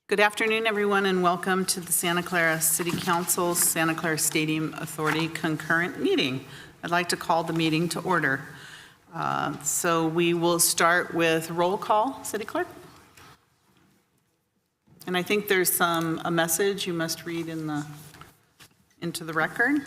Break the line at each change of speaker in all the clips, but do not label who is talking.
Good afternoon, everyone, and welcome to the Santa Clara City Council Santa Clara Stadium Authority concurrent meeting. I'd like to call the meeting to order. So we will start with roll call, City Clerk. And I think there's a message you must read into the record.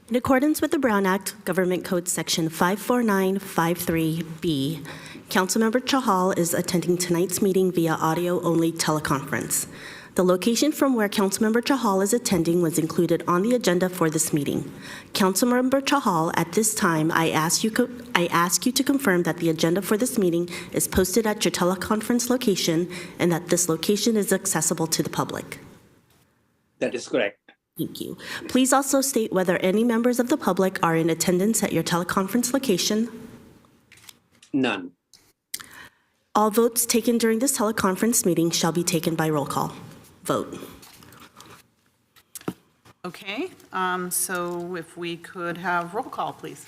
In accordance with the Brown Act, Government Code Section 54953B, Councilmember Chahal is attending tonight's meeting via audio-only teleconference. The location from where Councilmember Chahal is attending was included on the agenda for this meeting. Councilmember Chahal, at this time, I ask you to confirm that the agenda for this meeting is posted at your teleconference location and that this location is accessible to the public.
That is correct.
Thank you. Please also state whether any members of the public are in attendance at your teleconference location.
None.
All votes taken during this teleconference meeting shall be taken by roll call vote.
Okay, so if we could have roll call, please.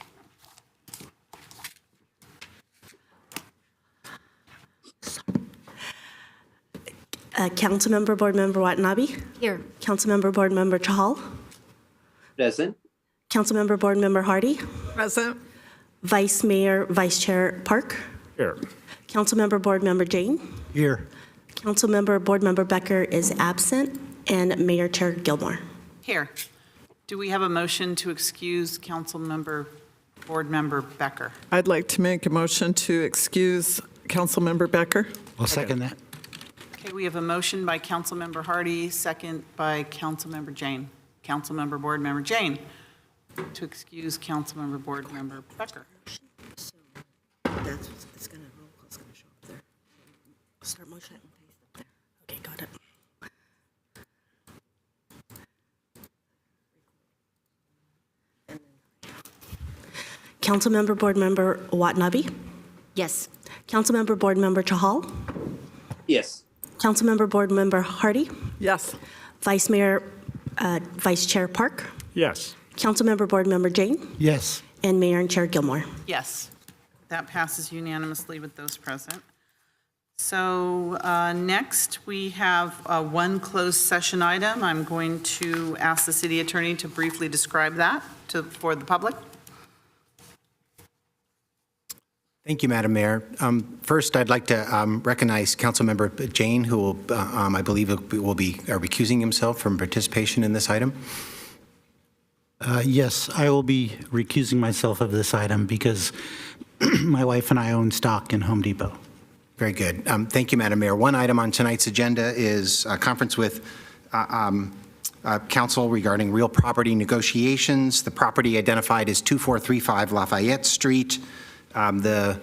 Councilmember Board Member Watanabe?
Here.
Councilmember Board Member Chahal?
Present.
Councilmember Board Member Hardy?
Present.
Vice Mayor, Vice Chair Park?
Here.
Councilmember Board Member Jane?
Here.
Councilmember Board Member Becker is absent, and Mayor Chair Gilmore.
Here. Do we have a motion to excuse Board Member Becker?
I'd like to make a motion to excuse Councilmember Becker.
I'll second that.
Okay, we have a motion by Councilmember Hardy, second by Councilmember Jane. Councilmember Board Member Jane to excuse Councilmember Board Member Becker.
That's it's going to roll call. It's going to show up there. Start motion and paste up there. Okay, got it. Councilmember Board Member Watanabe?
Yes.
Councilmember Board Member Chahal?
Yes.
Councilmember Board Member Hardy?
Yes.
Vice Mayor, Vice Chair Park?
Yes.
Councilmember Board Member Jane?
Yes.
And Mayor and Chair Gilmore.
Yes, that passes unanimously with those present. So next, we have one closed session item. I'm going to ask the city attorney to briefly describe that for the public.
Thank you, Madam Mayor. First, I'd like to recognize Councilmember Jane, who will, I believe, will be recusing himself from participation in this item.
Yes, I will be recusing myself of this item because my wife and I own stock in Home Depot.
Very good. Thank you, Madam Mayor. One item on tonight's agenda is a conference with Council regarding real property negotiations. The property identified is 2435 Lafayette Street. The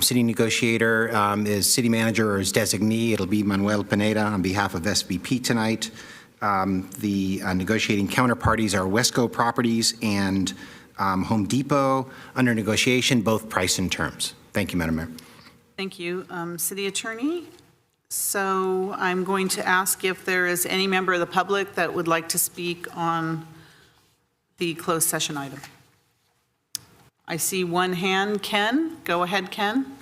city negotiator is city manager or his designee. It'll be Manuel Pineda on behalf of SVP tonight. The negotiating counterparties are Wesco Properties and Home Depot. Under negotiation, both price and terms. Thank you, Madam Mayor.
Thank you, city attorney. So I'm going to ask if there is any member of the public that would like to speak on the closed session item. I see one hand. Ken, go ahead, Ken.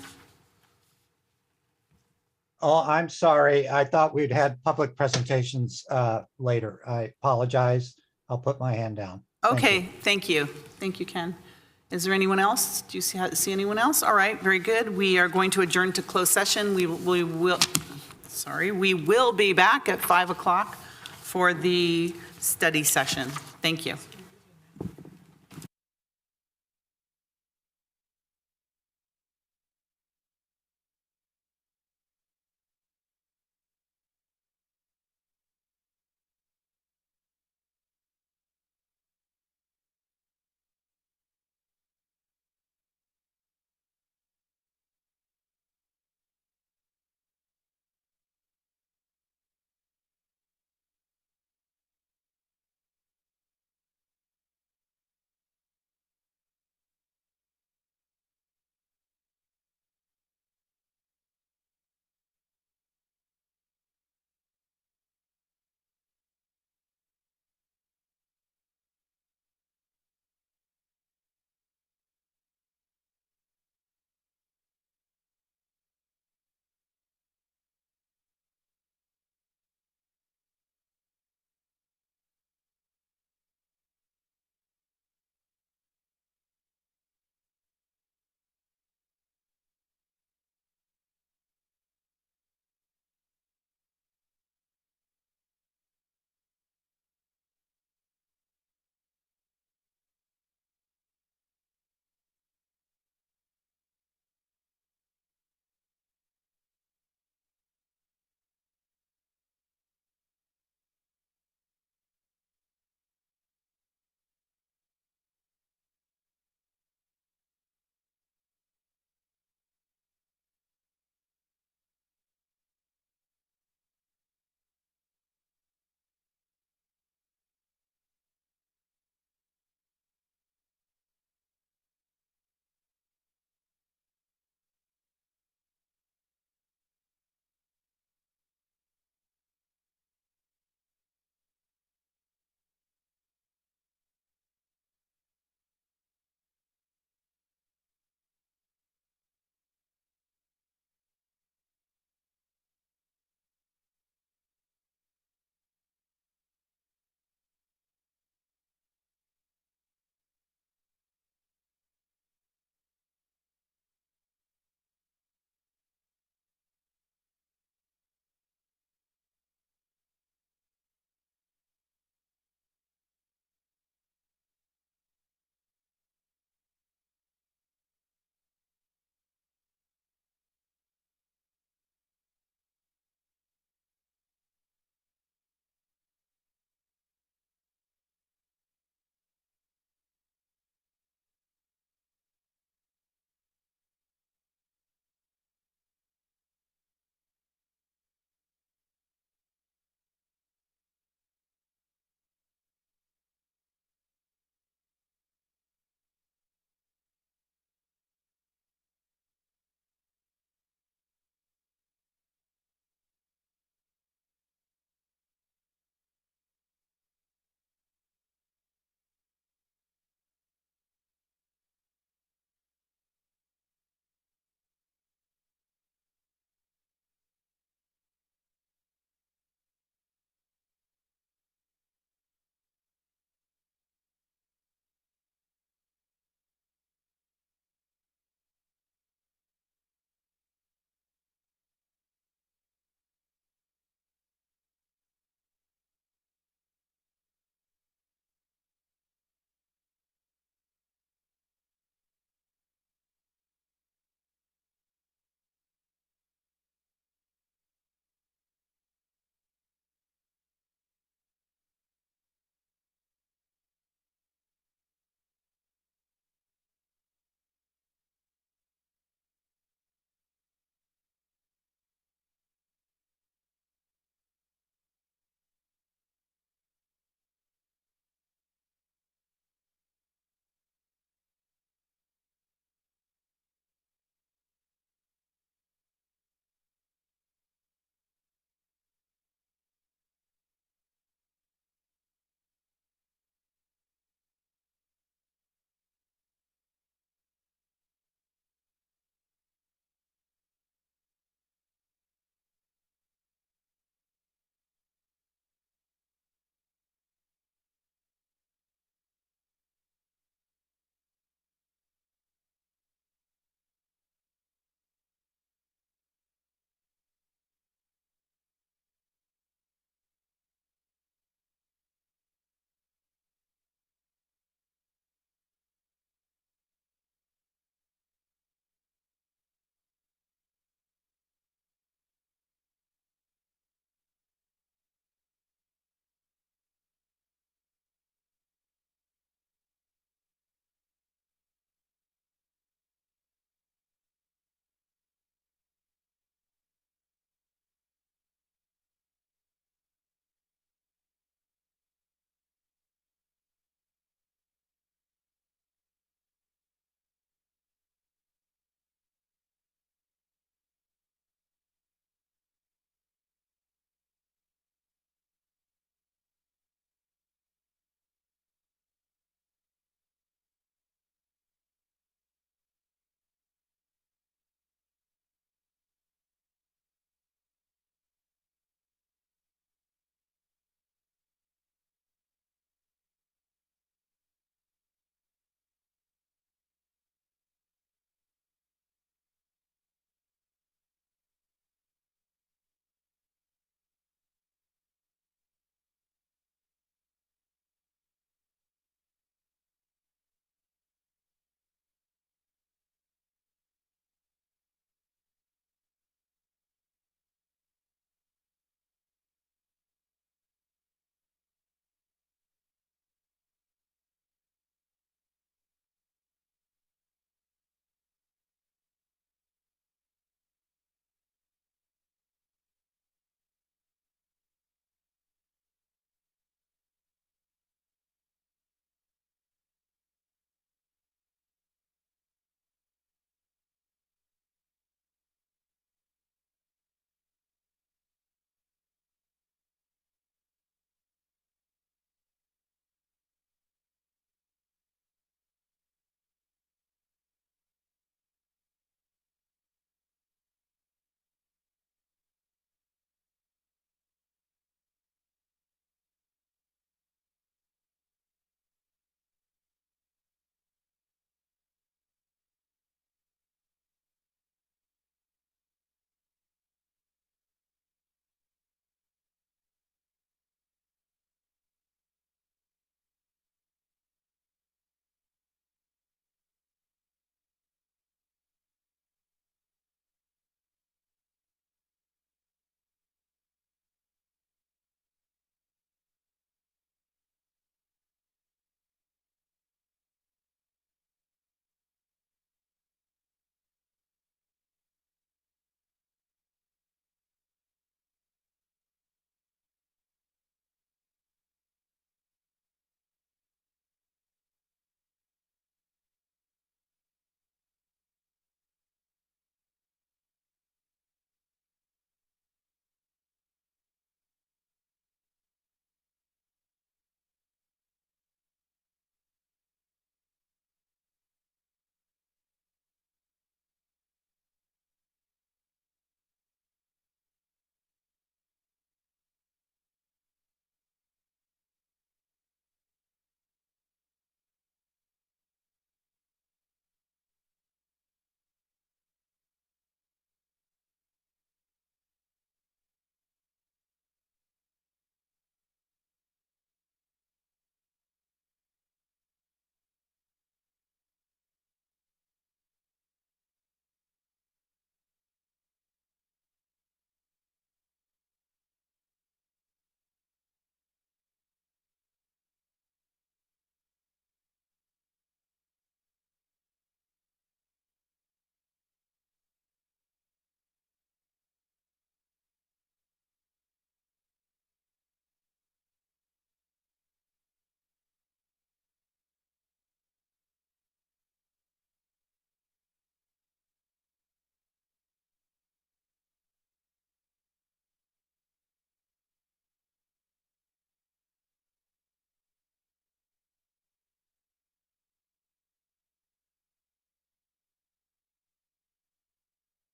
Oh, I'm sorry. I thought we'd had public presentations later. I apologize. I'll put my hand down.
Okay, thank you. Thank you, Ken. Is there anyone else? Do you see anyone else? All right, very good. We are going to adjourn to closed session. We will be back at 5 o'clock for the study session. Thank you.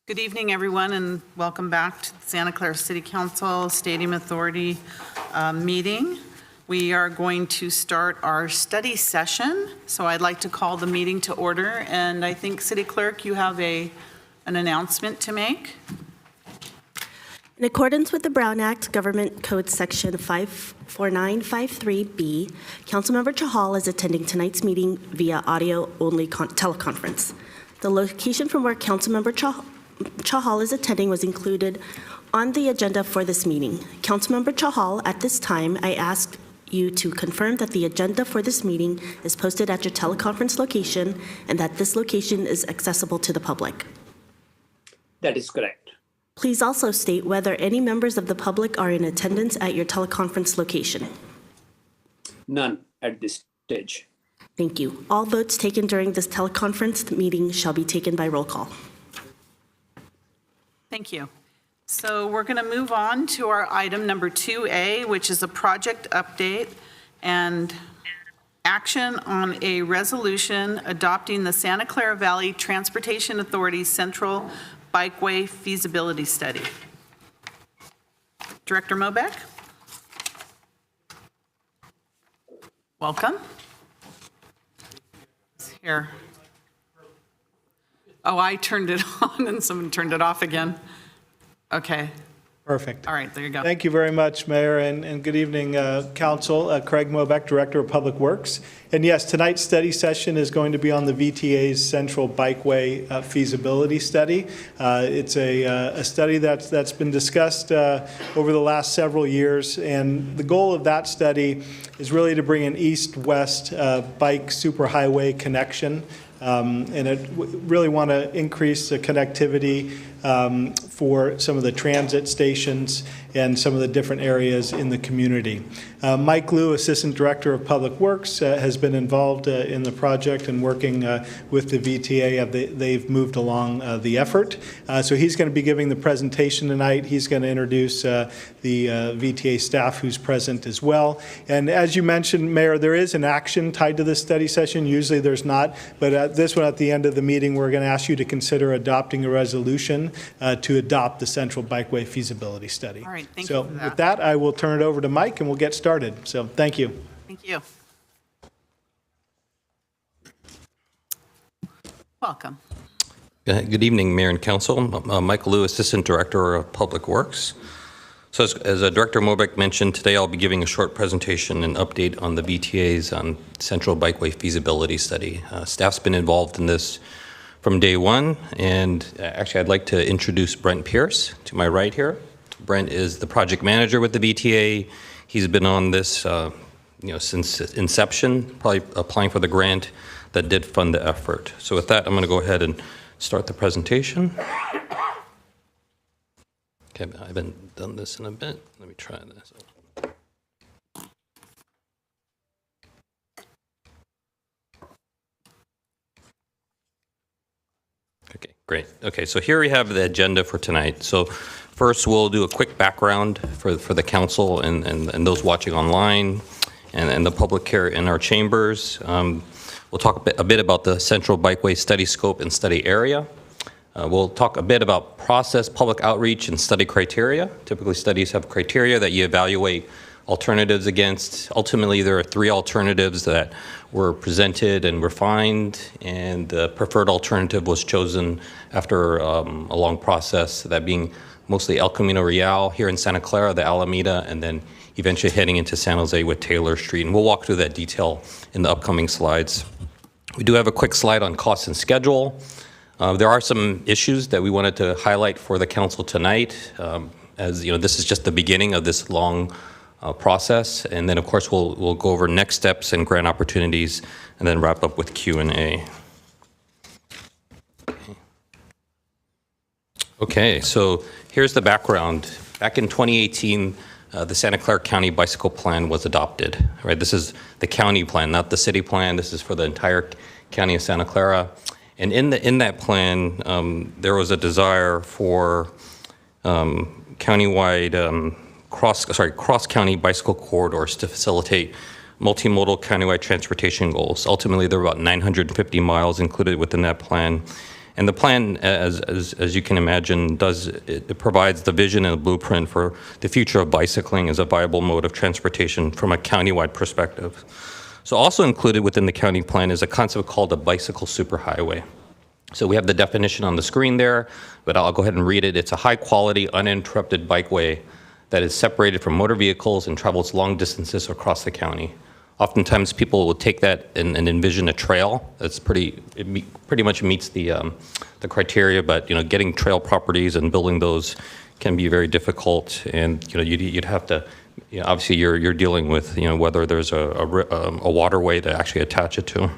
Good evening, everyone, and welcome back to the Santa Clara City Council Stadium Authority meeting. We are going to start our study session, so I'd like to call the meeting to order, and I think, City Clerk, you have an announcement to make.
In accordance with the Brown Act, Government Code Section 54953B, Councilmember Chahal is attending tonight's meeting via audio-only teleconference. The location from where Councilmember Chahal is attending was included on the agenda for this meeting. Councilmember Chahal, at this time, I ask you to confirm that the agenda for this meeting is posted at your teleconference location and that this location is accessible to the public.
That is correct.
Please also state whether any members of the public are in attendance at your teleconference location.
None at this stage.
Thank you. All votes taken during this teleconference meeting shall be taken by roll call.
Thank you. So we're going to move on to our item number 2A, which is a project update and action on a resolution adopting the Santa Clara Valley Transportation Authority's Central Bikeway Feasibility Study. Director Mobeck? Welcome. Here. Oh, I turned it on and someone turned it off again. Okay.
Perfect.
All right, there you go.
Thank you very much, Mayor, and good evening, Council. Craig Mobeck, Director of Public Works. And yes, tonight's study session is going to be on the VTA's Central Bikeway Feasibility Study. It's a study that's been discussed over the last several years, and the goal of that study is really to bring an east-west bike superhighway connection. And it really want to increase the connectivity for some of the transit stations and some of the different areas in the community. Mike Liu, Assistant Director of Public Works, has been involved in the project and working with the VTA. They've moved along the effort. So he's going to be giving the presentation tonight. He's going to introduce the VTA staff who's present as well. And as you mentioned, Mayor, there is an action tied to this study session. Usually there's not, but this one at the end of the meeting, we're going to ask you to consider adopting a resolution to adopt the Central Bikeway Feasibility Study.
All right, thank
so
you for that.
with that, I will turn it over to Mike and we'll get started. So thank you.
Thank you. Welcome.
Good evening, Mayor and Council. Mike Liu, Assistant Director of Public Works. So as Director Mobeck mentioned, today I'll be giving a short presentation and update on the VTA's Central Bikeway Feasibility Study. Staff's been involved in this from day one, and actually I'd like to introduce Brent Pierce to my right here. Brent is the project manager with the VTA. He's been on this since inception, probably applying for the grant that did fund the effort. So with that, I'm going to go ahead and start the presentation. Okay, I haven't done this in a bit. Let me try this. Okay, great. Okay, so here we have the agenda for tonight. So first, we'll do a quick background for the council and those watching online and the public here in our chambers. We'll talk a bit about the Central Bikeway study scope and study area. We'll talk a bit about process, public outreach, and study criteria. Typically, studies have criteria that you evaluate alternatives against. Ultimately, there are 3 alternatives that were presented and refined, and the preferred alternative was chosen after a long process, that being mostly El Camino Real here in Santa Clara, the Alameda, and then eventually heading into San Jose with Taylor Street. And we'll walk through that detail in the upcoming slides. We do have a quick slide on cost and schedule. There are some issues that we wanted to highlight for the council tonight. As you know, this is just the beginning of this long process, and then of course we'll go over next steps and grant opportunities, and then wrap up with Q&A. Okay, so here's the background. Back in 2018, the Santa Clara County Bicycle Plan was adopted. Right, this is the county plan, not the city plan. This is for the entire county of Santa Clara. And in that plan, there was a desire for countywide cross-county bicycle corridors to facilitate multimodal countywide transportation goals. Ultimately, there were about 950 miles included within that plan. And the plan, as you can imagine, it provides the vision and the blueprint for the future of bicycling as a viable mode of transportation from a countywide perspective. So also included within the county plan is a concept called a bicycle superhighway. So we have the definition on the screen there, but I'll go ahead and read it. It's a high-quality, uninterrupted bikeway that is separated from motor vehicles and travels long distances across the county. Oftentimes, people will take that and envision a trail. That's pretty much meets the criteria, but getting trail properties and building those can be very difficult. And you'd have to, obviously, you're dealing with whether there's a waterway to actually attach it to.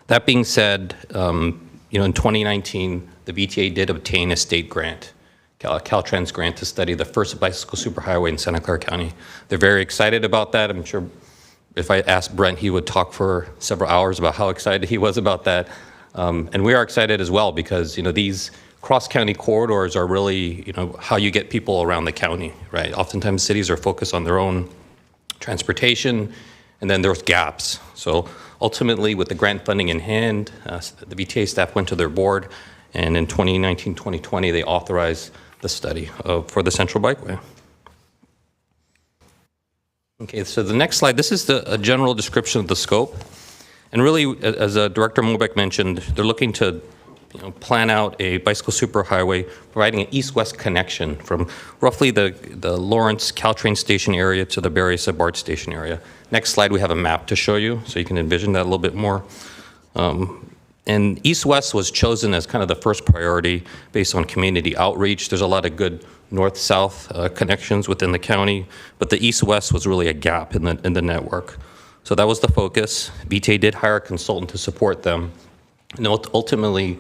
That being said, in 2019, the VTA did obtain a state grant, Caltrans grant, to study the first bicycle superhighway in Santa Clara County. They're very excited about that. I'm sure if I asked Brent, he would talk for several hours about how excited he was about that. And we are excited as well because, these cross-county corridors are really, how you get people around the county, right? Oftentimes cities are focused on their own transportation, and then there's gaps. So ultimately, with the grant funding in hand, the VTA staff went to their board, and in 2019, 2020, they authorized the study for the Central Bikeway. Okay, so the next slide, this is a general description of the scope. And really, as Director Mobeck mentioned, they're looking to plan out a bicycle superhighway, providing an east-west connection from roughly the Lawrence Caltrain station area to the Berryessa BART station area. Next slide, we have a map to show you, so you can envision that a little bit more. And east-west was chosen as kind of the first priority based on community outreach. There's a lot of good north-south connections within the county, but the east-west was really a gap in the network. So that was the focus. VTA did hire a consultant to support them. And ultimately,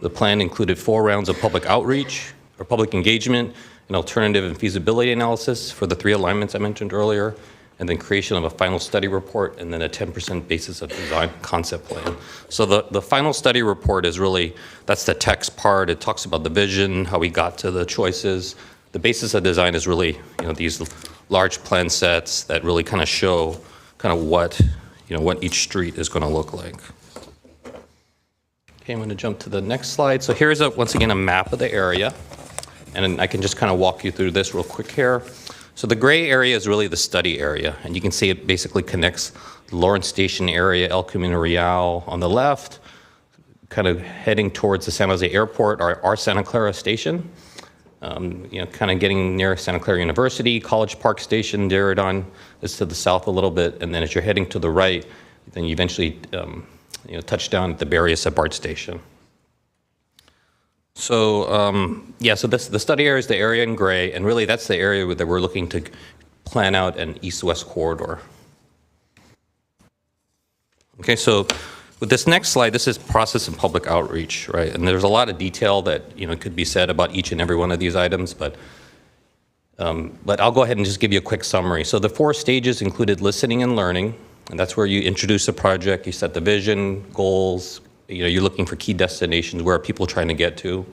the plan included 4 rounds of public outreach or public engagement, an alternative and feasibility analysis for the 3 alignments I mentioned earlier, and then creation of a final study report, and then a 10% basis of design concept plan. So the final study report is really, that's the text part. It talks about the vision, how we got to the choices. The basis of design is really, these large plan sets that really kind of show kind of what each street is going to look like. Okay, I'm going to jump to the next slide. So here's once again a map of the area, and I can just kind of walk you through this real quick here. So the gray area is really the study area, and you can see it basically connects the Lawrence Station area, El Camino Real on the left, kind of heading towards the San Jose Airport, our Santa Clara station, kind of getting near Santa Clara University, College Park Station, Diridon is to the south a little bit, and then as you're heading to the right, then you eventually touch down at the Berryessa BART station. So so the study area is the area in gray, and really that's the area that we're looking to plan out an east-west corridor. Okay, so with this next slide, this is process and public outreach, right? And there's a lot of detail that could be said about each and every one of these items, but I'll go ahead and just give you a quick summary. So the 4 stages included listening and learning, and that's where you introduce the project, you set the vision, goals, you're looking for key destinations, where are people trying to get to.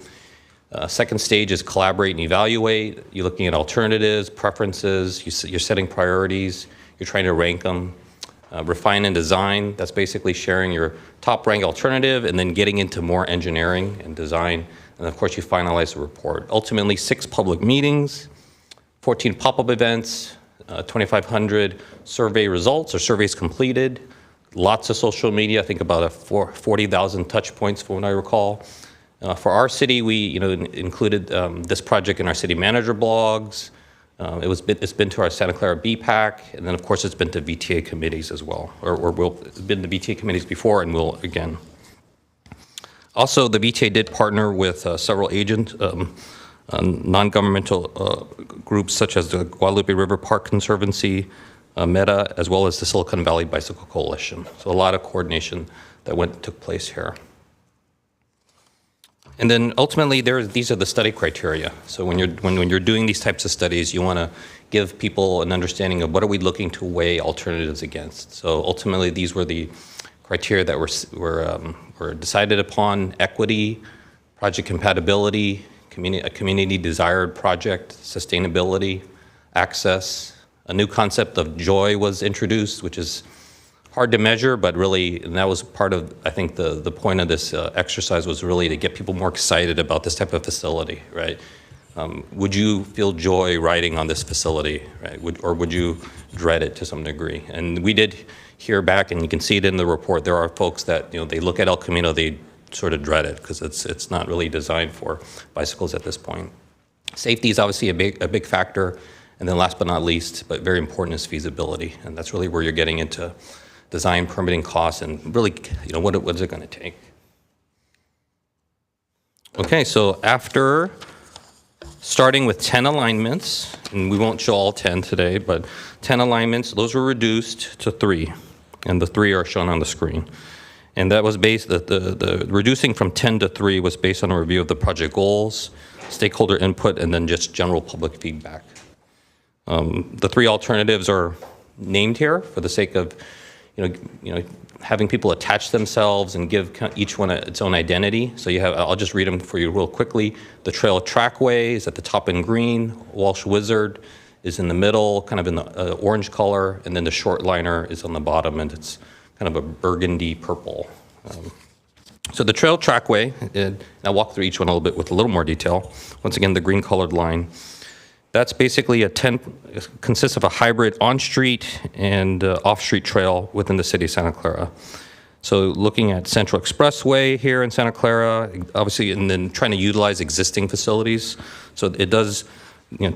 Second stage is collaborate and evaluate. You're looking at alternatives, preferences, you're setting priorities, you're trying to rank them. Refine and design, that's basically sharing your top ranked alternative and then getting into more engineering and design. And of course, you finalize the report. Ultimately, 6 public meetings, 14 pop-up events, 2,500 survey results or surveys completed, lots of social media, I think about 40,000 touch points from what I recall. For our city, we included this project in our city manager blogs. It's been to our Santa Clara BPAC, and then of course it's been to VTA committees as well, it's been to VTA committees before and will again. Also, the VTA did partner with several non-governmental groups such as the Guadalupe River Park Conservancy, META, as well as the Silicon Valley Bicycle Coalition. So a lot of coordination that took place here. And then ultimately, these are the study criteria. So when you're doing these types of studies, you want to give people an understanding of what are we looking to weigh alternatives against. So ultimately, these were the criteria that were decided upon: equity, project compatibility, a community desired project, sustainability, access. A new concept of joy was introduced, which is hard to measure, but really, and that was part of, I think, the point of this exercise was really to get people more excited about this type of facility, right? Would you feel joy riding on this facility, right? Or would you dread it to some degree? And we did hear back, and you can see it in the report, there are folks that, they look at El Camino, they sort of dread it because it's not really designed for bicycles at this point. Safety is obviously a big factor. And then last but not least, but very important, is feasibility. And that's really where you're getting into design, permitting costs, and really, what is it going to take? Okay, so after starting with 10 alignments, and we won't show all 10 today, but 10 alignments, those were reduced to 3, and the 3 are shown on the screen. And that was based, the reducing from 10 to 3 was based on a review of the project goals, stakeholder input, and then just general public feedback. The 3 alternatives are named here for the sake of, having people attach themselves and give each one its own identity. So you have, I'll just read them for you real quickly. The Trail Trackway is at the top in green. Walsh Wizard is in the middle, kind of in the orange color, and then the Short Liner is on the bottom, and it's kind of a burgundy purple. So the Trail Trackway, and I'll walk through each one a little bit with a little more detail. Once again, the green colored line. That's basically consists of a hybrid on-street and off-street trail within the city of Santa Clara. So looking at Central Expressway here in Santa Clara, obviously, and then trying to utilize existing facilities. So it does,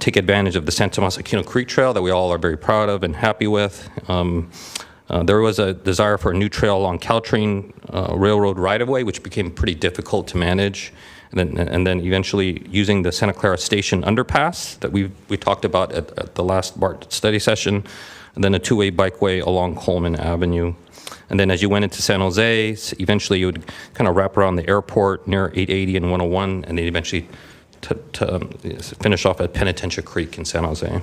take advantage of the San Tomas Aquino Creek Trail that we all are very proud of and happy with. There was a desire for a new trail along Caltrain Railroad right-of-way, which became pretty difficult to manage. And then eventually using the Santa Clara Station underpass that we talked about at the last BART study session, and then a 2-way bikeway along Coleman Avenue. And then as you went into San Jose, eventually you would kind of wrap around the airport near 880 and 101, and then eventually finish off at Penitentiary Creek in San Jose.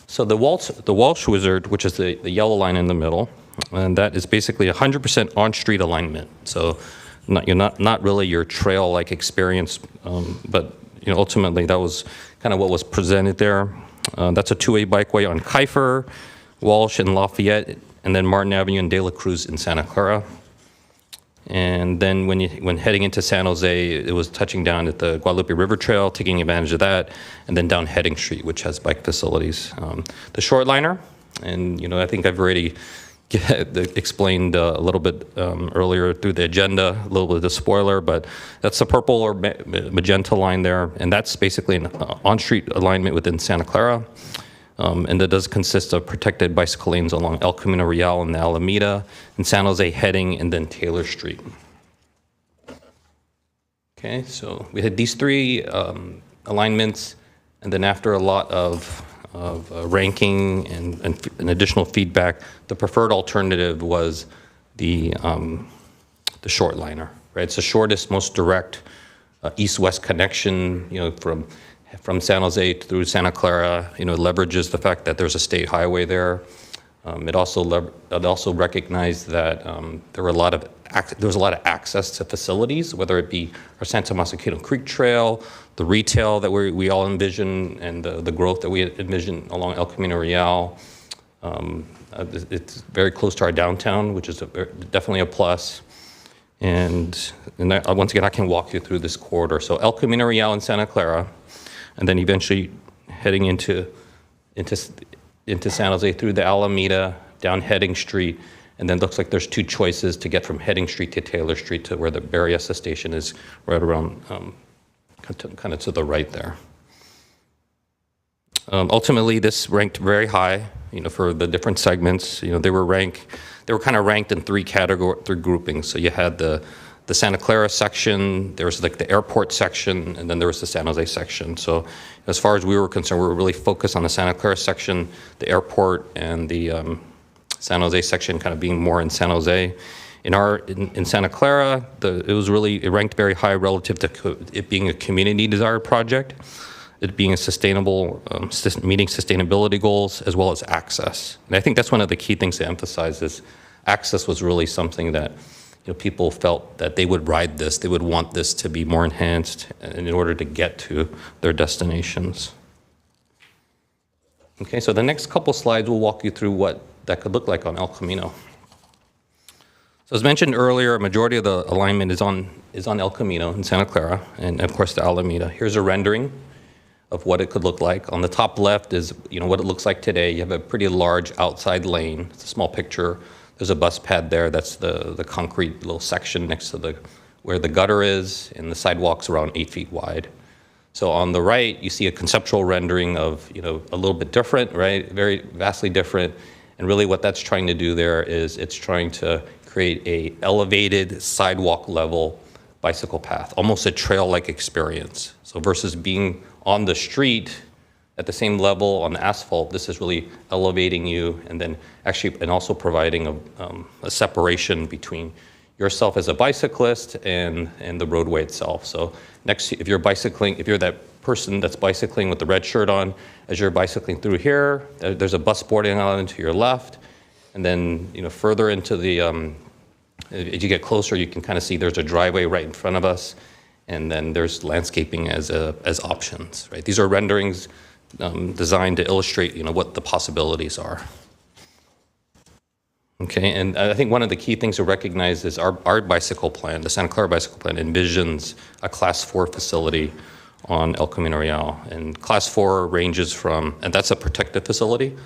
So the Walsh Wizard, which is the yellow line in the middle, and that is basically 100% on-street alignment. So not really your trail-like experience, but ultimately that was kind of what was presented there. That's a 2-way bikeway on Kiefer, Walsh, and Lafayette, and then Martin Avenue and De La Cruz in Santa Clara. And then when heading into San Jose, it was touching down at the Guadalupe River Trail, taking advantage of that, and then down Heading Street, which has bike facilities. The Short Liner, and I think I've already explained a little bit earlier through the agenda, a little bit of the spoiler, but that's the purple or magenta line there, and that's basically an on-street alignment within Santa Clara, and that does consist of protected bicycle lanes along El Camino Real and the Alameda, and San Jose Heading, and then Taylor Street. Okay, so we had these 3 alignments, and then after a lot of ranking and additional feedback, the preferred alternative was the Short Liner, right? It's the shortest, most direct east-west connection, from San Jose through Santa Clara. Leverages the fact that there's a state highway there. It also recognized that there was a lot of access to facilities, whether it be our San Tomas Aquino Creek Trail, the retail that we all envision, and the growth that we envision along El Camino Real. It's very close to our downtown, which is definitely a plus. And once again, I can walk you through this corridor. So El Camino Real in Santa Clara, and then eventually heading into San Jose through the Alameda, down Heading Street, and then looks like there's 2 choices to get from Heading Street to Taylor Street to where the Berryessa station is, right around kind of to the right there. Ultimately, this ranked very high, for the different segments. They were kind of ranked in 3 groupings. So you had the Santa Clara section, there was like the airport section, and then there was the San Jose section. So as far as we were concerned, we were really focused on the Santa Clara section, the airport, and the San Jose section kind of being more in San Jose. In Santa Clara, it ranked very high relative to it being a community desired project, it being a sustainable, meeting sustainability goals, as well as access. And I think that's one of the key things to emphasize is access was really something that people felt that they would ride this, they would want this to be more enhanced in order to get to their destinations. Okay, so the next couple slides will walk you through what that could look like on El Camino. So as mentioned earlier, a majority of the alignment is on El Camino in Santa Clara, and of course the Alameda. Here's a rendering of what it could look like. On the top left is what it looks like today. You have a pretty large outside lane. It's a small picture. There's a bus pad there. That's the concrete little section next to where the gutter is, and the sidewalk's around 8 feet wide. So on the right, you see a conceptual rendering of a little bit different, right? Very vastly different. And really what that's trying to do there is it's trying to create a elevated sidewalk level bicycle path, almost a trail-like experience. So versus being on the street at the same level on asphalt, this is really elevating you and also providing a separation between yourself as a bicyclist and the roadway itself. So if you're that person that's bicycling with the red shirt on, as you're bicycling through here, there's a bus boarding island to your left, and then further into the, as you get closer, you can kind of see there's a driveway right in front of us, and then there's landscaping as options, right? These are renderings designed to illustrate what the possibilities are. Okay, and I think one of the key things to recognize is our bicycle plan, the Santa Clara bicycle plan, envisions a Class 4 facility on El Camino Real. And Class 4 ranges from, and that's a protected facility,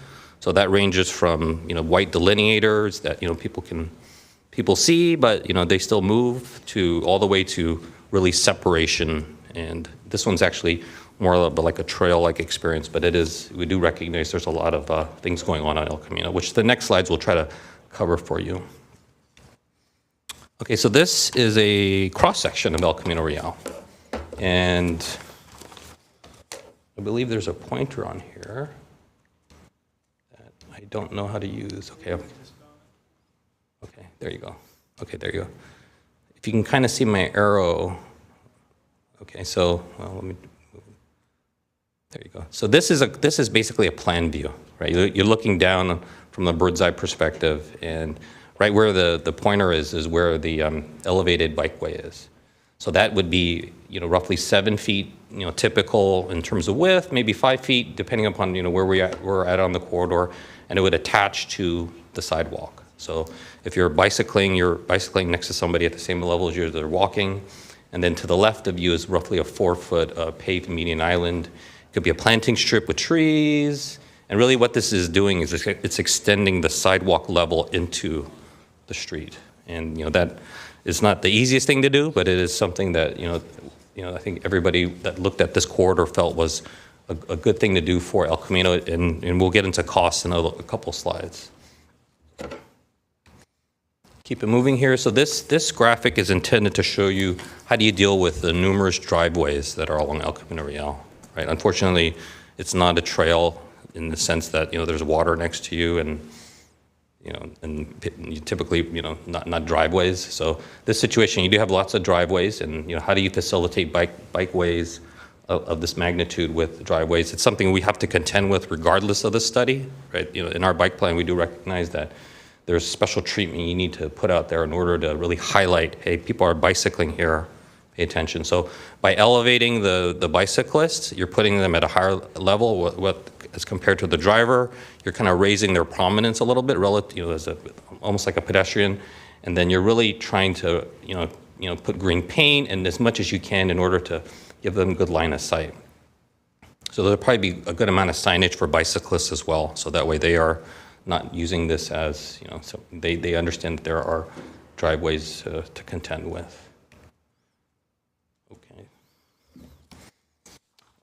so that ranges from white delineators that people see, but they still move, to all the way to really separation. And this one's actually more of like a trail-like experience, but we do recognize there's a lot of things going on El Camino, which the next slides will try to cover for you. Okay, so this is a cross-section of El Camino Real. And I believe there's a pointer on here that I don't know how to use. Okay, there you go. Okay, there you go. If you can kind of see my arrow. Okay, so let me. There you go. So this is basically a plan view, right? You're looking down from the bird's eye perspective, and right where the pointer is where the elevated bikeway is. So that would be roughly 7 feet, typical in terms of width, maybe 5 feet, depending upon where we're at on the corridor, and it would attach to the sidewalk. So if you're bicycling next to somebody at the same level as they're walking, and then to the left of you is roughly a 4-foot paved median island. It could be a planting strip with trees. And really what this is doing is it's extending the sidewalk level into the street. And that is not the easiest thing to do, but it is something that I think everybody that looked at this corridor felt was a good thing to do for El Camino, and we'll get into costs in a couple slides. Keep it moving here. So this graphic is intended to show you how do you deal with the numerous driveways that are along El Camino Real, right? Unfortunately, it's not a trail in the sense that there's water next to you, and you typically not driveways. So this situation, you do have lots of driveways, and how do you facilitate bikeways of this magnitude with driveways? It's something we have to contend with regardless of the study, right? In our bike plan, we do recognize that there's special treatment you need to put out there in order to really highlight, hey, people are bicycling here, pay attention. So by elevating the bicyclists, you're putting them at a higher level as compared to the driver. You're kind of raising their prominence a little bit, as almost like a pedestrian. And then you're really trying to, put green paint and as much as you can in order to give them good line of sight. So there'll probably be a good amount of signage for bicyclists as well. So that way they are not using this as, so they understand that there are driveways to contend with.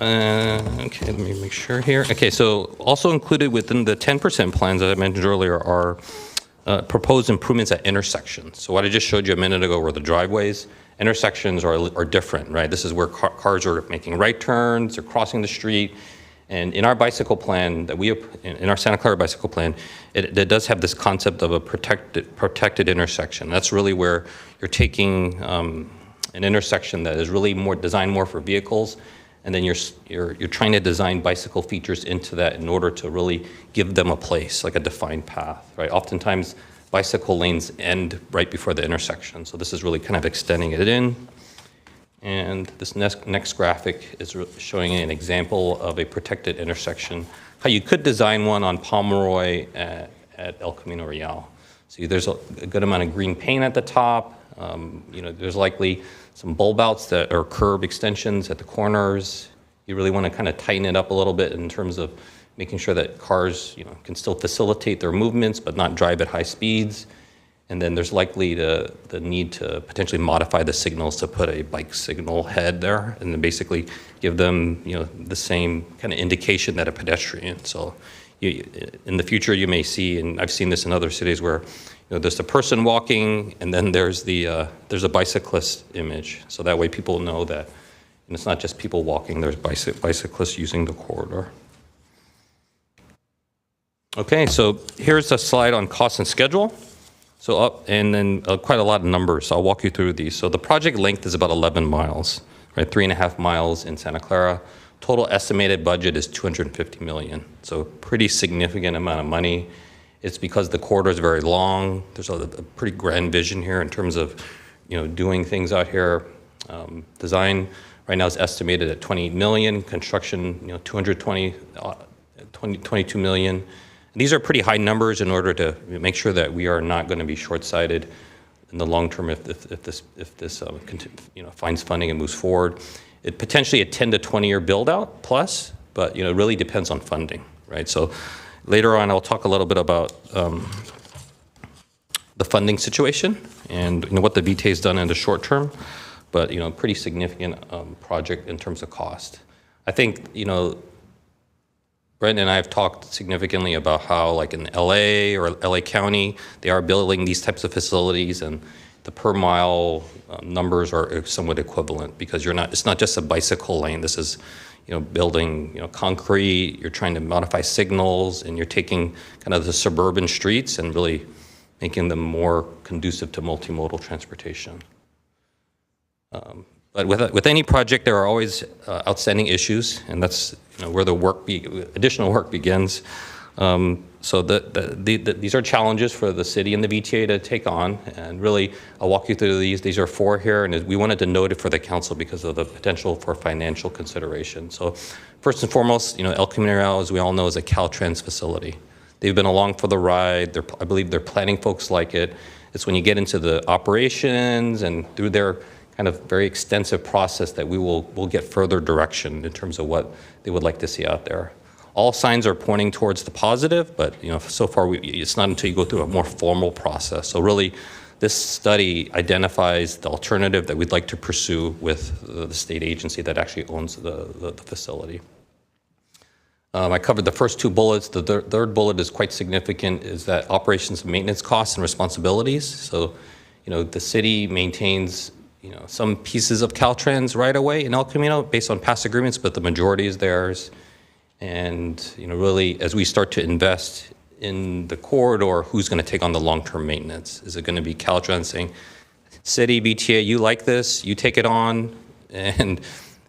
Okay, let me make sure here. Okay, so also included within the 10% plans that I mentioned earlier are proposed improvements at intersections. So what I just showed you a minute ago were the driveways. Intersections are different, right? This is where cars are making right turns, they're crossing the street. And in our bicycle plan, in our Santa Clara bicycle plan, it does have this concept of a protected intersection. That's really where you're taking an intersection that is really designed more for vehicles, and then you're trying to design bicycle features into that in order to really give them a place, like a defined path, right? Oftentimes, bicycle lanes end right before the intersection, so this is really kind of extending it in. And this next graphic is showing an example of a protected intersection, how you could design one on Pomeroy at El Camino Real. So there's a good amount of green paint at the top. There's likely some bulb outs that are curb extensions at the corners. You really want to kind of tighten it up a little bit in terms of making sure that cars, can still facilitate their movements but not drive at high speeds. And then there's likely the need to potentially modify the signals to put a bike signal head there and then basically give them, the same kind of indication that a pedestrian. So in the future, you may see, and I've seen this in other cities where, there's a person walking and then there's there's a bicyclist image. So that way people know that, and it's not just people walking, there's bicyclists using the corridor. Okay, so here's a slide on cost and schedule. So up, and then quite a lot of numbers. So I'll walk you through these. So the project length is about 11 miles, right? 3.5 miles in Santa Clara. Total estimated budget is $250 million. So pretty significant amount of money. It's because the corridor is very long. There's a pretty grand vision here in terms of, doing things out here. Design right now is estimated at $28 million. Construction, $22 million. These are pretty high numbers in order to make sure that we are not going to be short-sighted in the long term if this finds funding and moves forward. It potentially a 10 to 20-year build-out plus, but it really depends on funding, right? So later on, I'll talk a little bit about the funding situation and what the VTA has done in the short term, but pretty significant project in terms of cost. I think Brent and I have talked significantly about how, like in LA or LA County, they are building these types of facilities, and the per mile numbers are somewhat equivalent because it's not just a bicycle lane. This is, building, concrete. You're trying to modify signals, and you're taking kind of the suburban streets and really making them more conducive to multimodal transportation. But with any project, there are always outstanding issues, and that's where the additional work begins. So these are challenges for the city and the VTA to take on, and really, I'll walk you through these. These are 4 here, and we wanted to note it for the council because of the potential for financial consideration. So first and foremost, El Camino, as we all know, is a Caltrans facility. They've been along for the ride. I believe their planning folks like it. It's when you get into the operations and through their kind of very extensive process that we'll get further direction in terms of what they would like to see out there. All signs are pointing towards the positive, but so far it's not until you go through a more formal process. So really, this study identifies the alternative that we'd like to pursue with the state agency that actually owns the facility. I covered the first 2 bullets. The third bullet is quite significant, is that operations and maintenance costs and responsibilities. So, the city maintains some pieces of Caltrans right away in El Camino based on past agreements, but the majority is theirs. And, really, as we start to invest in the corridor, who's going to take on the long-term maintenance? Is it going to be Caltrans saying, city, VTA, you like this, you take it on, and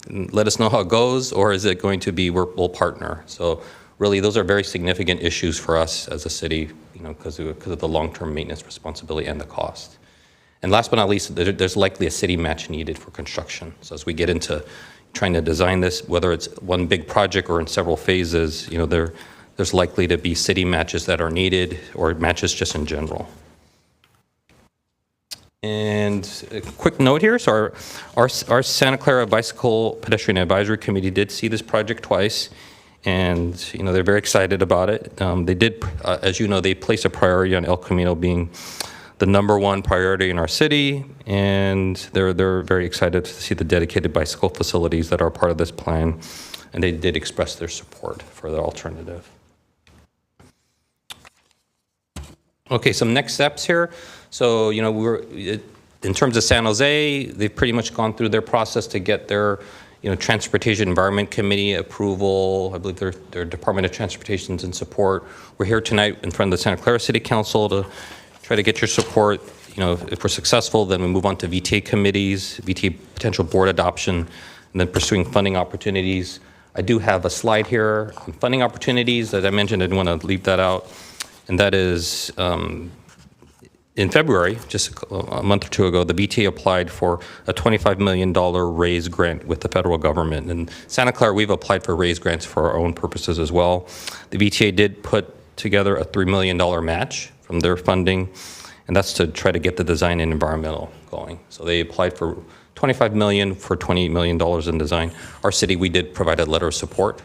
let us know how it goes? Or is it going to be we'll partner? So really, those are very significant issues for us as a city, because of the long-term maintenance responsibility and the cost. And last but not least, there's likely a city match needed for construction. So as we get into trying to design this, whether it's one big project or in several phases, there's likely to be city matches that are needed or matches just in general. And a quick note here, so our Santa Clara Bicycle Pedestrian Advisory Committee did see this project twice, and they're very excited about it. They did, as you know, they placed a priority on El Camino being the #1 priority in our city, and they're very excited to see the dedicated bicycle facilities that are part of this plan, and they did express their support for the alternative. Okay, some next steps here. So, in terms of San Jose, they've pretty much gone through their process to get their, Transportation Environment Committee approval. I believe their Department of Transportation's in support. We're here tonight in front of the Santa Clara City Council to try to get your support. If we're successful, then we move on to VTA committees, VTA potential board adoption, and then pursuing funding opportunities. I do have a slide here on funding opportunities. As I mentioned, I didn't want to leave that out. And that is, in February, just a month or 2 ago, the VTA applied for a $25 million RAISE grant with the federal government. And Santa Clara, we've applied for RAISE grants for our own purposes as well. The VTA did put together a $3 million match from their funding, and that's to try to get the design and environmental going. So they applied for $25 million for $28 million in design. Our city, we did provide a letter of support,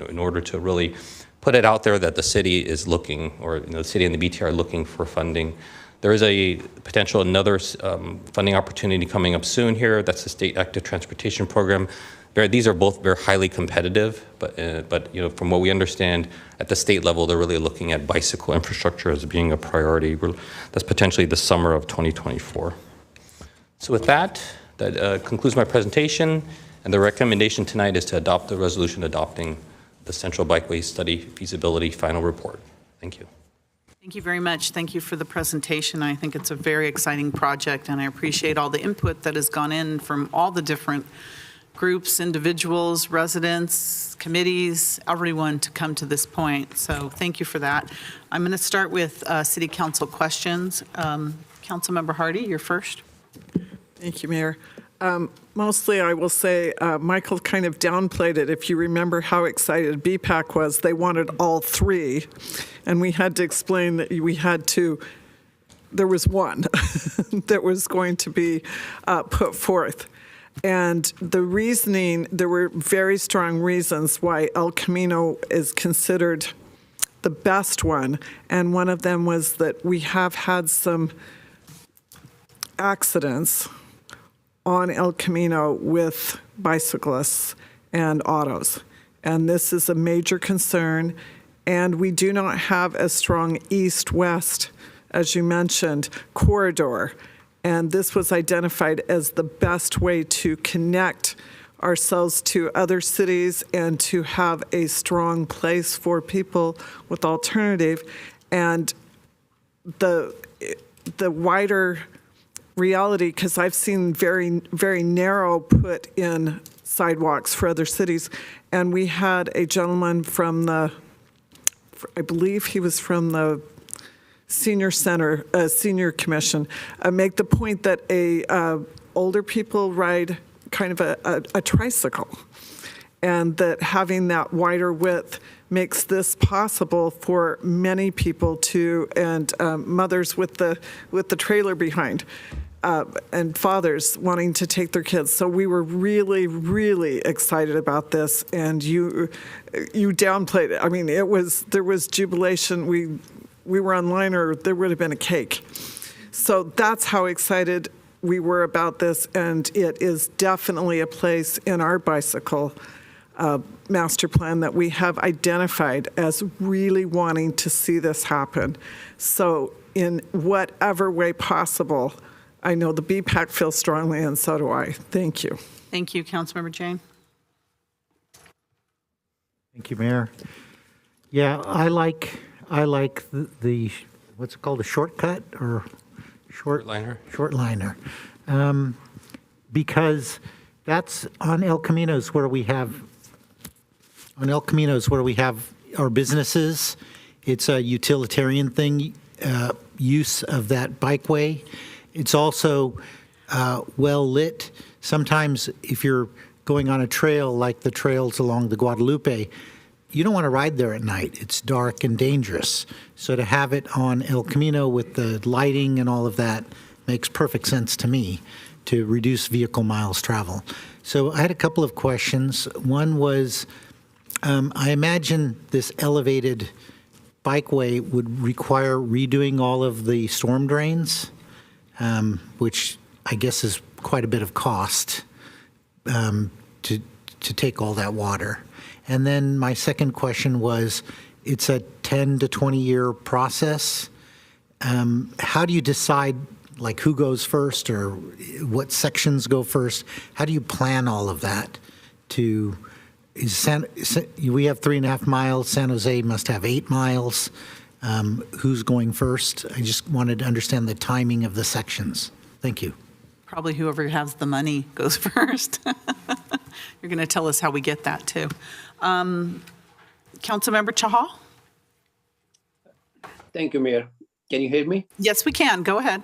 in order to really put it out there that the city is looking, or the city and the BTR are looking for funding. There is a potential another funding opportunity coming up soon here. That's the State Active Transportation Program. These are both very highly competitive, but from what we understand, at the state level, they're really looking at bicycle infrastructure as being a priority. That's potentially the summer of 2024. So with that concludes my presentation, and the recommendation tonight is to adopt the resolution adopting the Central Bikeway Study Feasibility Final Report. Thank you.
Thank you very much. Thank you for the presentation. I think it's a very exciting project, and I appreciate all the input that has gone in from all the different groups, individuals, residents, committees, everyone to come to this point. So thank you for that. I'm going to start with City Council questions. Councilmember Hardy, you're first.
Thank you, Mayor. Mostly, I will say, Michael kind of downplayed it. If you remember how excited BPAC was, they wanted all three, and we had to explain that there was one that was going to be put forth. And the reasoning, there were very strong reasons why El Camino is considered the best one, and one of them was that we have had some accidents on El Camino with bicyclists and autos. And this is a major concern. And we do not have a strong east-west, as you mentioned, corridor. And this was identified as the best way to connect ourselves to other cities and to have a strong place for people with alternative. And the wider reality, because I've seen very, very narrow put in sidewalks for other cities. And we had a gentleman from I believe he was from the Senior Center, Senior Commission, make the point that older people ride kind of a tricycle, and that having that wider width makes this possible for many people and mothers with the trailer behind, and fathers wanting to take their kids. So we were really, really excited about this, and you downplayed it. I mean, there was jubilation. We were online, or there would have been a cake. So that's how excited we were about this, and it is definitely a place in our bicycle master plan that we have identified as really wanting to see this happen. So in whatever way possible, I know the BPAC feels strongly, and so do I. Thank you.
Thank you, Councilmember Jane.
Thank you, Mayor. Yeah, I like the what's it called, a shortcut or shortliner, because that's on El Caminos where we have our businesses. It's a utilitarian thing, use of that bikeway. It's also well lit. Sometimes if you're going on a trail like the trails along the Guadalupe, you don't want to ride there at night. It's dark and dangerous. So to have it on El Camino with the lighting and all of that makes perfect sense to me to reduce vehicle miles travel. So I had a couple of questions. One was, I imagine this elevated bikeway would require redoing all of the storm drains, which I guess is quite a bit of cost to take all that water. And then my second question was, it's a 10 to 20 year process. How do you decide like who goes first or what sections go first? How do you plan all of that? We have 3.5 miles. San Jose must have 8 miles. Who's going first? I just wanted to understand the timing of the sections. Thank you.
Probably whoever has the money goes first. You're going to tell us how we get that, too. Councilmember Chahal?
Thank you, Mayor. Can you hear me?
Yes, we can. Go ahead.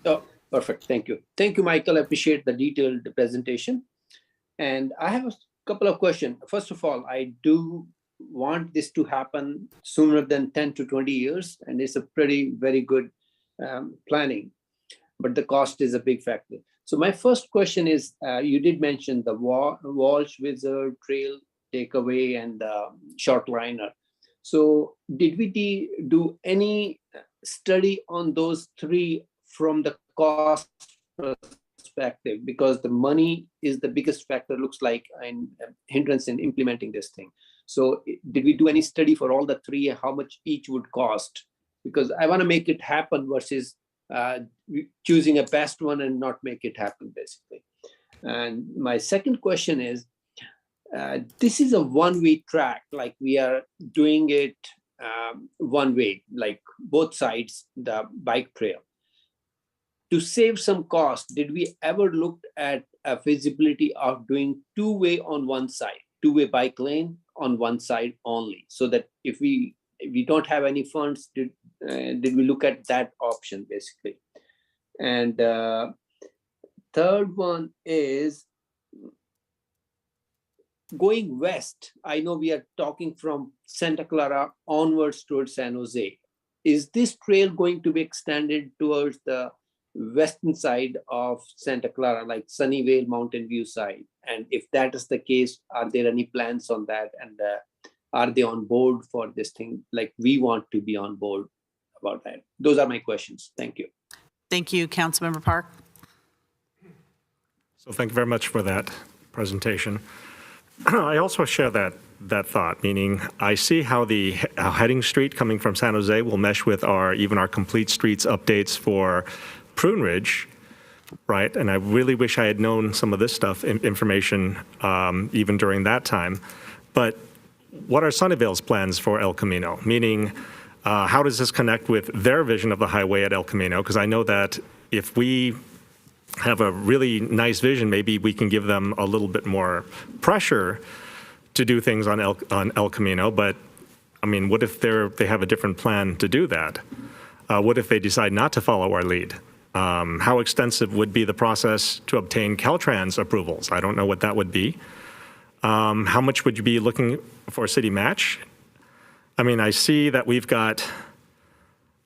Oh, perfect. Thank you. Thank you, Michael. I appreciate the detailed presentation. And I have a couple of questions. First of all, I do want this to happen sooner than 10 to 20 years, and it's a very good planning. But the cost is a big factor. So my first question is, you did mention the Walsh Wizard Trail takeaway and the short liner. So did we do any study on those three from the cost perspective? Because the money is the biggest factor, looks like, and hindrance in implementing this thing. So did we do any study for all the three, how much each would cost? Because I want to make it happen versus choosing a best one and not make it happen, basically. And my second question is, this is a one-way track, like we are doing it one way, like both sides, the bike trail. To save some cost, did we ever look at a feasibility of doing two-way on one side, two-way bike lane on one side only, so that if we don't have any funds, did we look at that option, basically? And third one is going west. I know we are talking from Santa Clara onwards towards San Jose. Is this trail going to be extended towards the western side of Santa Clara, like Sunnyvale, Mountain View side? And if that is the case, are there any plans on that? And are they on board for this thing? Like we want to be on board about that. Those are my questions. Thank you.
Thank you, Councilmember Park.
So thank you very much for that presentation. I also share that thought, meaning I see how the heading street coming from San Jose will mesh with even our complete streets updates for Prune Ridge, right? And I really wish I had known some of this stuff, information, even during that time. But what are Sunnyvale's plans for El Camino? Meaning, how does this connect with their vision of the highway at El Camino? Because I know that if we have a really nice vision, maybe we can give them a little bit more pressure to do things on El Camino. But I mean, what if they have a different plan to do that? What if they decide not to follow our lead? How extensive would be the process to obtain Caltrans approvals? I don't know what that would be. How much would you be looking for a city match? I mean, I see that we've got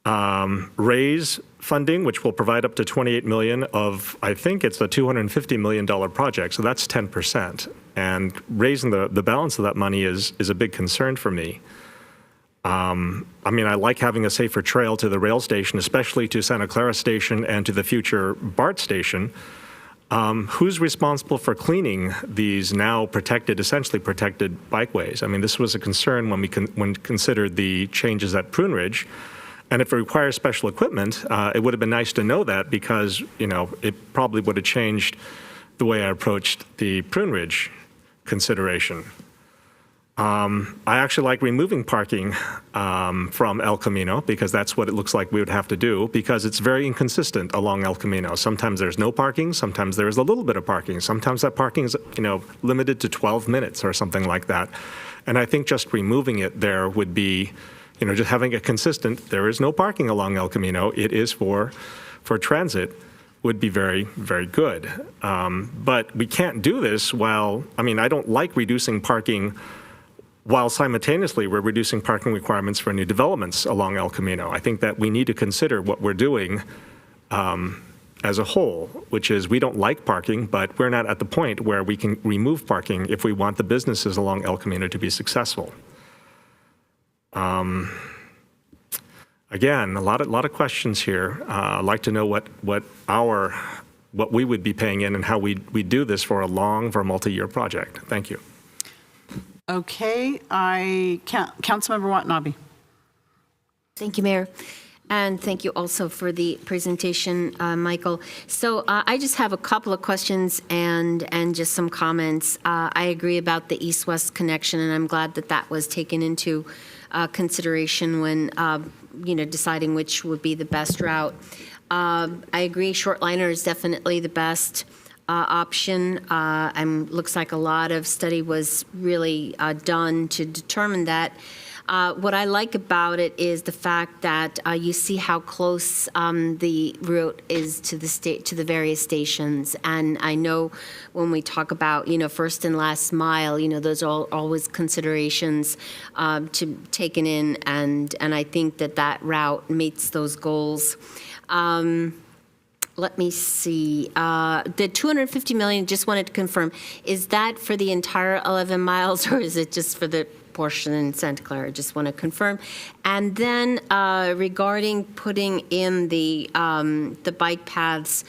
RAISE funding, which will provide up to $28 million of, I think it's a $250 million project, so that's 10%. And raising the balance of that money is a big concern for me. I mean, I like having a safer trail to the rail station, especially to Santa Clara Station and to the future BART station. Who's responsible for cleaning these now essentially protected bikeways? I mean, this was a concern when we considered the changes at Prune Ridge. And if it requires special equipment, it would have been nice to know that, because, you know, it probably would have changed the way I approached the Prune Ridge consideration. I actually like removing parking from El Camino, because that's what it looks like we would have to do, because it's very inconsistent along El Camino. Sometimes there's no parking, sometimes there's a little bit of parking, sometimes that parking is, you know, limited to 12 minutes or something like that. And I think just removing it there would be, you know, just having it consistent. There is no parking along El Camino. It is for transit, would be very, very good. But we can't do this while, I mean, I don't like reducing parking while simultaneously we're reducing parking requirements for new developments along El Camino. I think that we need to consider what we're doing as a whole, which is we don't like parking, but we're not at the point where we can remove parking if we want the businesses along El Camino to be successful. Again, a lot of questions here. I'd like to know what we would be paying in and how we do this for a multi-year project. Thank you.
Okay, Councilmember Watanabe.
Thank you, Mayor. And thank you also for the presentation, Michael. So I just have a couple of questions and just some comments. I agree about the east-west connection, and I'm glad that that was taken into consideration when deciding which would be the best route. I agree, short liner is definitely the best option. Looks like a lot of study was really done to determine that. What I like about it is the fact that you see how close the route is to the various stations. And I know when we talk about, first and last mile, those are always considerations to taken in, and I think that route meets those goals. Let me see. The $250 million, just wanted to confirm, is that for the entire 11 miles, or is it just for the portion in Santa Clara? Just want to confirm. And then regarding putting in the bike paths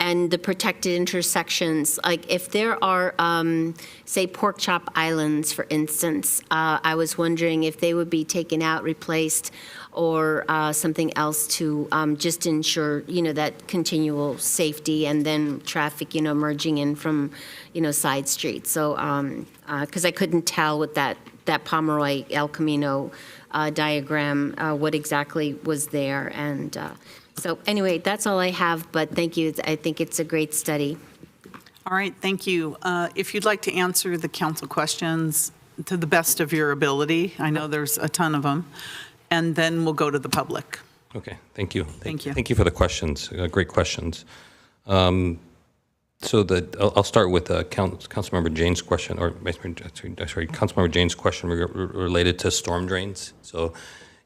and the protected intersections, like if there are, say, pork chop islands, for instance, I was wondering if they would be taken out, replaced, or something else to just ensure, that continual safety, and then traffic, merging in from, side streets. So, because I couldn't tell with that Pomeroy El Camino diagram what exactly was there. And so anyway, that's all I have, but thank you. I think it's a great study.
All right, thank you. If you'd like to answer the council questions to the best of your ability, I know there's a ton of them, and then we'll go to the public.
Okay, thank you.
Thank you.
Thank you for the questions, great questions. So I'll start with Councilmember Jane's question, or Councilmember Jane's question related to storm drains. So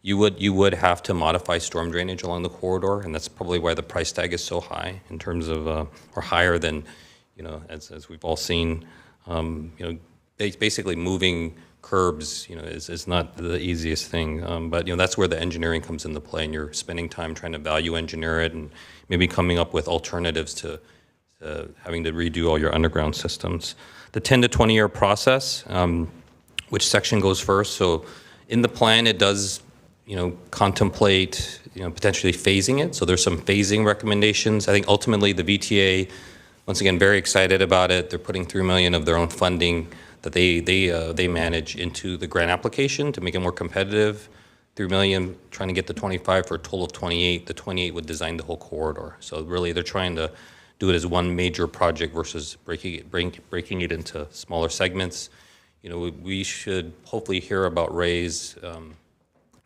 you would have to modify storm drainage along the corridor, and that's probably why the price tag is so high in terms of, or higher than, as we've all seen, basically moving curbs, is not the easiest thing. But, that's where the engineering comes into play, and you're spending time trying to value engineer it and maybe coming up with alternatives to having to redo all your underground systems. The 10 to 20 year process, which section goes first? So in the plan, it does, contemplate, potentially phasing it. So there's some phasing recommendations. I think ultimately the VTA, once again, very excited about it. They're putting $3 million of their own funding that they manage into the grant application to make it more competitive. $3 million, trying to get the 25 for a total of 28. The 28 would design the whole corridor. So really, they're trying to do it as one major project versus breaking it into smaller segments. We should hopefully hear about Ray's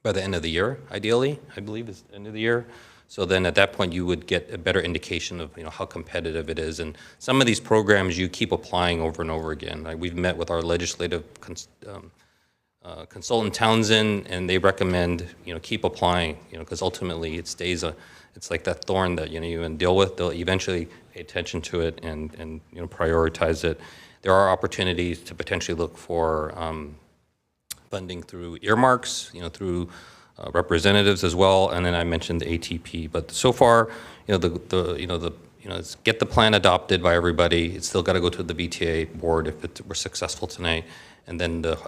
by the end of the year, ideally, I believe is the end of the year. So then at that point, you would get a better indication of how competitive it is. And some of these programs you keep applying over and over again. Like we've met with our legislative consultant Townsend, and they recommend keep applying, because ultimately it stays it's like that thorn that you deal with. They'll eventually pay attention to it and prioritize it. There are opportunities to potentially look for funding through earmarks, through representatives as well, and then I mentioned the ATP. But so far, it's get the plan adopted by everybody. It's still got to go to the VTA board if we're successful tonight, and then the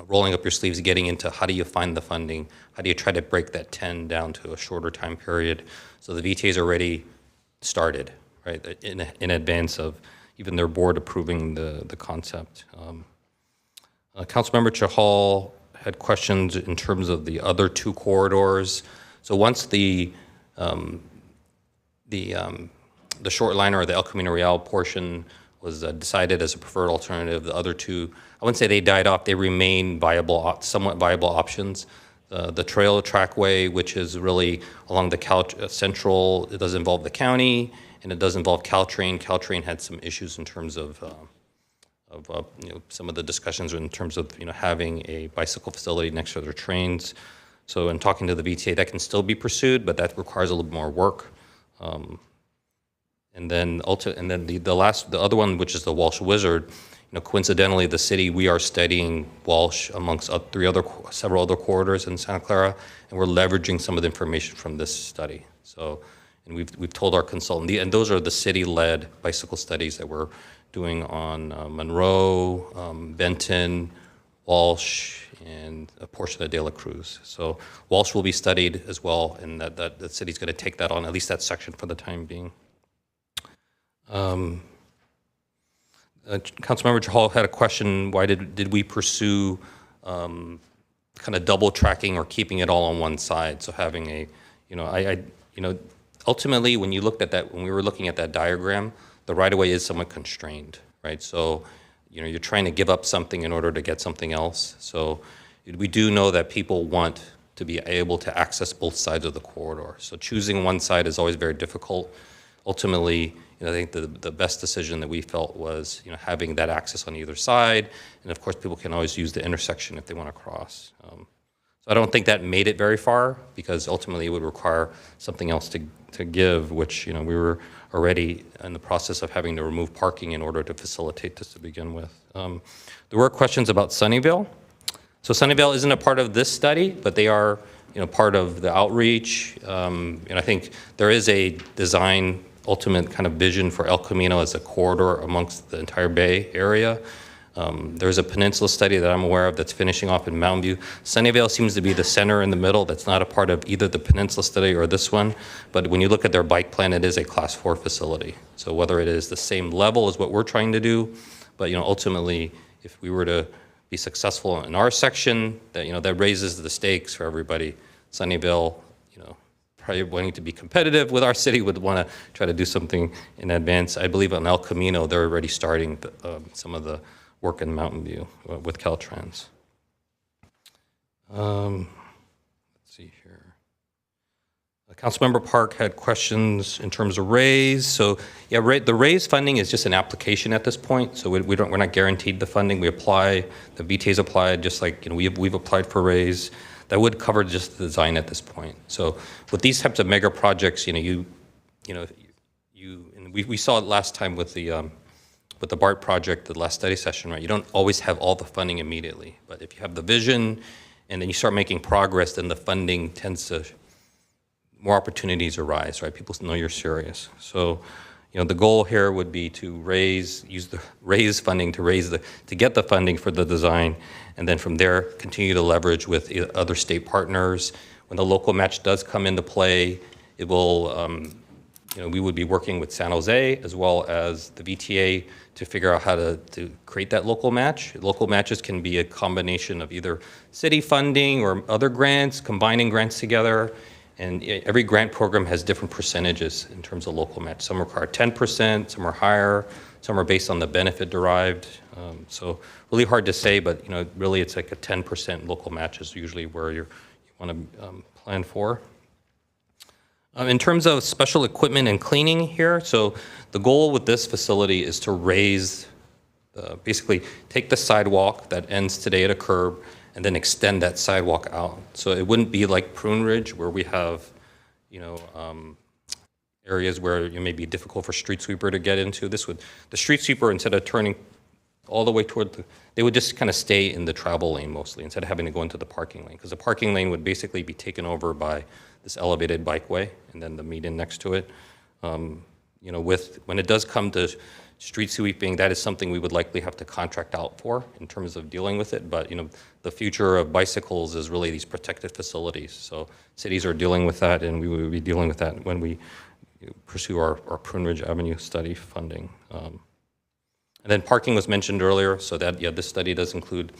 rolling up your sleeves, getting into how do you find the funding, how do you try to break that 10 down to a shorter time period. So the VTA's already started, right, in advance of even their board approving the concept. Councilmember Chahal had questions in terms of the other two corridors. So once the short line or the El Camino Real portion was decided as a preferred alternative, the other two, I wouldn't say they died off, they remain somewhat viable options. The trail trackway, which is really along the Central, it does involve the county, and it does involve Caltrain. Caltrain had some issues in terms of some of the discussions in terms of having a bicycle facility next to their trains. So in talking to the VTA, that can still be pursued, but that requires a little bit more work. And then the other one, which is the Walsh Wizard, coincidentally, the city, we are studying Walsh amongst several other corridors in Santa Clara, and we're leveraging some of the information from this study. So, and we've told our consultant, and those are the city-led bicycle studies that we're doing on Monroe, Benton, Walsh, and a portion of De La Cruz. So Walsh will be studied as well, and that the city's going to take that on, at least that section for the time being. Councilmember Chahal had a question, why did we pursue kind of double tracking or keeping it all on one side? So having ultimately when we were looking at that diagram, the right-of-way is somewhat constrained, right? So you're trying to give up something in order to get something else. So we do know that people want to be able to access both sides of the corridor. So choosing one side is always very difficult. Ultimately, I think the best decision that we felt was, having that access on either side. And of course, people can always use the intersection if they want to cross. So I don't think that made it very far, because ultimately it would require something else to give, which, we were already in the process of having to remove parking in order to facilitate this to begin with. There were questions about Sunnyvale. So Sunnyvale isn't a part of this study, but they are, part of the outreach. And I think there is a design ultimate kind of vision for El Camino as a corridor amongst the entire Bay Area. There's a peninsula study that I'm aware of that's finishing off in Mountain View. Sunnyvale seems to be the center in the middle that's not a part of either the peninsula study or this one. But when you look at their bike plan, it is a Class 4 facility. So whether it is the same level as what we're trying to do, but ultimately, if we were to be successful in our section, that that raises the stakes for everybody. Sunnyvale, probably wanting to be competitive with our city, would want to try to do something in advance. I believe on El Camino, they're already starting some of the work in Mountain View with Caltrans. Let's see here. Councilmember Park had questions in terms of raise. So yeah, the raise funding is just an application at this point. So we're not guaranteed the funding. We apply, the VTA's applied, just like we've applied for raise. That would cover just the design at this point. So with these types of mega projects, we saw it last time with the BART project, the last study session, right? You don't always have all the funding immediately, but if you have the vision and then you start making progress, then the funding tends to, more opportunities arise, right? People know you're serious. So, the goal here would be to use the raise funding to get the funding for the design, and then from there continue to leverage with other state partners. When the local match does come into play, it will, we would be working with San Jose as well as the VTA to figure out how to create that local match. Local matches can be a combination of either city funding or other grants, combining grants together. And every grant program has different percentages in terms of local match. Some require 10%, some are higher, some are based on the benefit derived. So really hard to say, but really it's like a 10% local match is usually where you want to plan for. In terms of special equipment and cleaning here, so the goal with this facility is to raise, basically take the sidewalk that ends today at a curb and then extend that sidewalk out. So it wouldn't be like Prune Ridge where we have, areas where it may be difficult for street sweeper to get into. The street sweeper, instead of turning all the way toward they would just kind of stay in the travel lane mostly instead of having to go into the parking lane, because the parking lane would basically be taken over by this elevated bikeway and then the median next to it. When it does come to street sweeping, that is something we would likely have to contract out for in terms of dealing with it. But the future of bicycles is really these protected facilities. So cities are dealing with that, and we will be dealing with that when we pursue our Prune Ridge Avenue study funding. And then parking was mentioned earlier, so that this study does include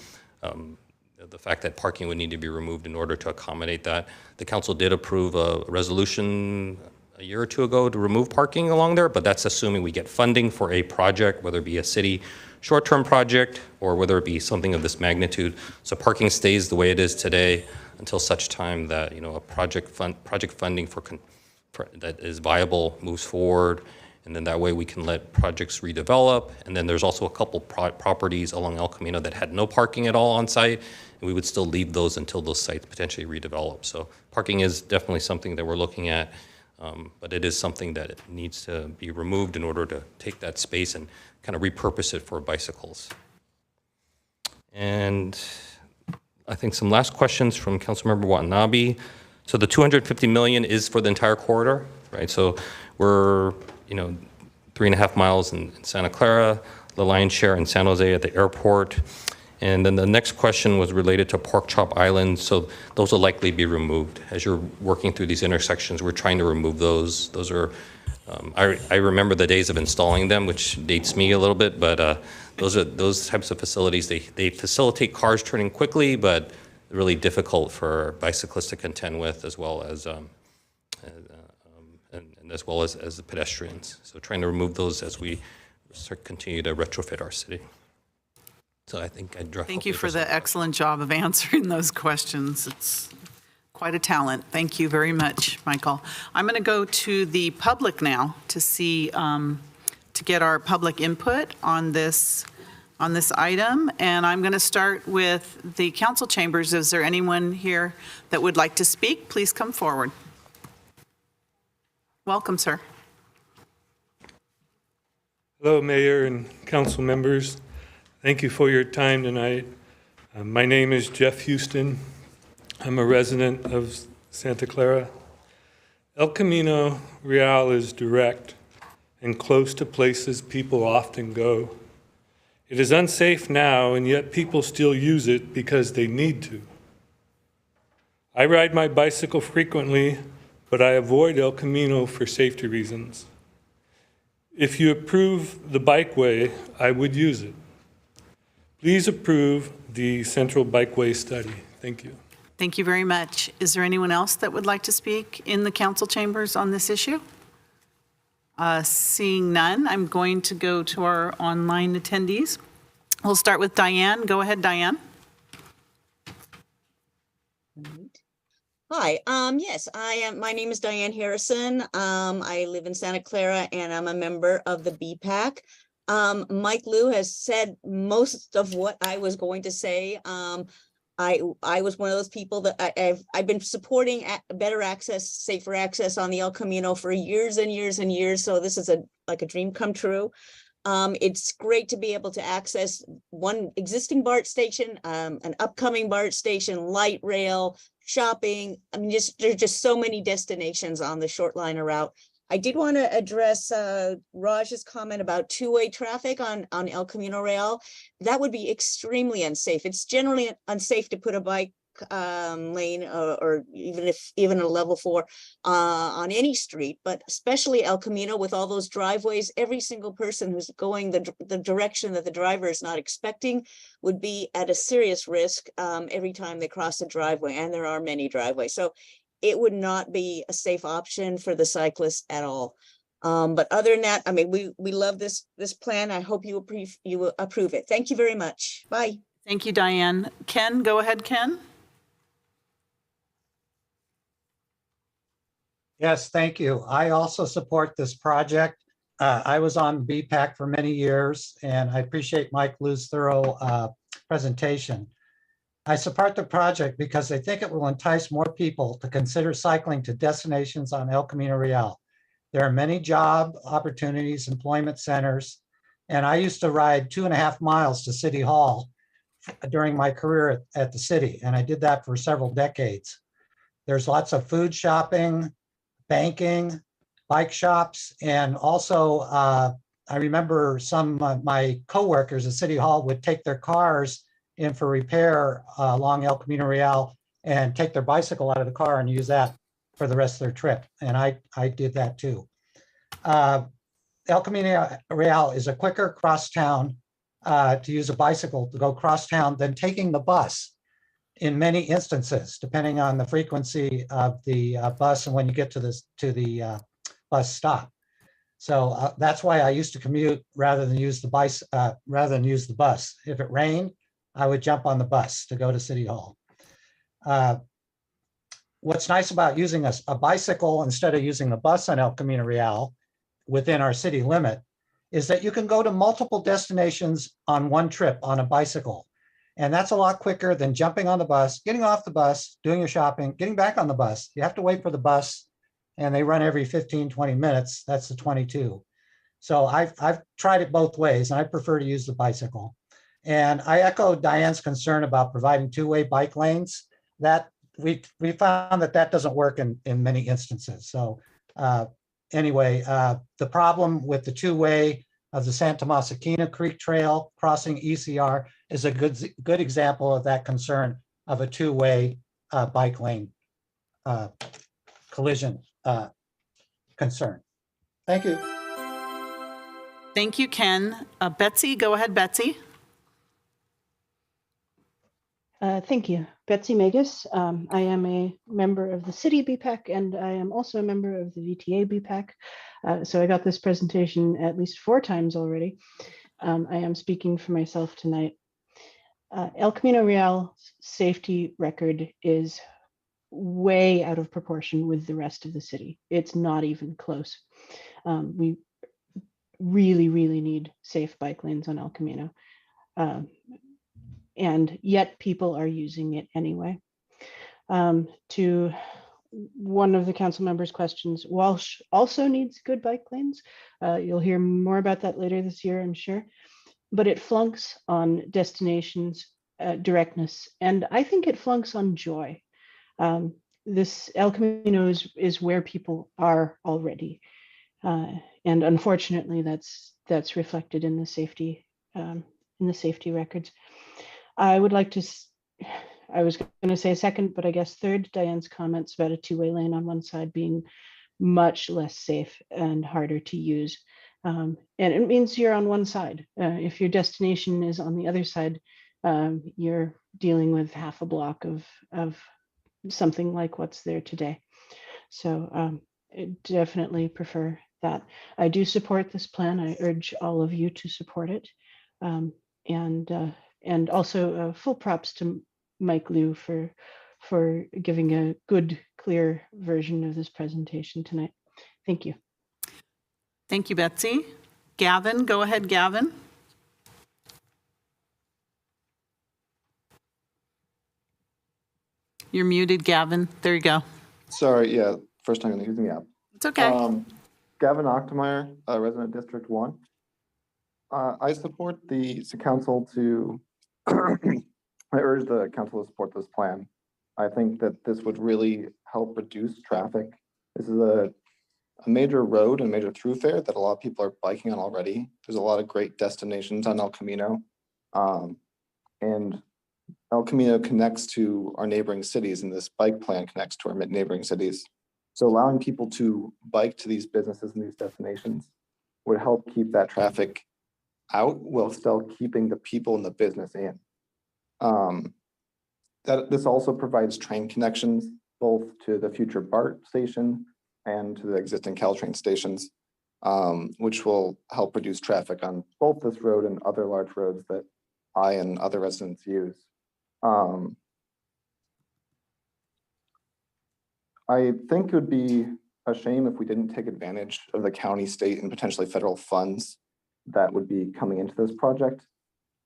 the fact that parking would need to be removed in order to accommodate that. The council did approve a resolution a year or two ago to remove parking along there, but that's assuming we get funding for a project, whether it be a city short-term project or whether it be something of this magnitude. So parking stays the way it is today until such time that a project funding for that is viable moves forward, and then that way we can let projects redevelop. And then there's also a couple properties along El Camino that had no parking at all on site, and we would still leave those until those sites potentially redevelop. So parking is definitely something that we're looking at. But it is something that needs to be removed in order to take that space and kind of repurpose it for bicycles. And I think some last questions from Councilmember Watanabe. So the $250 million is for the entire corridor, right? So we're, 3.5 miles in Santa Clara, the lion's share in San Jose at the airport. And then the next question was related to Pork Chop Island. So those will likely be removed. As you're working through these intersections, we're trying to remove those. Those are, I remember the days of installing them, which dates me a little bit, but those types of facilities, they facilitate cars turning quickly, but really difficult for bicyclists to contend with, as well as the pedestrians. So trying to remove those as we continue to retrofit our city. So I think I draw.
Thank you for the excellent job of answering those questions. It's quite a talent. Thank you very much, Michael. I'm going to go to the public now to see, to get our public input on this item. And I'm going to start with the council chambers. Is there anyone here that would like to speak? Please come forward. Welcome, sir.
Hello, Mayor and council members. Thank you for your time tonight. My name is Jeff Houston. I'm a resident of Santa Clara. El Camino Real is direct and close to places people often go. It is unsafe now, and yet people still use it because they need to. I ride my bicycle frequently, but I avoid El Camino for safety reasons. If you approve the bikeway, I would use it. Please approve the Central Bikeway study. Thank you.
Thank you very much. Is there anyone else that would like to speak in the council chambers on this issue? Seeing none, I'm going to go to our online attendees. We'll start with Diane. Go ahead, Diane.
Hi, yes, I am. My name is Diane Harrison. I live in Santa Clara and I'm a member of the BPAC. Mike Liu has said most of what I was going to say. I was one of those people that I've been supporting better access, safer access on the El Camino for years and years and years. So this is like a dream come true. It's great to be able to access one existing BART station, an upcoming BART station, light rail, shopping. I mean, there's just so many destinations on the short liner route. I did want to address Raj's comment about two-way traffic on El Camino Real. That would be extremely unsafe. It's generally unsafe to put a bike lane or even a level 4 on any street, but especially El Camino with all those driveways. Every single person who's going the direction that the driver is not expecting would be at a serious risk every time they cross a driveway, and there are many driveways. So it would not be a safe option for the cyclists at all. But other than that, I mean, we love this plan. I hope you will approve it. Thank you very much. Bye.
Thank you, Diane. Ken, go ahead, Ken.
Yes, thank you. I also support this project. I was on BPAC for many years, and I appreciate Mike Liu's thorough presentation. I support the project because I think it will entice more people to consider cycling to destinations on El Camino Real. There are many job opportunities, employment centers, and I used to ride 2.5 miles to City Hall during my career at the city, and I did that for several decades. There's lots of food shopping, banking, bike shops, and also I remember some of my coworkers at City Hall would take their cars in for repair along El Camino Real and take their bicycle out of the car and use that for the rest of their trip. And I did that too. El Camino Real is a quicker crosstown to use a bicycle to go crosstown than taking the bus in many instances, depending on the frequency of the bus and when you get to the bus stop. So that's why I used to commute rather than use the bus. If it rained, I would jump on the bus to go to City Hall. What's nice about using a bicycle instead of using the bus on El Camino Real within our city limit is that you can go to multiple destinations on one trip on a bicycle. And that's a lot quicker than jumping on the bus, getting off the bus, doing your shopping, getting back on the bus. You have to wait for the bus, and they run every 15, 20 minutes. That's the 22. So I've tried it both ways, and I prefer to use the bicycle. And I echo Diane's concern about providing two-way bike lanes. That we found that doesn't work in many instances. So anyway, the problem with the two-way of the Santa Masaquina Creek Trail crossing ECR is a good example of that concern of a two-way bike lane collision concern. Thank you.
Thank you, Ken. Betsy, go ahead, Betsy.
Thank you. Betsy Magus. I am a member of the City BPAC, and I am also a member of the VTA BPAC. So I got this presentation at least 4 times already. I am speaking for myself tonight. El Camino Real safety record is way out of proportion with the rest of the city. It's not even close. We really, really need safe bike lanes on El Camino. And yet people are using it anyway. To one of the council members' questions, Walsh also needs good bike lanes. You'll hear more about that later this year, I'm sure. But it flunks on destinations, directness, and I think it flunks on joy. This El Camino is where people are already, and unfortunately, that's reflected in the safety records. I would like to. I was going to say second, but I guess third, Diane's comments about a two-way lane on one side being much less safe and harder to use. And it means you're on one side. If your destination is on the other side, you're dealing with half a block of something like what's there today. So I definitely prefer that. I do support this plan. I urge all of you to support it. And also full props to Mike Liu for giving a good, clear version of this presentation tonight. Thank you.
Thank you, Betsy. Gavin, go ahead, Gavin. You're muted, Gavin. There you go.
Sorry, yeah, first time using the app.
It's okay.
Gavin Ochtemeyer, resident District 1. I support the council to, I urge the council to support this plan. I think that this would really help reduce traffic. This is a major road and major thoroughfare that a lot of people are biking on already. There's a lot of great destinations on El Camino. And El Camino connects to our neighboring cities, and this bike plan connects to our neighboring cities. So allowing people to bike to these businesses and these destinations would help keep that traffic out while still keeping the people and the business in. This also provides train connections both to the future BART station and to the existing Caltrain stations, which will help reduce traffic on both this road and other large roads that I and other residents use. I think it would be a shame if we didn't take advantage of the county, state, and potentially federal funds that would be coming into this project.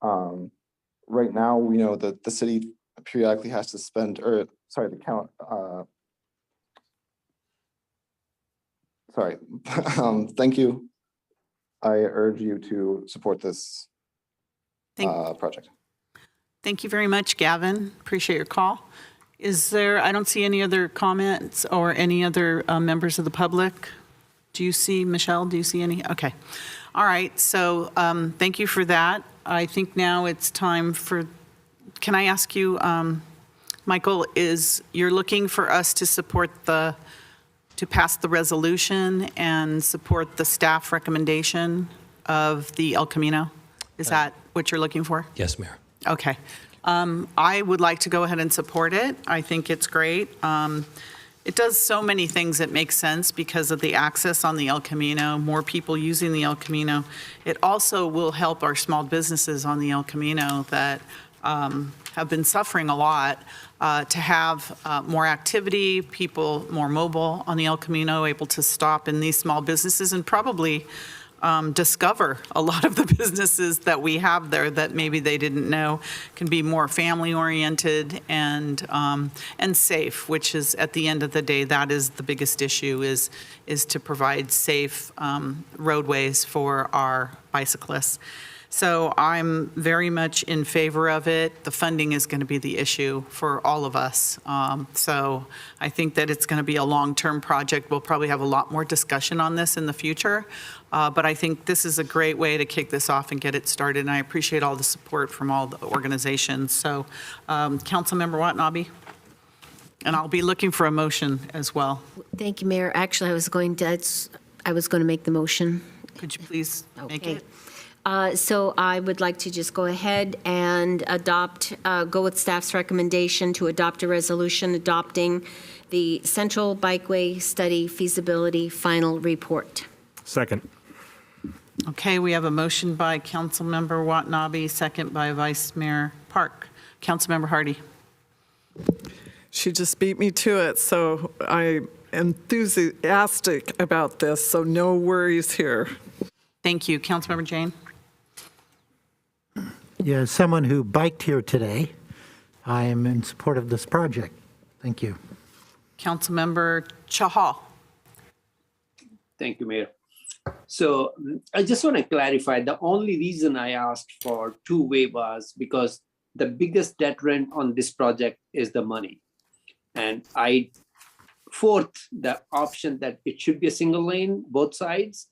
Right now, we know that the city periodically has to spend, or sorry, the count, sorry, thank you. I urge you to support this project.
Thank you very much, Gavin. Appreciate your call. Is there, I don't see any other comments or any other members of the public. Do you see, Michelle, do you see any? Okay. All right, so thank you for that. I think now it's time for, can I ask you, Michael, you're looking for us to support to pass the resolution and support the staff recommendation of the El Camino? Is that what you're looking for?
Yes, Mayor.
Okay. I would like to go ahead and support it. I think it's great. It does so many things that make sense because of the access on the El Camino, more people using the El Camino. It also will help our small businesses on the El Camino that have been suffering a lot to have more activity, people more mobile on the El Camino, able to stop in these small businesses and probably discover a lot of the businesses that we have there that maybe they didn't know can be more family oriented and safe, which is at the end of the day, that is the biggest issue is to provide safe roadways for our bicyclists. So I'm very much in favor of it. The funding is going to be the issue for all of us. So I think that it's going to be a long-term project. We'll probably have a lot more discussion on this in the future. But I think this is a great way to kick this off and get it started. And I appreciate all the support from all the organizations. So Councilmember Watanabe, and I'll be looking for a motion as well.
Thank you, Mayor. Actually, I was going to make the motion.
Could you please make it?
So I would like to just go ahead and go with staff's recommendation to adopt a resolution adopting the Central Bikeway Study Feasibility Final Report.
Second.
Okay, we have a motion by Councilmember Watanabe, second by Vice Mayor Park. Councilmember Hardy.
She just beat me to it, so I'm enthusiastic about this, so no worries here.
Thank you. Councilmember Jane.
Yeah, as someone who biked here today, I am in support of this project. Thank you.
Councilmember Chahal.
Thank you, Mayor. So I just want to clarify, the only reason I asked for two-way was because the biggest deterrent on this project is the money. And I fourth the option that it should be a single lane, both sides.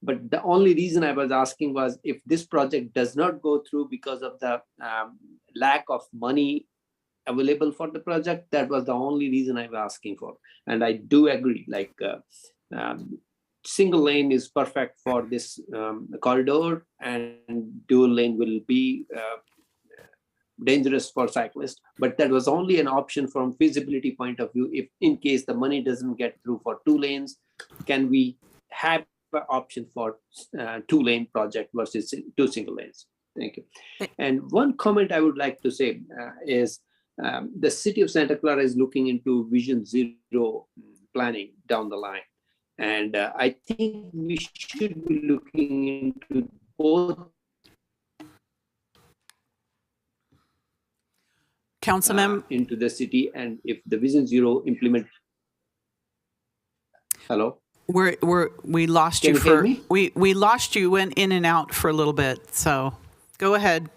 But the only reason I was asking was if this project does not go through because of the lack of money available for the project, that was the only reason I was asking for. And I do agree, like single lane is perfect for this corridor, and dual lane will be dangerous for cyclists. But that was only an option from feasibility point of view. If in case the money doesn't get through for two lanes, can we have an option for two-lane project versus two single lanes? Thank you. And one comment I would like to say is the city of Santa Clara is looking into Vision Zero planning down the line. And I think we should be looking into both
Councilmember
into the city, and if the Vision Zero implement. Hello?
We lost
Can
you
you hear
for
me?
we lost you, went in and out for a little bit. So go ahead.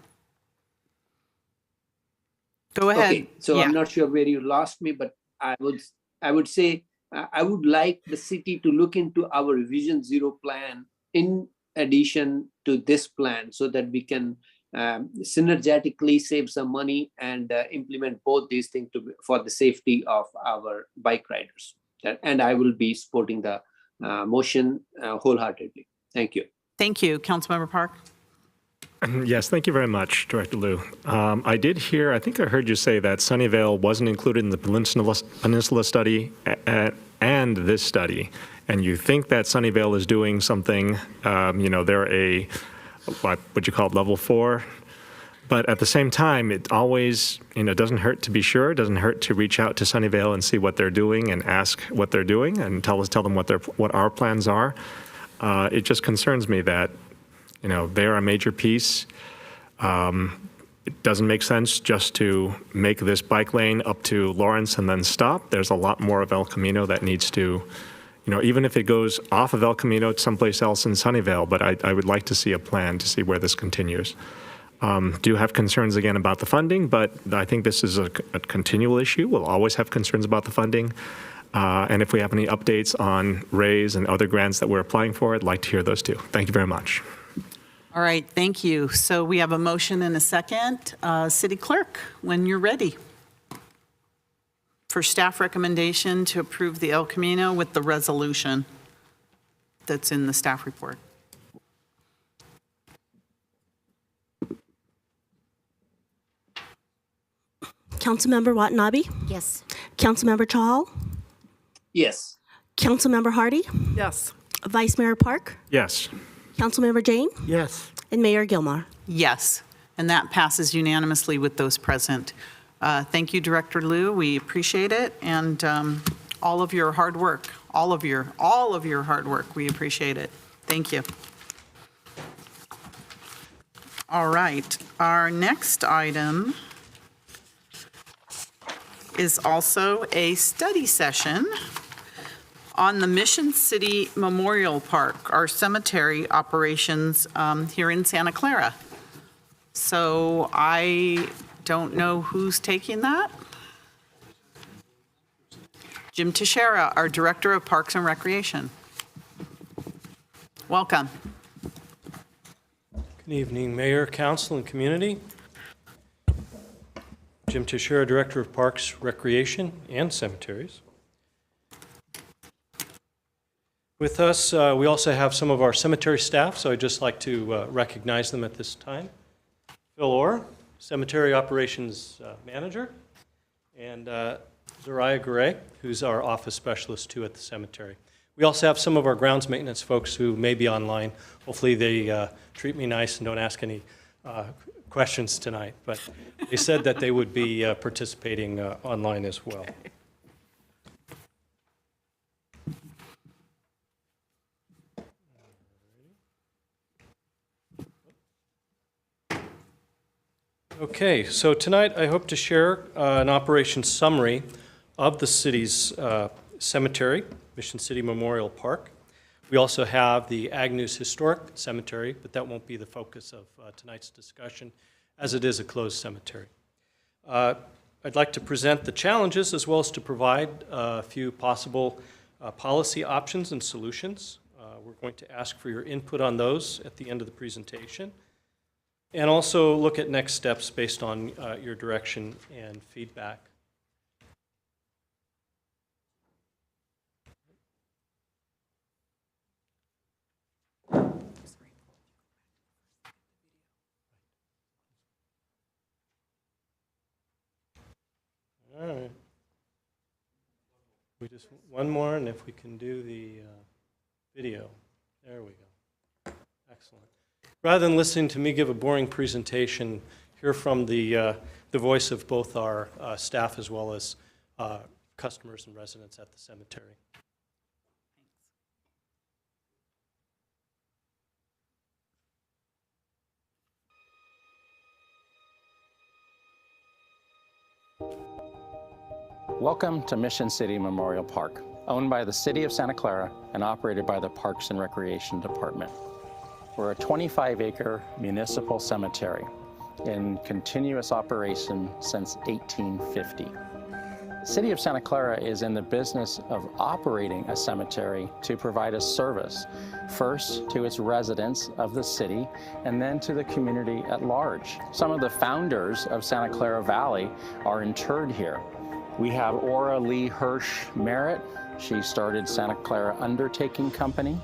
Go ahead.
Okay, so
Yeah.
I'm not sure where you lost me, but I would say I would like the city to look into our Vision Zero plan in addition to this plan, so that we can synergetically save some money and implement both these things for the safety of our bike riders. And I will be supporting the motion wholeheartedly. Thank you.
Thank you, Councilmember Park.
Yes, thank you very much, Director Liu. I did hear, I think I heard you say that Sunnyvale wasn't included in the Peninsula study and this study, and you think that Sunnyvale is doing something, they're a, what would you call it, level 4? But at the same time, it always, doesn't hurt to be sure. It doesn't hurt to reach out to Sunnyvale and see what they're doing and ask what they're doing and tell them what our plans are. It just concerns me that, they're a major piece. It doesn't make sense just to make this bike lane up to Lawrence and then stop. There's a lot more of El Camino that needs to, even if it goes off of El Camino to someplace else in Sunnyvale, but I would like to see a plan to see where this continues. Do have concerns again about the funding, but I think this is a continual issue. We'll always have concerns about the funding. And if we have any updates on RAISE and other grants that we're applying for, I'd like to hear those too. Thank you very much.
All right, thank you. So we have a motion and a second. City Clerk, when you're ready. For staff recommendation to approve the El Camino with the resolution that's in the staff report.
Councilmember Watanabe?
Yes.
Councilmember Chahal?
Yes.
Councilmember Hardy?
Yes.
Vice Mayor Park?
Yes.
Councilmember Jane?
Yes.
And Mayor Gilmore?
Yes, and that passes unanimously with those present. Thank you, Director Liu. We appreciate it, and all of your hard work, all of your hard work. We appreciate it. Thank you. All right, our next item is also a study session on the Mission City Memorial Park, our cemetery operations here in Santa Clara. So I don't know who's taking that. Jim Teixeira, our Director of Parks and Recreation. Welcome.
Good evening, Mayor, Council, and community. Jim Teixeira, Director of Parks, Recreation, and Cemeteries. With us, we also have some of our cemetery staff, so I'd just like to recognize them at this time. Phil Orr, Cemetery Operations Manager, and Zariah Garay, who's our office specialist too at the cemetery. We also have some of our grounds maintenance folks who may be online. Hopefully they treat me nice and don't ask any questions tonight, but they said that they would be participating online as well. Okay, so tonight I hope to share an operation summary of the city's cemetery, Mission City Memorial Park. We also have the Agnews Historic Cemetery, but that won't be the focus of tonight's discussion, as it is a closed cemetery. I'd like to present the challenges as well as to provide a few possible policy options and solutions. We're going to ask for your input on those at the end of the presentation, and also look at next steps based on your direction and feedback. All right. We just, one more, and if we can do the video. There we go. Excellent. Rather than listening to me give a boring presentation, hear from the voice of both our staff as well as customers and residents at the cemetery.
Welcome to Mission City Memorial Park, owned by the City of Santa Clara and operated by the Parks and Recreation Department. We're a 25-acre municipal cemetery in continuous operation since 1850. The City of Santa Clara is in the business of operating a cemetery to provide a service, first to its residents of the city and then to the community at large. Some of the founders of Santa Clara Valley are interred here. We have Ora Lee Hirsch Merritt. She started Santa Clara Undertaking Company.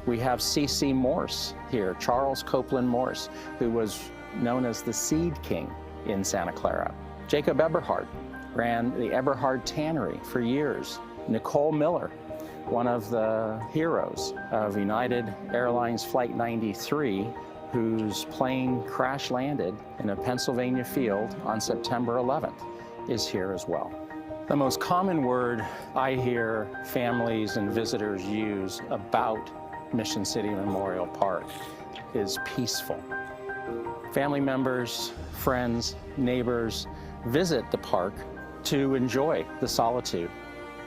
We have C.C. Morse here, Charles Copeland Morse, who was known as the Seed King in Santa Clara. Jacob Eberhard ran the Eberhard Tannery for years. Nicole Miller, one of the heroes of United Airlines Flight 93, whose plane crash landed in a Pennsylvania field on September 11th, is here as well. The most common word I hear families and visitors use about Mission City Memorial Park is peaceful. Family members, friends, neighbors visit the park to enjoy the solitude.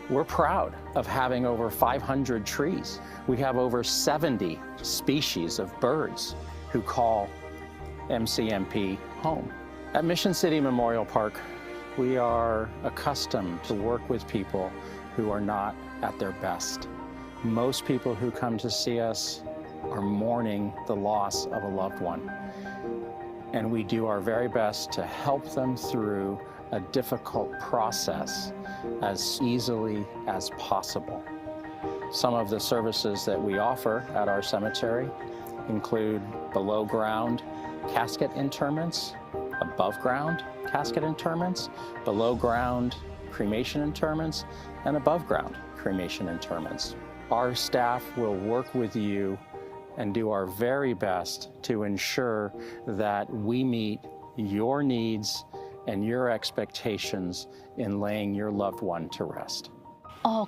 We're proud of having over 500 trees. We have over 70 species of birds who call MCMP home. At Mission City Memorial Park, we are accustomed to work with people who are not at their best. Most people who come to see us are mourning the loss of a loved one. And we do our very best to help them through a difficult process as easily as possible. Some of the services that we offer at our cemetery include below ground casket interments, above ground casket interments, below ground cremation interments, and above ground cremation interments. Our staff will work with you and do our very best to ensure that we meet your needs and your expectations in laying your loved one to rest.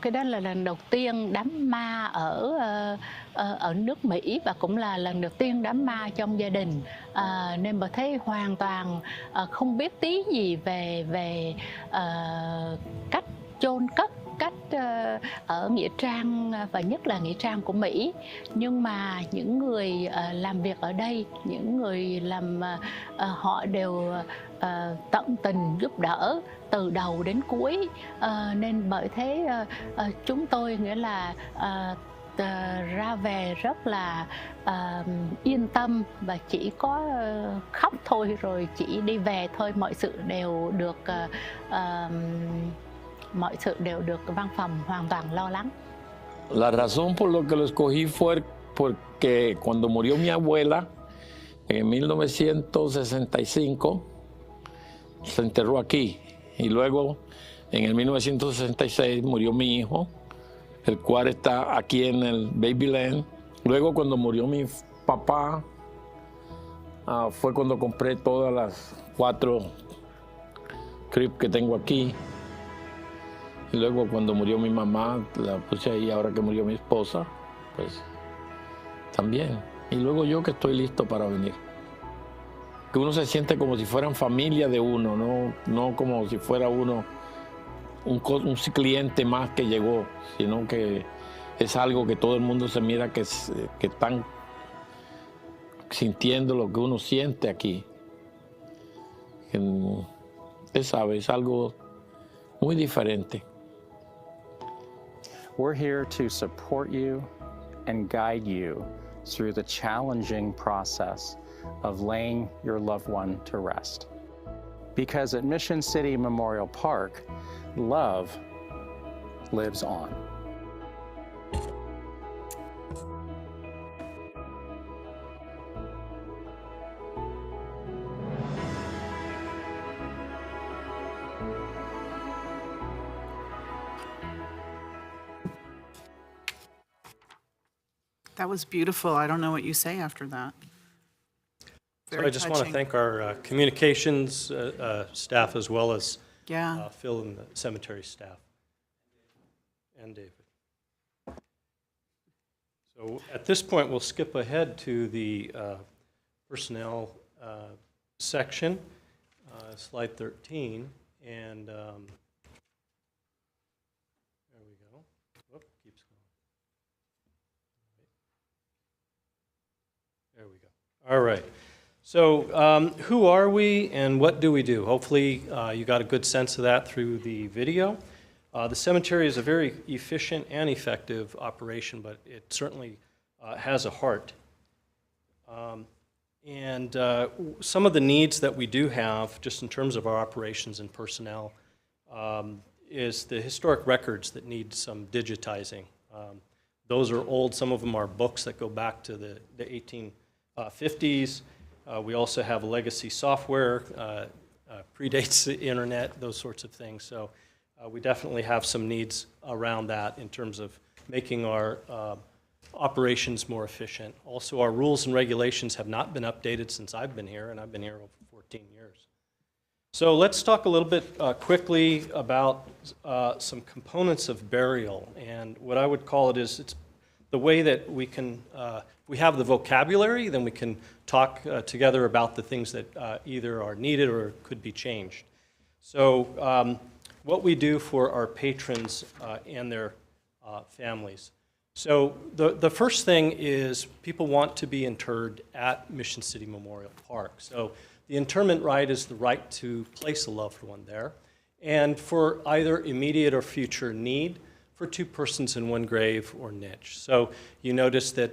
Cái đó là lần đầu tiên đám ma ở nước Mỹ và cũng là lần đầu tiên đám ma trong gia đình, nên bà thấy hoàn toàn không biết tí gì về cách chôn cất, cách ở nghĩa trang và nhất là nghĩa trang của Mỹ. Nhưng mà những người làm việc ở đây, những người làm họ đều tận tình giúp đỡ từ đầu đến cuối, nên bởi thế chúng tôi nghĩa là ra về rất là yên tâm và chỉ có khóc thôi rồi chỉ đi về thôi, mọi sự đều được văn phòng hoàn toàn lo lắng.
La razón por lo que lo escogí fue porque cuando murió mi abuela en 1965 se enterró aquí y luego en el 1966 murió mi hijo, el cual está aquí en el Babyland. Luego cuando murió mi papá fue cuando compré todas las 4 crypts que tengo aquí. Y luego cuando murió mi mamá, la puse ahí. Ahora que murió mi esposa, pues también. Y luego yo que estoy listo para venir. Que uno se siente como si fueran familia de uno, no como si fuera uno un cliente más que llegó, sino que es algo que todo el mundo se mira que están sintiendo lo que uno siente aquí. Usted sabe, es algo muy diferente.
We're here to support you and guide you through the challenging process of laying your loved one to rest. Because at Mission City Memorial Park, love lives on.
That was beautiful. I don't know what you say after that.
So
Very
I just want to
touching.
thank our communications staff as well as
Yeah.
Phil and the cemetery staff, and David. So at this point, we'll skip ahead to the personnel section, slide 13, and there we go. Whoop, keeps going. There we go. All right. So who are we and what do we do? Hopefully you got a good sense of that through the video. The cemetery is a very efficient and effective operation, but it certainly has a heart. And some of the needs that we do have, just in terms of our operations and personnel, is the historic records that need some digitizing. Those are old. Some of them are books that go back to the 1850s. We also have legacy software, predates the internet, those sorts of things. So we definitely have some needs around that in terms of making our operations more efficient. Also, our rules and regulations have not been updated since I've been here, and I've been here over 14 years. So let's talk a little bit quickly about some components of burial. And what I would call it is it's the way that we can, if we have the vocabulary, then we can talk together about the things that either are needed or could be changed. So what we do for our patrons and their families. So the first thing is people want to be interred at Mission City Memorial Park. So the interment right is the right to place a loved one there, and for either immediate or future need, for 2 persons in 1 grave or niche. So you notice that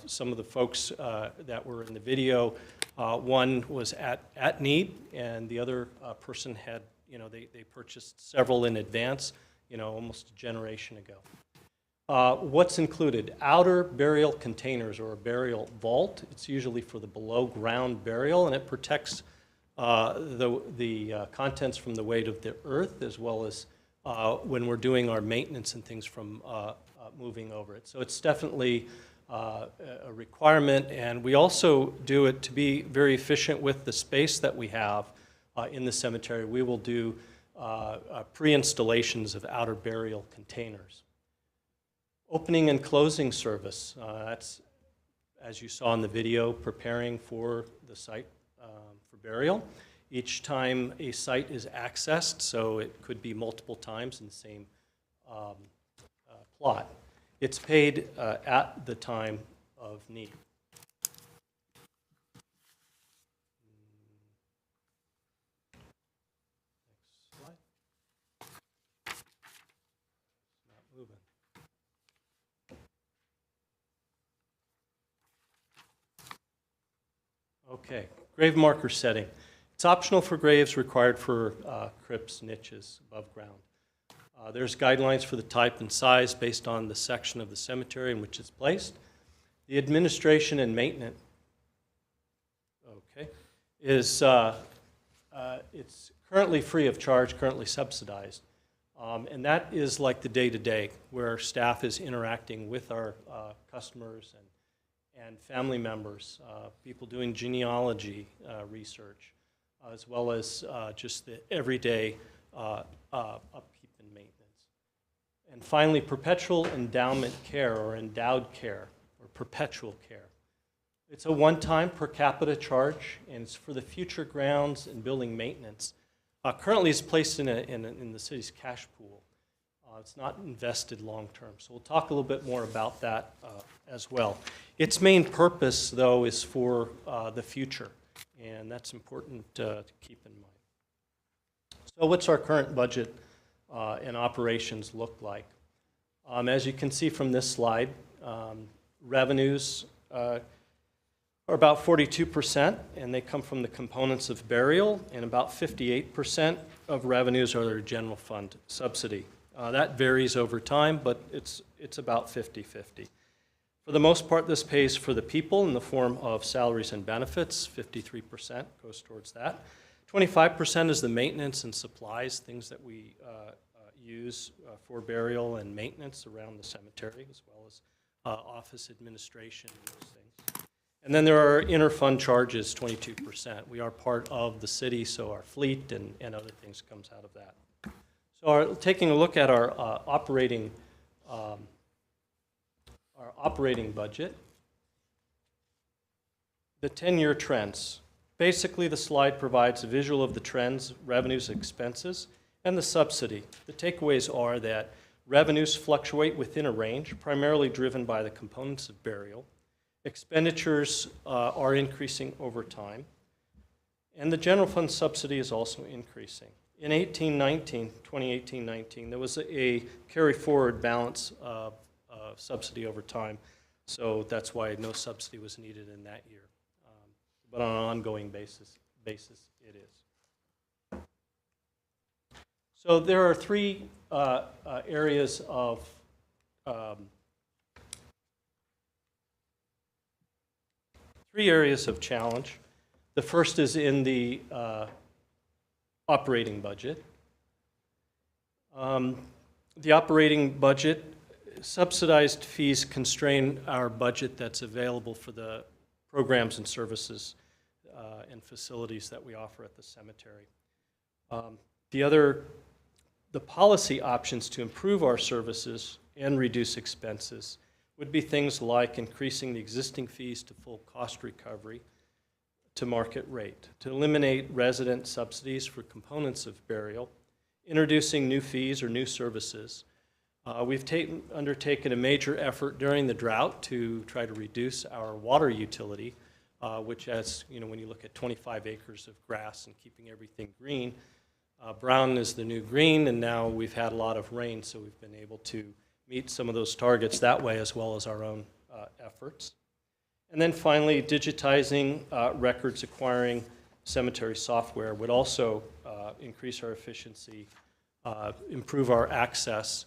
some of the folks that were in the video, one was at need, and the other person had, they purchased several in advance, almost a generation ago. What's included? Outer burial containers or a burial vault. It's usually for the below ground burial, and it protects the contents from the weight of the earth, as well as when we're doing our maintenance and things from moving over it. So it's definitely a requirement, and we also do it to be very efficient with the space that we have in the cemetery. We will do pre-installations of outer burial containers. Opening and closing service, that's, as you saw in the video, preparing for the site for burial. Each time a site is accessed, so it could be multiple times in the same plot, it's paid at the time of need. Next slide. It's not moving. Okay, grave marker setting. It's optional for graves, required for crypts, niches above ground. There's guidelines for the type and size based on the section of the cemetery in which it's placed. The administration and maintenance, is it's currently free of charge, currently subsidized. And that is like the day-to-day, where staff is interacting with our customers and family members, people doing genealogy research, as well as just the everyday upkeep and maintenance. And finally, perpetual endowment care or endowed care or perpetual care. It's a one-time per capita charge, and it's for the future grounds and building maintenance. Currently, it's placed in the city's cash pool. It's not invested long-term, so we'll talk a little bit more about that as well. Its main purpose, though, is for the future, and that's important to keep in mind. So what's our current budget and operations look like? As you can see from this slide, revenues are about 42%, and they come from the components of burial, and about 58% of revenues are their general fund subsidy. That varies over time, but it's about 50-50. For the most part, this pays for the people in the form of salaries and benefits. 53% goes towards that. 25% is the maintenance and supplies, things that we use for burial and maintenance around the cemetery, as well as office administration and those things. And then there are inter-fund charges, 22%. We are part of the city, so our fleet and other things comes out of that. So taking a look at our operating budget, the 10-year trends. Basically, the slide provides a visual of the trends, revenues, expenses, and the subsidy. The takeaways are that revenues fluctuate within a range, primarily driven by the components of burial. Expenditures are increasing over time, and the general fund subsidy is also increasing. In 2018-19, there was a carry-forward balance of subsidy over time, so that's why no subsidy was needed in that year. But on an ongoing basis it is. So there are three areas of challenge. The first is in the operating budget. The operating budget, subsidized fees constrain our budget that's available for the programs and services and facilities that we offer at the cemetery. The policy options to improve our services and reduce expenses would be things like increasing the existing fees to full cost recovery to market rate, to eliminate resident subsidies for components of burial, introducing new fees or new services. We've undertaken a major effort during the drought to try to reduce our water utility, which, as you know, when you look at 25 acres of grass and keeping everything green, brown is the new green, and now we've had a lot of rain, so we've been able to meet some of those targets that way, as well as our own efforts. And then finally, digitizing records, acquiring cemetery software would also increase our efficiency, improve our access,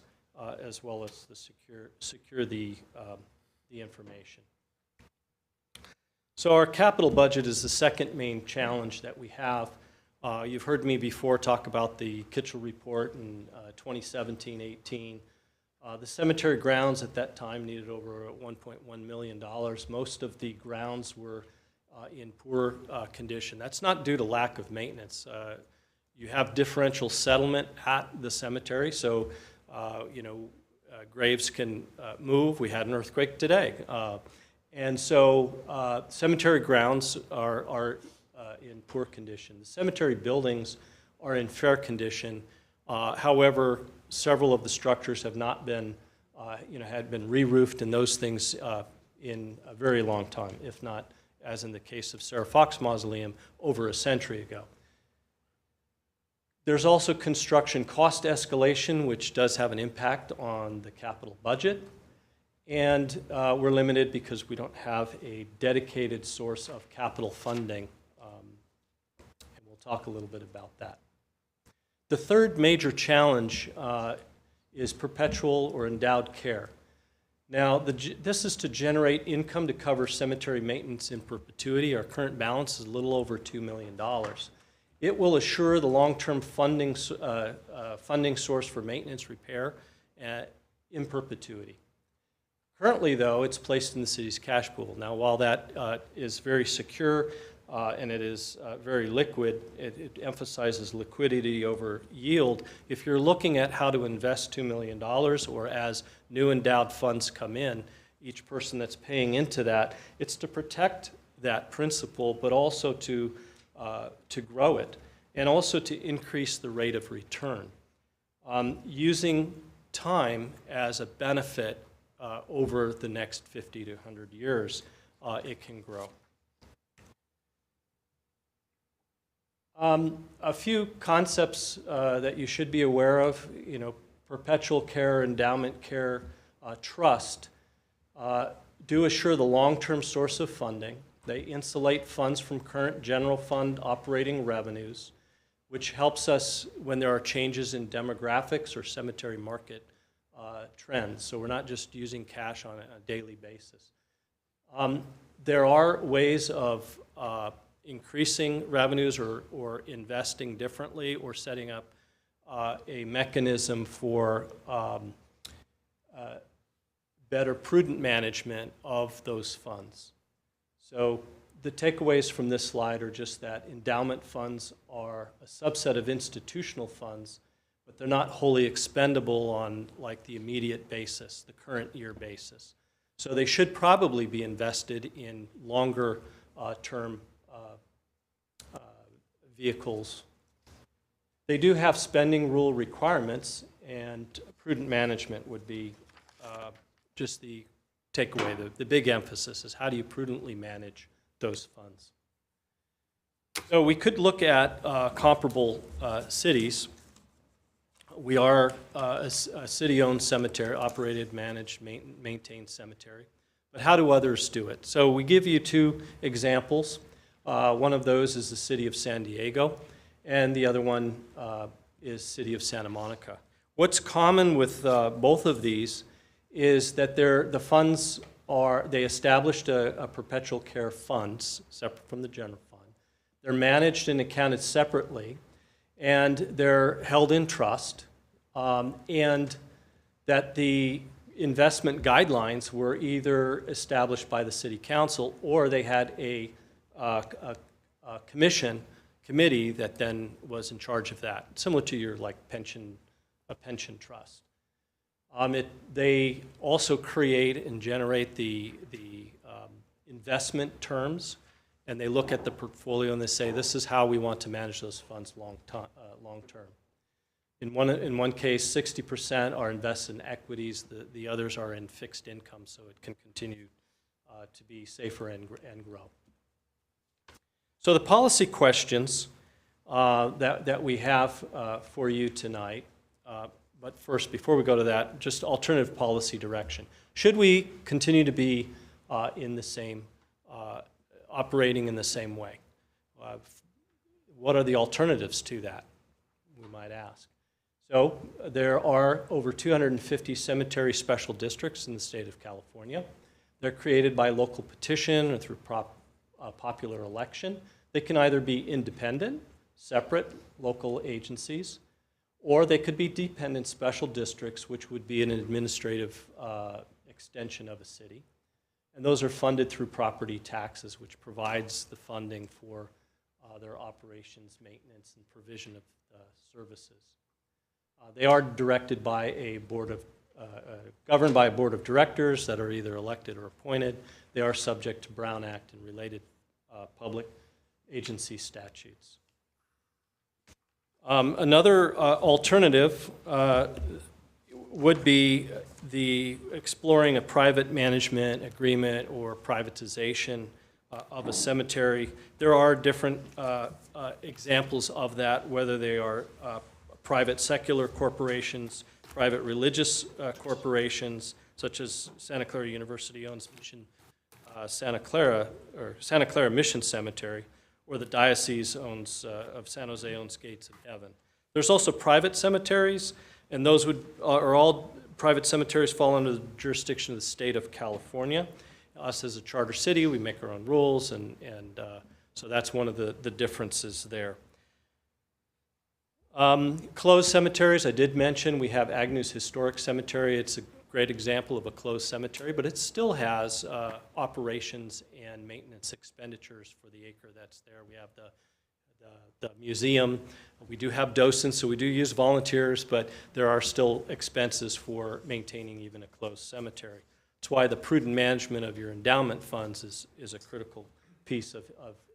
as well as secure the information. So our capital budget is the second main challenge that we have. You've heard me before talk about the Kitchell report in 2017-18. The cemetery grounds at that time needed over $1.1 million. Most of the grounds were in poor condition. That's not due to lack of maintenance. You have differential settlement at the cemetery, so graves can move. We had an earthquake today. And so cemetery grounds are in poor condition. The cemetery buildings are in fair condition. However, several of the structures have not been, had been re-roofed and those things in a very long time, if not, as in the case of Sarah Fox Mausoleum, over a century ago. There's also construction cost escalation, which does have an impact on the capital budget. And we're limited because we don't have a dedicated source of capital funding. And we'll talk a little bit about that. The third major challenge is perpetual or endowed care. Now, this is to generate income to cover cemetery maintenance in perpetuity. Our current balance is a little over $2 million. It will assure the long-term funding source for maintenance repair in perpetuity. Currently, though, it's placed in the city's cash pool. Now, while that is very secure and it is very liquid, it emphasizes liquidity over yield. If you're looking at how to invest $2 million, or as new endowed funds come in, each person that's paying into that, it's to protect that principal, but also to grow it, and also to increase the rate of return. Using time as a benefit over the next 50 to 100 years, it can grow. A few concepts that you should be aware of, perpetual care, endowment care, trust, do assure the long-term source of funding. They insulate funds from current general fund operating revenues, which helps us when there are changes in demographics or cemetery market trends. So we're not just using cash on a daily basis. There are ways of increasing revenues or investing differently, or setting up a mechanism for better prudent management of those funds. So the takeaways from this slide are just that endowment funds are a subset of institutional funds, but they're not wholly expendable on like the immediate basis, the current year basis. So they should probably be invested in longer term vehicles. They do have spending rule requirements, and prudent management would be just the takeaway. The big emphasis is how do you prudently manage those funds. So we could look at comparable cities. We are a city-owned cemetery, operated, managed, maintained cemetery. But how do others do it? So we give you two examples. One of those is the city of San Diego, and the other one is city of Santa Monica. What's common with both of these is that the funds they established a perpetual care funds separate from the general fund. They're managed and accounted separately, and they're held in trust, and that the investment guidelines were either established by the city council, or they had a committee that then was in charge of that, similar to your pension trust. They also create and generate the investment terms, and they look at the portfolio and they say, this is how we want to manage those funds long term. In one case, 60% are invested in equities, the others are in fixed income, so it can continue to be safer and grow. So the policy questions that we have for you tonight, but first, before we go to that, just alternative policy direction. Should we continue to be in the same, operating in the same way? What are the alternatives to that, we might ask? So there are over 250 cemetery special districts in the state of California. They're created by local petition or through popular election. They can either be independent, separate local agencies, or they could be dependent special districts, which would be an administrative extension of a city. And those are funded through property taxes, which provides the funding for their operations, maintenance, and provision of services. They are directed by a governed by a board of directors that are either elected or appointed. They are subject to Brown Act and related public agency statutes. Another alternative would be exploring a private management agreement or privatization of a cemetery. There are different examples of that, whether they are private secular corporations, private religious corporations, such as Santa Clara University owns Mission Santa Clara Mission Cemetery, or the diocese of San Jose owns Gates of Heaven. There's also private cemeteries, and those are all private cemeteries fall under the jurisdiction of the state of California. Us as a charter city, we make our own rules, and so that's one of the differences there. Closed cemeteries, I did mention, we have Agnew's Historic Cemetery. It's a great example of a closed cemetery, but it still has operations and maintenance expenditures for the acre that's there. We have the museum. We do have docents, so we do use volunteers, but there are still expenses for maintaining even a closed cemetery. That's why the prudent management of your endowment funds is a critical piece of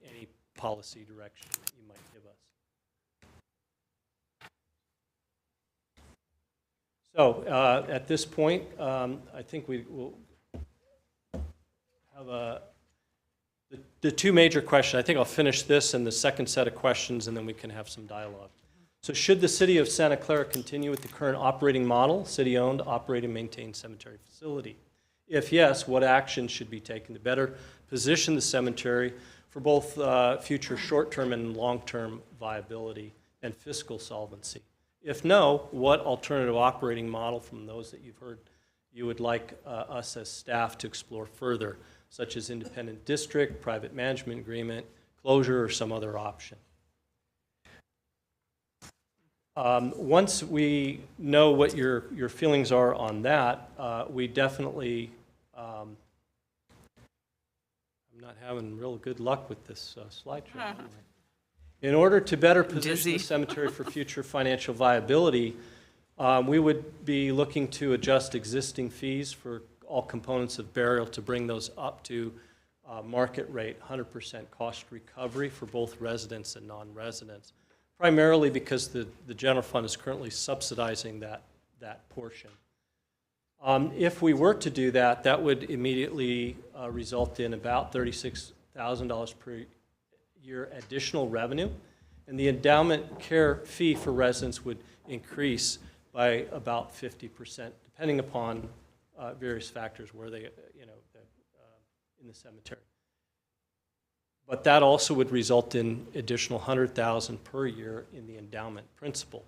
any policy direction that you might give us. So at this point, I think we will have the two major questions. I think I'll finish this and the second set of questions, and then we can have some dialogue. So should the city of Santa Clara continue with the current operating model, city-owned, operate and maintain cemetery facility? If yes, what action should be taken to better position the cemetery for both future short-term and long-term viability and fiscal solvency? If no, what alternative operating model from those that you've heard you would like us as staff to explore further, such as independent district, private management agreement, closure, or some other option? Once we know what your feelings are on that, we definitely, I'm not having real good luck with this slideshow. In order to better position the cemetery for future financial viability, we would be looking to adjust existing fees for all components of burial to bring those up to market rate, 100% cost recovery for both residents and non-residents, primarily because the general fund is currently subsidizing that portion. If we were to do that, that would immediately result in about $36,000 per year additional revenue, and the endowment care fee for residents would increase by about 50%, depending upon various factors where they, in the cemetery. But that also would result in additional $100,000 per year in the endowment principal.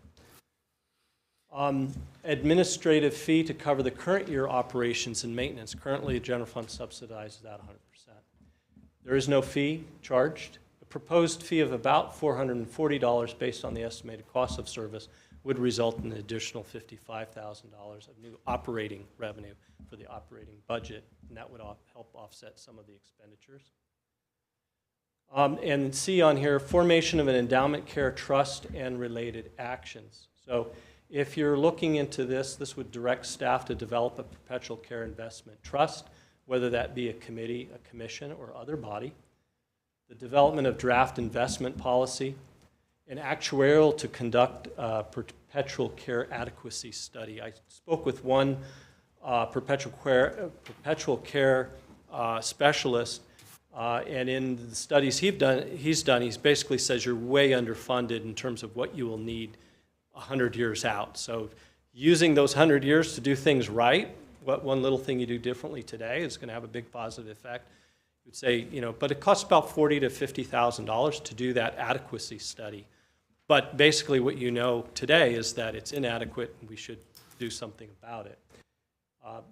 Administrative fee to cover the current year operations and maintenance. Currently, the general fund subsidizes that 100%. There is no fee charged. A proposed fee of about $440 based on the estimated cost of service would result in an additional $55,000 of new operating revenue for the operating budget, and that would help offset some of the expenditures. And see on here, formation of an endowment care trust and related actions. So if you're looking into this, this would direct staff to develop a perpetual care investment trust, whether that be a committee, a commission, or other body. The development of draft investment policy, an actuarial to conduct a perpetual care adequacy study. I spoke with one perpetual care specialist, and in the studies he's basically says you're way underfunded in terms of what you will need 100 years out. So using those 100 years to do things right, what one little thing you do differently today is going to have a big positive effect. You would say, but it costs about $40,000 to $50,000 to do that adequacy study. But basically what you know today is that it's inadequate and we should do something about it.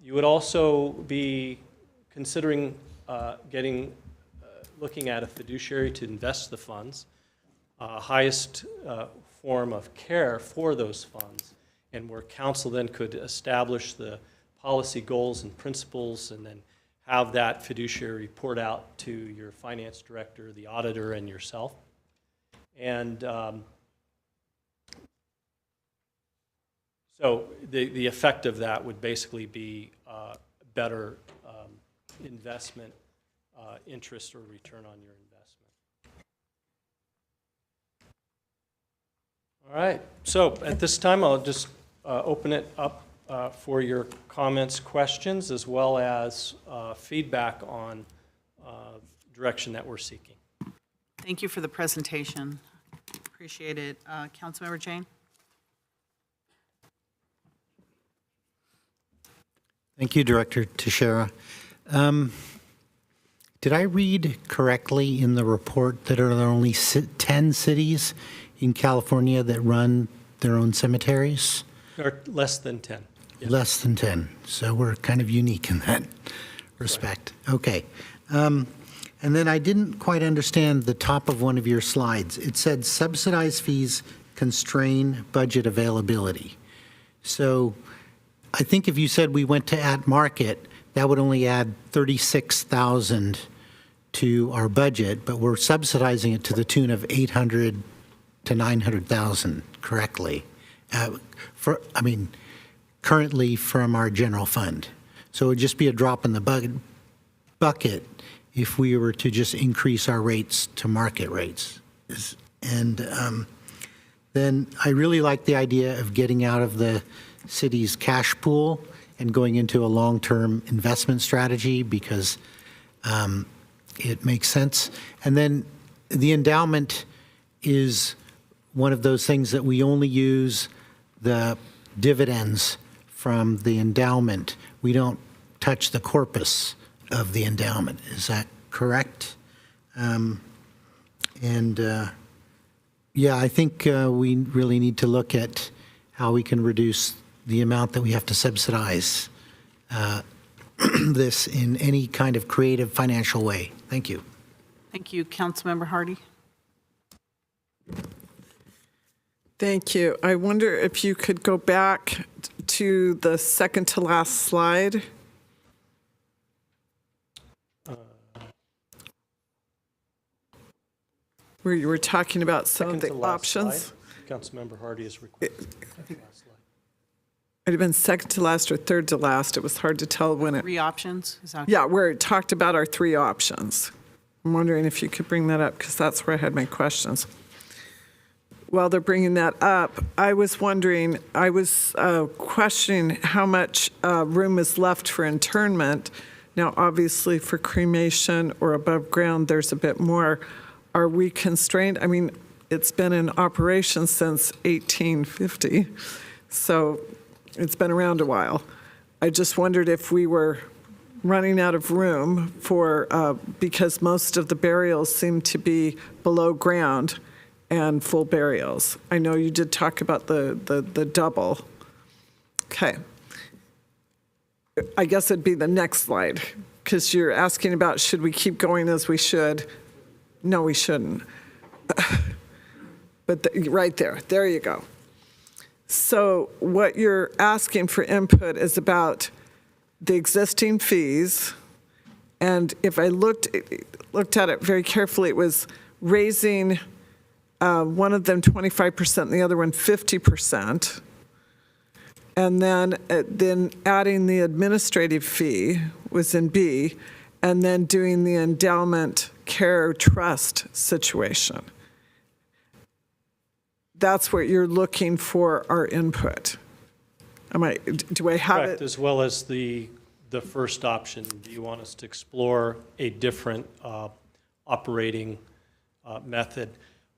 You would also be considering looking at a fiduciary to invest the funds, highest form of care for those funds, and where council then could establish the policy goals and principles and then have that fiduciary report out to your finance director, the auditor, and yourself. And so the effect of that would basically be better investment interest or return on your investment. All right, so at this time I'll just open it up for your comments, questions, as well as feedback on direction that we're seeking.
Thank you for the presentation. Appreciate it. Councilmember Jane?
Thank you, Director Teixeira. Did I read correctly in the report that there are only 10 cities in California that run their own cemeteries?
Or less than 10. Yes.
Less than 10. So we're kind of unique in that respect. Right. Okay. And then I didn't quite understand the top of one of your slides. It said subsidized fees constrain budget availability. So I think if you said we went to at market, that would only add 36,000 to our budget, but we're subsidizing it to the tune of 800 to 900,000 correctly. Currently from our general fund. So it would just be a drop in the bucket if we were to just increase our rates to market rates. And then I really like the idea of getting out of the city's cash pool and going into a long-term investment strategy because it makes sense. And then the endowment is one of those things that we only use the dividends from the endowment. We don't touch the corpus of the endowment. Is that correct? Yeah, I think we really need to look at how we can reduce the amount that we have to subsidize this in any kind of creative financial way. Thank you.
Thank you. Councilmember Hardy.
Thank you. I wonder if you could go back to the second to last slide. Where you were talking about some of the options.
Councilmember Hardy is requesting.
It'd have been second to last or third to last. It was hard to tell when it.
3 options? Is that
Yeah, where it talked about our 3 options. I'm wondering if you could bring that up because that's where I had my questions. While they're bringing that up, I was wondering, I was questioning how much room is left for internment. Now, obviously, for cremation or above ground, there's a bit more. Are we constrained? I mean, it's been in operation since 1850, so it's been around a while. I just wondered if we were running out of room for, because most of the burials seem to be below ground and full burials. I know you did talk about the double. Okay. I guess it'd be the next slide, because you're asking about should we keep going as we should? No, we shouldn't. But right there you go. So what you're asking for input is about the existing fees. And if I looked at it very carefully, it was raising one of them 25% and the other one 50%. And then adding the administrative fee was in B, and then doing the endowment care trust situation. That's what you're looking for our input. Do I have
Correct,
it?
as well as the first option. Do you want us to explore a different operating method?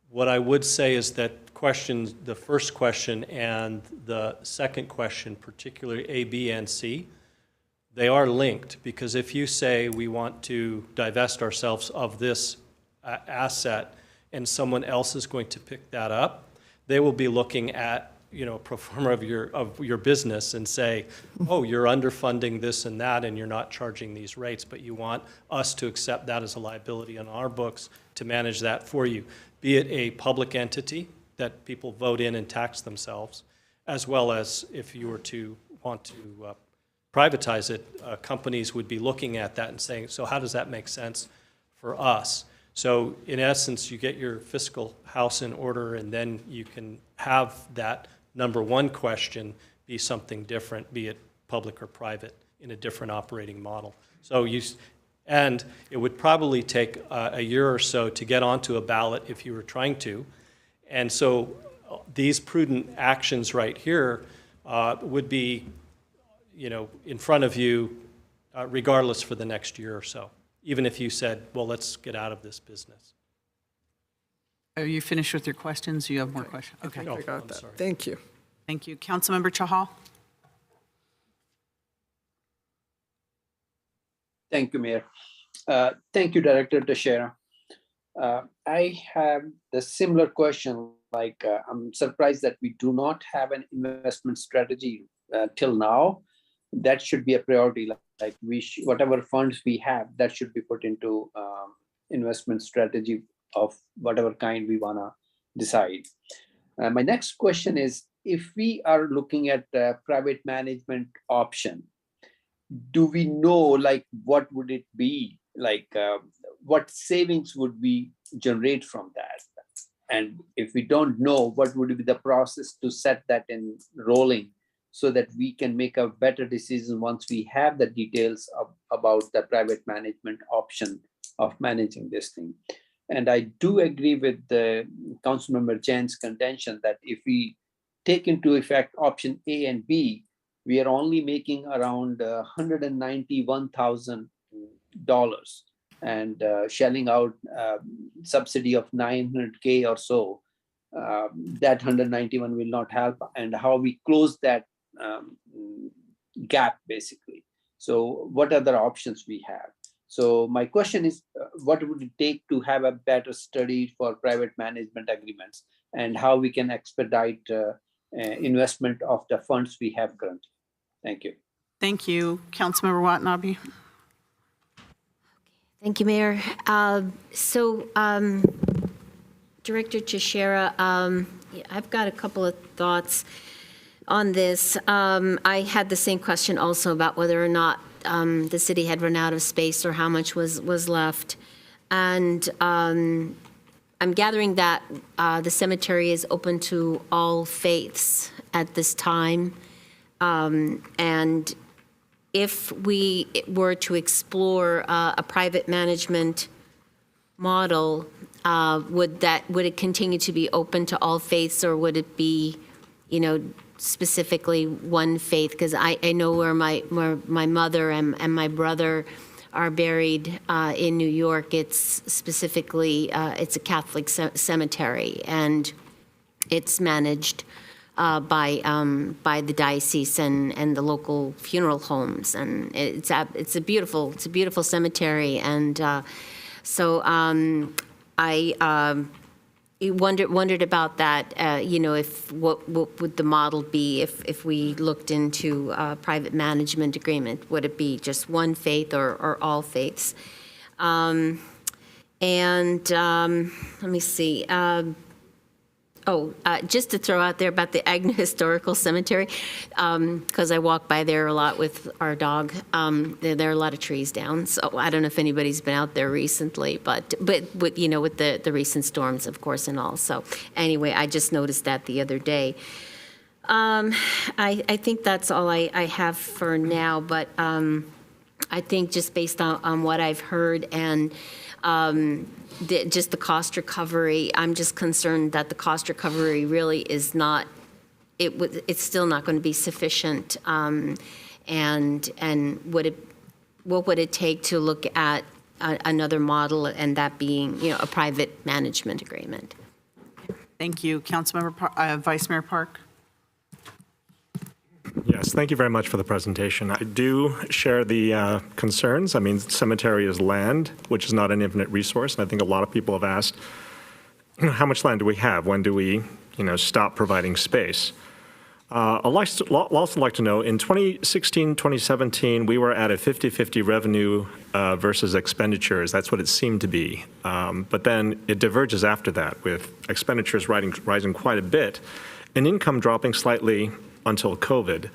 What I would say is that the first question and the second question, particularly A, B, and C, they are linked, because if you say we want to divest ourselves of this asset and someone else is going to pick that up, they will be looking at pro forma of your business and say, oh, you're underfunding this and that and you're not charging these rates, but you want us to accept that as a liability on our books to manage that for you, be it a public entity that people vote in and tax themselves, as well as if you were to want to privatize it, companies would be looking at that and saying, so how does that make sense for us? So in essence, you get your fiscal house in order, and then you can have that number one question be something different, be it public or private, in a different operating model. And it would probably take a year or so to get onto a ballot if you were trying to. And so these prudent actions right here would be in front of you regardless for the next year or so, even if you said, well, let's get out of this business.
Are you finished with your questions? You have more questions? Okay.
I got that. Thank you.
Thank you. Councilmember Chahal.
Thank you, Mayor. Thank you, Director Teixeira. I have the similar question, I'm surprised that we do not have an investment strategy till now. That should be a priority. Whatever funds we have, that should be put into investment strategy of whatever kind we want to decide. My next question is, if we are looking at a private management option, do we know like what would it be? Like what savings would we generate from that? And if we don't know, what would be the process to set that in rolling so that we can make a better decision once we have the details about the private management option of managing this thing. And I do agree with the Councilmember Jain's contention that if we take into effect option A and B, we are only making around $191,000 and shelling out subsidy of 900K or so. That 191 will not help, and how we close that gap basically. So what other options we have? So my question is, what would it take to have a better study for private management agreements, and how we can expedite investment of the funds we have currently? Thank you.
Thank you. Councilmember Watanabe.
Thank you, Mayor. Director Teixeira, I've got a couple of thoughts on this. I had the same question also about whether or not the city had run out of space or how much was left. And I'm gathering that the cemetery is open to all faiths at this time. And if we were to explore a private management model, would it continue to be open to all faiths, or would it be, specifically one faith? Because I know where my mother and my brother are buried in New York. It's specifically it's a Catholic cemetery, and it's managed by the diocese and the local funeral homes, and it's a beautiful cemetery, and so I wondered about that. If what would the model be if we looked into a private management agreement? Would it be just one faith or all faiths? Let me see. Just to throw out there about the Agnew Historical Cemetery, because I walk by there a lot with our dog. There are a lot of trees down, so I don't know if anybody's been out there recently, but with the recent storms, of course, and all. So anyway, I just noticed that the other day. I think that's all I have for now, but I think just based on what I've heard and just the cost recovery, I'm just concerned that the cost recovery really is not, it's still not going to be sufficient. And what would it take to look at another model, and that being, a private management agreement?
Thank you. Councilmember, Vice Mayor Park.
Yes, thank you very much for the presentation. I do share the concerns. I mean, cemetery is land, which is not an infinite resource. And I think a lot of people have asked, how much land do we have? When do we, stop providing space? I'd also like to know, in 2016, 2017, we were at a 50-50 revenue versus expenditures. That's what it seemed to be. But then it diverges after that, with expenditures rising quite a bit and income dropping slightly until COVID.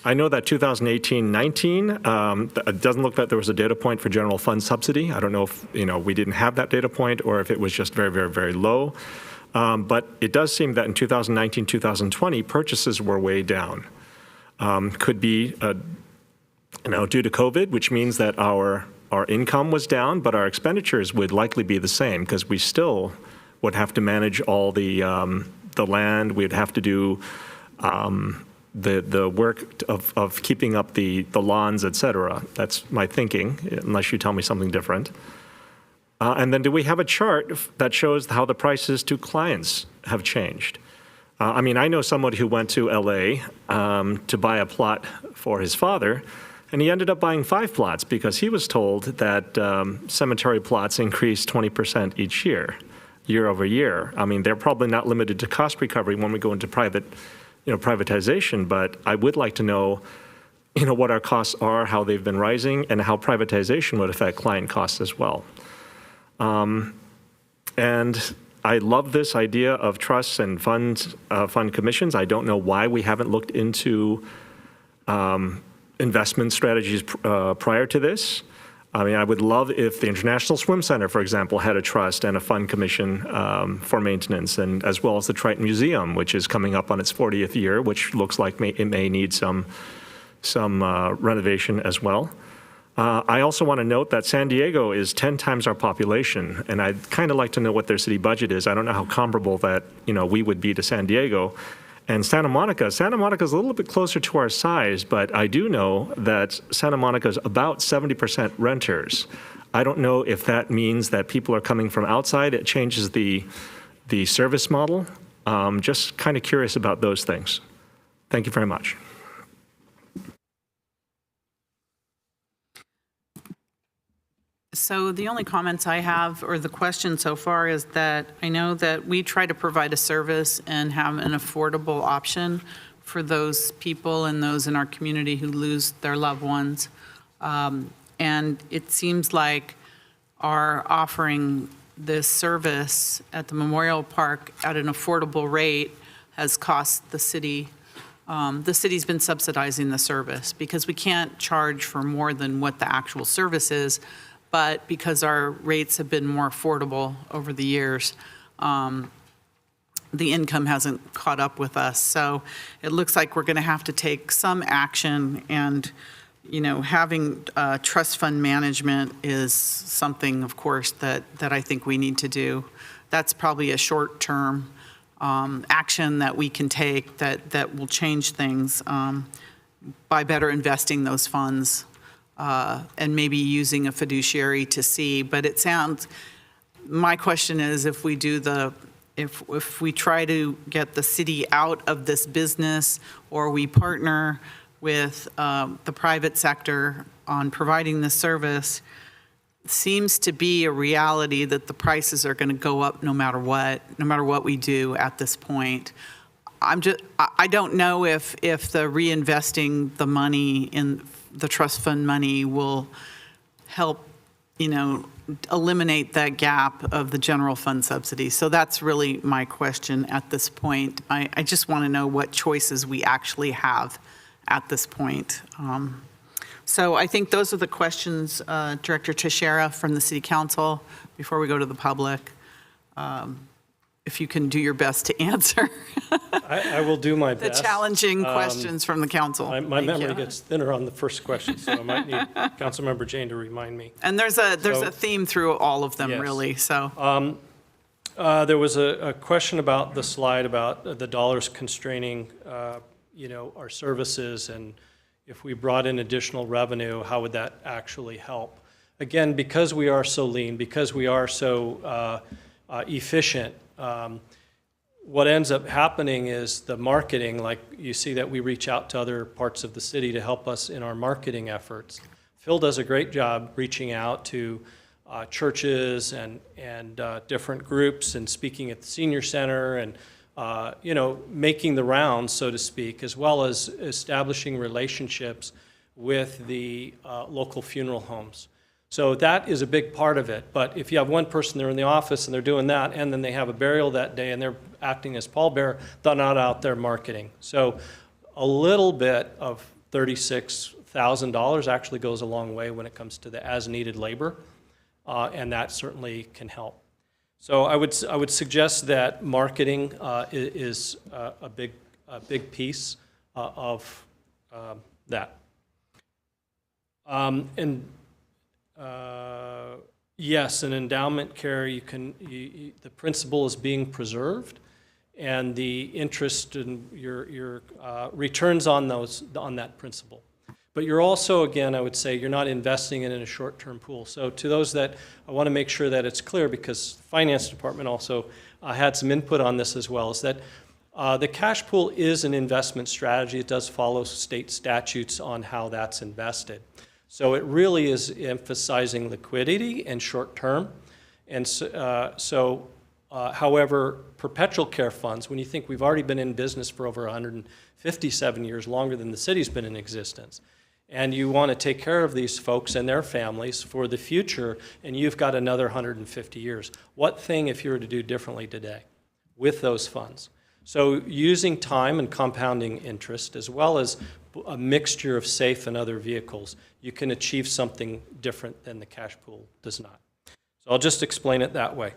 I know that 2018-19, it doesn't look like there was a data point for general fund subsidy. I don't know if we didn't have that data point, or if it was just very, very, very low. But it does seem that in 2019-2020, purchases were way down. Could be due to COVID, which means that our income was down, but our expenditures would likely be the same, because we still would have to manage all the land. We'd have to do the work of keeping up the lawns, et cetera. That's my thinking, unless you tell me something different. And then do we have a chart that shows how the prices to clients have changed? I mean, I know someone who went to LA to buy a plot for his father, and he ended up buying 5 plots because he was told that cemetery plots increased 20% each year over year. I mean, they're probably not limited to cost recovery when we go into privatization, but I would like to know, what our costs are, how they've been rising, and how privatization would affect client costs as well. And I love this idea of trusts and fund commissions. I don't know why we haven't looked into investment strategies prior to this. I mean, I would love if the International Swim Center, for example, had a trust and a fund commission for maintenance, and as well as the Triton Museum, which is coming up on its 40th year, which looks like it may need some renovation as well. I also want to note that San Diego is 10 times our population, and I'd kind of like to know what their city budget is. I don't know how comparable that we would be to San Diego. And Santa Monica is a little bit closer to our size, but I do know that Santa Monica is about 70% renters. I don't know if that means that people are coming from outside. It changes the service model. Just kind of curious about those things. Thank you very much.
So the only comments I have, or the question so far, is that I know that we try to provide a service and have an affordable option for those people and those in our community who lose their loved ones. And it seems like our offering this service at the Memorial Park at an affordable rate has cost the city. The city's been subsidizing the service because we can't charge for more than what the actual service is. But because our rates have been more affordable over the years, the income hasn't caught up with us. So it looks like we're going to have to take some action, and having trust fund management is something, of course, that I think we need to do. That's probably a short-term action that we can take that will change things by better investing those funds. And maybe using a fiduciary to see, but it sounds, my question is, if we try to get the city out of this business, or we partner with the private sector on providing the service, seems to be a reality that the prices are going to go up no matter what we do at this point. I don't know if the reinvesting the money in the trust fund money will help, eliminate that gap of the general fund subsidy. So that's really my question at this point. I just want to know what choices we actually have at this point. So I think those are the questions, Director Teixeira from the City Council, before we go to the public. If you can do your best to answer.
I will do my best.
The challenging questions from the council.
My memory gets thinner on the first question, so I might need Councilmember Jane to remind me.
And there's a theme through all of them,
yes.
really. So
there was a question about the slide about the dollars constraining, our services, and if we brought in additional revenue, how would that actually help? Again, because we are so lean, because we are so efficient. What ends up happening is the marketing, like you see that we reach out to other parts of the city to help us in our marketing efforts. Phil does a great job reaching out to churches and different groups and speaking at the senior center and making the rounds, so to speak, as well as establishing relationships with the local funeral homes. So that is a big part of it. But if you have one person there in the office and they're doing that, and then they have a burial that day and they're acting as pallbearer, they're not out there marketing. So a little bit of $36,000 actually goes a long way when it comes to the as-needed labor, and that certainly can help. So I would suggest that marketing is a big piece of that. Yes, in endowment care, the principal is being preserved, and the interest in your returns on that principal. But you're also, again, I would say, you're not investing it in a short-term pool. So to those that, I want to make sure that it's clear, because the finance department also had some input on this as well, is that the cash pool is an investment strategy. It does follow state statutes on how that's invested. So it really is emphasizing liquidity and short-term. And however, perpetual care funds, when you think we've already been in business for over 157 years, longer than the city's been in existence, and you want to take care of these folks and their families for the future, and you've got another 150 years. What thing if you were to do differently today with those funds? So using time and compounding interest, as well as a mixture of SAFE and other vehicles, you can achieve something different than the cash pool does not. So I'll just explain it that way.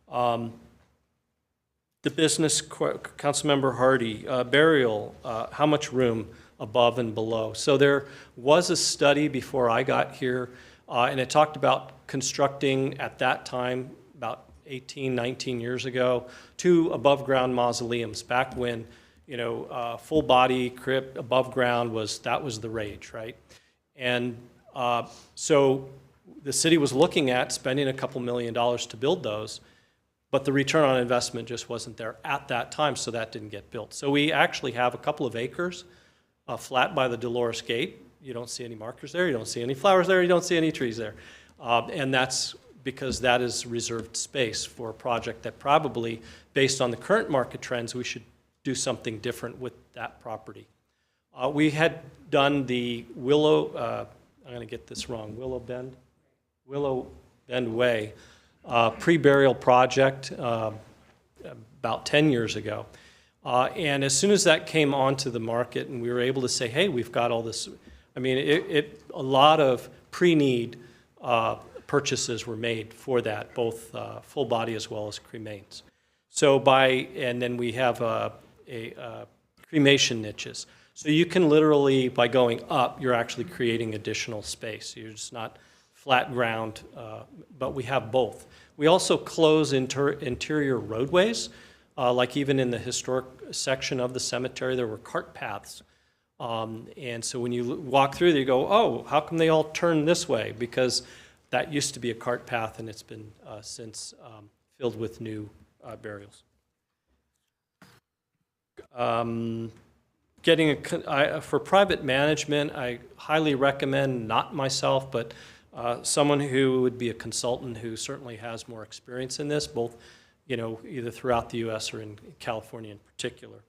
The business, Councilmember Hardy, burial, how much room above and below? So there was a study before I got here, and it talked about constructing at that time, about 18, 19 years ago, 2 above-ground mausoleums back when, you know, full body crypt above ground was the rage, right? And so the city was looking at spending a couple $1 million to build those, but the return on investment just wasn't there at that time, so that didn't get built. So we actually have a couple of acres flat by the Dolores Gate. You don't see any markers there, you don't see any flowers there, you don't see any trees there. And that's because that is reserved space for a project that probably, based on the current market trends, we should do something different with that property. We had done the Willow, I'm going to get this wrong, Willow Bend Way pre-burial project about 10 years ago. And as soon as that came onto the market and we were able to say, hey, we've got all this, I mean, a lot of pre-need purchases were made for that, both full body as well as cremains. So and then we have cremation niches. So you can literally, by going up, you're actually creating additional space. You're just not flat ground, but we have both. We also close interior roadways. Like even in the historic section of the cemetery, there were cart paths. And so when you walk through there, you go, oh, how come they all turn this way? Because that used to be a cart path, and it's been since filled with new burials. For private management, I highly recommend, not myself, but someone who would be a consultant who certainly has more experience in this, both, you know, either throughout the U.S. or in California in particular.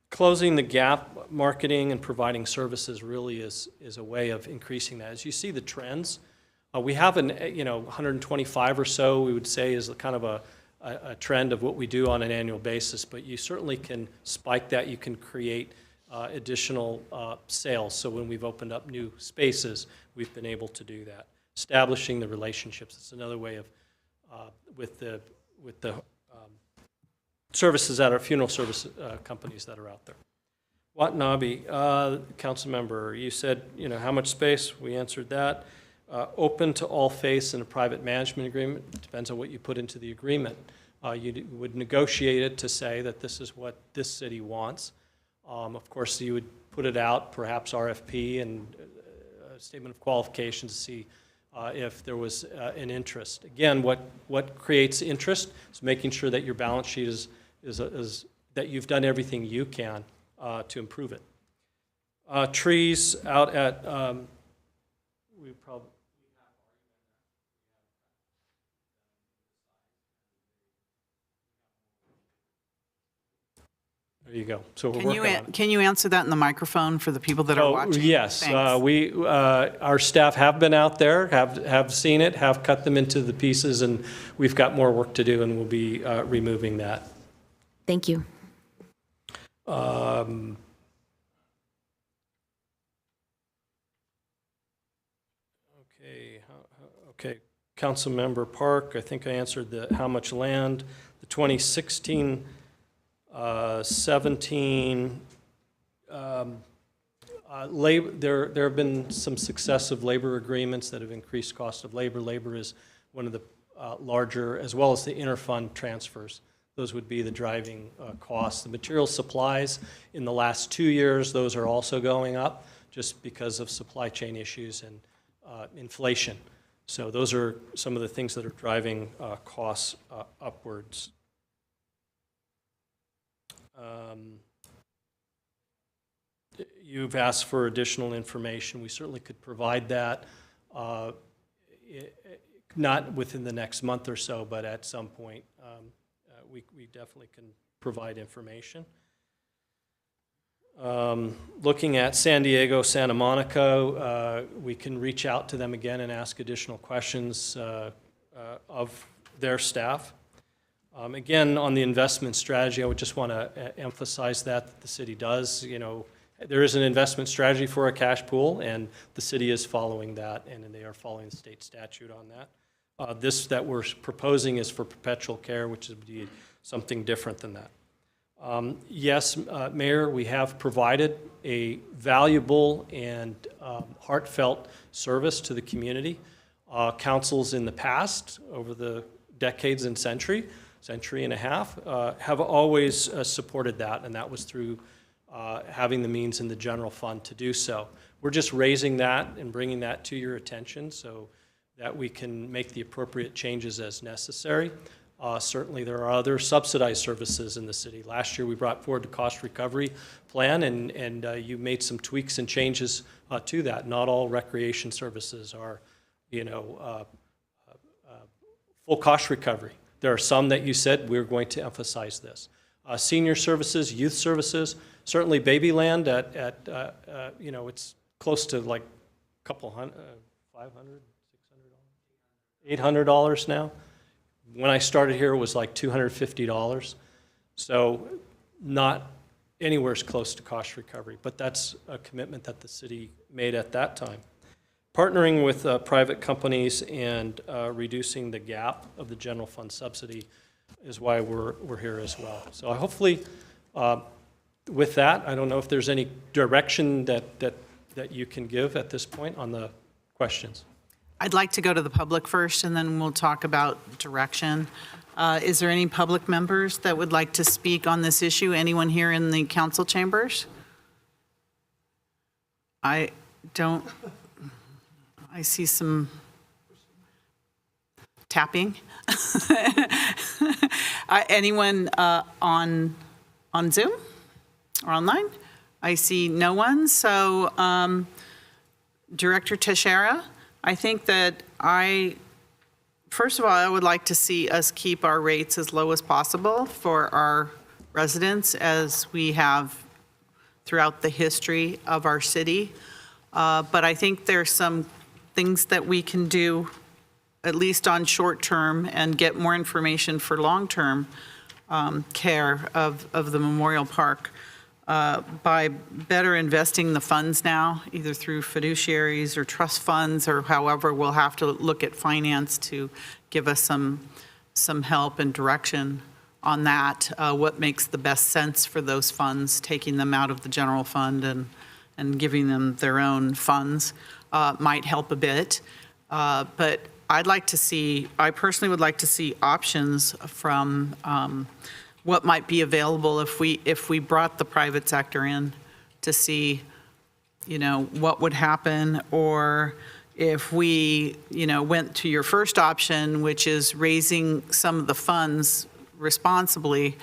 Closing the gap, marketing and providing services really is a way of increasing that. As you see the trends, we have 125 or so, we would say, is kind of a trend of what we do on an annual basis, but you certainly can spike that. You can create additional sales. So when we've opened up new spaces, we've been able to do that. Establishing the relationships, it's another way of with the services that are funeral service companies that are out there. Watanabe, council member, you said, you know, how much space? We answered that. Open to all faiths in a private management agreement. It depends on what you put into the agreement. You would negotiate it to say that this is what this city wants. Of course, you would put it out, perhaps RFP and a statement of qualifications to see if there was an interest. Again, what creates interest is making sure that your balance sheet is that you've done everything you can to improve it. Trees out at, we probably, there you go. So we're working on it.
Can you answer that in the microphone for the people that are watching?
Yes,
Thanks.
Our staff have been out there, have seen it, have cut them into the pieces, and we've got more work to do, and we'll be removing that.
Thank you.
Okay, Councilmember Park, I think I answered the how much land. The 2016 17 labor, there have been some successive labor agreements that have increased cost of labor. Labor is one of the larger, as well as the interfund transfers. Those would be the driving costs. The material supplies in the last 2 years, those are also going up just because of supply chain issues and inflation. So those are some of the things that are driving costs upwards. You've asked for additional information. We certainly could provide that, not within the next month or so, but at some point we definitely can provide information. Looking at San Diego, Santa Monica, we can reach out to them again and ask additional questions of their staff. Again, on the investment strategy, I would just want to emphasize that the city does, there is an investment strategy for a cash pool, and the city is following that, and they are following the state statute on that. This that we're proposing is for perpetual care, which would be something different than that. Yes, Mayor, we have provided a valuable and heartfelt service to the community. Councils in the past, over the decades and century and a half, have always supported that, and that was through having the means in the general fund to do so. We're just raising that and bringing that to your attention so that we can make the appropriate changes as necessary. Certainly, there are other subsidized services in the city. Last year, we brought forward the cost recovery plan, and you made some tweaks and changes to that. Not all recreation services are, full cost recovery. There are some that you said we're going to emphasize this. Senior services, youth services, certainly Babyland at it's close to like a couple hundred, $500, $600, $800 now. When I started here, it was like $250. So not anywhere as close to cost recovery, but that's a commitment that the city made at that time. Partnering with private companies and reducing the gap of the general fund subsidy is why we're here as well. So hopefully, with that, I don't know if there's any direction that you can give at this point on the questions.
I'd like to go to the public first, and then we'll talk about direction. Is there any public members that would like to speak on this issue? Anyone here in the council chambers? I see some tapping. Anyone on Zoom or online? I see no one. So Director Teixeira, I think that first of all, I would like to see us keep our rates as low as possible for our residents as we have throughout the history of our city. But I think there's some things that we can do, at least on short term, and get more information for long-term care of the Memorial Park by better investing the funds now, either through fiduciaries or trust funds, or however. We'll have to look at finance to give us some help and direction on that, what makes the best sense for those funds, taking them out of the general fund and giving them their own funds might help a bit. But I personally would like to see options from what might be available if we brought the private sector in to see, what would happen, or if we, went to your first option, which is raising some of the funds responsibly,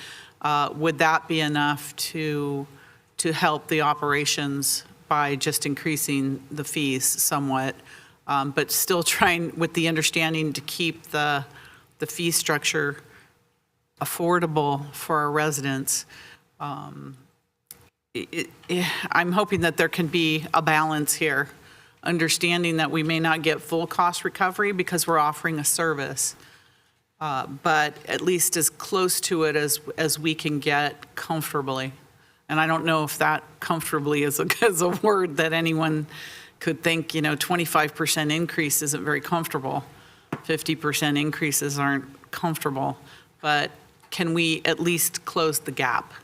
would that be enough to help the operations by just increasing the fees somewhat, but still trying with the understanding to keep the fee structure affordable for our residents. I'm hoping that there can be a balance here, understanding that we may not get full cost recovery because we're offering a service, but at least as close to it as we can get comfortably. And I don't know if that comfortably is a word that anyone could think, 25% increase isn't very comfortable. 50% increases aren't comfortable, but can we at least close the gap?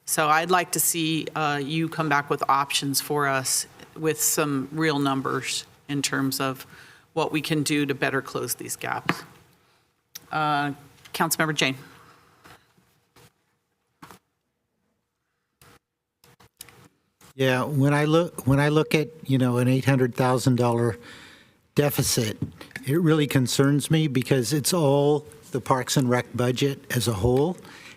So I'd like to see you come back with options for us with some real numbers in terms of what we can do to better close these gaps. Councilmember Jane.
Yeah, when I look at, an $800,000 deficit, it really concerns me because it's all the Parks and Rec budget as a whole,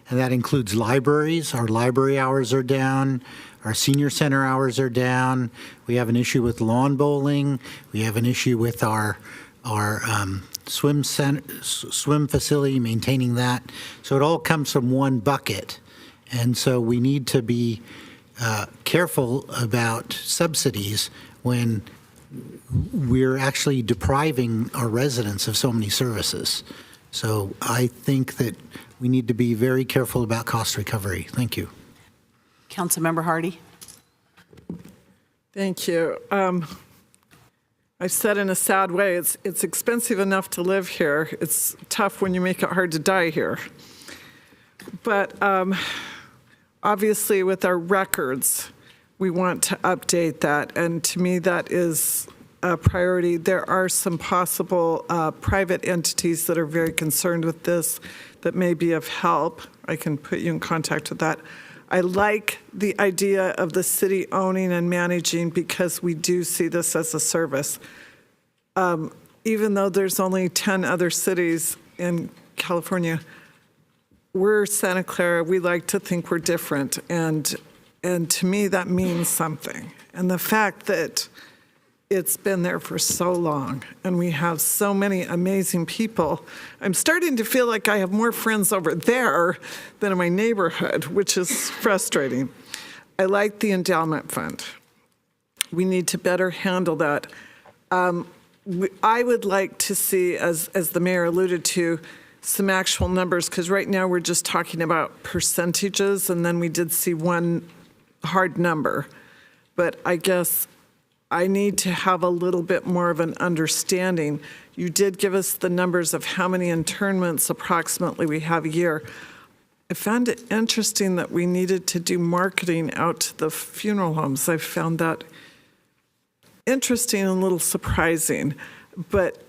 and that includes libraries. Our library hours are down. Our senior center hours are down. We have an issue with lawn bowling. We have an issue with our swim facility, maintaining that. So it all comes from one bucket, and so we need to be careful about subsidies when we're actually depriving our residents of so many services. So I think that we need to be very careful about cost recovery. Thank you.
Councilmember Hardy.
Thank you. I've said in a sad way, it's expensive enough to live here. It's tough when you make it hard to die here. But obviously with our records, we want to update that. And to me, that is a priority. There are some possible private entities that are very concerned with this that may be of help. I can put you in contact with that. I like the idea of the city owning and managing because we do see this as a service. Even though there's only 10 other cities in California, we're Santa Clara, we like to think we're different. And to me, that means something. And the fact that it's been there for so long and we have so many amazing people, I'm starting to feel like I have more friends over there than in my neighborhood, which is frustrating. I like the endowment fund. We need to better handle that. I would like to see, as the mayor alluded to, some actual numbers, because right now we're just talking about percentages, and then we did see one hard number. But I guess I need to have a little bit more of an understanding. You did give us the numbers of how many internments approximately we have a year. I found it interesting that we needed to do marketing out to the funeral homes. I found that interesting and a little surprising, but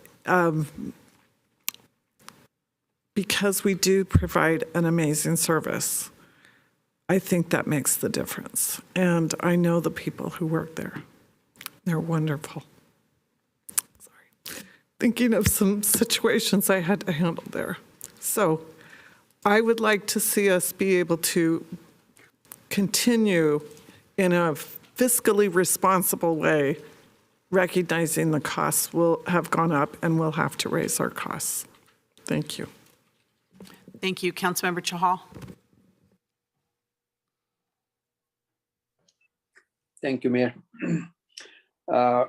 because we do provide an amazing service, I think that makes the difference. And I know the people who work there. They're wonderful. Sorry. Thinking of some situations I had to handle there. So I would like to see us be able to continue in a fiscally responsible way, recognizing the costs will have gone up and we'll have to raise our costs. Thank you.
Thank you. Councilmember Chahal.
Thank you, Mayor. I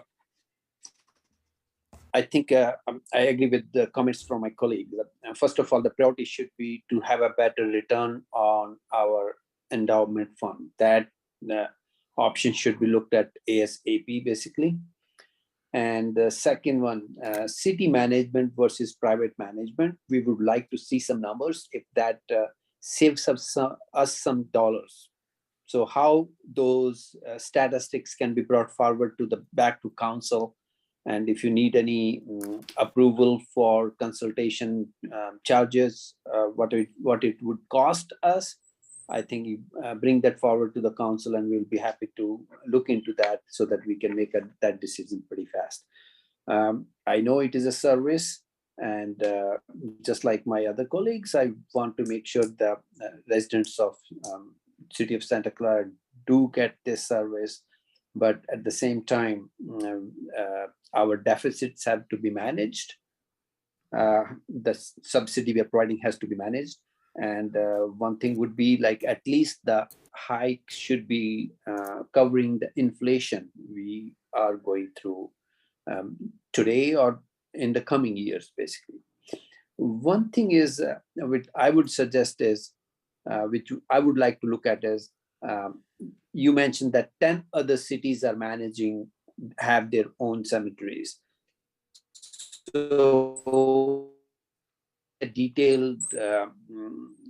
think I agree with the comments from my colleague. First of all, the priority should be to have a better return on our endowment fund. That option should be looked at ASAP, basically. And the second one, city management versus private management. We would like to see some numbers if that saves us some dollars. So how those statistics can be brought forward to back to council, and if you need any approval for consultation charges, what it would cost us, I think you bring that forward to the council, and we'll be happy to look into that so that we can make that decision pretty fast. I know it is a service, and just like my other colleagues, I want to make sure the residents of City of Santa Clara do get this service, but at the same time, our deficits have to be managed. The subsidy we are providing has to be managed. And one thing would be like at least the hike should be covering the inflation we are going through today or in the coming years, basically. One thing is, which I would suggest is, which I would like to look at is, you mentioned that 10 other cities are have their own cemeteries. So a detailed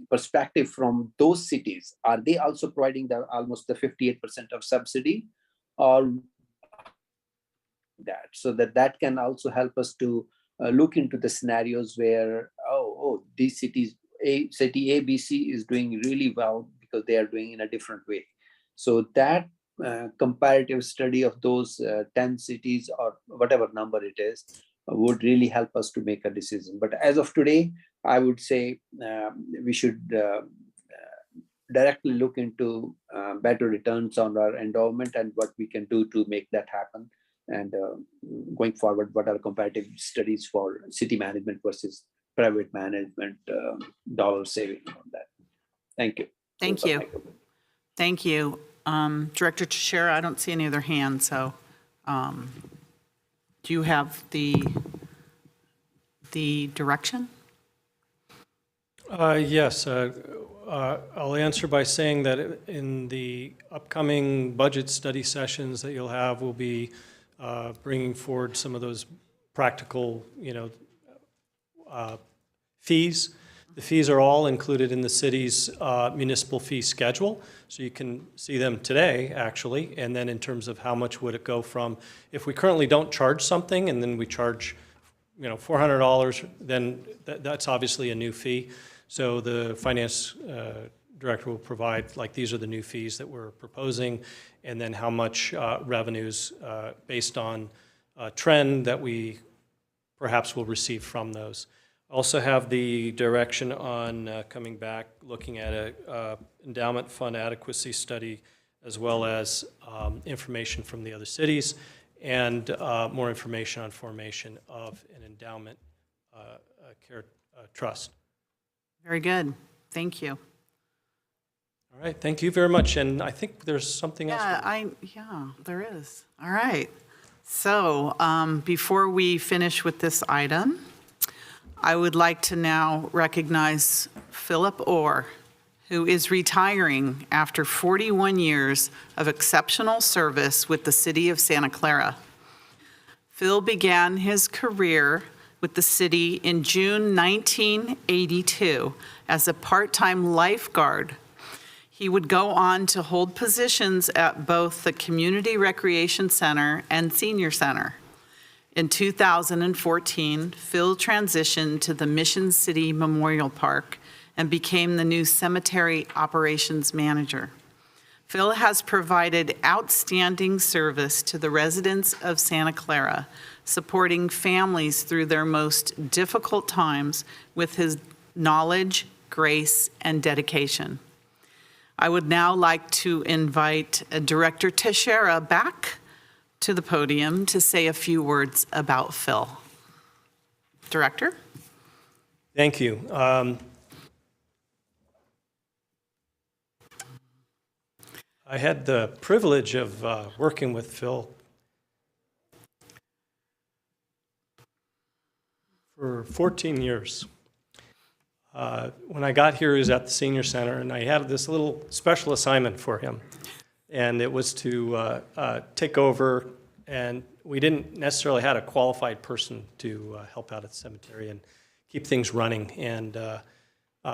perspective from those cities, are they also providing almost the 58% of subsidy, or that, so that can also help us to look into the scenarios where these cities, city ABC is doing really well because they are doing in a different way. So that comparative study of those 10 cities or whatever number it is would really help us to make a decision. But as of today, I would say we should directly look into better returns on our endowment and what we can do to make that happen. And going forward, what are comparative studies for city management versus private management, dollar saving on that. Thank you.
Thank you. Thank you. Director Teixeira, I don't see any other hands, so do you have the direction?
Yes. I'll answer by saying that in the upcoming budget study sessions that you'll have, we'll be bringing forward some of those practical, fees. The fees are all included in the city's municipal fee schedule, so you can see them today, actually. And then in terms of how much would it go from, if we currently don't charge something and then we charge, $400, then that's obviously a new fee. So the finance director will provide, like, these are the new fees that we're proposing, and then how much revenues based on trend that we perhaps will receive from those. Also have the direction on coming back, looking at a endowment fund adequacy study, as well as information from the other cities, and more information on formation of an endowment care trust.
Very good. Thank you.
All right, thank you very much. And I think there's something else.
Yeah, there is. All right. So before we finish with this item, I would like to now recognize Philip Orr, who is retiring after 41 years of exceptional service with the city of Santa Clara. Phil began his career with the city in June 1982 as a part-time lifeguard. He would go on to hold positions at both the Community Recreation Center and Senior Center. In 2014, Phil transitioned to the Mission City Memorial Park and became the new cemetery operations manager. Phil has provided outstanding service to the residents of Santa Clara, supporting families through their most difficult times with his knowledge, grace, and dedication. I would now like to invite Director Teixeira back to the podium to say a few words about Phil. Director?
Thank you. I had the privilege of working with Phil for 14 years. When I got here, he was at the Senior Center, and I had this little special assignment for him. And it was to take over, and we didn't necessarily have a qualified person to help out at the cemetery and keep things running. And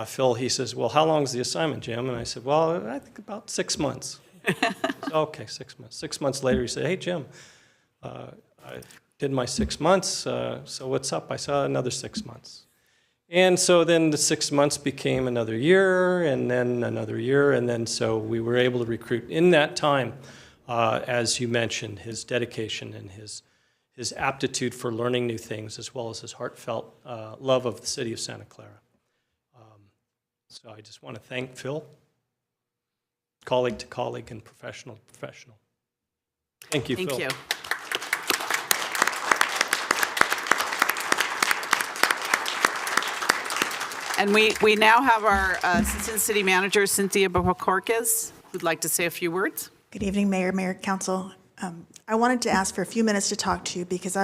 Phil, he says, well, how long is the assignment, Jim? And I said, well, I think about 6 months. Said, okay, 6 months. 6 months later, he said, hey, Jim, I did my 6 months, so what's up? I saw another 6 months. And so then the 6 months became another year, and then another year, and then so we were able to recruit in that time, as you mentioned, his dedication and his aptitude for learning new things, as well as his heartfelt love of the city of Santa Clara. So I just want to thank Phil, colleague to colleague and professional to professional. Thank you, Phil.
Thank you. And we now have our Assistant City Manager, Cynthia Bojorquez, who'd like to say a few words.
Good evening, Mayor, Council. I wanted to ask for a few minutes to talk to you because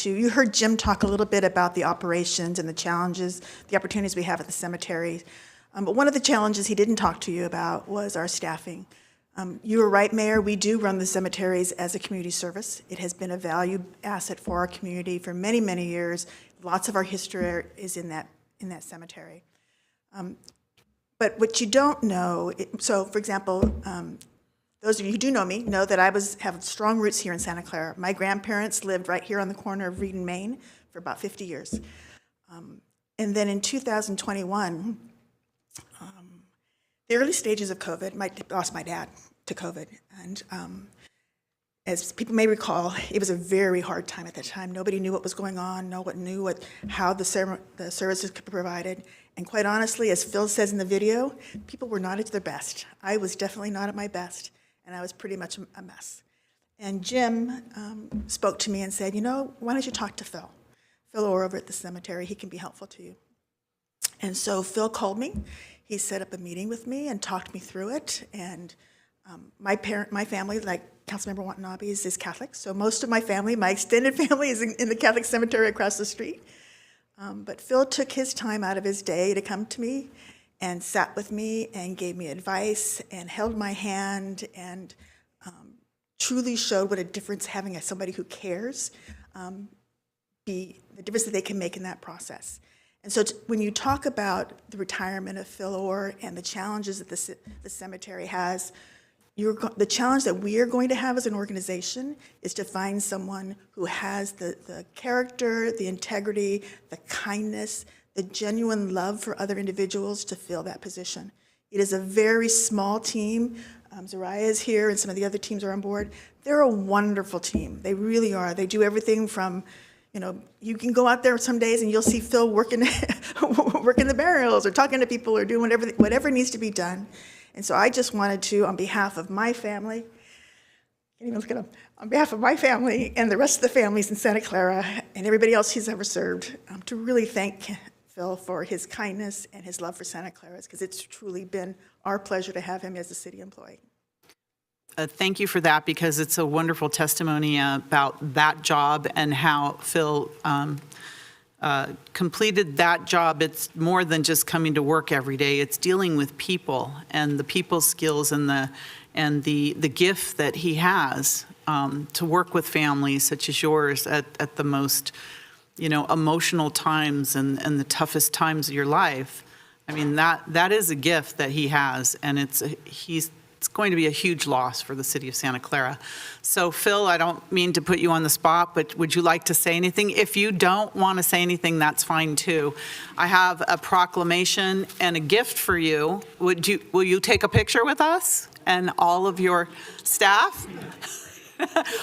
you heard Jim talk a little bit about the operations and the challenges, the opportunities we have at the cemetery. But one of the challenges he didn't talk to you about was our staffing. You were right, Mayor, we do run the cemeteries as a community service. It has been a valued asset for our community for many, many years. Lots of our history is in that cemetery. But what you don't know, so for example, those of you who do know me know that I have strong roots here in Santa Clara. My grandparents lived right here on the corner of Reed and Main for about 50 years. And then in 2021, the early stages of COVID, lost my dad to COVID. And as people may recall, it was a very hard time at that time. Nobody knew what was going on, how the services could be provided. And quite honestly, as Phil says in the video, people were not at their best. I was definitely not at my best, and I was pretty much a mess. And Jim spoke to me and said, why don't you talk to Phil? Phil Orr over at the cemetery, he can be helpful to you. And so Phil called me. He set up a meeting with me and talked me through it. And My family, like Councilmember Watanabe's, is Catholic, so most of my family, my extended family, is in the Catholic cemetery across the street. But Phil took his time out of his day to come to me and sat with me and gave me advice and held my hand and truly showed what a difference having somebody who cares, the difference that they can make in that process. And so when you talk about the retirement of Phil Orr and the challenges that the cemetery has, the challenge that we are going to have as an organization is to find someone who has the character, the integrity, the kindness, the genuine love for other individuals to fill that position. It is a very small team. Zariah is here and some of the other teams are on board. They're a wonderful team. They really are. They do everything from, you can go out there some days and you'll see Phil working, working the burials or talking to people or doing whatever needs to be done. And so I just wanted to, on behalf of my family, can't even look at him, on behalf of my family and the rest of the families in Santa Clara and everybody else he's ever served, to really thank Phil for his kindness and his love for Santa Clara, because it's truly been our pleasure to have him as a city employee.
Thank you for that, because it's a wonderful testimony about that job and how Phil completed that job. It's more than just coming to work every day. It's dealing with people and the people skills and the gift that he has to work with families such as yours at the most, emotional times and the toughest times of your life. I mean, that is a gift that he has, and it's going to be a huge loss for the city of Santa Clara. So Phil, I don't mean to put you on the spot, but would you like to say anything? If you don't want to say anything, that's fine too. I have a proclamation and a gift for you. Will you take a picture with us and all of your staff?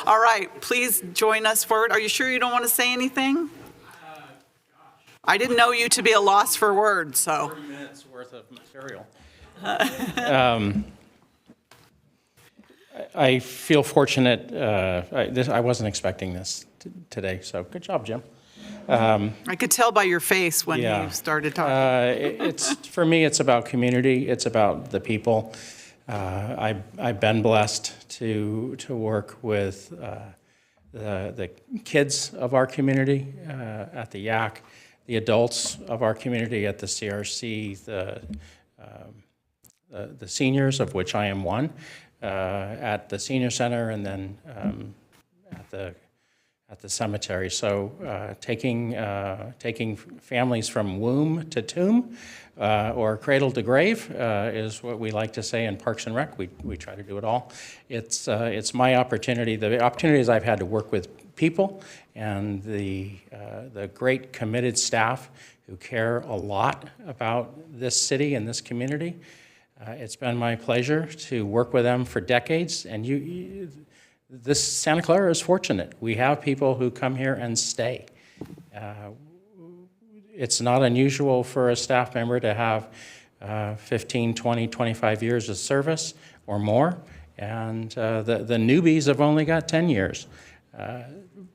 All right, please join us forward. Are you sure you don't want to say anything? I didn't know you to be a loss for words, so.
30 minutes worth of material. I feel fortunate. I wasn't expecting this today, so good job, Jim.
I could tell by your face when you started talking.
For me, it's about community. It's about the people. I've been blessed to work with the kids of our community at the YAC, the adults of our community at the CRC, the seniors, of which I am one, at the senior center, and then at the cemetery. So taking families from womb to tomb or cradle to grave is what we like to say in Parks and Rec. We try to do it all. It's my opportunity. The opportunities I've had to work with people and the great committed staff who care a lot about this city and this community. It's been my pleasure to work with them for decades, and this Santa Clara is fortunate. We have people who come here and stay. It's not unusual for a staff member to have 15, 20, 25 years of service or more, and the newbies have only got 10 years.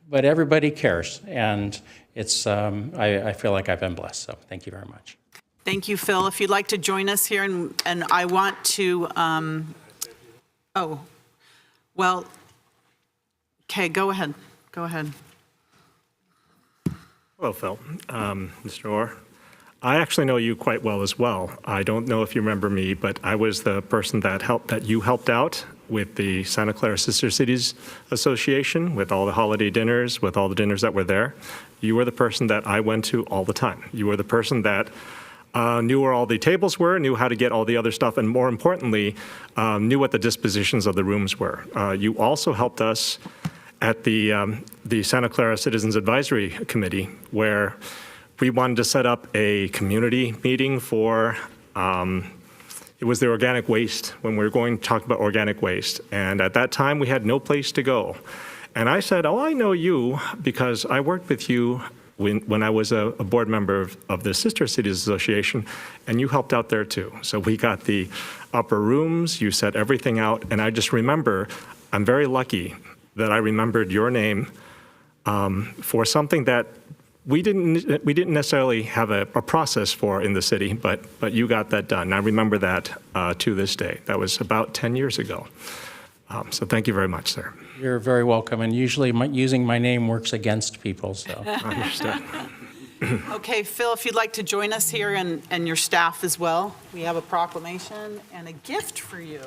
But everybody cares, and it's I feel like I've been blessed, so thank you very much.
Thank you, Phil. If you'd like to join us here, and I want to, okay, go ahead. Go ahead.
Hello, Phil. Mr. Orr. I actually know you quite well as well. I don't know if you remember me, but I was the person that you helped out with the Santa Clara Sister Cities Association, with all the holiday dinners, with all the dinners that were there. You were the person that I went to all the time. You were the person that knew where all the tables were, knew how to get all the other stuff, and more importantly, knew what the dispositions of the rooms were. You also helped us at the Santa Clara Citizens Advisory Committee, where we wanted to set up a community meeting for, it was the organic waste, when we were going to talk about organic waste. And at that time, we had no place to go. And I said, I know you because I worked with you when I was a board member of the Sister Cities Association, and you helped out there too. So we got the upper rooms, you set everything out, and I just remember, I'm very lucky that I remembered your name for something that we didn't necessarily have a process for in the city, but you got that done. I remember that to this day. That was about 10 years ago. So thank you very much, sir.
You're very welcome, and usually using my name works against people, so.
Understood.
Okay, Phil, if you'd like to join us here and your staff as well, we have a proclamation and a gift for you.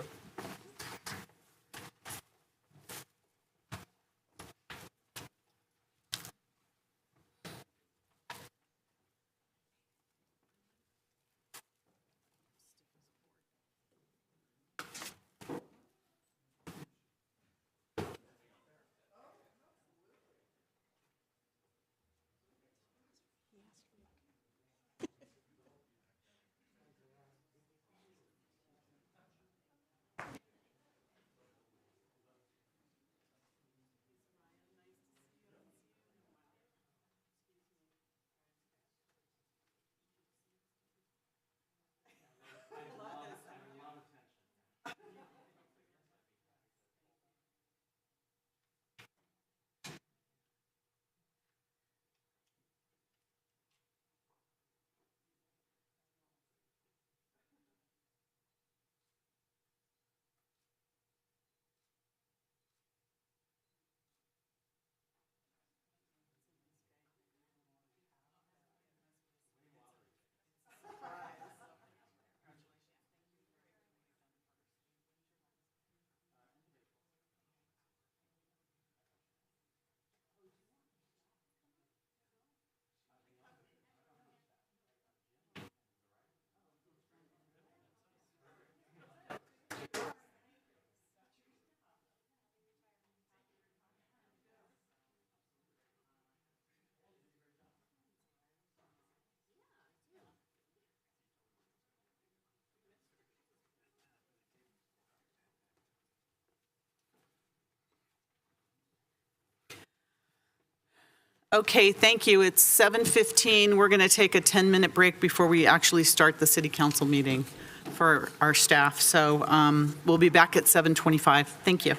Okay, thank you. It's 7:15. We're going to take a 10-minute break before we actually start the city council meeting for our staff. So we'll be back at 7:25. Thank you.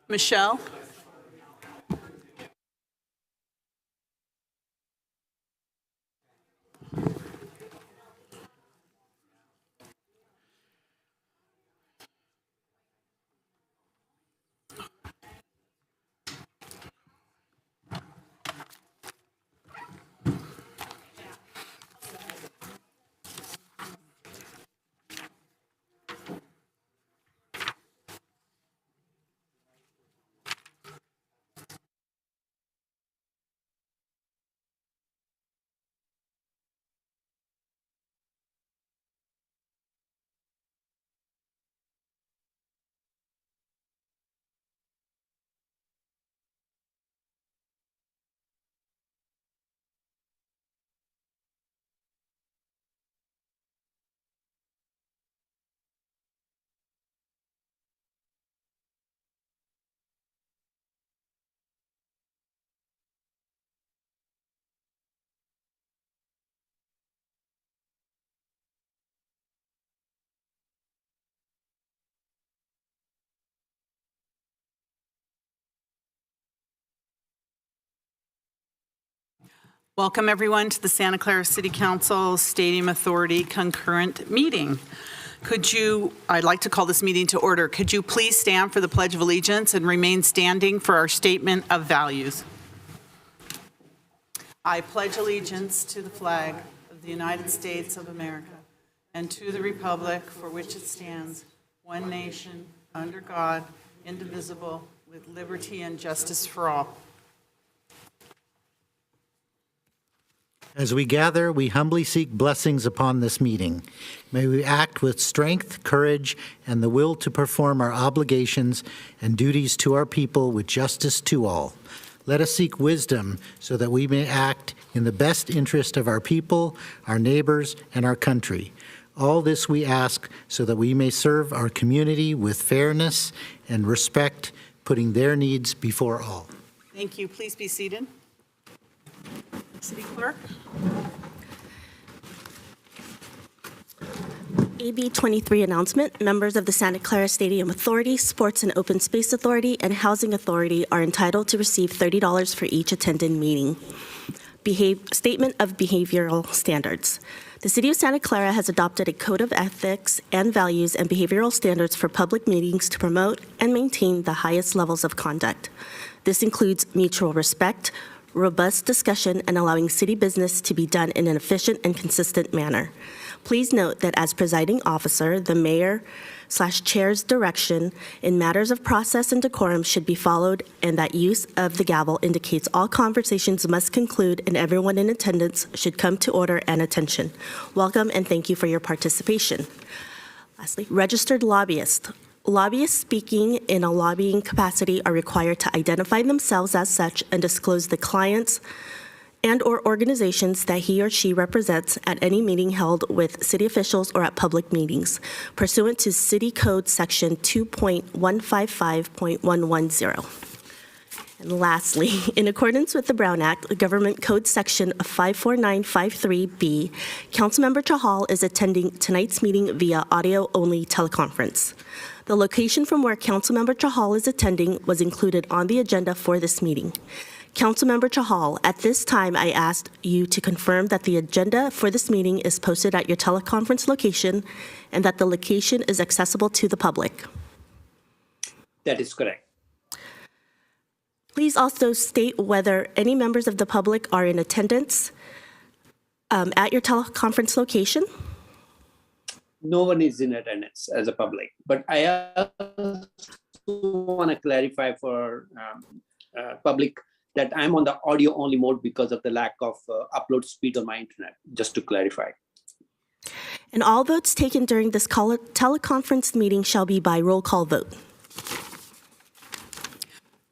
Michelle? Welcome, everyone, to the Santa Clara City Council Stadium Authority concurrent meeting. I'd like to call this meeting to order. Could you please stand for the Pledge of Allegiance and remain standing for our statement of values? I pledge allegiance to the flag of the United States of America and to the republic for which it stands, one nation, under God, indivisible, with liberty and justice for all.
As we gather, we humbly seek blessings upon this meeting. May we act with strength, courage, and the will to perform our obligations and duties to our people with justice to all. Let us seek wisdom so that we may act in the best interest of our people, our neighbors, and our country. All this we ask so that we may serve our community with fairness and respect, putting their needs before all.
Thank you. Please be seated. City Clerk.
AB 23 announcement. Members of the Santa Clara Stadium Authority, Sports and Open Space Authority, and Housing Authority are entitled to receive $30 for each attended meeting. Statement of behavioral standards. The City of Santa Clara has adopted a code of ethics and values and behavioral standards for public meetings to promote and maintain the highest levels of conduct. This includes mutual respect, robust discussion, and allowing city business to be done in an efficient and consistent manner. Please note that as presiding officer, the mayor/chair's direction in matters of process and decorum should be followed, and that use of the gavel indicates all conversations must conclude and everyone in attendance should come to order and attention. Welcome and thank you for your participation. Lastly, registered lobbyists. Lobbyists speaking in a lobbying capacity are required to identify themselves as such and disclose the clients and/or organizations that he or she represents at any meeting held with city officials or at public meetings, pursuant to City Code Section 2.155.110. And lastly, in accordance with the Brown Act, Government Code Section 54953B, Councilmember Chahal is attending tonight's meeting via audio-only teleconference. The location from where Councilmember Chahal is attending was included on the agenda for this meeting. Councilmember Chahal, at this time, I asked you to confirm that the agenda for this meeting is posted at your teleconference location and that the location is accessible to the public.
That is correct.
Please also state whether any members of the public are in attendance at your teleconference location.
No one is in attendance as a public, but I also want to clarify for public that I'm on the audio only mode because of the lack of upload speed on my internet, just to clarify.
And all votes taken during this teleconference meeting shall be by roll call vote.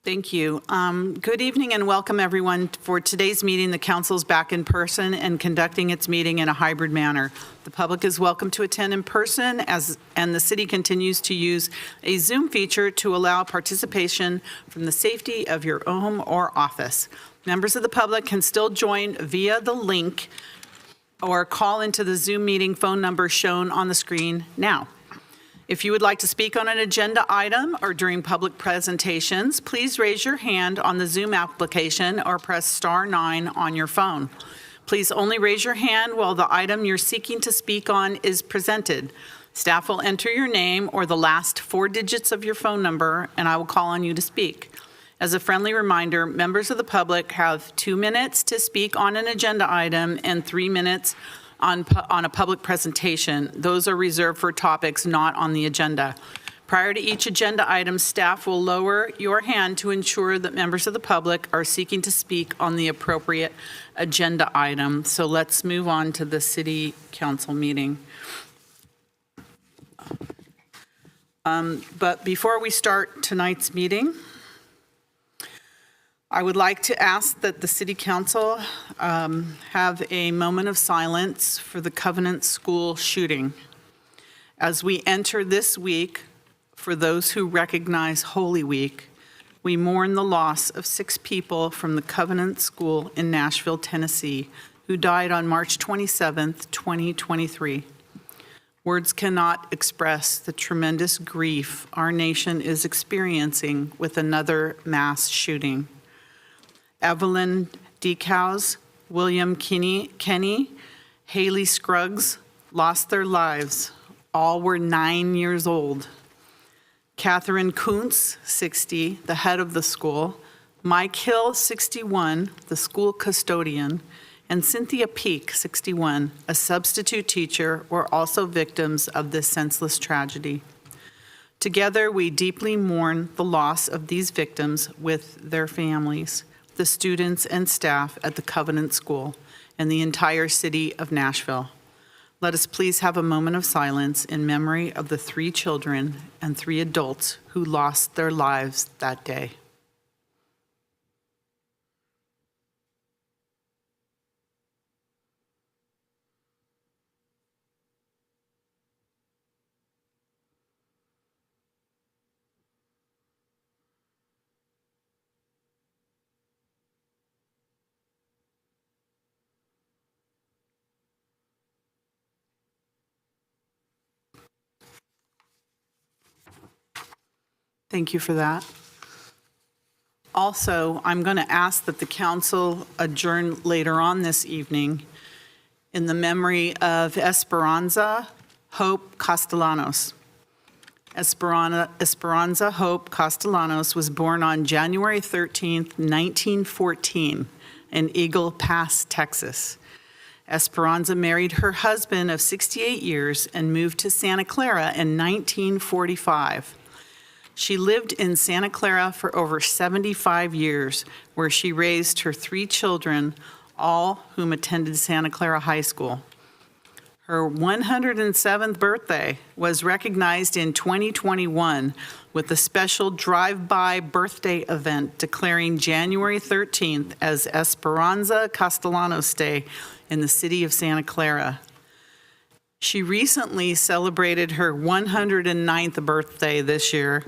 Thank you. Good evening and welcome, everyone. For today's meeting, the council's back in person and conducting its meeting in a hybrid manner. The public is welcome to attend in person, and the city continues to use a Zoom feature to allow participation from the safety of your home or office. Members of the public can still join via the link or call into the Zoom meeting phone number shown on the screen now. If you would like to speak on an agenda item or during public presentations, please raise your hand on the Zoom application or press *9 on your phone. Please only raise your hand while the item you're seeking to speak on is presented. Staff will enter your name or the last 4 digits of your phone number, and I will call on you to speak. As a friendly reminder, members of the public have 2 minutes to speak on an agenda item and 3 minutes on a public presentation. Those are reserved for topics not on the agenda. Prior to each agenda item, staff will lower your hand to ensure that members of the public are seeking to speak on the appropriate agenda item. So let's move on to the city council meeting. But before we start tonight's meeting, I would like to ask that the City Council have a moment of silence for the Covenant School shooting. As we enter this week, for those who recognize Holy Week, we mourn the loss of 6 people from the Covenant School in Nashville, Tennessee, who died on March 27th, 2023. Words cannot express the tremendous grief our nation is experiencing with another mass shooting. Evelyn Decows, William Kenny, Haley Scruggs lost their lives. All were 9 years old. Catherine Kuntz, 60, the head of the school, Mike Hill, 61, the school custodian, and Cynthia Peak, 61, a substitute teacher, were also victims of this senseless tragedy. Together, we deeply mourn the loss of these victims with their families, the students and staff at the Covenant School, and the entire city of Nashville. Let us please have a moment of silence in memory of the 3 children and 3 adults who lost their lives that day. Thank you for that. Also, I'm going to ask that the council adjourn later on this evening in the memory of Esperanza Hope Castellanos. Esperanza Hope Castellanos was born on January 13th, 1914 in Eagle Pass, Texas. Esperanza married her husband of 68 years and moved to Santa Clara in 1945. She lived in Santa Clara for over 75 years, where she raised her 3 children, all whom attended Santa Clara High School. Her 107th birthday was recognized in 2021 with a special drive-by birthday event declaring January 13th as Esperanza Castellanos Day in the city of Santa Clara. She recently celebrated her 109th birthday this year,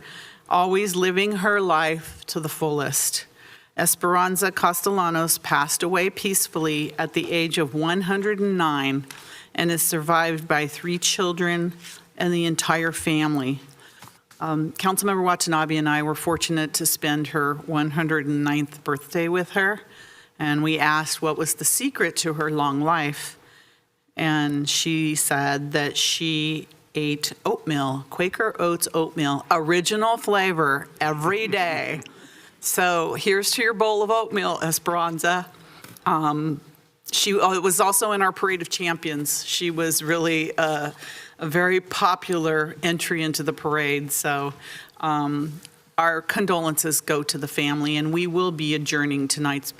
always living her life to the fullest. Esperanza Castellanos passed away peacefully at the age of 109 and is survived by 3 children and the entire family. Councilmember Watanabe and I were fortunate to spend her 109th birthday with her, and we asked what was the secret to her long life. And she said that she ate oatmeal, Quaker Oats oatmeal, original flavor every day. So here's to your bowl of oatmeal, Esperanza. It was also in our Parade of Champions. She was really a very popular entry into the parade. So our condolences go to the family, and we will be adjourning tonight's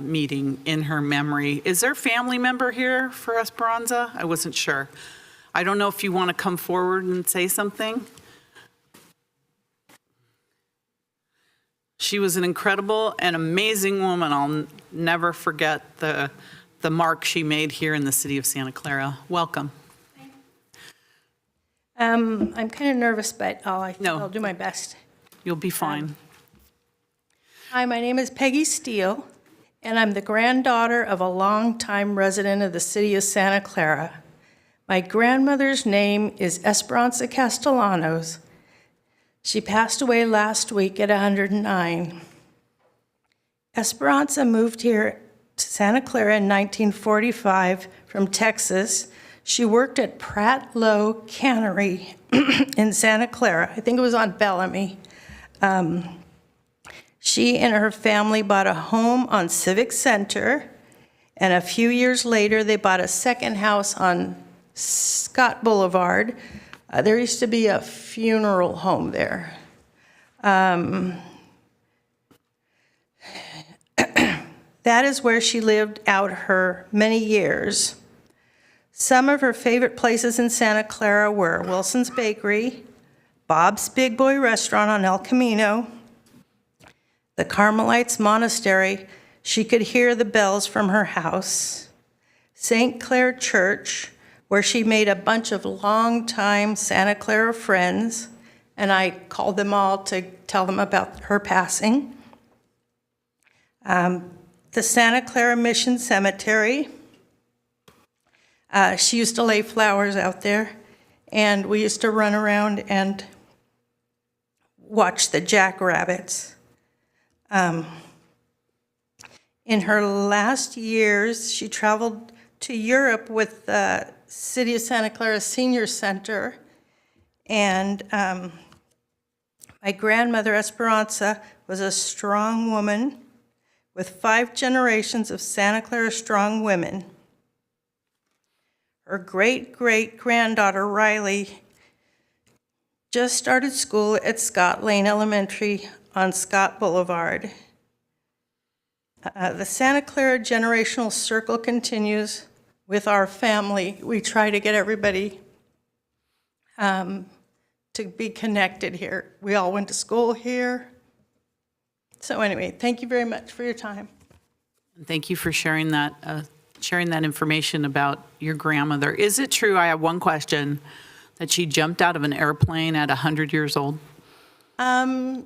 meeting in her memory. Is there a family member here for Esperanza? I wasn't sure. I don't know if you want to come forward and say something. She was an incredible and amazing woman. I'll never forget the mark she made here in the city of Santa Clara. Welcome.
I'm kind of nervous, but I'll do my best.
You'll be fine.
Hi, my name is Peggy Steele, and I'm the granddaughter of a longtime resident of the city of Santa Clara. My grandmother's name is Esperanza Castellanos. She passed away last week at 109. Esperanza moved here to Santa Clara in 1945 from Texas. She worked at Pratt Lowe Cannery in Santa Clara. I think it was on Bellamy. She and her family bought a home on Civic Center, and a few years later, they bought a second house on Scott Boulevard. There used to be a funeral home there. That is where she lived out her many years. Some of her favorite places in Santa Clara were Wilson's Bakery, Bob's Big Boy Restaurant on El Camino, the Carmelites Monastery. She could hear the bells from her house, St. Clair Church, where she made a bunch of longtime Santa Clara friends, and I called them all to tell them about her passing. The Santa Clara Mission Cemetery. She used to lay flowers out there, and we used to run around and watch the jackrabbits. In her last years, she traveled to Europe with the City of Santa Clara Senior Center, and my grandmother, Esperanza, was a strong woman with 5 generations of Santa Clara strong women. Her great-great-granddaughter, Riley, just started school at Scott Lane Elementary on Scott Boulevard. The Santa Clara Generational Circle continues with our family. We try to get everybody to be connected here. We all went to school here. So anyway, thank you very much for your time.
Thank you for sharing that information about your grandmother. Is it true, I have one question, that she jumped out of an airplane at 100 years old?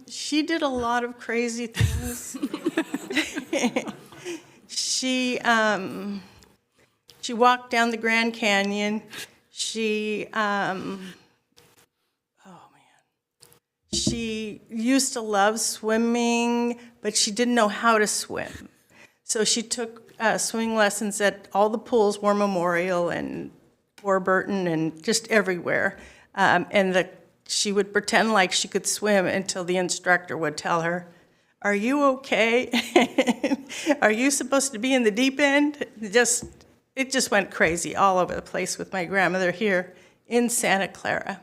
She did a lot of crazy things. She walked down the Grand Canyon. She used to love swimming, but she didn't know how to swim. So she took swimming lessons at all the pools, War Memorial and Warburton and just everywhere. She would pretend like she could swim until the instructor would tell her, "Are you okay? Are you supposed to be in the deep end?" It just went crazy all over the place with my grandmother here in Santa Clara.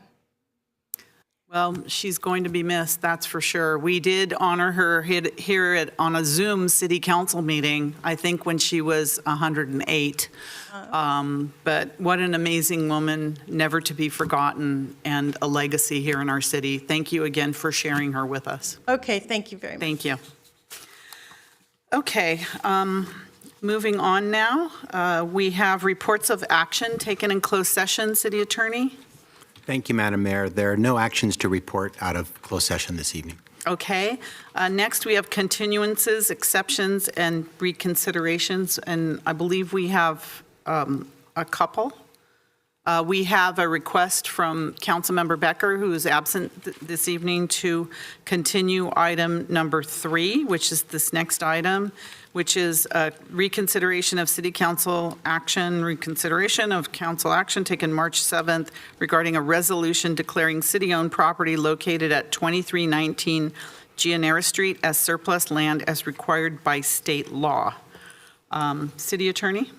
Well, she's going to be missed, that's for sure. We did honor her here on a Zoom city council meeting, I think when she was 108. But what an amazing woman, never to be forgotten, and a legacy here in our city. Thank you again for sharing her with us.
Okay, thank you very much.
Thank you. Okay, moving on now. We have reports of action taken in closed session. City Attorney?
Thank you, Madam Mayor. There are no actions to report out of closed session this evening.
Okay. Next, we have continuances, exceptions, and reconsiderations, and I believe we have a couple. We have a request from Councilmember Becker, who is absent this evening, to continue item number 3, which is this next item, which is a reconsideration of city council action, reconsideration of council action taken March 7th regarding a resolution declaring city-owned property located at 2319 Gianera Street as surplus land as required by state law. City Attorney?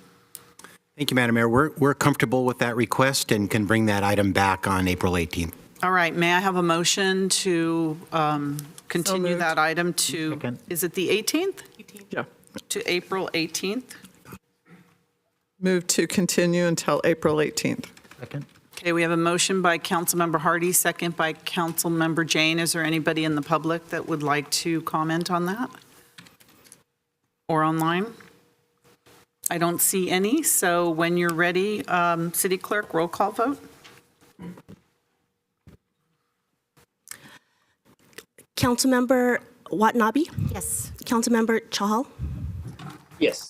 Thank you, Madam Mayor. We're comfortable with that request and can bring that item back on April 18th.
All right, may I have a motion to continue that item to, is it the 18th?
Yeah.
To April 18th?
Move to continue until April 18th.
Second.
Okay, we have a motion by Councilmember Hardy, second by Councilmember Jane. Is there anybody in the public that would like to comment on that? Or online? I don't see any, so when you're ready, City Clerk, roll call vote.
Councilmember Watanabe?
Yes.
Councilmember Chahal?
Yes.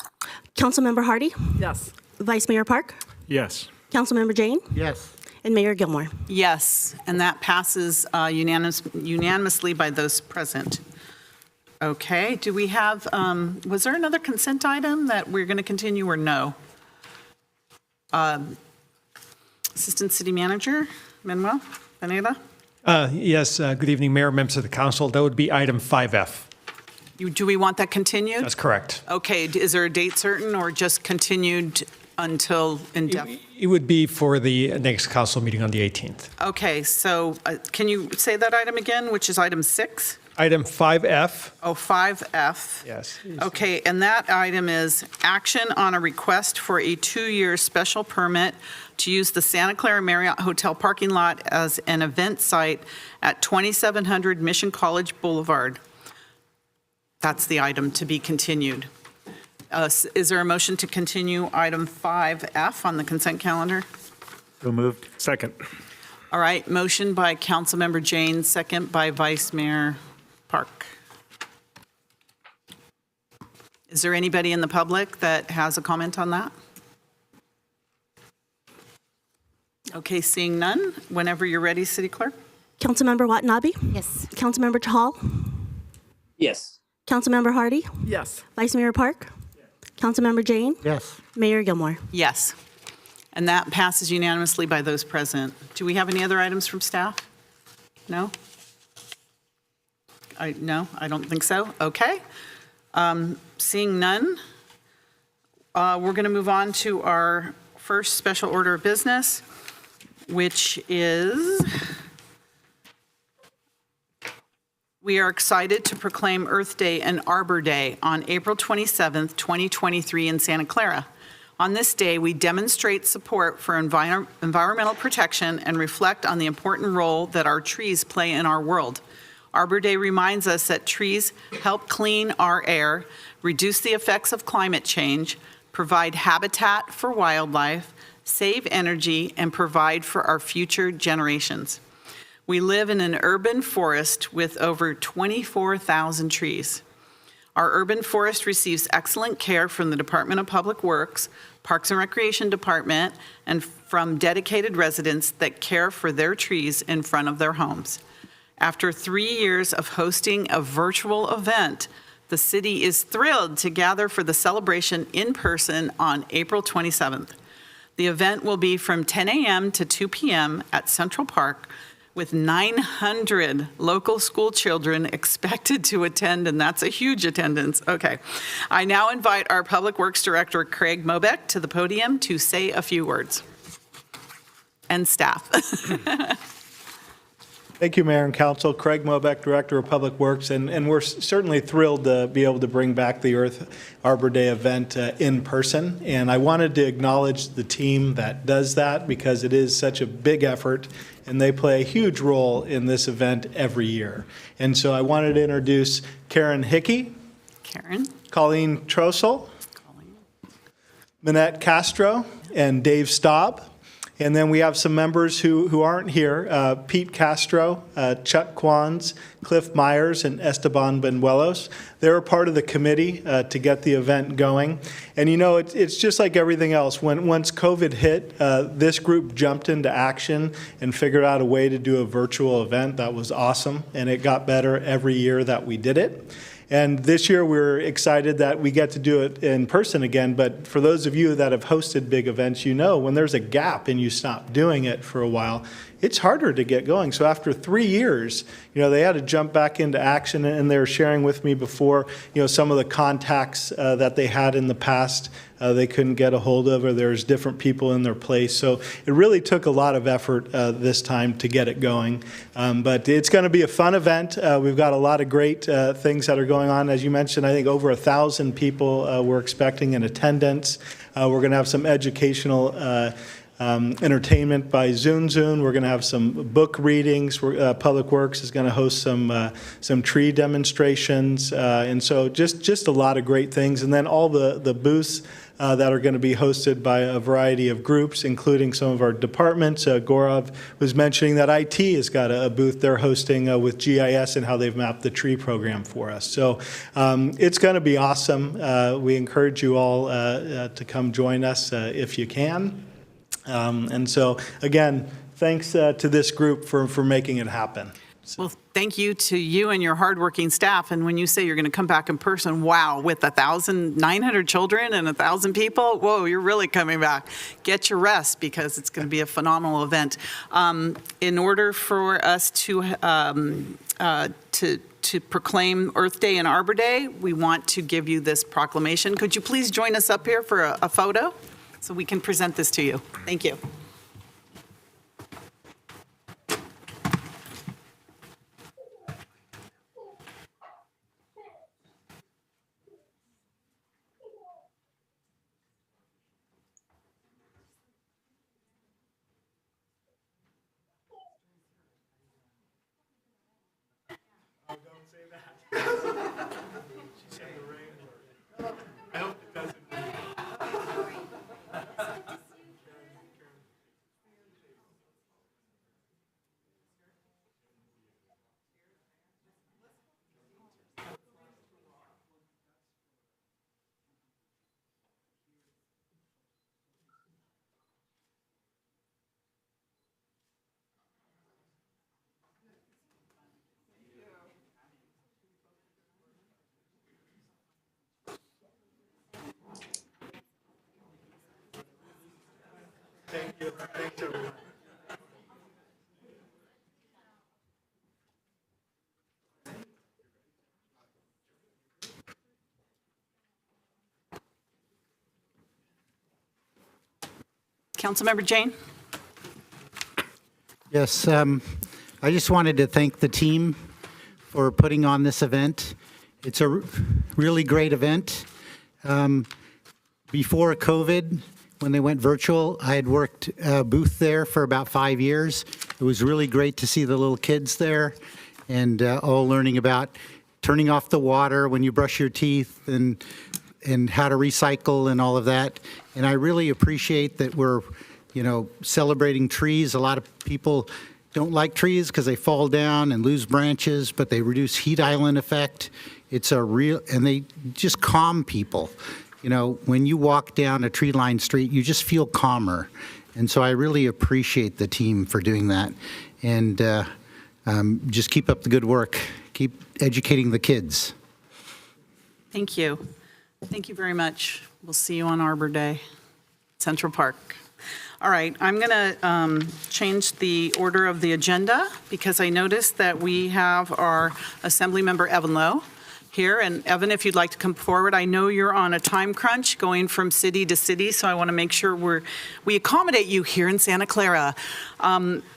Councilmember Hardy?
Yes.
Vice Mayor Park?
Yes.
Councilmember Jane?
Yes.
And Mayor Gilmore?
Yes, and that passes unanimously by those present. Okay, do we have, was there another consent item that we're going to continue or no? Assistant City Manager, Manuel Pineda?
Yes, good evening, Mayor, members of the council. That would be item 5F.
Do we want that continued?
That's correct.
Okay, is there a date certain or just continued until indefinite?
It would be for the next council meeting on the 18th.
Okay, so can you say that item again, which is item 6?
Item 5F.
Oh, 5F.
Yes.
Okay, and that item is action on a request for a 2-year special permit to use the Santa Clara Marriott Hotel parking lot as an event site at 2700 Mission College Boulevard. That's the item to be continued. Is there a motion to continue item 5F on the consent calendar?
So moved.
Second.
All right, motion by Councilmember Jane, second by Vice Mayor Park. Is there anybody in the public that has a comment on that? Okay, seeing none, whenever you're ready, City Clerk.
Councilmember Watanabe?
Yes.
Councilmember Chahal?
Yes.
Councilmember Hardy?
Yes.
Vice Mayor Park? Councilmember Jane?
Yes.
Mayor Gilmore?
Yes. And that passes unanimously by those present. Do we have any other items from staff? No? No, I don't think so. Okay. Seeing none, we're going to move on to our first special order of business, which is we are excited to proclaim Earth Day and Arbor Day on April 27th, 2023 in Santa Clara. On this day, we demonstrate support for environmental protection and reflect on the important role that our trees play in our world. Arbor Day reminds us that trees help clean our air, reduce the effects of climate change, provide habitat for wildlife, save energy, and provide for our future generations. We live in an urban forest with over 24,000 trees. Our urban forest receives excellent care from the Department of Public Works, Parks and Recreation Department, and from dedicated residents that care for their trees in front of their homes. After 3 years of hosting a virtual event, the city is thrilled to gather for the celebration in person on April 27th. The event will be from 10 a.m. to 2 p.m. at Central Park, with 900 local school children expected to attend, and that's a huge attendance. Okay. I now invite our Public Works Director, Craig Mobeck, to the podium to say a few words. And staff.
Thank you, Mayor and Council. Craig Mobeck, Director of Public Works, and we're certainly thrilled to be able to bring back the Earth Arbor Day event in person. And I wanted to acknowledge the team that does that because it is such a big effort, and they play a huge role in this event every year. And so I wanted to introduce Karen Hickey, Colleen Trossel, Minette Castro, and Dave Staub. And then we have some members who aren't here, Pete Castro, Chuck Quans, Cliff Myers, and Esteban Benuelos. They were part of the committee to get the event going. And you know, it's just like everything else. Once COVID hit, this group jumped into action and figured out a way to do a virtual event that was awesome. And it got better every year that we did it. And this year, we're excited that we get to do it in person again. But for those of you that have hosted big events, you know when there's a gap and you stop doing it for a while, it's harder to get going. So after 3 years, you know, they had to jump back into action, and they were sharing with me before, you know, some of the contacts that they had in the past they couldn't get a hold of, or there's different people in their place. So it really took a lot of effort this time to get it going. But it's going to be a fun event. We've got a lot of great things that are going on. As you mentioned, I think over 1,000 people we're expecting in attendance. We're going to have some educational entertainment by Zun. We're going to have some book readings. Public Works is going to host some tree demonstrations, and so just a lot of great things. And then all the booths that are going to be hosted by a variety of groups, including some of our departments. Gaurav was mentioning that IT has got a booth they're hosting with GIS and how they've mapped the tree program for us. So it's going to be awesome. We encourage you all to come join us if you can. And so, again, thanks to this group for making it happen.
Well, thank you to you and your hardworking staff. And when you say you're going to come back in person, wow, with 1,900 children and 1,000 people, whoa, you're really coming back. Get your rest because it's going to be a phenomenal event. In order for us to proclaim Earth Day and Arbor Day, we want to give you this proclamation. Could you please join us up here for a photo so we can present this to you? Thank you.
Thank you. Thanks, everyone.
Councilmember Jane?
Yes, I just wanted to thank the team for putting on this event. It's a really great event. Before COVID, when they went virtual, I had worked a booth there for about 5 years. It was really great to see the little kids there and all learning about turning off the water when you brush your teeth and how to recycle and all of that. And I really appreciate that we're, celebrating trees. A lot of people don't like trees because they fall down and lose branches, but they reduce heat island effect. It's and they just calm people. When you walk down a tree-lined street, you just feel calmer. And so I really appreciate the team for doing that. And just keep up the good work. Keep educating the kids.
Thank you. Thank you very much. We'll see you on Arbor Day, Central Park. All right, I'm going to change the order of the agenda because I noticed that we have our Assemblymember Evan Lowe here. And Evan, if you'd like to come forward, I know you're on a time crunch going from city to city, so I want to make sure we accommodate you here in Santa Clara.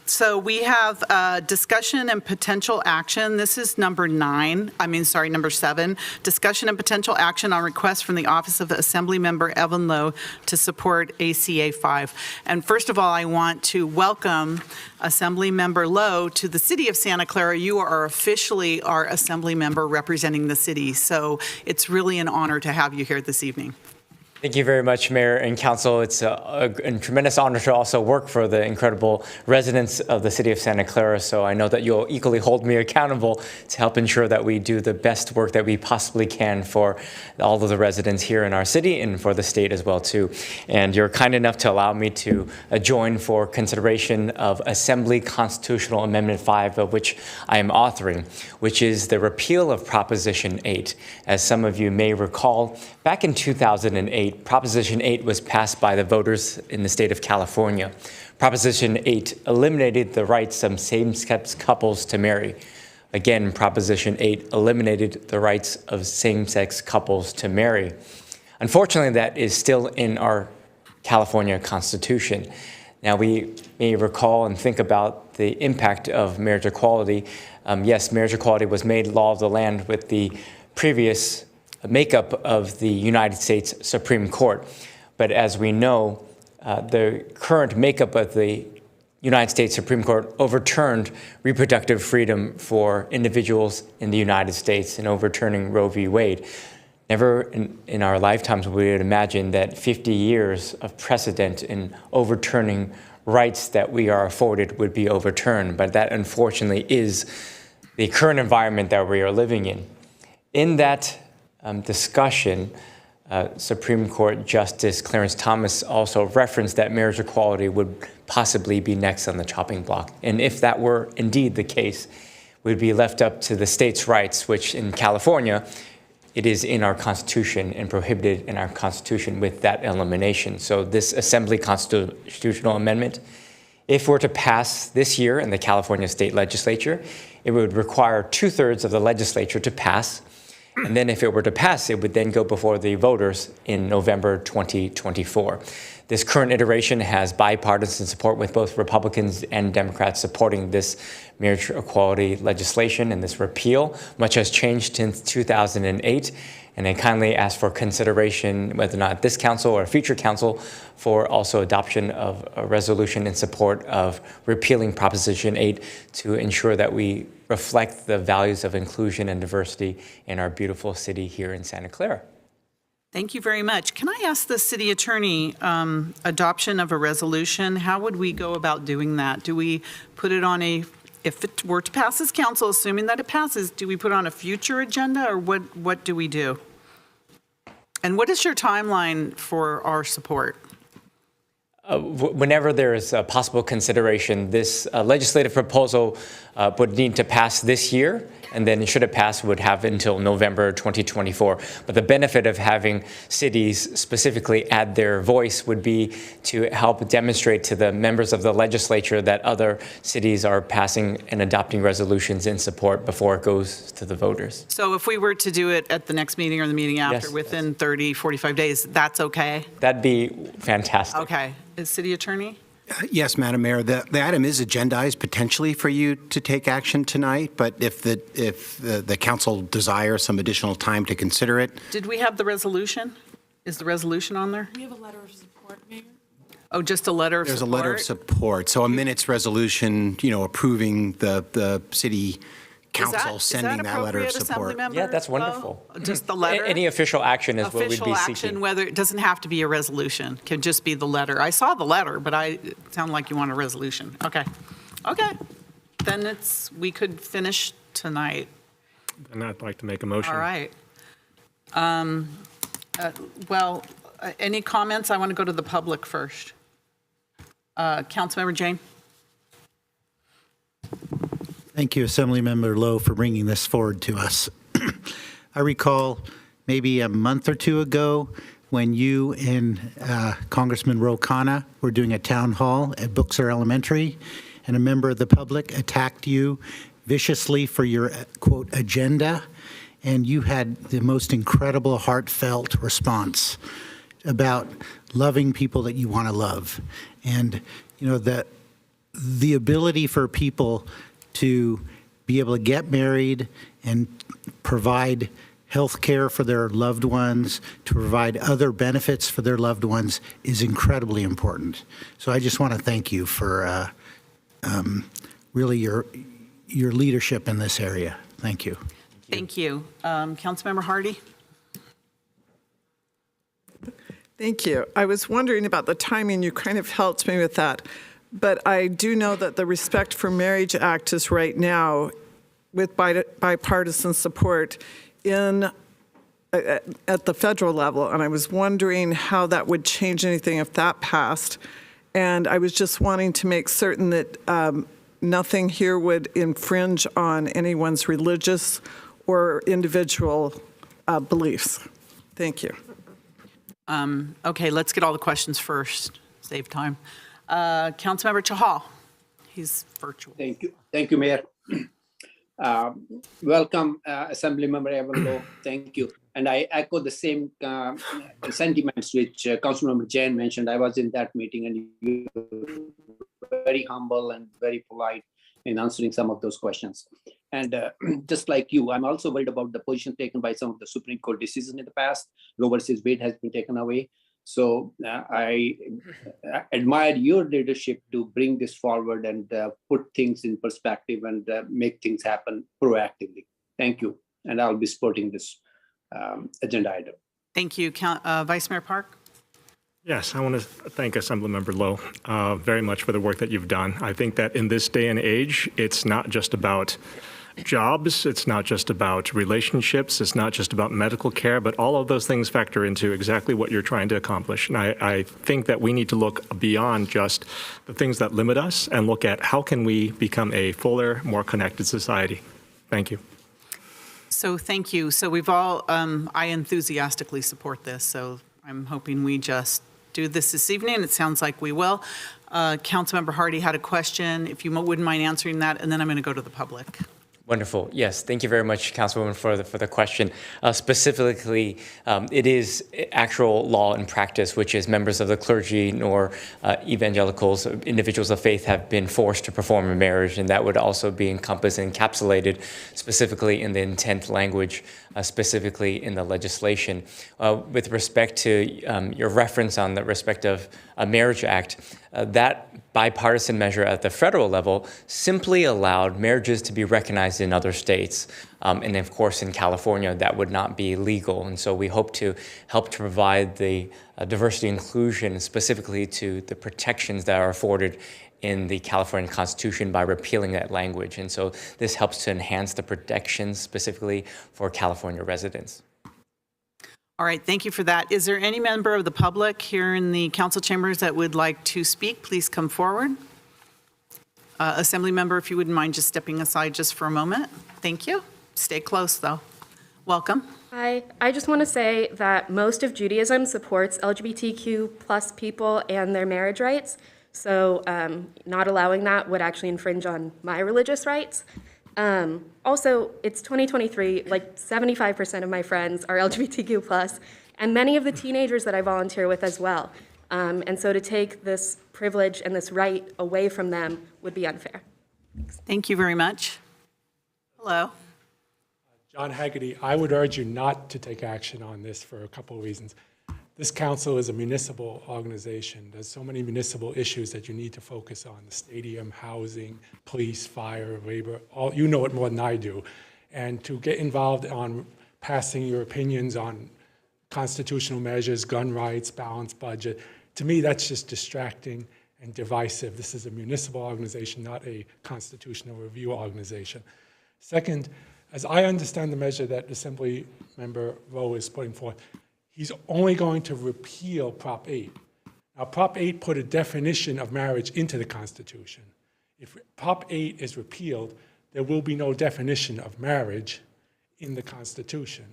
So we have discussion and potential action. This is number 7. Discussion and potential action on request from the Office of Assemblymember Evan Lowe to support ACA 5. And first of all, I want to welcome Assemblymember Lowe to the City of Santa Clara. You are officially our Assemblymember representing the city, so it's really an honor to have you here this evening.
Thank you very much, Mayor and Council. It's a tremendous honor to also work for the incredible residents of the City of Santa Clara, so I know that you'll equally hold me accountable to help ensure that we do the best work that we possibly can for all of the residents here in our city and for the state as well, too. And you're kind enough to allow me to join for consideration of Assembly Constitutional Amendment 5, of which I am authoring, which is the repeal of Proposition 8. As some of you may recall, back in 2008, Proposition 8 was passed by the voters in the state of California. Proposition 8 eliminated the rights of same-sex couples to marry. Again, Proposition 8 eliminated the rights of same-sex couples to marry. Unfortunately, that is still in our California Constitution. Now, we may recall and think about the impact of marriage equality. Yes, marriage equality was made law of the land with the previous makeup of the United States Supreme Court. But as we know, the current makeup of the United States Supreme Court overturned reproductive freedom for individuals in the United States and overturning Roe v. Wade. Never in our lifetimes we would imagine that 50 years of precedent in overturning rights that we are afforded would be overturned. But that unfortunately is the current environment that we are living in. In that discussion, Supreme Court Justice Clarence Thomas also referenced that marriage equality would possibly be next on the chopping block. And if that were indeed the case, we'd be left up to the states' rights, which in California, it is in our Constitution and prohibited in our Constitution with that elimination. So this Assembly constitutional amendment, if it were to pass this year in the California State Legislature, it would require 2/3 of the legislature to pass. And then if it were to pass, it would then go before the voters in November 2024. This current iteration has bipartisan support with both Republicans and Democrats supporting this marriage equality legislation and this repeal. Much has changed since 2008. And I kindly ask for consideration, whether or not this council or a future council, for also adoption of a resolution in support of repealing Proposition 8 to ensure that we reflect the values of inclusion and diversity in our beautiful city here in Santa Clara.
Thank you very much. Can I ask the city attorney, adoption of a resolution, how would we go about doing that? Do we put it on if it were to pass as council, assuming that it passes, do we put it on a future agenda, or what do we do? And what is your timeline for our support?
Whenever there is a possible consideration, this legislative proposal would need to pass this year, and then should it pass, would have until November 2024. But the benefit of having cities specifically add their voice would be to help demonstrate to the members of the legislature that other cities are passing and adopting resolutions in support before it goes to the voters.
So if we were to do it at the next meeting or the meeting after,
Yes.
within 30, 45 days, that's okay?
That'd be fantastic.
Okay. Is city attorney?
Yes, Madam Mayor, the item is agendized potentially for you to take action tonight, but if the council desires some additional time to consider it.
Did we have the resolution? Is the resolution on there?
We have a letter of support, Mayor.
Oh, just a letter of support?
There's a letter of support, so a minutes resolution, approving the city council sending that letter of support.
Yeah, that's wonderful.
Just the letter?
Any official action is what we'd be
Official action,
seeking.
whether, it doesn't have to be a resolution, can just be the letter. I saw the letter, but it sounded like you want a resolution. Okay. Okay. Then we could finish tonight.
And I'd like to make a motion.
All right. Any comments? I want to go to the public first. Councilmember Jane?
Thank you, Assemblymember Lowe, for bringing this forward to us. I recall maybe a month or two ago when you and Congressman Ro Khanna were doing a town hall at Booksar Elementary, and a member of the public attacked you viciously for your, quote, agenda, and you had the most incredible, heartfelt response about loving people that you want to love. And, the ability for people to be able to get married and provide health care for their loved ones, to provide other benefits for their loved ones is incredibly important. So I just want to thank you for really your leadership in this area. Thank you.
Thank you. Councilmember Hardy?
Thank you. I was wondering about the timing. You kind of helped me with that. But I do know that the Respect for Marriage Act is right now with bipartisan support at the federal level. And I was wondering how that would change anything if that passed. And I was just wanting to make certain that nothing here would infringe on anyone's religious or individual beliefs. Thank you.
Okay, let's get all the questions first. Save time. Councilmember Chahal. He's virtual.
Thank you. Thank you, Mayor. Welcome, Assemblymember Evan Lowe. Thank you. And I echo the same sentiments which Councilmember Jain mentioned. I was in that meeting, and you were very humble and very polite in answering some of those questions. And just like you, I'm also worried about the position taken by some of the Supreme Court decisions in the past. Roe versus Wade has been taken away. So I admire your leadership to bring this forward and put things in perspective and make things happen proactively. Thank you. And I'll be supporting this agenda item.
Thank you. Vice Mayor Park?
Yes, I want to thank Assemblymember Lowe very much for the work that you've done. I think that in this day and age, it's not just about jobs, it's not just about relationships, it's not just about medical care, but all of those things factor into exactly what you're trying to accomplish. And I think that we need to look beyond just the things that limit us and look at how can we become a fuller, more connected society. Thank you.
So thank you. So we've all, I enthusiastically support this, so I'm hoping we just do this evening. It sounds like we will. Councilmember Hardy had a question, if you wouldn't mind answering that, and then I'm going to go to the public.
Wonderful. Yes, thank you very much, Councilwoman, for the question. Specifically, it is actual law and practice, which is members of the clergy nor evangelicals, individuals of faith, have been forced to perform a marriage, and that would also be encompassed and encapsulated specifically in the intent language, specifically in the legislation. With respect to your reference on the respect of a Marriage Act, that bipartisan measure at the federal level simply allowed marriages to be recognized in other states. And of course, in California, that would not be legal. And so we hope to help to provide the diversity inclusion specifically to the protections that are afforded in the California Constitution by repealing that language. And so this helps to enhance the protections specifically for California residents.
All right, thank you for that. Is there any member of the public here in the council chambers that would like to speak? Please come forward. Assembly member, if you wouldn't mind just stepping aside just for a moment. Thank you. Stay close, though. Welcome.
Hi, I just want to say that most of Judaism supports LGBTQ plus people and their marriage rights. So not allowing that would actually infringe on my religious rights. Also, it's 2023, like 75% of my friends are LGBTQ plus, and many of the teenagers that I volunteer with as well. And so to take this privilege and this right away from them would be unfair.
Thank you very much. Hello.
John Haggerty, I would urge you not to take action on this for a couple of reasons. This council is a municipal organization. There's so many municipal issues that you need to focus on: the stadium, housing, police, fire, labor. All, you know it more than I do. And to get involved on passing your opinions on constitutional measures, gun rights, balanced budget, to me that's just distracting and divisive. This is a municipal organization, not a constitutional review organization. Second, as I understand the measure that Assembly Member Rowe is putting forth, he's only going to repeal Prop 8. Now, Prop 8 put a definition of marriage into the Constitution. If Prop 8 is repealed, there will be no definition of marriage in the Constitution.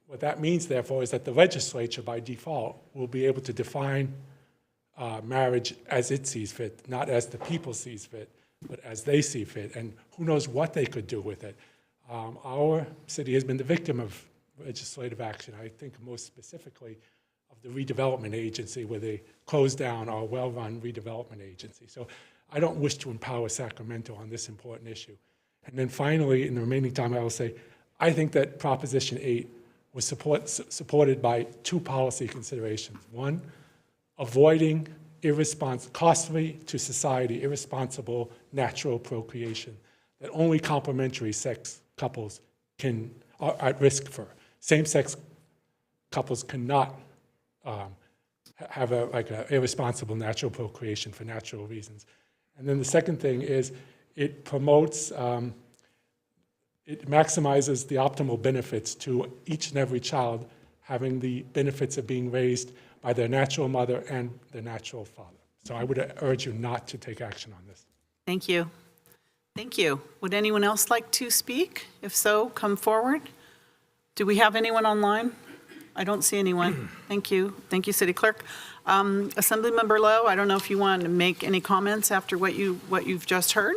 What that means, therefore, is that the legislature, by default, will be able to define marriage as it sees fit, not as the people sees fit, but as they see fit, and who knows what they could do with it. Our city has been the victim of legislative action, I think most specifically of the redevelopment agency, where they closed down our well-run redevelopment agency. So I don't wish to empower Sacramento on this important issue. And then finally, in the remaining time, I will say, I think that Proposition 8 was supported by two policy considerations. One, avoiding costly to society, irresponsible natural procreation that only complementary sex couples are at risk for. Same-sex couples cannot have a irresponsible natural procreation for natural reasons. And then the second thing is it promotes, it maximizes the optimal benefits to each and every child having the benefits of being raised by their natural mother and their natural father. So I would urge you not to take action on this.
Thank you. Thank you. Would anyone else like to speak? If so, come forward. Do we have anyone online? I don't see anyone. Thank you. Thank you, City Clerk. Assemblymember Lowe, I don't know if you want to make any comments after what you've just heard.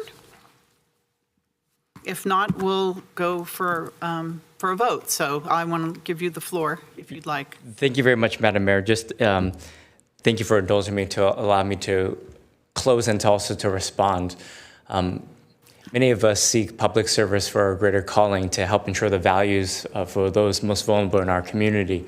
If not, we'll go for a vote. So I want to give you the floor if you'd like.
Thank you very much, Madam Mayor. Just thank you for indulging me to allow me to close and also to respond. Many of us seek public service for our greater calling to help ensure the values for those most vulnerable in our community.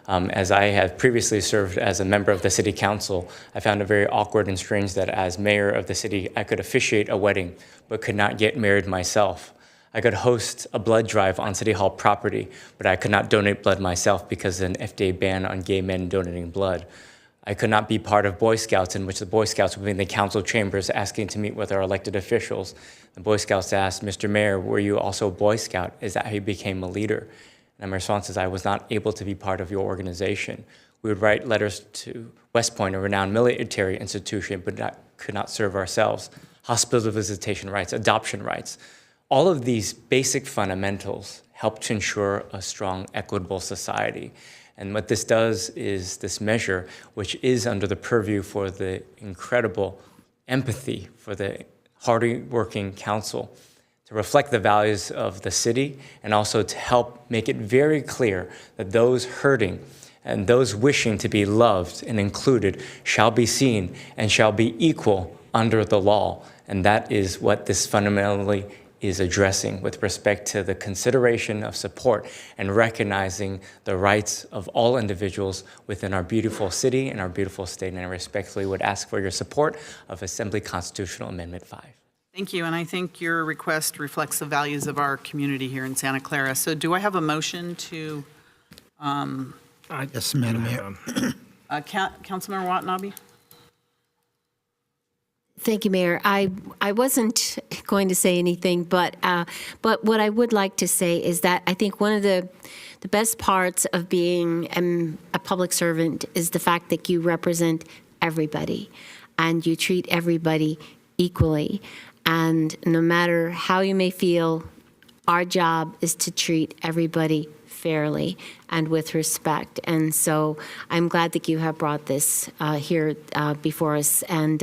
As I have previously served as a member of the City Council, I found it very awkward and strange that as mayor of the city, I could officiate a wedding, but could not get married myself. I could host a blood drive on City Hall property, but I could not donate blood myself because of an FDA ban on gay men donating blood. I could not be part of Boy Scouts, in which the Boy Scouts would be in the council chambers asking to meet with our elected officials. The Boy Scouts asked, Mr. Mayor, were you also a Boy Scout? Is that how you became a leader? And my response is, I was not able to be part of your organization. We would write letters to West Point, a renowned military institution, but could not serve ourselves. Hospital visitation rights, adoption rights. All of these basic fundamentals help to ensure a strong, equitable society. And what this does is this measure, which is under the purview for the incredible empathy for the hard-working council, to reflect the values of the city and also to help make it very clear that those hurting and those wishing to be loved and included shall be seen and shall be equal under the law. And that is what this fundamentally is addressing with respect to the consideration of support and recognizing the rights of all individuals within our beautiful city and our beautiful state. And I respectfully would ask for your support of Assembly Constitutional Amendment 5.
Thank you, and I think your request reflects the values of our community here in Santa Clara. So do I have a motion to,
Yes, Madam Mayor.
Councilmember Watanabe?
Thank you, Mayor. I wasn't going to say anything, but what I would like to say is that I think one of the best parts of being a public servant is the fact that you represent everybody and you treat everybody equally. And no matter how you may feel, our job is to treat everybody fairly and with respect. And so I'm glad that you have brought this here before us. And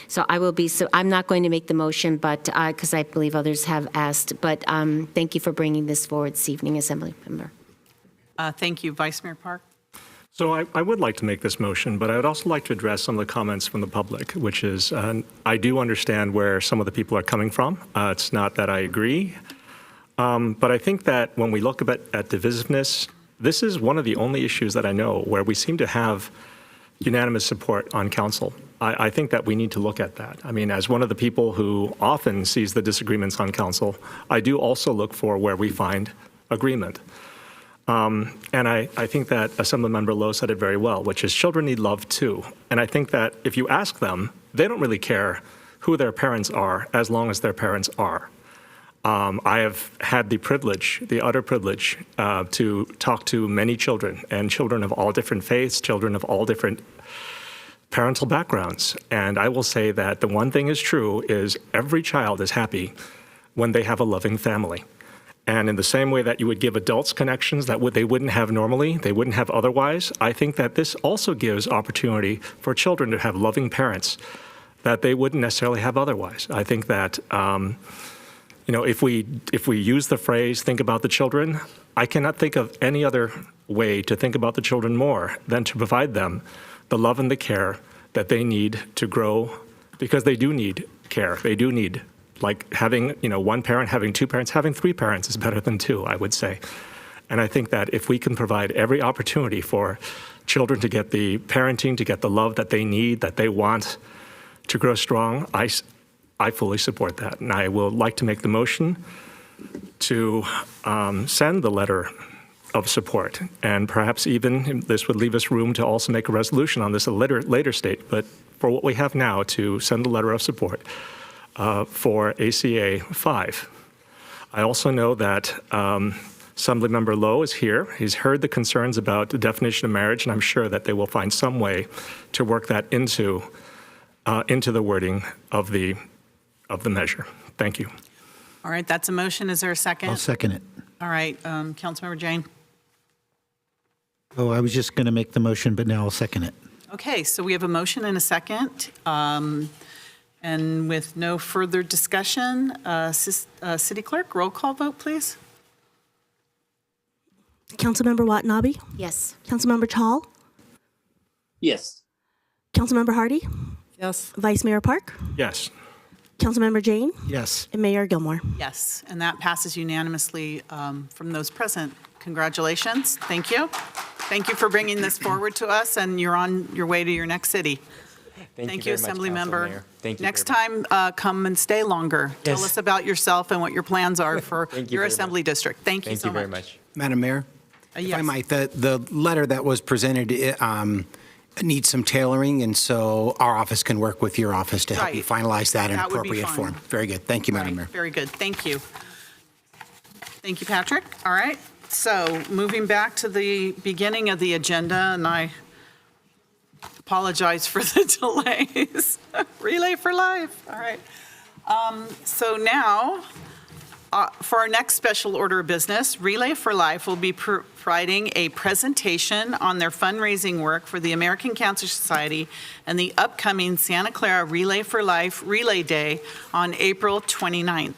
so I'm not going to make the motion, but because I believe others have asked, but thank you for bringing this forward this evening, Assembly Member.
Thank you, Vice Mayor Park.
So I would like to make this motion, but I would also like to address some of the comments from the public, which is I do understand where some of the people are coming from. It's not that I agree. But I think that when we look at divisiveness, this is one of the only issues that I know where we seem to have unanimous support on council. I think that we need to look at that. I mean, as one of the people who often sees the disagreements on council, I do also look for where we find agreement. And I think that Assemblymember Lowe said it very well, which is children need love too. And I think that if you ask them, they don't really care who their parents are as long as their parents are. I have had the privilege, the utter privilege, to talk to many children, and children of all different faiths, children of all different parental backgrounds. And I will say that the one thing is true is every child is happy when they have a loving family. And in the same way that you would give adults connections that they wouldn't have normally, they wouldn't have otherwise, I think that this also gives opportunity for children to have loving parents that they wouldn't necessarily have otherwise. I think that if we use the phrase, think about the children, I cannot think of any other way to think about the children more than to provide them the love and the care that they need to grow, because they do need care. They do need, like having, one parent, having two parents, having three parents is better than two, I would say. And I think that if we can provide every opportunity for children to get the parenting, to get the love that they need, that they want to grow strong, I fully support that. And I will like to make the motion to send the letter of support. And perhaps even this would leave us room to also make a resolution on this at a later state. But for what we have now, to send a letter of support for ACA 5. I also know that Assemblymember Lowe is here. He's heard the concerns about the definition of marriage, and I'm sure that they will find some way to work that into the wording of the measure. Thank you.
All right, that's a motion. Is there a second?
I'll second it.
All right, Councilmember Jane.
Oh, I was just going to make the motion, but now I'll second it.
Okay, so we have a motion and a second. And with no further discussion, City Clerk, roll call vote, please.
Councilmember Watanabe?
Yes.
Councilmember Chahal?
Yes.
Councilmember Hardy?
Yes.
Vice Mayor Park?
Yes.
Councilmember Jane?
Yes.
And Mayor Gilmore?
Yes, and that passes unanimously from those present. Congratulations. Thank you. Thank you for bringing this forward to us, and you're on your way to your next city. Thank you, Assembly Member.
Thank you.
Next time, come and stay longer.
Yes.
Tell us about yourself and what your plans are for your assembly district. Thank you so much.
Very much. Madam Mayor, if
Yes.
I might, the letter that was presented needs some tailoring, and so our office can work with your office to help you
Right.
finalize that in
That would be
appropriate
fine.
form. Very good. Thank you, Madam Mayor.
Very good, thank you. Thank you, Patrick. All right, so moving back to the beginning of the agenda, and I apologize for the delays. Relay for life, all right. So now, for our next special order of business, Relay for Life will be providing a presentation on their fundraising work for the American Cancer Society and the upcoming Santa Clara Relay for Life Relay Day on April 29th.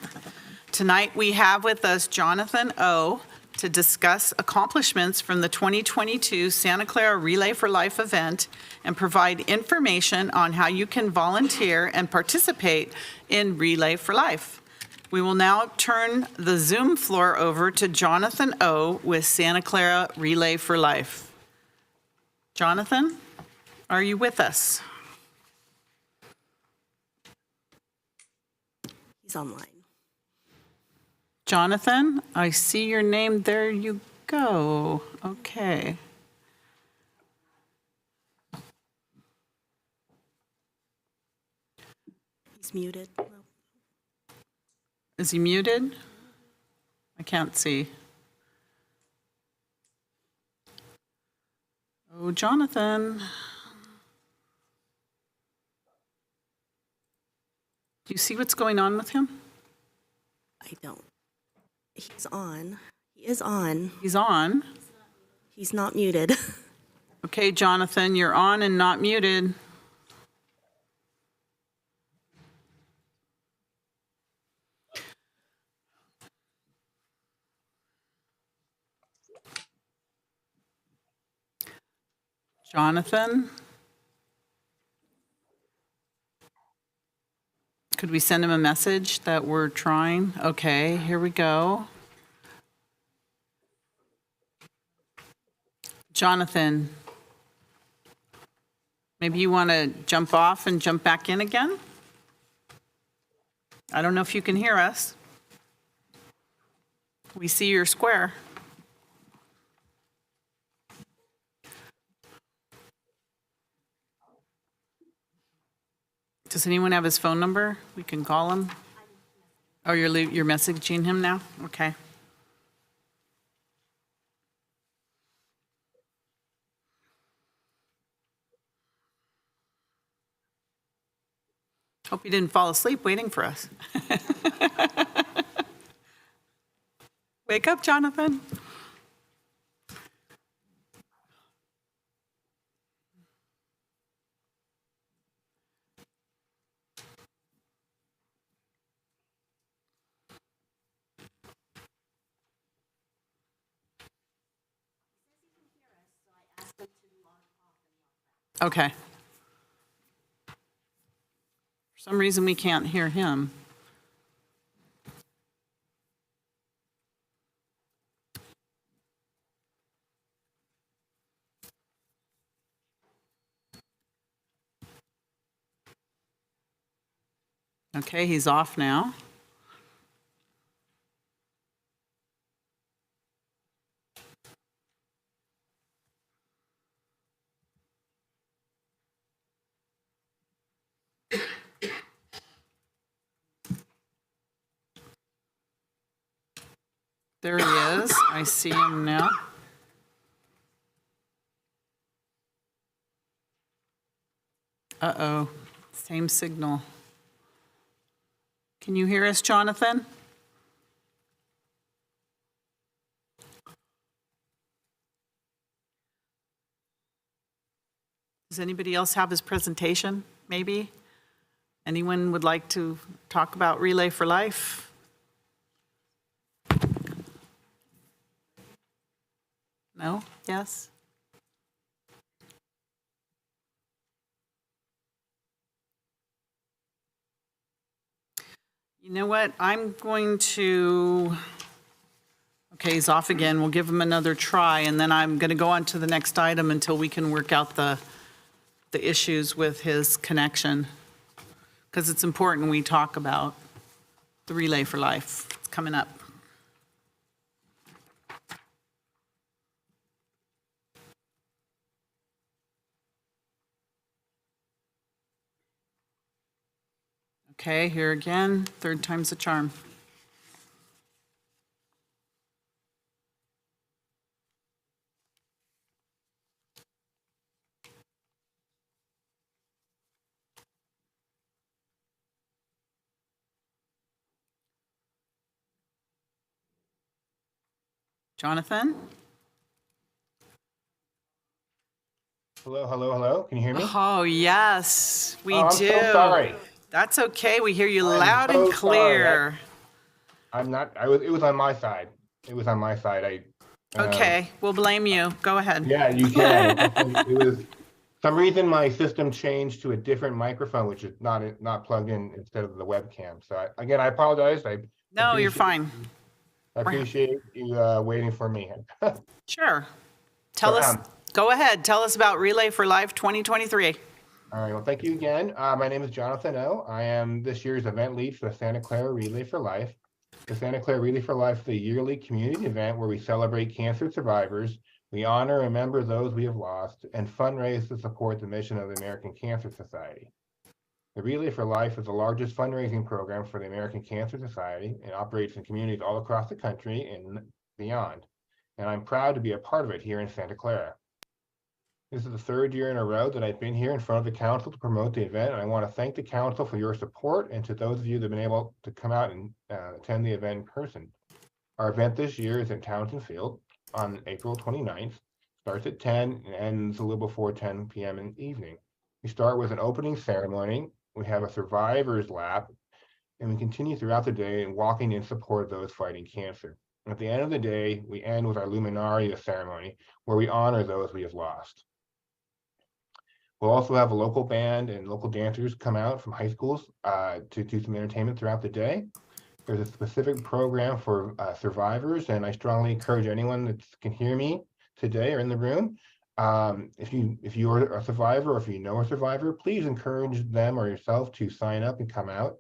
Tonight, we have with us Jonathan O. to discuss accomplishments from the 2022 Santa Clara Relay for Life event and provide information on how you can volunteer and participate in Relay for Life. We will now turn the Zoom floor over to Jonathan O. with Santa Clara Relay for Life. Jonathan, are you with us?
He's online.
Jonathan, I see your name. There you go. Okay.
He's muted.
Is he muted? I can't see. Oh, Jonathan. Do you see what's going on with him?
I don't. He's on. He is on.
He's on.
He's not muted.
Okay, Jonathan, you're on and not muted. Jonathan? Could we send him a message that we're trying? Okay, here we go. Jonathan, maybe you want to jump off and jump back in again? I don't know if you can hear us. We see your square. Does anyone have his phone number? We can call him. Oh, you're messaging him now? Okay. Hope you didn't fall asleep waiting for us. Wake up, Jonathan. Okay. For some reason, we can't hear him. Okay, he's off now. There he is. I see him now. Uh-oh, same signal. Can you hear us, Jonathan? Does anybody else have his presentation, maybe? Anyone would like to talk about Relay for Life? No? Yes? You know what? I'm going to, okay, he's off again. We'll give him another try, and then I'm going to go on to the next item until we can work out the issues with his connection, because it's important we talk about the Relay for Life. It's coming up. Okay, here again, third time's a charm. Jonathan?
Hello, hello, hello. Can you hear me?
Oh, yes, we
I'm
do.
so sorry.
That's okay. We hear you
I'm
loud
so
and clear.
I'm not. It was on my side. It was on my side.
Okay, we'll blame you. Go ahead.
Yeah, you can. It was some reason my system changed to a different microphone, which is not plugged in instead of the webcam. So again, I apologize.
No, you're fine.
I appreciate you waiting for me.
Sure. Tell us. Go ahead. Tell us about Relay for Life 2023.
All right. Well, thank you again. My name is Jonathan O. I am this year's event lead for the Santa Clara Relay for Life. The Santa Clara Relay for Life is a yearly community event where we celebrate cancer survivors, we honor and remember those we have lost, and fundraise to support the mission of the American Cancer Society. The Relay for Life is the largest fundraising program for the American Cancer Society and operates in communities all across the country and beyond. And I'm proud to be a part of it here in Santa Clara. This is the third year in a row that I've been here in front of the council to promote the event, and I want to thank the council for your support and to those of you that have been able to come out and attend the event in person. Our event this year is at Townsend Field on April 29th. Starts at 10 and ends a little before 10 p.m. in the evening. We start with an opening ceremony. We have a survivor's lap, and we continue throughout the day walking in support of those fighting cancer. At the end of the day, we end with our Luminaria ceremony, where we honor those we have lost. We'll also have a local band and local dancers come out from high schools to do some entertainment throughout the day. There's a specific program for survivors, and I strongly encourage anyone that can hear me today or in the room, if you are a survivor or if you know a survivor, please encourage them or yourself to sign up and come out.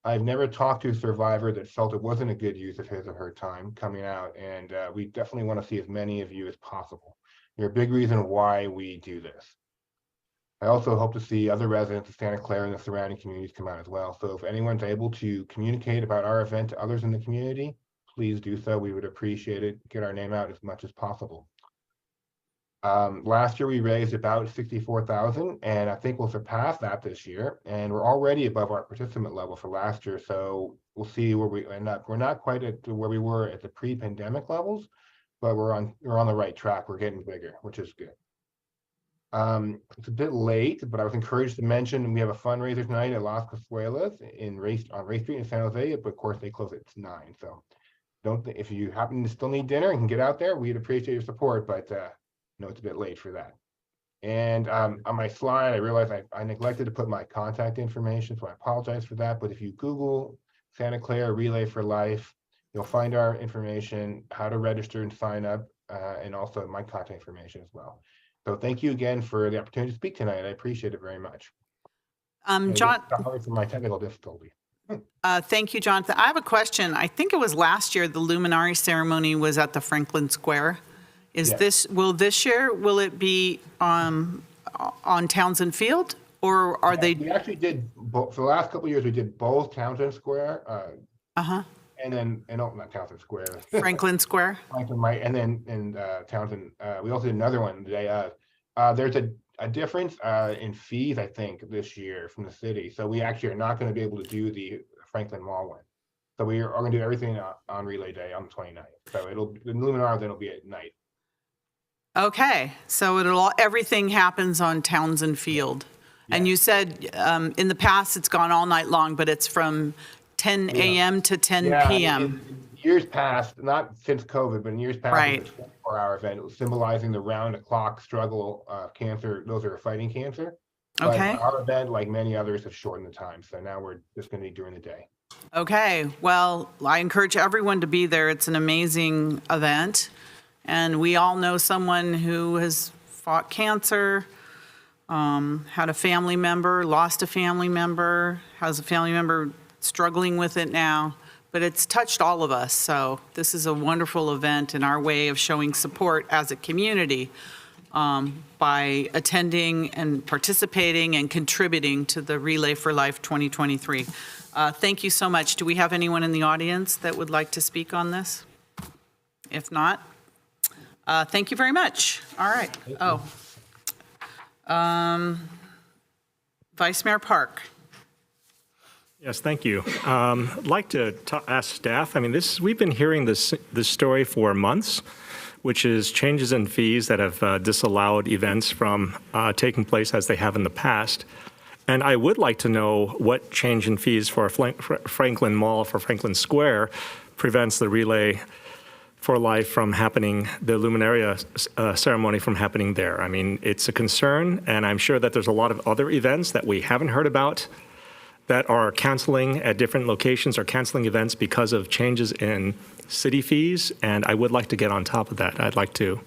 I've never talked to a survivor that felt it wasn't a good use of his or her time coming out, and we definitely want to see as many of you as possible. You're a big reason why we do this. I also hope to see other residents of Santa Clara and the surrounding communities come out as well. So if anyone's able to communicate about our event to others in the community, please do so. We would appreciate it. Get our name out as much as possible. Last year we raised about $64,000, and I think we'll surpass that this year. And we're already above our participant level for last year, so we'll see where we end up. We're not quite at where we were at the pre-pandemic levels, but we're on the right track. We're getting bigger, which is good. It's a bit late, but I was encouraged to mention we have a fundraiser tonight at Las Casuelas on Ray Street in San Jose, but of course they close at 9. So if you happen to still need dinner and can get out there, we'd appreciate your support, but no, it's a bit late for that. And on my slide, I realized I neglected to put my contact information, so I apologize for that. But if you Google Santa Clara Relay for Life, you'll find our information, how to register and sign up, and also my contact information as well. So thank you again for the opportunity to speak tonight. I appreciate it very much.
John,
sorry for my technical difficulty.
Thank you, Jonathan. I have a question. I think it was last year the Luminari ceremony was at the Franklin Square. Will it be on Townsend Field, or are they?
We actually did both. For the last couple of years, we did both Townsend Square. And not Townsend Square.
Franklin Square.
Franklin, right, and then Townsend. We also did another one the day of. There's a difference in fees, I think, this year from the city. So we actually are not going to be able to do the Franklin Mall one. So we are going to do everything on Relay Day on the 29th. So the Luminar then will be at night.
Okay, so everything happens on Townsend Field. Yeah. And you said in the past it's gone all night long, but it's from 10 a.m. to 10 p.m.
In years past, not since COVID, but in years past,
right.
It was a 24-hour event symbolizing the round-the-clock struggle of cancer, those are fighting cancer.
Okay.
But our event, like many others, have shortened the time, so now we're just going to be during the day.
Okay, well, I encourage everyone to be there. It's an amazing event, and we all know someone who has fought cancer, had a family member, lost a family member, has a family member struggling with it now, but it's touched all of us. So this is a wonderful event and our way of showing support as a community. by attending and participating and contributing to the Relay for Life 2023. Thank you so much. Do we have anyone in the audience that would like to speak on this? If not, thank you very much. All right. Vice Mayor Park.
Yes, thank you. I'd like to ask staff, I mean, we've been hearing this story for months, which is changes in fees that have disallowed events from taking place as they have in the past. And I would like to know what change in fees for Franklin Mall, for Franklin Square, prevents the Relay for Life from happening, the Luminaria ceremony from happening there. I mean, it's a concern, and I'm sure that there's a lot of other events that we haven't heard about that are canceling at different locations or canceling events because of changes in city fees, and I would like to get on top of that. I'd like to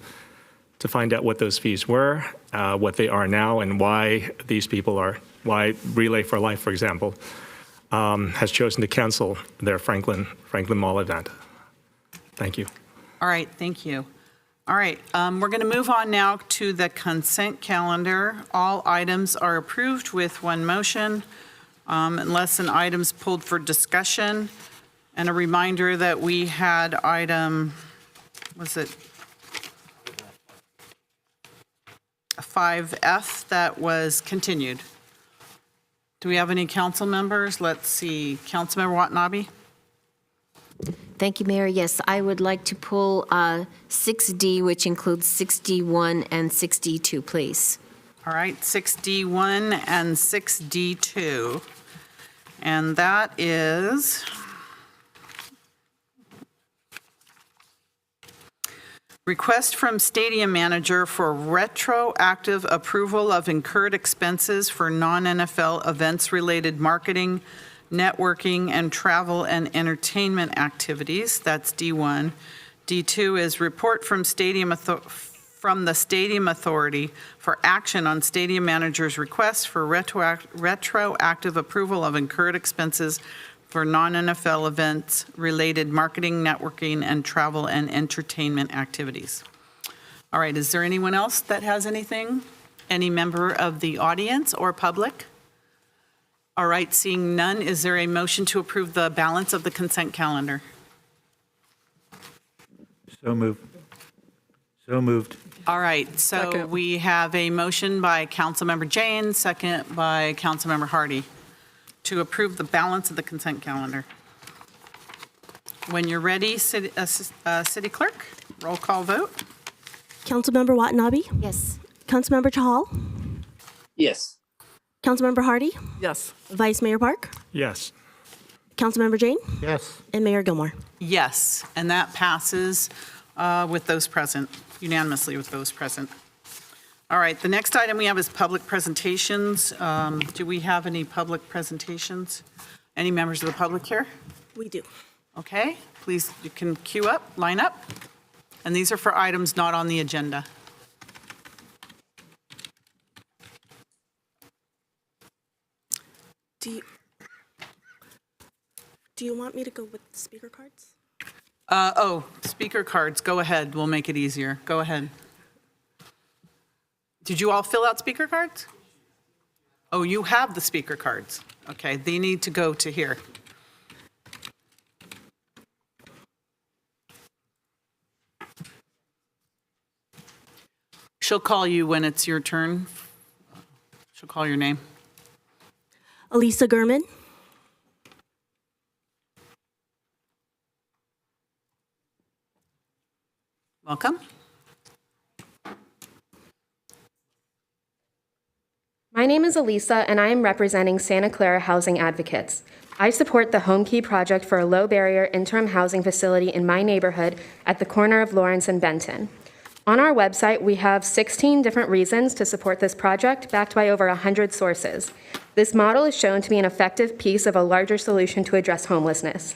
find out what those fees were, what they are now, and why these people are, why Relay for Life, for example, has chosen to cancel their Franklin Mall event. Thank you.
All right, thank you. All right, we're going to move on now to the consent calendar. All items are approved with one motion, unless an item's pulled for discussion. And a reminder that we had item, was it 5F that was continued. Do we have any council members? Let's see, Councilmember Watanabe?
Thank you, Mayor. Yes, I would like to pull 6D, which includes 6D1 and 6D2, please.
All right, 6D1 and 6D2. And that is request from stadium manager for retroactive approval of incurred expenses for non-NFL events-related marketing, networking, and travel and entertainment activities. That's D1. D2 is report from the Stadium Authority for action on stadium manager's request for retroactive approval of incurred expenses for non-NFL events-related marketing, networking, and travel and entertainment activities. All right, is there anyone else that has anything? Any member of the audience or public? All right, seeing none, is there a motion to approve the balance of the consent calendar?
So moved. So moved.
All right, so
Second.
we have a motion by Councilmember Jane, second by Councilmember Hardy, to approve the balance of the consent calendar. When you're ready, City Clerk, roll call vote.
Councilmember Watanabe?
Yes.
Councilmember Chahal?
Yes.
Councilmember Hardy?
Yes.
Vice Mayor Park?
Yes.
Councilmember Jane?
Yes.
And Mayor Gilmore.
Yes, and that passes with those present, unanimously with those present. All right, the next item we have is public presentations. Do we have any public presentations? Any members of the public here?
We do.
Okay, please, you can queue up, line up. And these are for items not on the agenda.
Do you want me to go with the speaker cards?
Speaker cards, go ahead, we'll make it easier. Go ahead. Did you all fill out speaker cards? Oh, you have the speaker cards. Okay, they need to go to here. She'll call you when it's your turn. She'll call your name.
Elisa Gurman.
Welcome.
My name is Elisa, and I am representing Santa Clara Housing Advocates. I support the Home Key project for a low-barrier interim housing facility in my neighborhood at the corner of Lawrence and Benton. On our website, we have 16 different reasons to support this project, backed by over 100 sources. This model is shown to be an effective piece of a larger solution to address homelessness.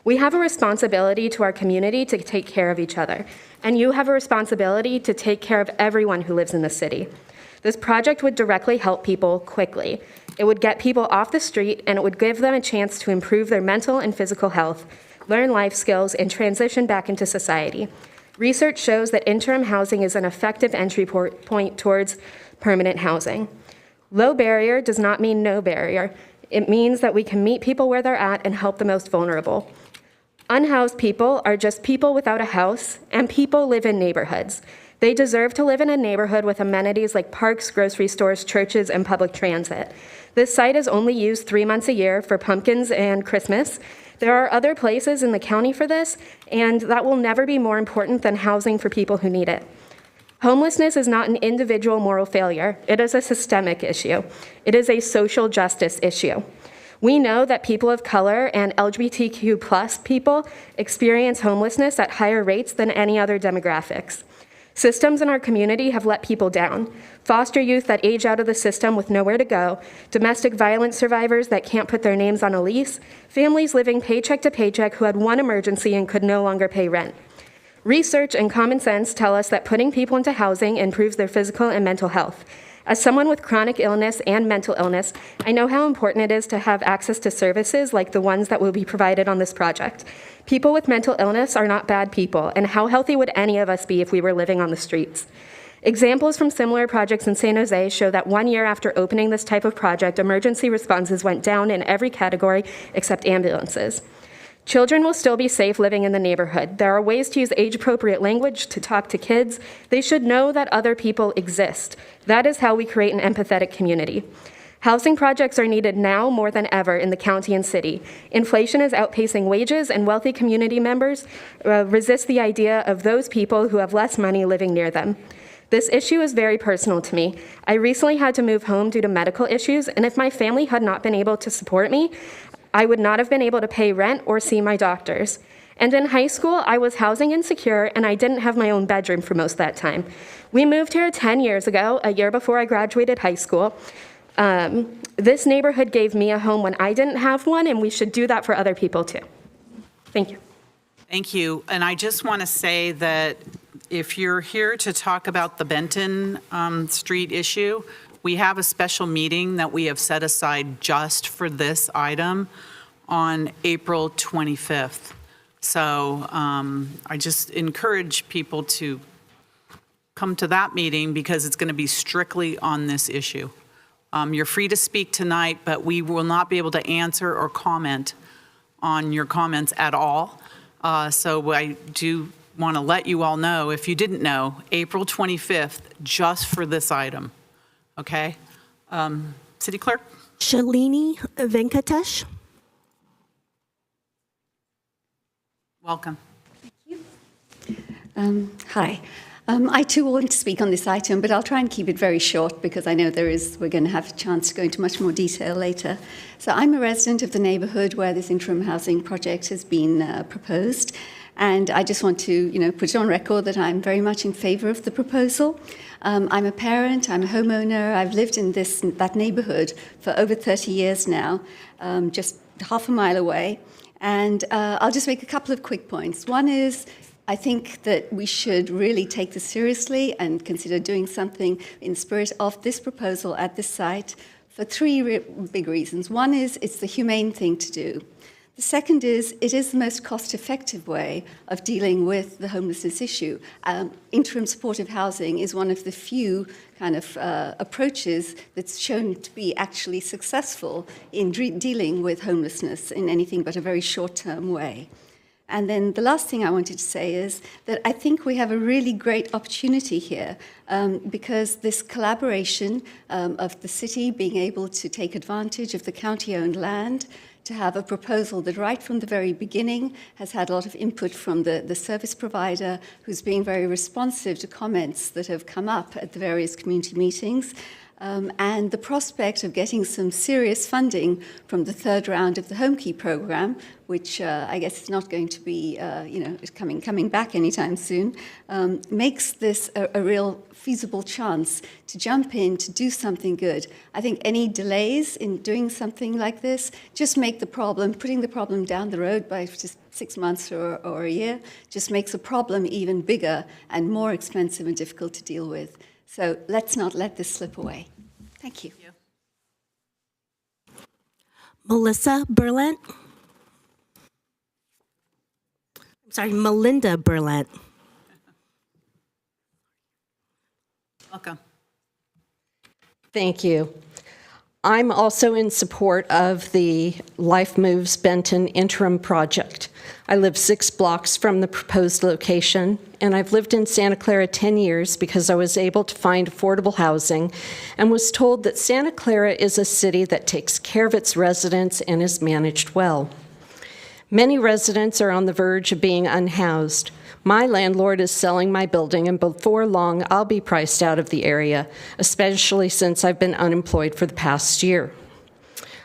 We have a responsibility to our community to take care of each other, and you have a responsibility to take care of everyone who lives in the city. This project would directly help people quickly. It would get people off the street, and it would give them a chance to improve their mental and physical health, learn life skills, and transition back into society. Research shows that interim housing is an effective entry point towards permanent housing. Low barrier does not mean no barrier. It means that we can meet people where they're at and help the most vulnerable. Unhoused people are just people without a house, and people live in neighborhoods. They deserve to live in a neighborhood with amenities like parks, grocery stores, churches, and public transit. This site is only used 3 months a year for pumpkins and Christmas. There are other places in the county for this, and that will never be more important than housing for people who need it. Homelessness is not an individual moral failure. It is a systemic issue. It is a social justice issue. We know that people of color and LGBTQ+ people experience homelessness at higher rates than any other demographics. Systems in our community have let people down. Foster youth that age out of the system with nowhere to go, domestic violence survivors that can't put their names on a lease, families living paycheck to paycheck who had one emergency and could no longer pay rent. Research and common sense tell us that putting people into housing improves their physical and mental health. As someone with chronic illness and mental illness, I know how important it is to have access to services like the ones that will be provided on this project. People with mental illness are not bad people, and how healthy would any of us be if we were living on the streets? Examples from similar projects in San Jose show that 1 year after opening this type of project, emergency responses went down in every category except ambulances. Children will still be safe living in the neighborhood. There are ways to use age-appropriate language to talk to kids. They should know that other people exist. That is how we create an empathetic community. Housing projects are needed now more than ever in the county and city. Inflation is outpacing wages, and wealthy community members resist the idea of those people who have less money living near them. This issue is very personal to me. I recently had to move home due to medical issues, and if my family had not been able to support me, I would not have been able to pay rent or see my doctors. And in high school, I was housing insecure, and I didn't have my own bedroom for most of that time. We moved here 10 years ago, a year before I graduated high school. This neighborhood gave me a home when I didn't have one, and we should do that for other people too. Thank you.
Thank you. And I just want to say that if you're here to talk about the Benton Street issue, we have a special meeting that we have set aside just for this item on April 25th. So I just encourage people to come to that meeting because it's going to be strictly on this issue. You're free to speak tonight, but we will not be able to answer or comment on your comments at all. So I do want to let you all know, if you didn't know, April 25th, just for this item. Okay. City Clerk?
Shalini Venkatesh.
Welcome.
Hi. I too want to speak on this item, but I'll try and keep it very short because I know we're going to have a chance to go into much more detail later. So I'm a resident of the neighborhood where this interim housing project has been proposed. And I just want to, put it on record that I'm very much in favor of the proposal. I'm a parent, I'm a homeowner, I've lived in that neighborhood for over 30 years now, just half a mile away. And I'll just make a couple of quick points. One is, I think that we should really take this seriously and consider doing something in the spirit of this proposal at this site for three big reasons. One is, it's the humane thing to do. The second is, it is the most cost-effective way of dealing with the homelessness issue. Interim supportive housing is one of the few kind of approaches that's shown to be actually successful in dealing with homelessness in anything but a very short-term way. And then the last thing I wanted to say is that I think we have a really great opportunity here because this collaboration of the city being able to take advantage of the county-owned land, to have a proposal that right from the very beginning has had a lot of input from the service provider who's being very responsive to comments that have come up at the various community meetings, and the prospect of getting some serious funding from the third round of the Home Key program, which I guess is not going to be, coming back anytime soon, makes this a real feasible chance to jump in, to do something good. I think any delays in doing something like this just make the problem, putting the problem down the road by just 6 months or a year, just makes a problem even bigger and more expensive and difficult to deal with. So let's not let this slip away. Thank you.
Melinda Berlant.
Welcome.
Thank you. I'm also in support of the Life Moves Benton interim project. I live 6 blocks from the proposed location, and I've lived in Santa Clara 10 years because I was able to find affordable housing and was told that Santa Clara is a city that takes care of its residents and is managed well. Many residents are on the verge of being unhoused. My landlord is selling my building, and before long, I'll be priced out of the area, especially since I've been unemployed for the past year.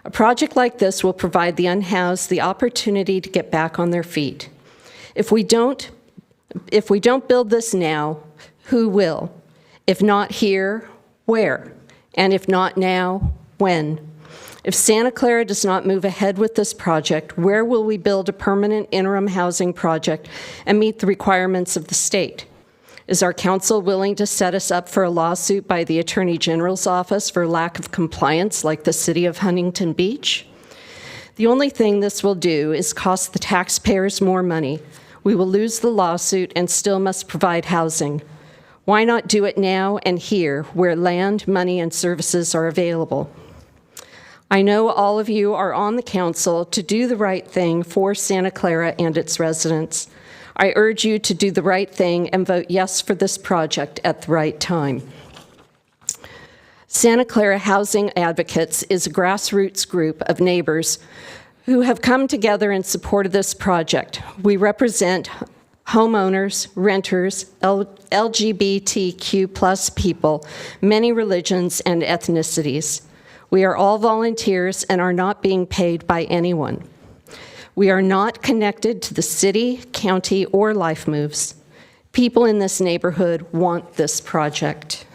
A project like this will provide the unhoused the opportunity to get back on their feet. If we don't build this now, who will? If not here, where? And if not now, when? If Santa Clara does not move ahead with this project, where will we build a permanent interim housing project and meet the requirements of the state? Is our council willing to set us up for a lawsuit by the Attorney General's office for lack of compliance like the city of Huntington Beach? The only thing this will do is cost the taxpayers more money. We will lose the lawsuit and still must provide housing. Why not do it now and here where land, money, and services are available? I know all of you are on the council to do the right thing for Santa Clara and its residents. I urge you to do the right thing and vote yes for this project at the right time. Santa Clara Housing Advocates is a grassroots group of neighbors who have come together in support of this project. We represent homeowners, renters, LGBTQ+ people, many religions and ethnicities. We are all volunteers and are not being paid by anyone. We are not connected to the city, county, or Life Moves. People in this neighborhood want this project.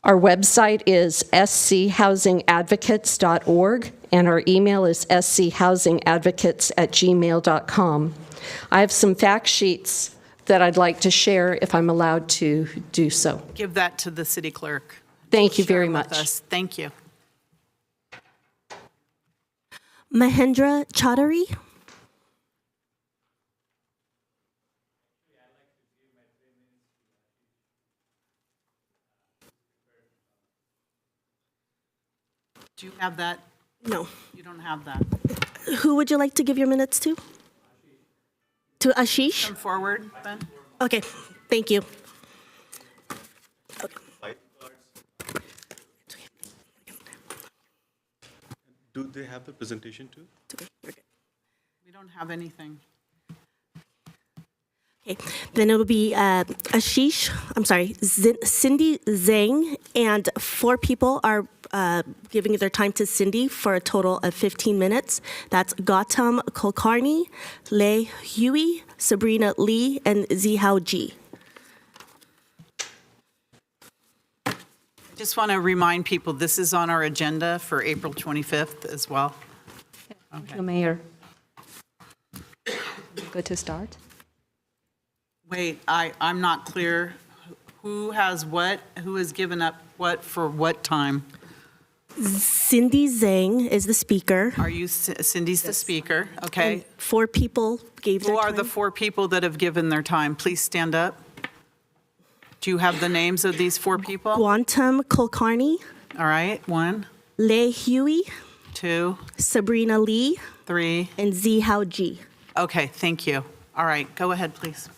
Our website is scHousingAdvocates.org, and our email is scHousingAdvocates@gmail.com. I have some fact sheets that I'd like to share if I'm allowed to do so.
Give that to the city clerk.
Thank you very
Share with
much.
us. Thank you.
Mahendra Chaudhary.
Do you have that?
No.
You don't have that.
Who would you like to give your minutes to? To Ashish?
Come forward, Ben.
Okay, thank you.
Do they have the presentation too?
We don't have anything.
Okay, then it'll be Cindy Zhang, and 4 people are giving their time to Cindy for a total of 15 minutes. That's Gautam Kulkarni, Lei Hui, Sabrina Lee, and Zihao Ji.
Just want to remind people, this is on our agenda for April 25th as well.
Thank you, Mayor. Good to start.
Wait, I'm not clear. Who has what? Who has given up what for what time?
Cindy Zhang is the speaker.
Are you, Cindy's the speaker? Okay.
And 4 people gave their
Who
time.
are the 4 people that have given their time? Please stand up. Do you have the names of these 4 people?
Gautam Kulkarni.
All right, 1.
Lei Hui.
2.
Sabrina Lee.
3.
And Zihao Ji.
Okay, thank you. All right, go ahead, please.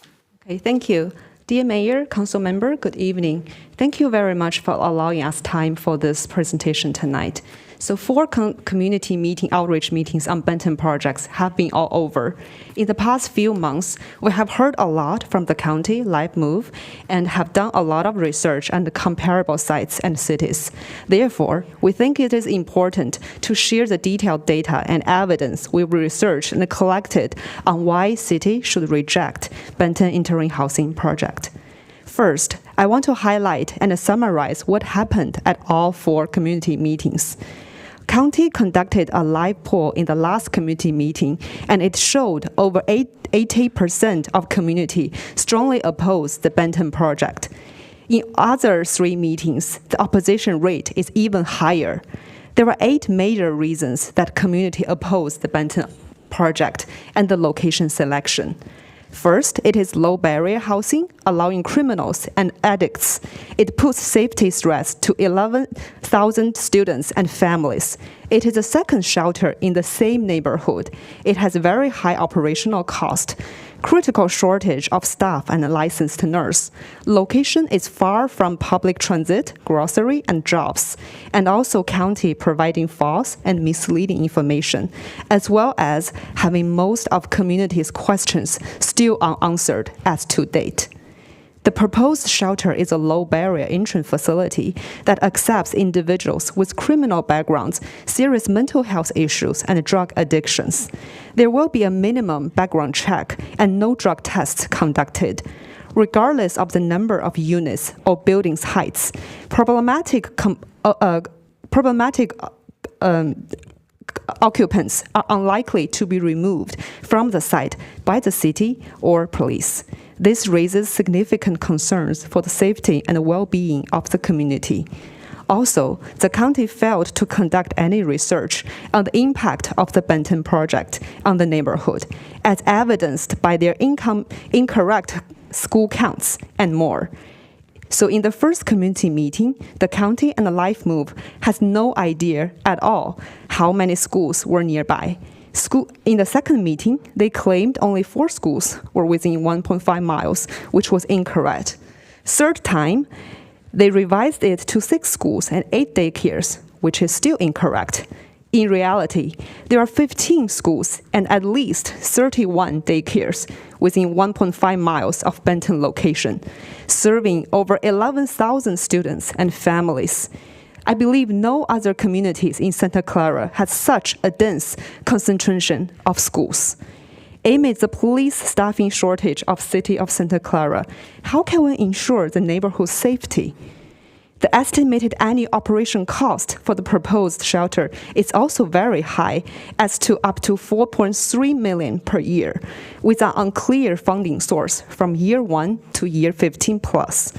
Okay, thank you. Dear Mayor, Council Member, good evening. Thank you very much for allowing us time for this presentation tonight. So 4 community outreach meetings on Benton projects have been all over. In the past few months, we have heard a lot from the county, Life Move, and have done a lot of research on the comparable sites and cities. Therefore, we think it is important to share the detailed data and evidence we researched and collected on why city should reject Benton interim housing project. First, I want to highlight and summarize what happened at all 4 community meetings. County conducted a live poll in the last community meeting, and it showed over 80% of community strongly opposed the Benton project. In other 3 meetings, the opposition rate is even higher. There are 8 major reasons that community opposed the Benton project and the location selection. First, it is low barrier housing, allowing criminals and addicts. It puts safety threats to 11,000 students and families. It is a second shelter in the same neighborhood. It has very high operational cost. Critical shortage of staff and a licensed nurse. Location is far from public transit, grocery, and jobs, and also county providing false and misleading information, as well as having most of community's questions still unanswered as to date. The proposed shelter is a low-barrier entry facility that accepts individuals with criminal backgrounds, serious mental health issues, and drug addictions. There will be a minimum background check and no drug tests conducted. Regardless of the number of units or buildings' heights, problematic occupants are unlikely to be removed from the site by the city or police. This raises significant concerns for the safety and well-being of the community. Also, the county failed to conduct any research on the impact of the Benton project on the neighborhood, as evidenced by their incorrect school counts and more. So in the first community meeting, the county and the Life Move has no idea at all how many schools were nearby. In the second meeting, they claimed only 4 schools were within 1.5 miles, which was incorrect. Third time, they revised it to 6 schools and 8 daycares, which is still incorrect. In reality, there are 15 schools and at least 31 daycares within 1.5 miles of Benton location, serving over 11,000 students and families. I believe no other communities in Santa Clara has such a dense concentration of schools. Amid the police staffing shortage of City of Santa Clara, how can we ensure the neighborhood safety? The estimated annual operation cost for the proposed shelter is also very high, as to up to $4.3 million per year, with an unclear funding source from year 1 to year 15 plus.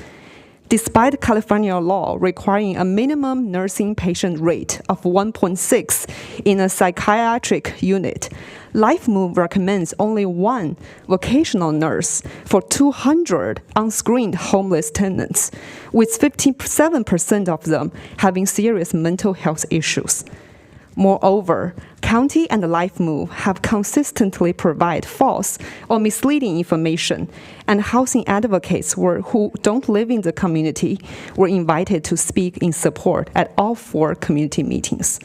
Despite California law requiring a minimum nursing patient rate of 1.6 in a psychiatric unit, Life Move recommends only 1 vocational nurse for 200 unscreened homeless tenants, with 57% of them having serious mental health issues. Moreover, county and Life Move have consistently provided false or misleading information, and housing advocates who don't live in the community were invited to speak in support at all 4 community meetings.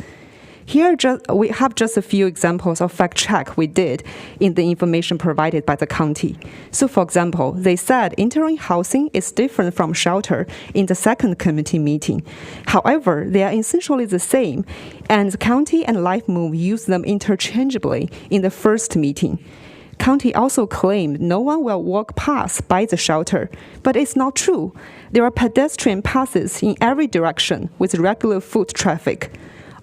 Here, we have just a few examples of fact check we did in the information provided by the county. So for example, they said interim housing is different from shelter in the second community meeting. However, they are essentially the same, and the county and Life Move use them interchangeably in the first meeting. County also claimed no one will walk past by the shelter, but it's not true. There are pedestrian passes in every direction with regular foot traffic.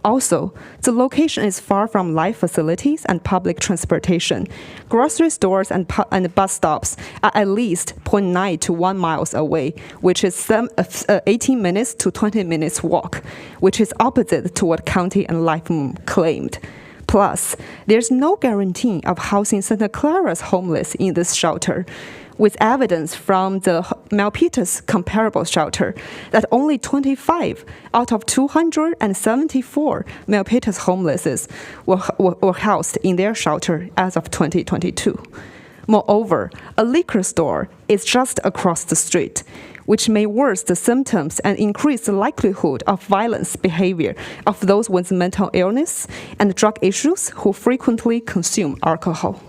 Also, the location is far from life facilities and public transportation. Grocery stores and bus stops are at least 0.9 to 1 miles away, which is 18 minutes to 20 minutes walk, which is opposite to what county and Life Move claimed. Plus, there's no guarantee of housing Santa Clara's homeless in this shelter, with evidence from the Milpitas comparable shelter that only 25 out of 274 Milpitas homeless were housed in their shelter as of 2022. Moreover, a liquor store is just across the street, which may worsen the symptoms and increase the likelihood of violence behavior of those with mental illness and drug issues who frequently consume alcohol.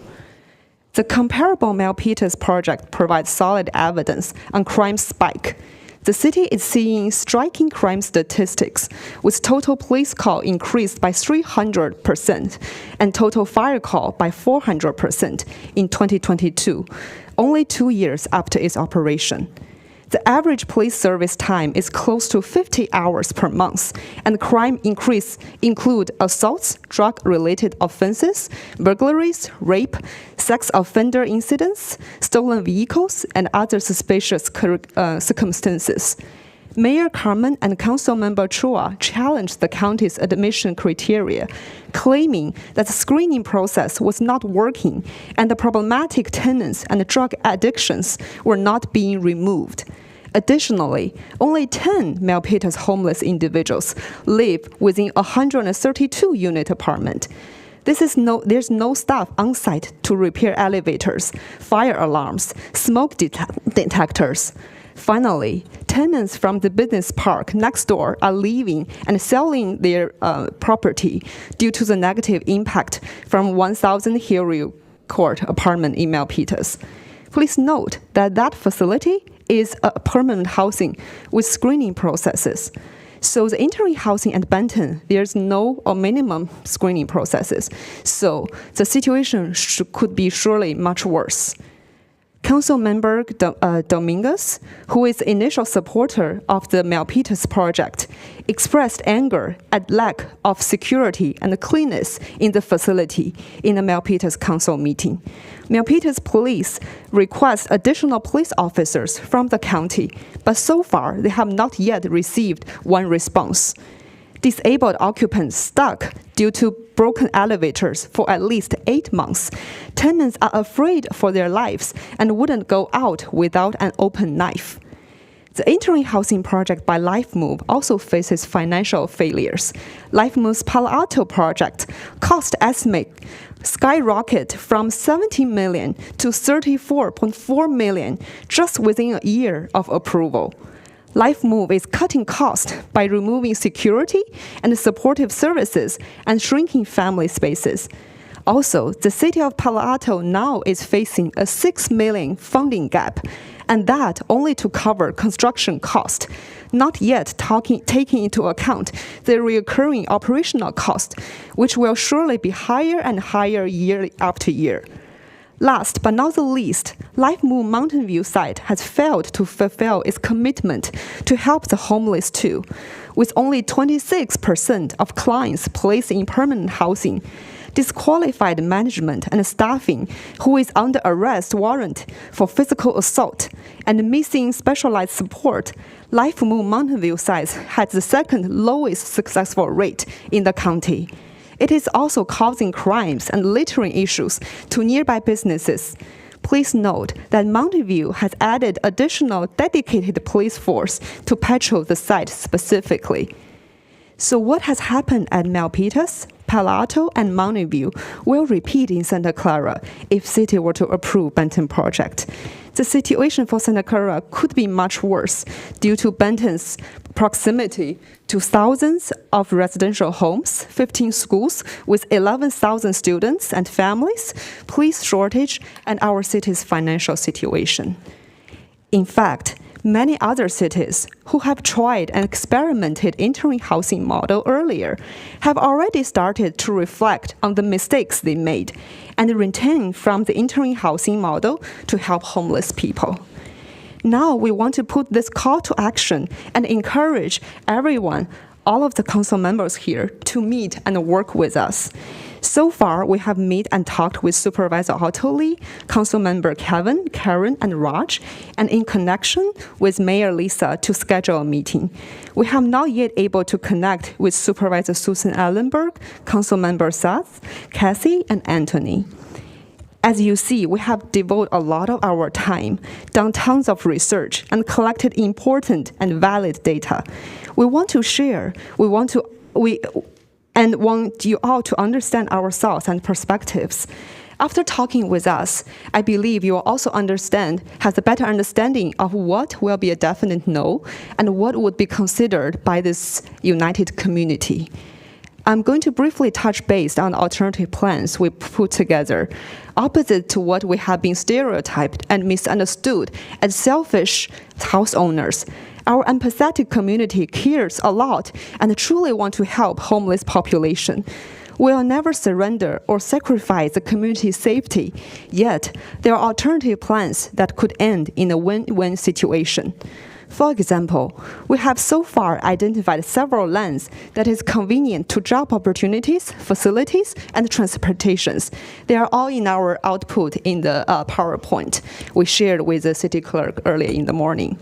The comparable Milpitas project provides solid evidence on crime spike. The city is seeing striking crime statistics, with total police call increased by 300% and total fire call by 400% in 2022, only 2 years after its operation. The average police service time is close to 50 hours per month, and crime include assaults, drug-related offenses, burglaries, rape, sex offender incidents, stolen vehicles, and other suspicious circumstances. Mayor Carmen and Councilmember Chua challenged the county's admission criteria, claiming that the screening process was not working and the problematic tenants and drug addictions were not being removed. Additionally, only 10 Milpitas homeless individuals live within a 132-unit apartment. There's no staff on site to repair elevators, fire alarms, smoke detectors. Finally, tenants from the business park next door are leaving and selling their property due to the negative impact from 1000 Hillview Court apartment in Milpitas. Please note that facility is a permanent housing with screening processes. So the interim housing at Benton, there's no or minimum screening processes. So the situation could be surely much worse. Councilmember Dominguez, who is the initial supporter of the Milpitas project, expressed anger at lack of security and cleanness in the facility in the Milpitas council meeting. Milpitas police request additional police officers from the county, but so far they have not yet received one response. Disabled occupants stuck due to broken elevators for at least 8 months. Tenants are afraid for their lives and wouldn't go out without an open knife. The interim housing project by LifeMove also faces financial failures. LifeMove's Palo Alto project cost estimate skyrocketed from $17 million to $34.4 million just within a year of approval. LifeMove is cutting costs by removing security and supportive services and shrinking family spaces. Also, the city of Palo Alto now is facing a $6 million funding gap, and that only to cover construction costs, not yet taking into account the recurring operational cost, which will surely be higher and higher year after year. Last but not the least, LifeMove Mountain View site has failed to fulfill its commitment to help the homeless too, with only 26% of clients placed in permanent housing, disqualified management and staffing who is under arrest warrant for physical assault, and missing specialized support. LifeMove Mountain View site has the second lowest successful rate in the county. It is also causing crimes and littering issues to nearby businesses. Please note that Mountain View has added additional dedicated police force to patrol the site specifically. So what has happened at Milpitas, Palo Alto, and Mountain View will repeat in Santa Clara if city were to approve Benton project. The situation for Santa Clara could be much worse due to Benton's proximity to thousands of residential homes, 15 schools with 11,000 students and families, police shortage, and our city's financial situation. In fact, many other cities who have tried and experimented interim housing model earlier have already started to reflect on the mistakes they made and return from the interim housing model to help homeless people. Now we want to put this call to action and encourage everyone, all of the council members here, to meet and work with us. So far, we have met and talked with Supervisor Otto Lee, Councilmember Kevin, Karen, and Raj, and in connection with Mayor Lisa to schedule a meeting. We have not yet able to connect with Supervisor Susan Ellenberg, Councilmember Seth, Kathy, and Anthony. As you see, we have devoted a lot of our time, done tons of research, and collected important and valid data. We want to share, want you all to understand our thoughts and perspectives. After talking with us, I believe you will also have a better understanding of what will be a definite no and what would be considered by this united community. I'm going to briefly touch base on alternative plans we put together. Opposite to what we have been stereotyped and misunderstood as selfish house owners, our empathetic community cares a lot and truly want to help homeless population. We will never surrender or sacrifice the community's safety, yet there are alternative plans that could end in a win-win situation. For example, we have so far identified several lands that is convenient to job opportunities, facilities, and transportations. They are all in our output in the PowerPoint we shared with the city clerk earlier in the morning.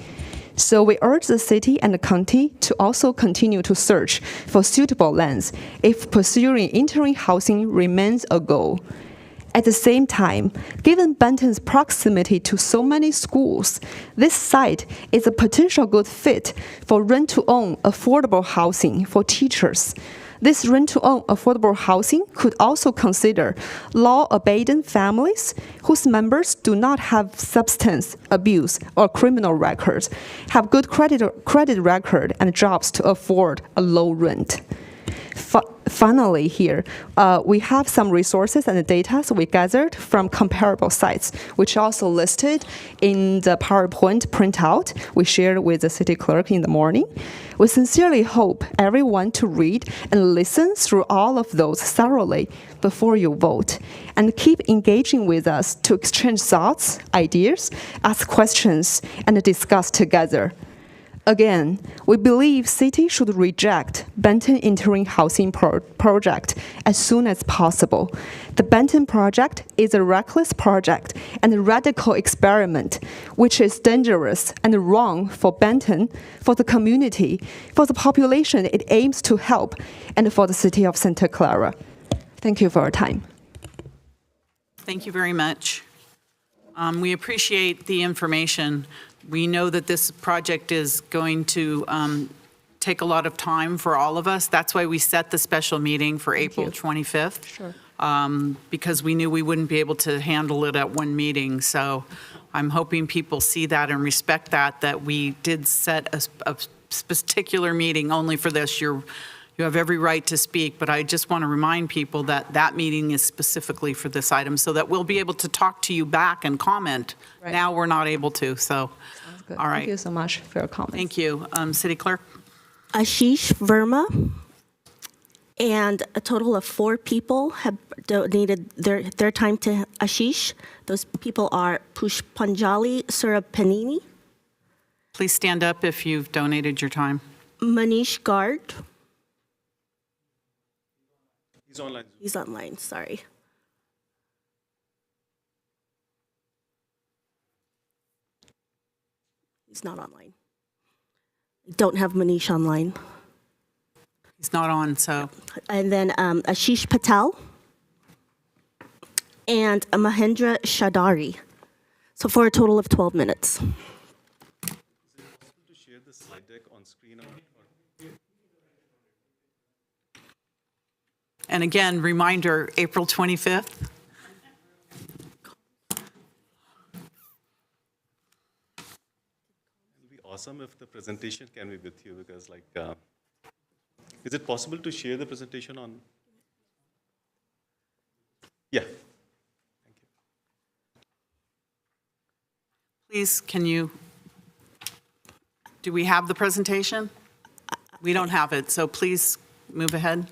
So we urge the city and the county to also continue to search for suitable lands if pursuing interim housing remains a goal. At the same time, given Benton's proximity to so many schools, this site is a potential good fit for rent-to-own affordable housing for teachers. This rent-to-own affordable housing could also consider law-abiding families whose members do not have substance abuse or criminal records, have good credit record and jobs to afford a low rent. Finally, here, we have some resources and data we gathered from comparable sites, which are also listed in the PowerPoint printout we shared with the city clerk in the morning. We sincerely hope everyone to read and listen through all of those thoroughly before you vote, and keep engaging with us to exchange thoughts, ideas, ask questions, and discuss together. Again, we believe city should reject Benton interim housing project as soon as possible. The Benton project is a reckless project and a radical experiment, which is dangerous and wrong for Benton, for the community, for the population it aims to help, and for the city of Santa Clara. Thank you for your time.
Thank you very much. We appreciate the information. We know that this project is going to take a lot of time for all of us. That's why we set the special meeting for April 25th.
Sure.
Because we knew we wouldn't be able to handle it at one meeting. So I'm hoping people see that and respect that we did set a particular meeting only for this. You have every right to speak, but I just want to remind people that that meeting is specifically for this item so that we'll be able to talk to you back and comment.
Right.
Now we're not able to, so.
Sounds good.
All right.
Thank you so much for your comments.
Thank you. City Clerk?
Ashish Verma, and a total of 4 people have donated their time to Ashish. Those people are Pushpanjali Surapanini,
Please stand up if you've donated your time.
Manish Gard.
He's online.
He's online, sorry. He's not online. Don't have Manish online.
He's not on, so.
And then Ashish Patel and Mahendra Shadari. So for a total of 12 minutes.
Is it possible to share the slide deck on screen?
And again, reminder, April 25th.
It'll be awesome if the presentation can be with you because is it possible to share the presentation on? Yeah. Thank you.
Please, do we have the presentation? We don't have it, so please move ahead.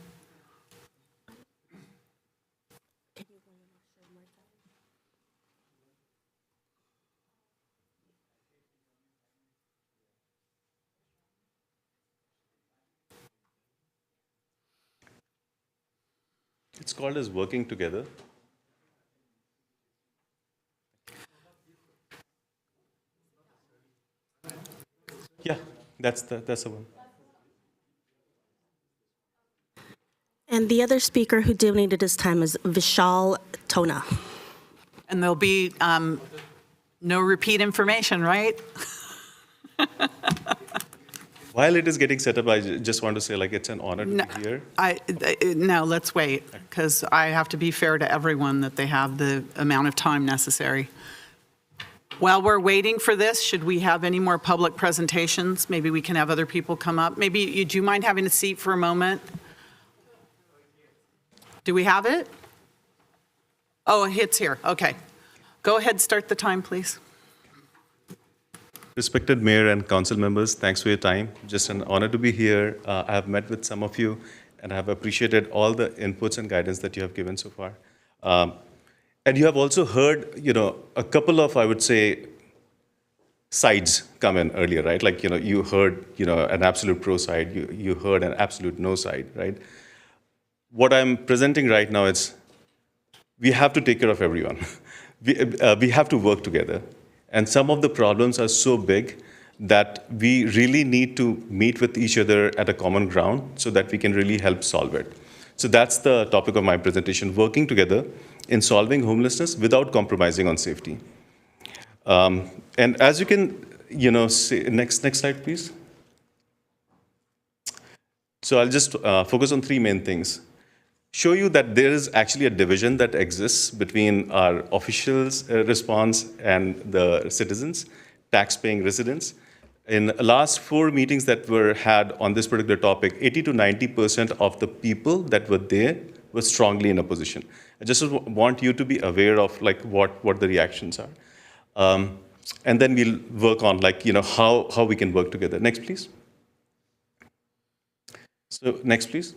It's called as Working Together. Yeah, that's the one.
And the other speaker who donated his time is Vishal Tona.
And there'll be no repeat information, right?
While it is getting set up, I just want to say it's an honor to be here.
No, let's wait, because I have to be fair to everyone that they have the amount of time necessary. While we're waiting for this, should we have any more public presentations? Maybe we can have other people come up. Maybe, do you mind having a seat for a moment? Do we have it? Oh, it's here, okay. Go ahead, start the time, please.
Respected Mayor and Council members, thanks for your time. Just an honor to be here. I have met with some of you and I have appreciated all the inputs and guidance that you have given so far. And you have also heard, a couple of, I would say, sides come in earlier, right? You heard, an absolute pro side, you heard an absolute no side, right? What I'm presenting right now is we have to take care of everyone. We have to work together. And some of the problems are so big that we really need to meet with each other at a common ground so that we can really help solve it. So that's the topic of my presentation, working together in solving homelessness without compromising on safety. And as you can, see, next slide, please. So I'll just focus on three main things. Show you that there is actually a division that exists between our officials' response and the citizens, tax-paying residents. In the last 4 meetings that were had on this particular topic, 80 to 90% of the people that were there were strongly in opposition. I just want you to be aware of what the reactions are. And then we'll work on how we can work together. Next, please. So next, please.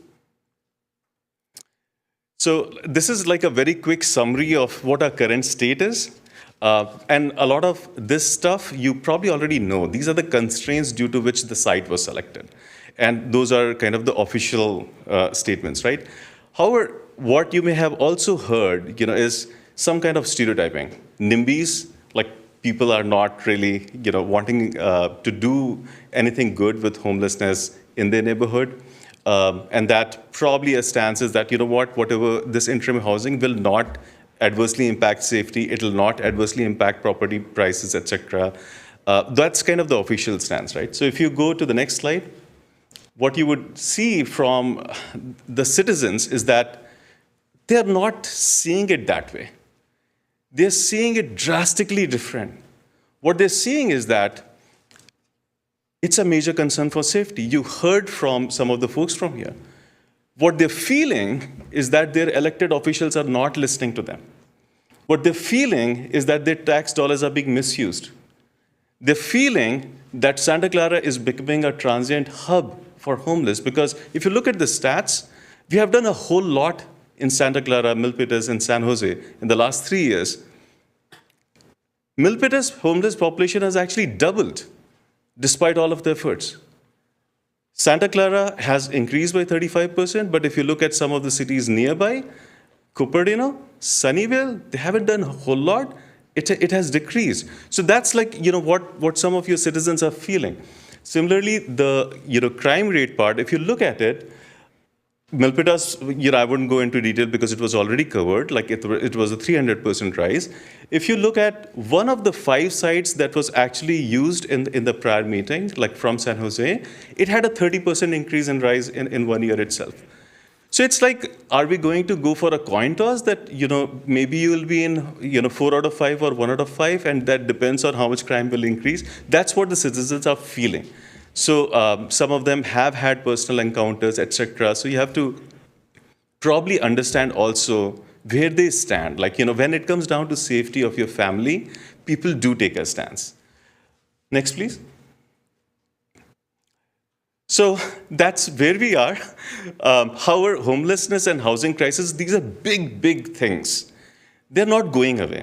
So this is like a very quick summary of what our current state is. And a lot of this stuff you probably already know. These are the constraints due to which the site was selected. And those are kind of the official statements, right? However, what you may have also heard, is some kind of stereotyping. NIMBYs, like people are not really, wanting to do anything good with homelessness in their neighborhood. And that probably a stance is that, whatever this interim housing will not adversely impact safety, it will not adversely impact property prices, etc. That's kind of the official stance, right? So if you go to the next slide, what you would see from the citizens is that they're not seeing it that way. They're seeing it drastically different. What they're seeing is that it's a major concern for safety. You heard from some of the folks from here. What they're feeling is that their elected officials are not listening to them. What they're feeling is that their tax dollars are being misused. They're feeling that Santa Clara is becoming a transient hub for homeless, because if you look at the stats, we have done a whole lot in Santa Clara, Milpitas, and San Jose in the last 3 years. Milpitas' homeless population has actually doubled despite all of the efforts. Santa Clara has increased by 35%, but if you look at some of the cities nearby, Cupertino, Sunnyvale, they haven't done a whole lot. It has decreased. So that's what some of your citizens are feeling. Similarly, the crime rate part, if you look at it, Milpitas, I wouldn't go into detail because it was already covered, it was a 300% rise. If you look at one of the 5 sites that was actually used in the prior meeting, like from San Jose, it had a 30% increase in rise in 1 year itself. So it's like, are we going to go for a coin toss that, maybe you will be in, 4 out of 5 or 1 out of 5, and that depends on how much crime will increase? That's what the citizens are feeling. So some of them have had personal encounters, etc. So you have to probably understand also where they stand. When it comes down to safety of your family, people do take a stance. Next, please. So that's where we are. However, homelessness and housing crisis, these are big, big things. They're not going away.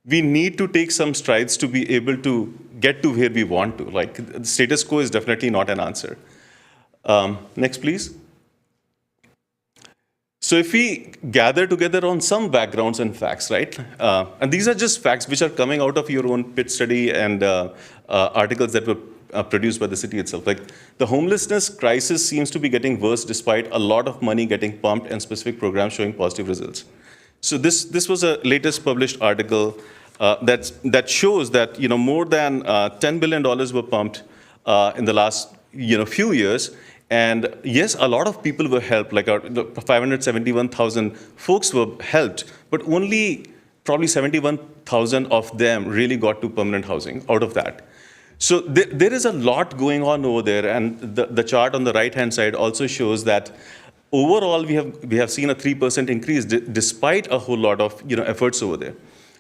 We need to take some strides to be able to get to where we want to. The status quo is definitely not an answer. Next, please. So if we gather together on some backgrounds and facts, right? And these are just facts which are coming out of your own PIT study and articles that were produced by the city itself. The homelessness crisis seems to be getting worse despite a lot of money getting pumped and specific programs showing positive results. So this was a latest published article that shows that more than $10 billion were pumped in the last few years. And yes, a lot of people were helped, 571,000 folks were helped, but only probably 71,000 of them really got to permanent housing out of that. So there is a lot going on over there, and the chart on the right-hand side also shows that overall we have seen a 3% increase despite a whole lot of efforts over there.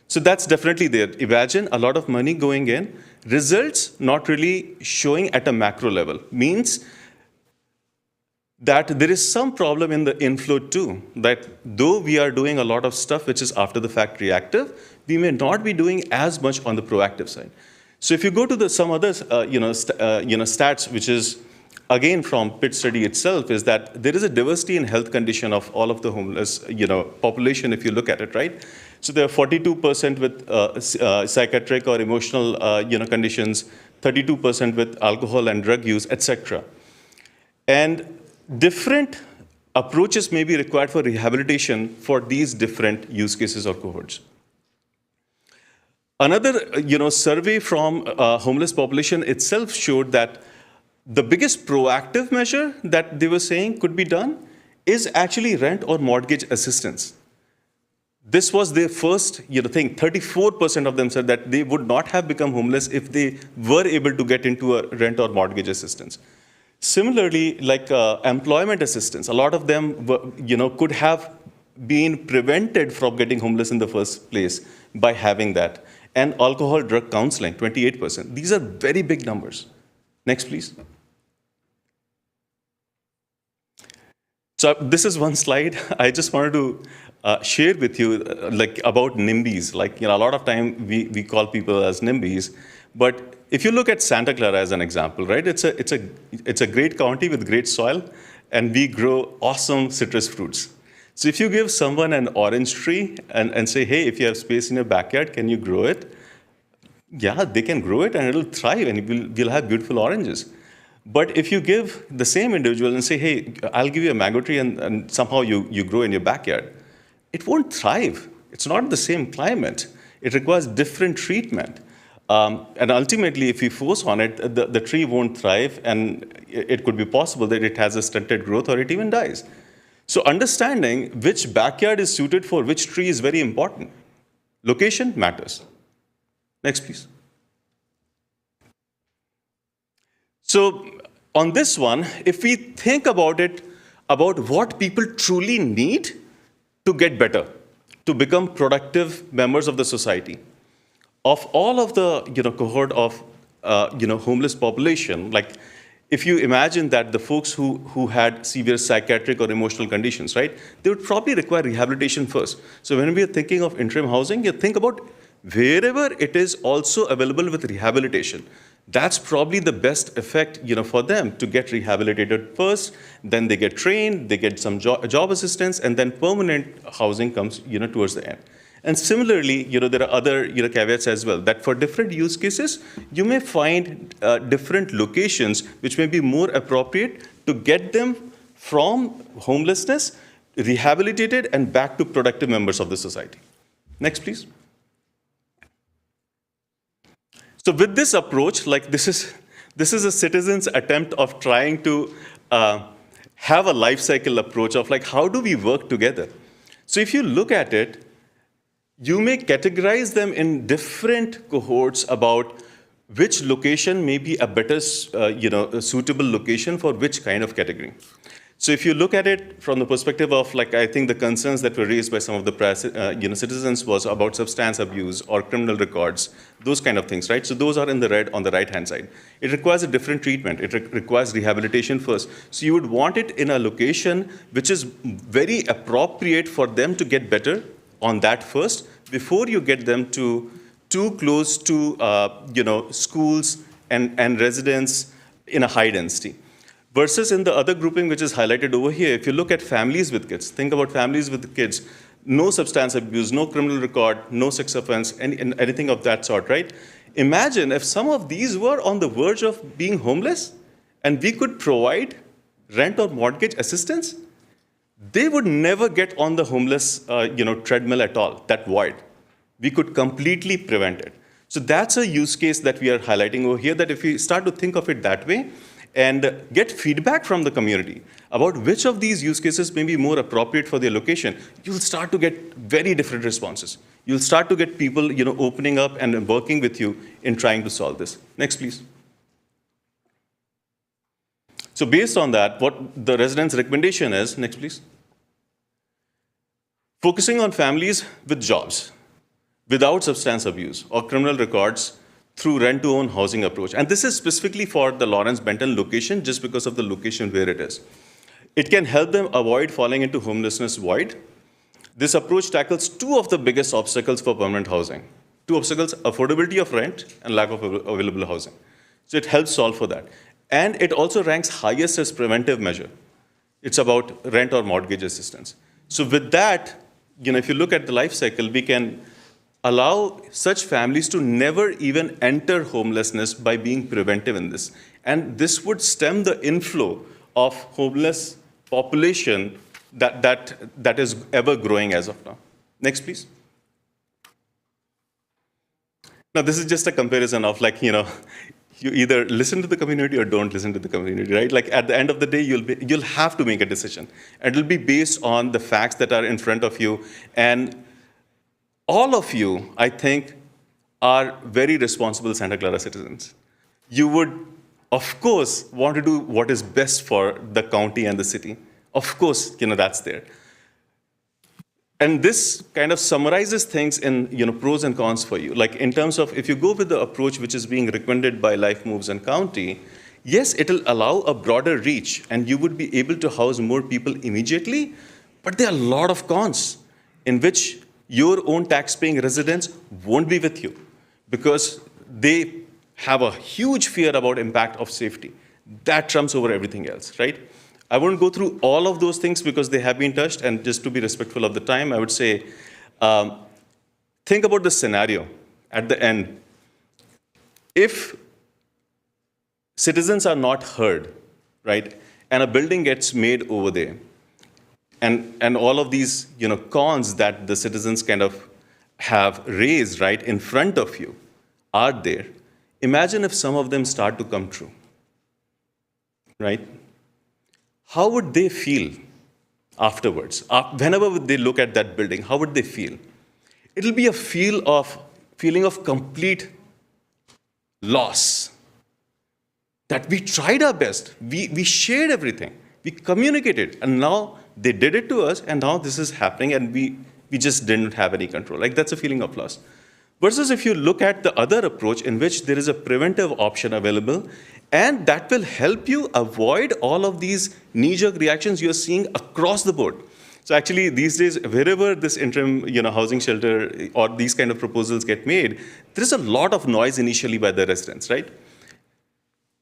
So that's definitely there. Imagine a lot of money going in, results not really showing at a macro level, means that there is some problem in the inflow too, that though we are doing a lot of stuff which is after the fact reactive, we may not be doing as much on the proactive side. So if you go to some other stats, which is again from PIT study itself, is that there is a diversity in health condition of all of the homeless population if you look at it, right? So there are 42% with psychiatric or emotional conditions, 32% with alcohol and drug use, etc. And different approaches may be required for rehabilitation for these different use cases or cohorts. Another survey from homeless population itself showed that the biggest proactive measure that they were saying could be done is actually rent or mortgage assistance. This was their first thing. 34% of them said that they would not have become homeless if they were able to get into a rent or mortgage assistance. Similarly, like employment assistance, a lot of them could have been prevented from getting homeless in the first place by having that. And alcohol drug counseling, 28%. These are very big numbers. Next, please. So this is one slide I just wanted to share with you, about NIMBYs. A lot of time we call people as NIMBYs, but if you look at Santa Clara as an example, right? It's a great county with great soil, and we grow awesome citrus fruits. So if you give someone an orange tree and say, hey, if you have space in your backyard, can you grow it? Yeah, they can grow it and it'll thrive and we'll have beautiful oranges. But if you give the same individual and say, hey, I'll give you a mango tree and somehow you grow in your backyard, it won't thrive. It's not the same climate. It requires different treatment. And ultimately, if you force on it, the tree won't thrive, and it could be possible that it has a stunted growth or it even dies. So understanding which backyard is suited for which tree is very important. Location matters. Next, please. So on this one, if we think about it, about what people truly need to get better, to become productive members of the society, of all of the cohort of homeless population, like if you imagine that the folks who had severe psychiatric or emotional conditions, right, they would probably require rehabilitation first. So when we are thinking of interim housing, you think about wherever it is also available with rehabilitation. That's probably the best effect, for them to get rehabilitated first. Then they get trained, they get some job assistance, and then permanent housing comes, towards the end. And similarly, there are other caveats as well, that for different use cases, you may find different locations which may be more appropriate to get them from homelessness, rehabilitated, and back to productive members of the society. Next, please. So with this approach, this is a citizen's attempt of trying to have a life cycle approach of how do we work together. So if you look at it, you may categorize them in different cohorts about which location may be a better, suitable location for which kind of category. So if you look at it from the perspective of, I think the concerns that were raised by some of the press, citizens was about substance abuse or criminal records, those kind of things, right? So those are in the red on the right-hand side. It requires a different treatment. It requires rehabilitation first. So you would want it in a location which is very appropriate for them to get better on that first, before you get them too close to schools and residents in a high density. Versus in the other grouping, which is highlighted over here, if you look at families with kids, think about families with kids, no substance abuse, no criminal record, no sex offense, anything of that sort, right? Imagine if some of these were on the verge of being homeless and we could provide rent or mortgage assistance, they would never get on the homeless treadmill at all, that void. We could completely prevent it. So that's a use case that we are highlighting over here, that if we start to think of it that way and get feedback from the community about which of these use cases may be more appropriate for their location, you'll start to get very different responses. You'll start to get people opening up and working with you in trying to solve this. Next, please. So based on that, what the residents' recommendation is, next please, focusing on families with jobs, without substance abuse or criminal records through rent-to-own housing approach. And this is specifically for the Lawrence Benton location, just because of the location where it is. It can help them avoid falling into homelessness void. This approach tackles two of the biggest obstacles for permanent housing. Two obstacles: affordability of rent and lack of available housing. So it helps solve for that. And it also ranks highest as preventive measure. It's about rent or mortgage assistance. So with that, if you look at the life cycle, we can allow such families to never even enter homelessness by being preventive in this. And this would stem the inflow of homeless population that is ever growing as of now. Next, please. Now, this is just a comparison of you either listen to the community or don't listen to the community, right? Like at the end of the day, you'll have to make a decision. And it'll be based on the facts that are in front of you. And all of you, I think, are very responsible Santa Clara citizens. You would, of course, want to do what is best for the county and the city. Of course, that's there. And this kind of summarizes things in pros and cons for you. Like in terms of if you go with the approach which is being recommended by Life Moves and County, yes, it'll allow a broader reach and you would be able to house more people immediately, but there are a lot of cons in which your own tax-paying residents won't be with you because they have a huge fear about impact of safety. That trumps over everything else, right? I won't go through all of those things because they have been touched, and just to be respectful of the time, I would say, think about the scenario at the end. If citizens are not heard, right, and a building gets made over there, and all of these cons that the citizens kind of have raised right in front of you are there, imagine if some of them start to come true, right? How would they feel afterwards? Whenever they look at that building, how would they feel? It'll be a feeling of complete loss. That we tried our best, we shared everything, we communicated, and now they did it to us, and now this is happening, and we just didn't have any control. Like that's a feeling of loss. Versus if you look at the other approach in which there is a preventive option available, and that will help you avoid all of these knee-jerk reactions you're seeing across the board. So actually, these days, wherever this interim housing shelter or these kind of proposals get made, there's a lot of noise initially by the residents, right?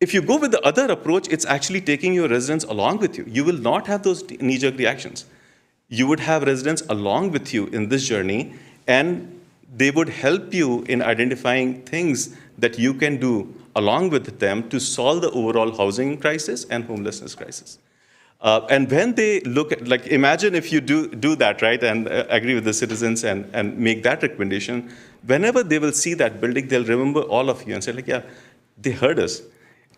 If you go with the other approach, it's actually taking your residents along with you. You will not have those knee-jerk reactions. You would have residents along with you in this journey, and they would help you in identifying things that you can do along with them to solve the overall housing crisis and homelessness crisis. And when they look at, like, imagine if you do that, right, and agree with the citizens and make that recommendation, whenever they will see that building, they'll remember all of you and say, like, yeah, they heard us.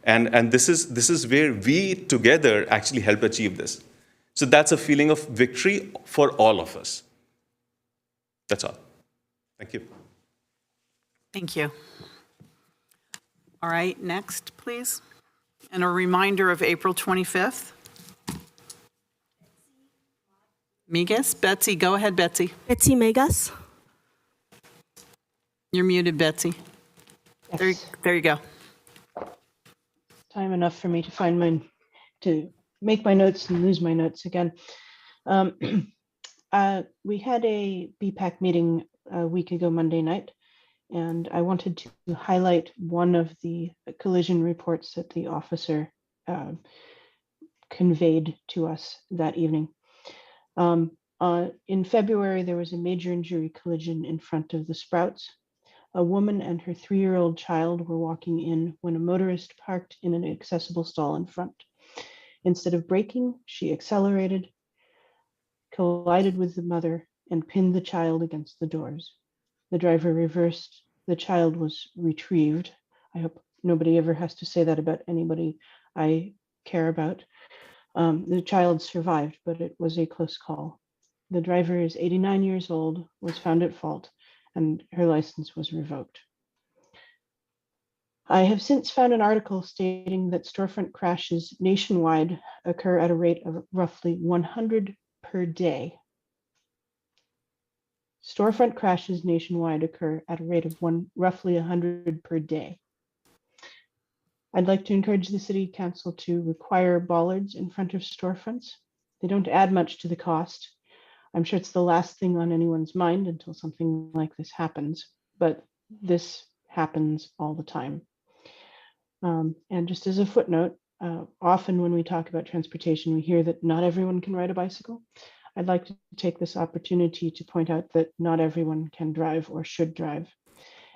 And this is where we together actually help achieve this. So that's a feeling of victory for all of us. That's all. Thank you.
Thank you. All right, next, please. And a reminder of April 25th. Migas? Betsy, go ahead, Betsy.
Betsy Megas.
You're muted, Betsy.
Yes.
There you go.
Time enough for me to make my notes and lose my notes again. We had a BPAC meeting a week ago Monday night, and I wanted to highlight one of the collision reports that the officer conveyed to us that evening. In February, there was a major injury collision in front of the Sprouts. A woman and her 3-year-old child were walking in when a motorist parked in an accessible stall in front. Instead of braking, she accelerated, collided with the mother, and pinned the child against the doors. The driver reversed. The child was retrieved. I hope nobody ever has to say that about anybody I care about. The child survived, but it was a close call. The driver is 89 years old, was found at fault, and her license was revoked. I have since found an article stating that storefront crashes nationwide occur at a rate of roughly 100 per day. Storefront crashes nationwide occur at a rate of roughly 100 per day. I'd like to encourage the City Council to require bollards in front of storefronts. They don't add much to the cost. I'm sure it's the last thing on anyone's mind until something like this happens, but this happens all the time. And just as a footnote, often when we talk about transportation, we hear that not everyone can ride a bicycle. I'd like to take this opportunity to point out that not everyone can drive or should drive.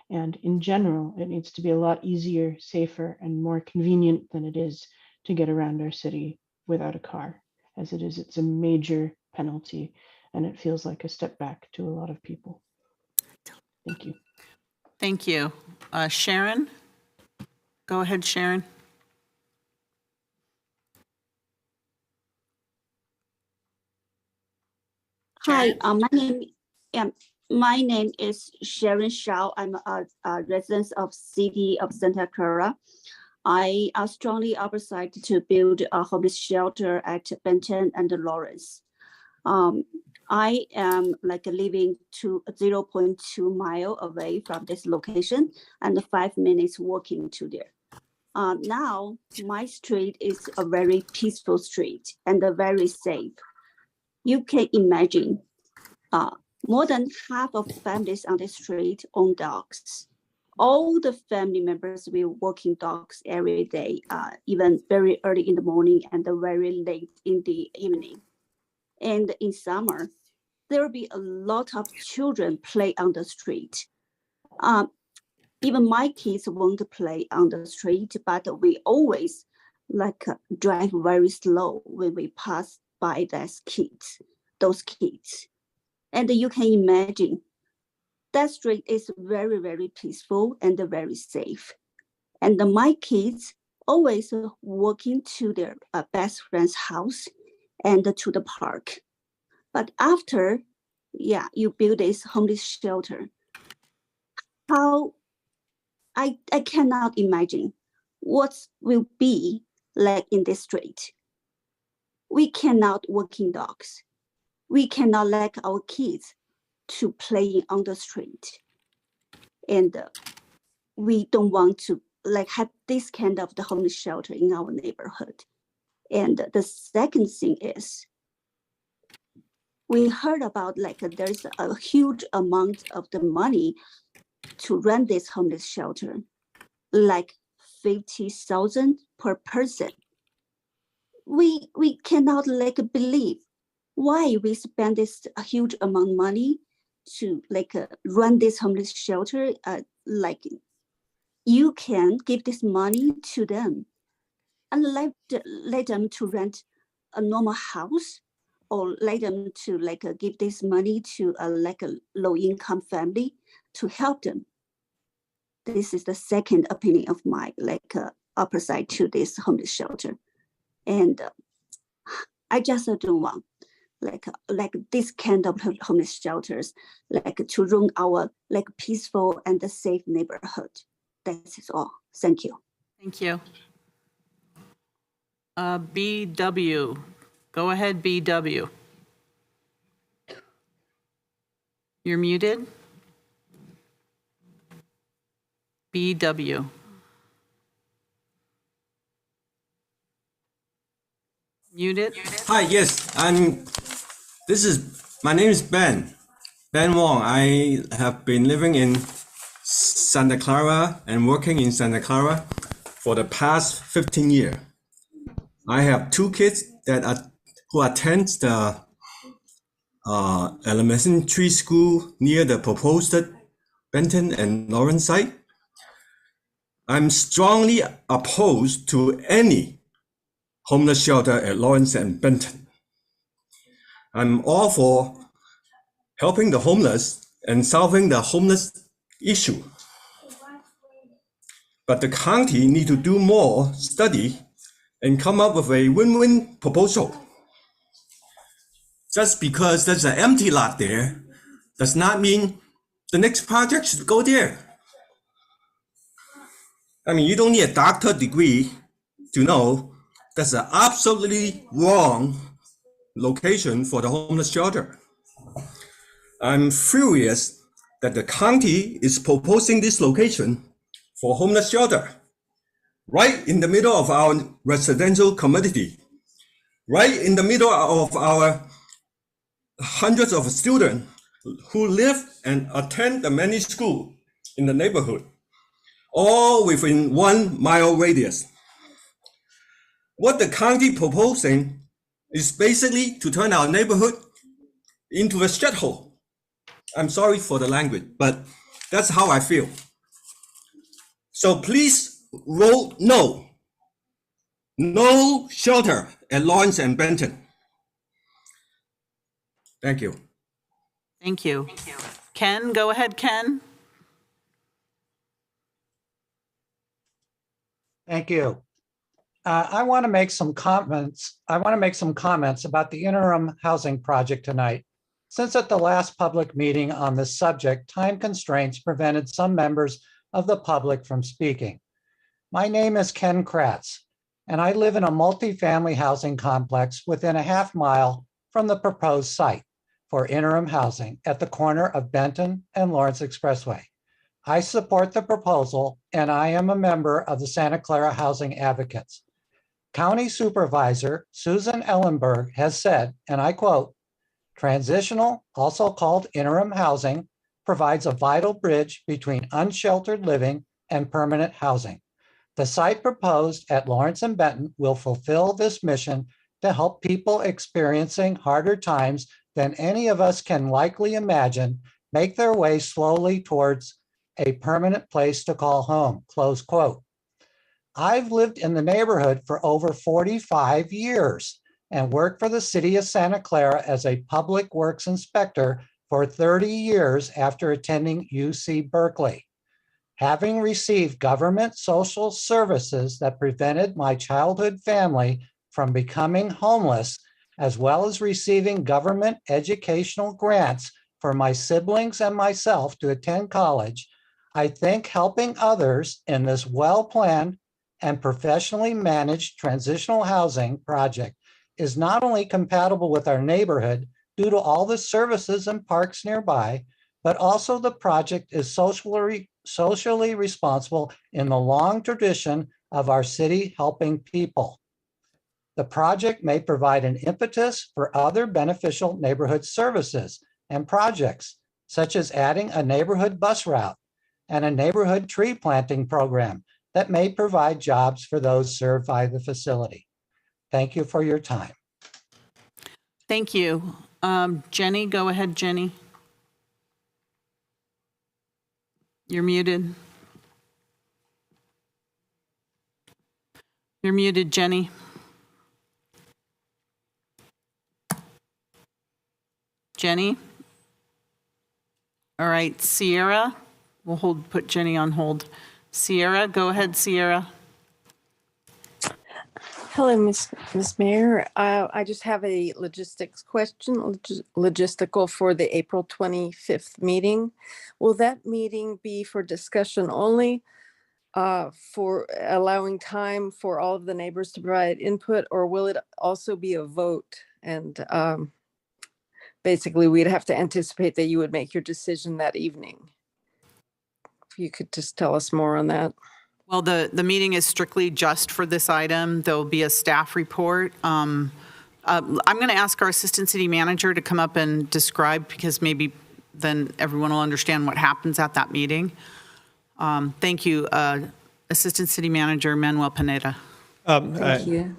And in general, it needs to be a lot easier, safer, and more convenient than it is to get around our city without a car. As it is, it's a major penalty, and it feels like a step back to a lot of people. Thank you.
Thank you. Sharon? Go ahead, Sharon.
Hi, my name is Sharon Shao. I'm a resident of City of Santa Clara. I strongly opposite to build a homeless shelter at Benton and Lawrence. I am living 0.2 mile away from this location and 5 minutes walking to there. Now my street is a very peaceful street and very safe. You can imagine more than half of families on the street own dogs. All the family members will walking dogs every day, even very early in the morning and very late in the evening. And in summer, there will be a lot of children play on the street. Even my kids won't play on the street, but we always drive very slow when we pass by those kids. And you can imagine that street is very, very peaceful and very safe. And my kids always walking to their best friend's house and to the park. But after, you build this homeless shelter, how I cannot imagine what will be like in this street. We cannot walking dogs. We cannot let our kids to play on the street. And we don't want to have this kind of the homeless shelter in our neighborhood. And the second thing is, we heard about there's a huge amount of the money to run this homeless shelter, like 50,000 per person. We cannot believe why we spend this huge amount of money to run this homeless shelter. You can give this money to them and let them to rent a normal house, or let them to give this money to a low income family to help them. This is the second opinion of my opposite to this homeless shelter. And I just don't want this kind of homeless shelters to ruin our peaceful and safe neighborhood. That is all. Thank you.
Thank you. BW. Go ahead, BW. You're muted. BW. Muted.
Hi, yes, my name is Ben Wong. I have been living in Santa Clara and working in Santa Clara for the past 15 years. I have 2 kids who attend the elementary school near the proposed Benton and Lawrence site. I'm strongly opposed to any homeless shelter at Lawrence and Benton. I'm all for helping the homeless and solving the homeless issue. But the county need to do more study and come up with a win-win proposal. Just because there's an empty lot there does not mean the next project should go there. I mean, you don't need a doctorate degree to know that's an absolutely wrong location for the homeless shelter. I'm furious that the county is proposing this location for homeless shelter right in the middle of our residential community, right in the middle of our hundreds of students who live and attend the many schools in the neighborhood, all within 1 mile radius. What the county proposing is basically to turn our neighborhood into a shithole. I'm sorry for the language, but that's how I feel. So please vote no. No shelter at Lawrence and Benton. Thank you.
Thank you. Ken, go ahead, Ken.
Thank you. I want to make some comments. About the interim housing project tonight. Since at the last public meeting on this subject, time constraints prevented some members of the public from speaking. My name is Ken Kratz, and I live in a multifamily housing complex within a half-mile from the proposed site for interim housing at the corner of Benton and Lawrence Expressway. I support the proposal, and I am a member of the Santa Clara Housing Advocates. County Supervisor Susan Ellenberg has said, and I quote, "Transitional, also called interim housing, provides a vital bridge between unsheltered living and permanent housing. The site proposed at Lawrence and Benton will fulfill this mission to help people experiencing harder times than any of us can likely imagine make their way slowly towards a permanent place to call home," close quote. I've lived in the neighborhood for over 45 years and worked for the city of Santa Clara as a public works inspector for 30 years after attending UC Berkeley. Having received government social services that prevented my childhood family from becoming homeless, as well as receiving government educational grants for my siblings and myself to attend college, I think helping others in this well-planned and professionally managed transitional housing project is not only compatible with our neighborhood due to all the services and parks nearby, but also the project is socially responsible in the long tradition of our city helping people. The project may provide an impetus for other beneficial neighborhood services and projects, such as adding a neighborhood bus route and a neighborhood tree planting program that may provide jobs for those served by the facility. Thank you for your time.
Thank you. Jenny, go ahead, Jenny. You're muted. You're muted, Jenny. Jenny? All right, Sierra, we'll put Jenny on hold. Sierra, go ahead, Sierra.
Hello, Miss Mayor. I just have a logistics question, logistical for the April 25th meeting. Will that meeting be for discussion only, for allowing time for all of the neighbors to provide input, or will it also be a vote? And basically, we'd have to anticipate that you would make your decision that evening. If you could just tell us more on that.
Well, the meeting is strictly just for this item. There'll be a staff report. I'm going to ask our assistant city manager to come up and describe, because maybe then everyone will understand what happens at that meeting. Thank you, Assistant City Manager Manuel Pineda.
Thank you.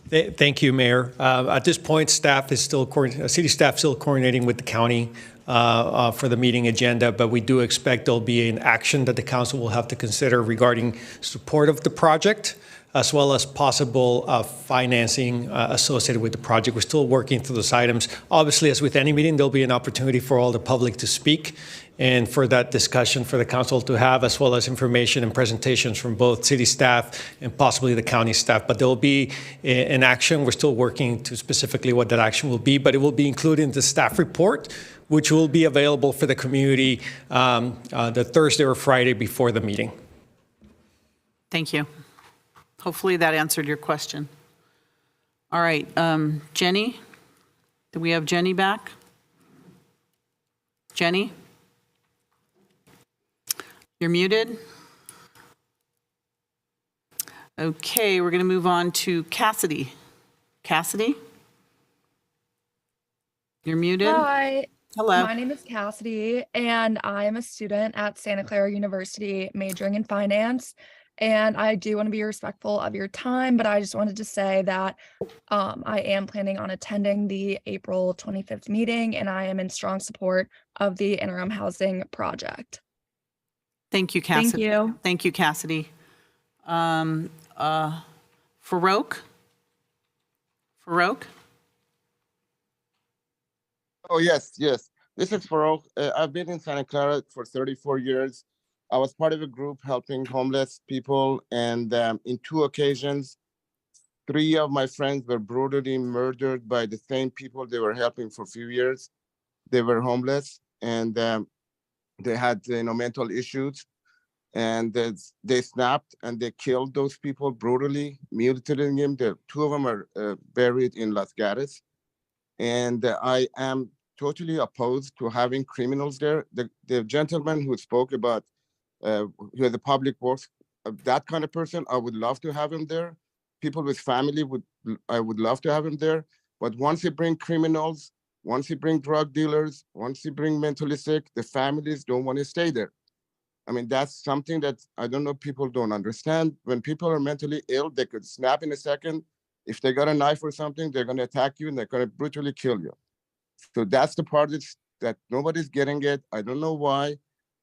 Thank you, Mayor. At this point, city staff still coordinating with the county for the meeting agenda, but we do expect there'll be an action that the council will have to consider regarding support of the project, as well as possible financing associated with the project. We're still working through those items. Obviously, as with any meeting, there'll be an opportunity for all the public to speak and for that discussion for the council to have, as well as information and presentations from both city staff and possibly the county staff. But there will be an action. We're still working to specifically what that action will be, but it will be included in the staff report, which will be available for the community the Thursday or Friday before the meeting.
Thank you. Hopefully that answered your question. All right, Jenny, do we have Jenny back? Jenny? You're muted. Okay, we're going to move on to Cassidy. Cassidy? You're muted.
Hi.
Hello.
My name is Cassidy, and I am a student at Santa Clara University majoring in finance.
And I do want to be respectful of your time, but I just wanted to say that I am planning on attending the April 25th meeting, and I am in strong support of the interim housing project.
Thank you, Cassidy.
Thank you.
Thank you, Cassidy. Farouk? Farouk?
Oh, yes, yes. This is Farouk. I've been in Santa Clara for 34 years. I was part of a group helping homeless people, and in 2 occasions, 3 of my friends were brutally murdered by the same people they were helping for a few years. They were homeless, and they had mental issues, and they snapped and they killed those people brutally, mutilating them. The 2 of them are buried in Las Gatas, and I am totally opposed to having criminals there. The gentleman who spoke about who has a public works, that kind of person, I would love to have him there. People with family I would love to have him there. But once you bring criminals, once you bring drug dealers, once you bring mentally sick, the families don't want to stay there. I mean, that's something that I don't know, people don't understand. When people are mentally ill, they could snap in a second. If they got a knife or something, they're going to attack you and they're going to brutally kill you. So that's the part that nobody's getting it. I don't know why.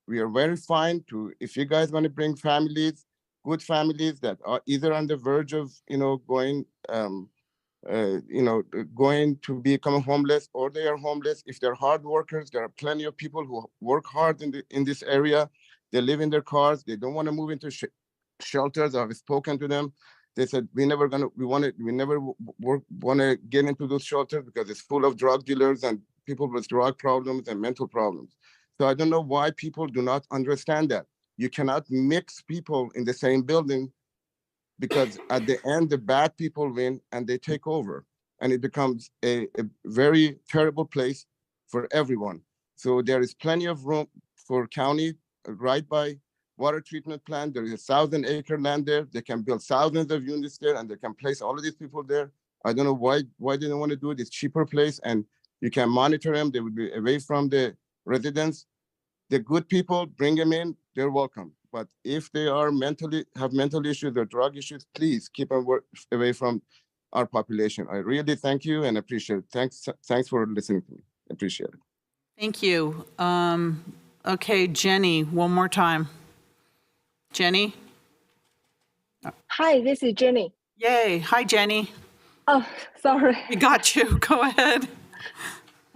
We are very fine to, if you guys want to bring families, good families that are either on the verge of, going, going to become homeless, or they are homeless. If they're hard workers, there are plenty of people who work hard in this area. They live in their cars. They don't want to move into shelters. I've spoken to them. They said, we never want to get into those shelters because it's full of drug dealers and people with drug problems and mental problems. So I don't know why people do not understand that. You cannot mix people in the same building, because at the end, the bad people win and they take over. And it becomes a very terrible place for everyone. So there is plenty of room for county right by water treatment plant. There is 1,000-acre land there. They can build thousands of units there, and they can place all of these people there. I don't know why they don't want to do it. It's cheaper place, and you can monitor them. They would be away from the residents. The good people, bring them in. They're welcome. But if they are have mental issues or drug issues, please keep them away from our population. I really thank you and appreciate it. Thanks for listening to me. Appreciate it.
Thank you. Okay, Jenny, one more time. Jenny?
Hi, this is Jenny.
Yay. Hi, Jenny.
Oh, sorry.
We got you. Go ahead.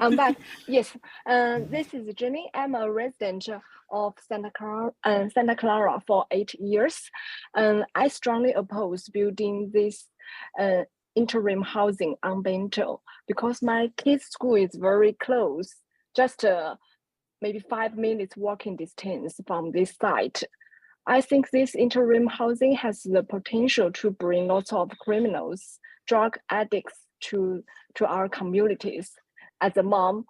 I'm back. Yes, this is Jenny. I'm a resident of Santa Clara for 8 years. I strongly oppose building this interim housing on Bento because my kids' school is very close, just maybe 5 minutes walking distance from this site. I think this interim housing has the potential to bring lots of criminals, drug addicts to our communities. As a mom,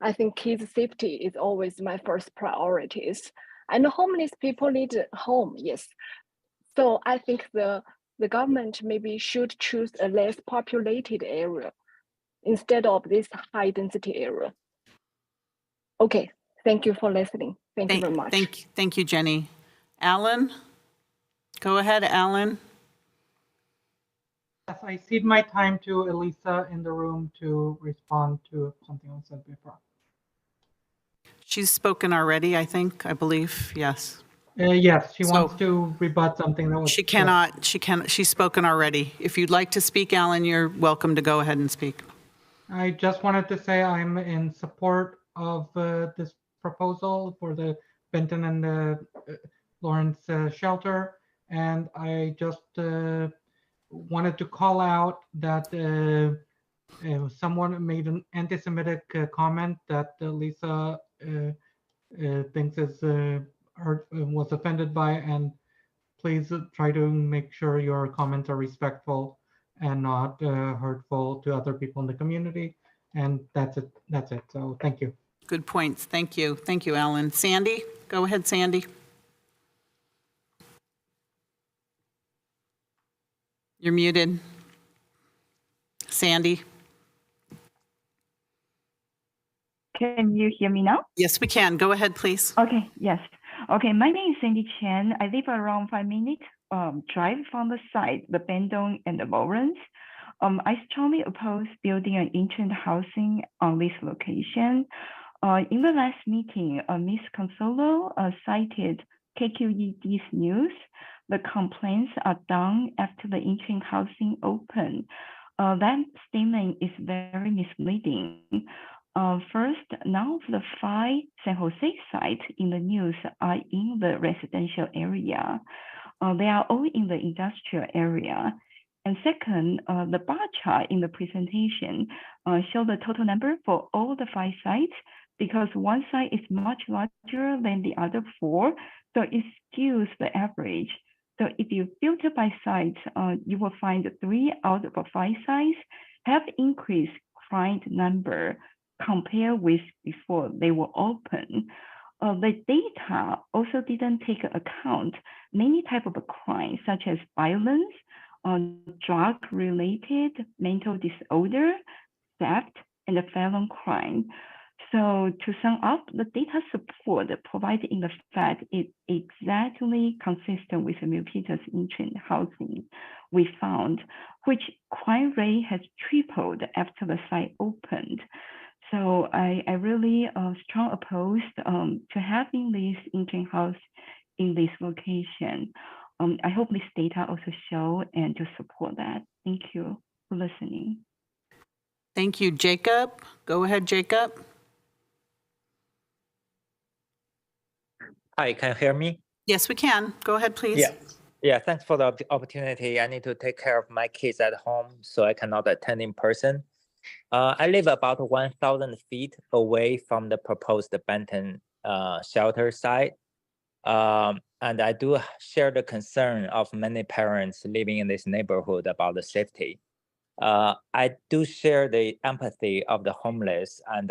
I think kids' safety is always my first priorities. And homeless people need a home, yes. So I think the government maybe should choose a less populated area instead of this high density area. Okay, thank you for listening. Thank you very much.
Thank you, Jenny. Alan? Go ahead, Alan.
Yes, I cede my time to Elisa in the room to respond to something I said before.
She's spoken already, I believe, yes.
Yes, she wants to rebut something that was.
She cannot, she's spoken already. If you'd like to speak, Alan, you're welcome to go ahead and speak.
I just wanted to say I'm in support of this proposal for the Benton and the Lawrence shelter. And I just wanted to call out that someone made an anti-Semitic comment that Lisa thinks was offended by, and please try to make sure your comments are respectful and not hurtful to other people in the community. And that's it. So thank you.
Good points. Thank you. Thank you, Alan. Sandy? Go ahead, Sandy. You're muted. Sandy?
Can you hear me now?
Yes, we can. Go ahead, please.
Okay, yes.
Okay, my name is Cindy Chen. I live around 5 minute drive from the site, the Bandung and the Lawrence. I strongly oppose building an interim housing on this location. In the last meeting, Ms. Consolo cited KQED's news. The complaints are done after the interim housing open. That statement is very misleading. First, none of the 5 San Jose sites in the news are in the residential area. They are all in the industrial area. And second, the bar chart in the presentation show the total number for all the 5 sites because one site is much larger than the other 4, so it skews the average. So if you filter by sites, you will find 3 out of 5 sites have increased client number compared with before they were open. The data also didn't take account many types of crimes such as violence, drug-related mental disorder, theft, and felon crime. So to sum up, the data support provided in the fact is exactly consistent with the Milpitas interim housing we found, which crime rate has tripled after the site opened. So I really strong opposed to having this interim house in this location. I hope this data also show and to support that. Thank you for listening.
Thank you, Jacob. Go ahead, Jacob.
Hi, can you hear me?
Yes, we can. Go ahead, please.
Yeah, thanks for the opportunity. I need to take care of my kids at home, so I cannot attend in person. I live about 1,000 feet away from the proposed Benton shelter site. And I do share the concern of many parents living in this neighborhood about the safety. I do share the empathy of the homeless, and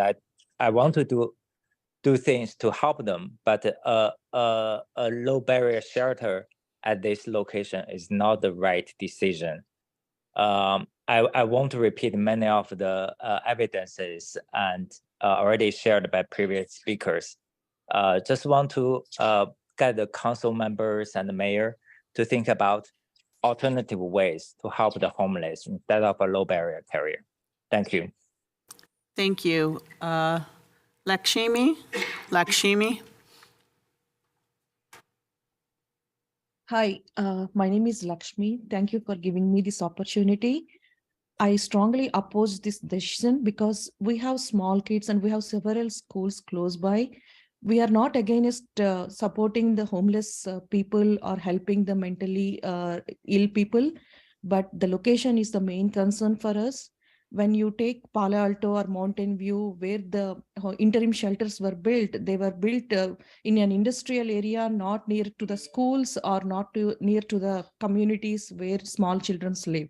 I want to do things to help them, but a low barrier shelter at this location is not the right decision. I won't repeat many of the evidences and already shared by previous speakers. Just want to get the council members and the mayor to think about alternative ways to help the homeless instead of a low barrier carrier. Thank you.
Thank you. Lakshmi?
Hi, my name is Lakshmi. Thank you for giving me this opportunity. I strongly oppose this decision because we have small kids and we have several schools close by. We are not against supporting the homeless people or helping the mentally ill people, but the location is the main concern for us. When you take Palo Alto or Mountain View, where the interim shelters were built, they were built in an industrial area, not near to the schools or not near to the communities where small children live.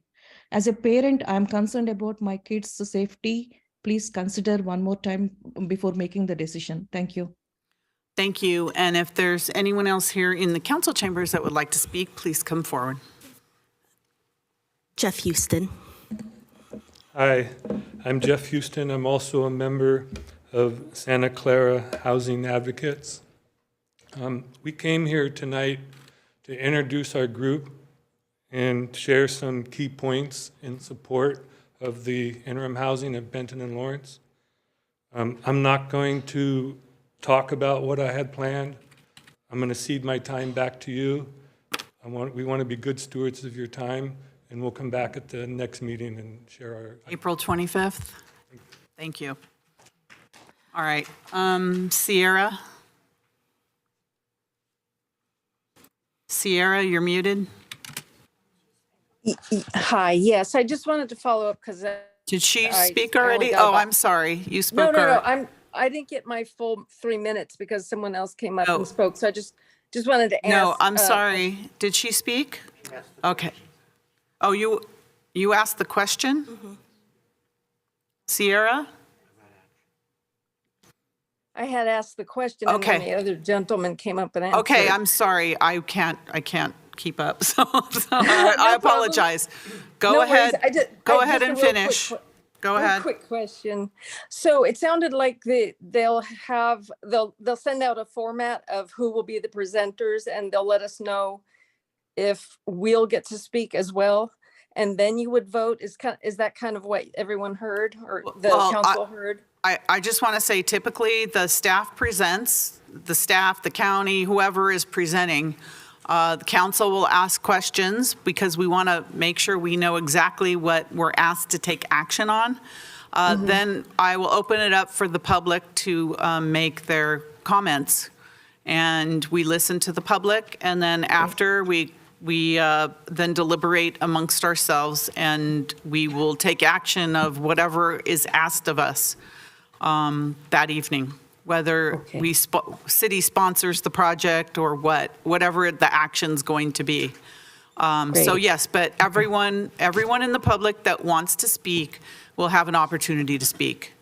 As a parent, I'm concerned about my kids' safety. Please consider one more time before making the decision. Thank you.
Thank you. And if there's anyone else here in the council chambers that would like to speak, please come forward.
Jeff Houston.
Hi, I'm Jeff Houston. I'm also a member of Santa Clara Housing Advocates. We came here tonight to introduce our group and share some key points in support of the interim housing of Benton and Lawrence. I'm not going to talk about what I had planned. I'm going to cede my time back to you. We want to be good stewards of your time, and we'll come back at the next meeting and share our...
April 25th. Thank you. All right. Sierra? Sierra, you're muted.
Hi, yes, I just wanted to follow up because...
Did she speak already? Oh, I'm sorry. You spoke.
No, I didn't get my full 3 minutes because someone else came up and spoke. So I just wanted to ask.
No, I'm sorry. Did she speak? Okay. Oh, you asked the question? Mm-hmm. Sierra?
I had asked the question and then the other gentleman came up and answered.
Okay, I'm sorry. I can't keep up. So I apologize. Go ahead. Go ahead and finish. Go
Real
ahead.
quick question. So it sounded like they'll send out a format of who will be the presenters, and they'll let us know if we'll get to speak as well. And then you would vote. Is that kind of what everyone heard, or the
Well,
council heard?
I just want to say, typically, the staff presents, the staff, the county, whoever is presenting. The council will ask questions because we want to make sure we know exactly what we're asked to take action on. Then I will open it up for the public to make their comments. And we listen to the public, and then after we then deliberate amongst ourselves, and we will take action of whatever is asked of us that evening, whether city sponsors the project or whatever the action's going to be. So yes, but everyone in the public that wants to speak will have an opportunity to speak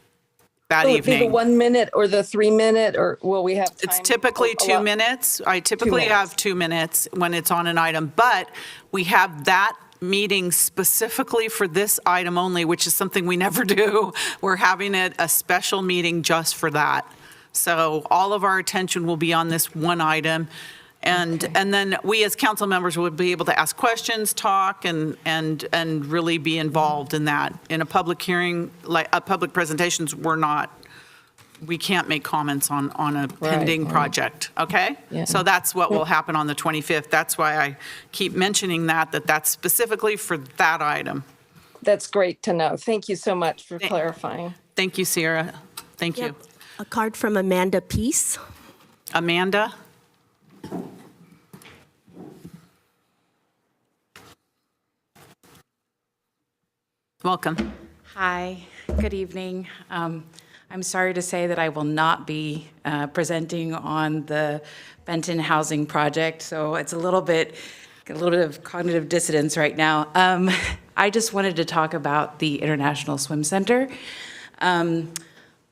that
Will it be the
evening.
1 minute or the 3 minute, or will we have time?
It's typically 2 minutes. I typically have 2 minutes when it's on an item, but we have that meeting specifically for this item only, which is something we never do. We're having a special meeting just for that. So all of our attention will be on this one item. And then we as council members will be able to ask questions, talk, and really be involved in that. In a public hearing, like a public presentations, we can't make comments on a pending project, okay?
Yeah.
So that's what will happen on the 25th. That's why I keep mentioning that's specifically for that item.
That's great to know. Thank you so much for clarifying.
Thank you, Sierra. Thank you.
A card from Amanda Peace.
Amanda? Welcome.
Hi, good evening. I'm sorry to say that I will not be presenting on the Benton Housing Project, so it's a little bit of cognitive dissonance right now. I just wanted to talk about the International Swim Center.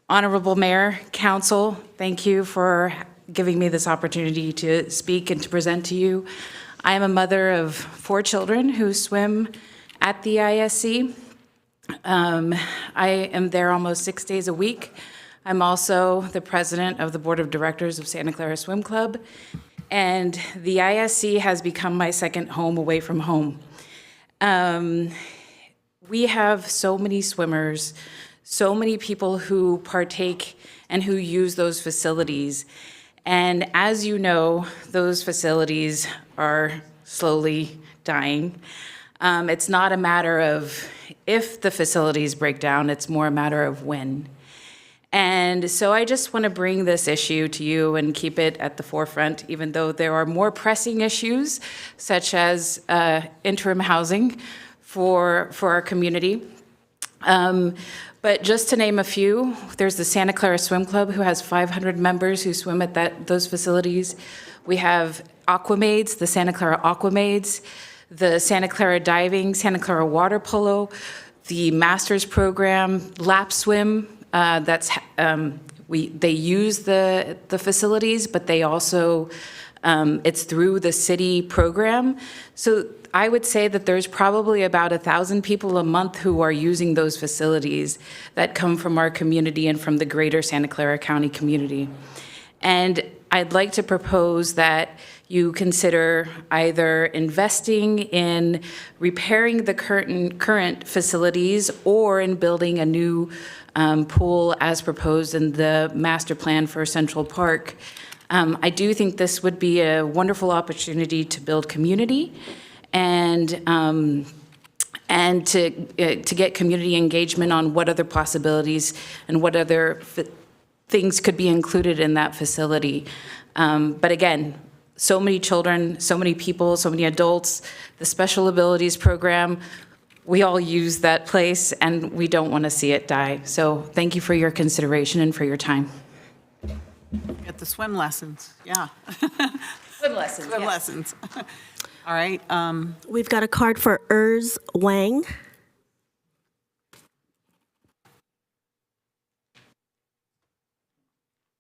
Honorable Mayor, Council, thank you for giving me this opportunity to speak and to present to you. I am a mother of 4 children who swim at the ISC. I am there almost 6 days a week. I'm also the president of the board of directors of Santa Clara Swim Club, and the ISC has become my second home away from home. We have so many swimmers, so many people who partake and who use those facilities. And as you know, those facilities are slowly dying. It's not a matter of if the facilities break down, it's more a matter of when. And so I just want to bring this issue to you and keep it at the forefront, even though there are more pressing issues, such as interim housing for our community. But just to name a few, there's the Santa Clara Swim Club, who has 500 members who swim at those facilities. We have Aquamaids, the Santa Clara Aquamaids, the Santa Clara Diving, Santa Clara Water Polo, the Masters Program, Lap Swim. They use the facilities, but they also, it's through the city program. So I would say that there's probably about 1,000 people a month who are using those facilities that come from our community and from the greater Santa Clara County community. And I'd like to propose that you consider either investing in repairing the current facilities or in building a new pool as proposed in the master plan for Central Park. I do think this would be a wonderful opportunity to build community and to get community engagement on what other possibilities and what other things could be included in that facility. But again, so many children, so many people, so many adults, the Special Abilities Program, we all use that place and we don't want to see it die. So thank you for your consideration and for your time.
Get the swim lessons, yeah.
Swim lessons,
Swim
yes.
lessons. All right.
We've got a card for Wang.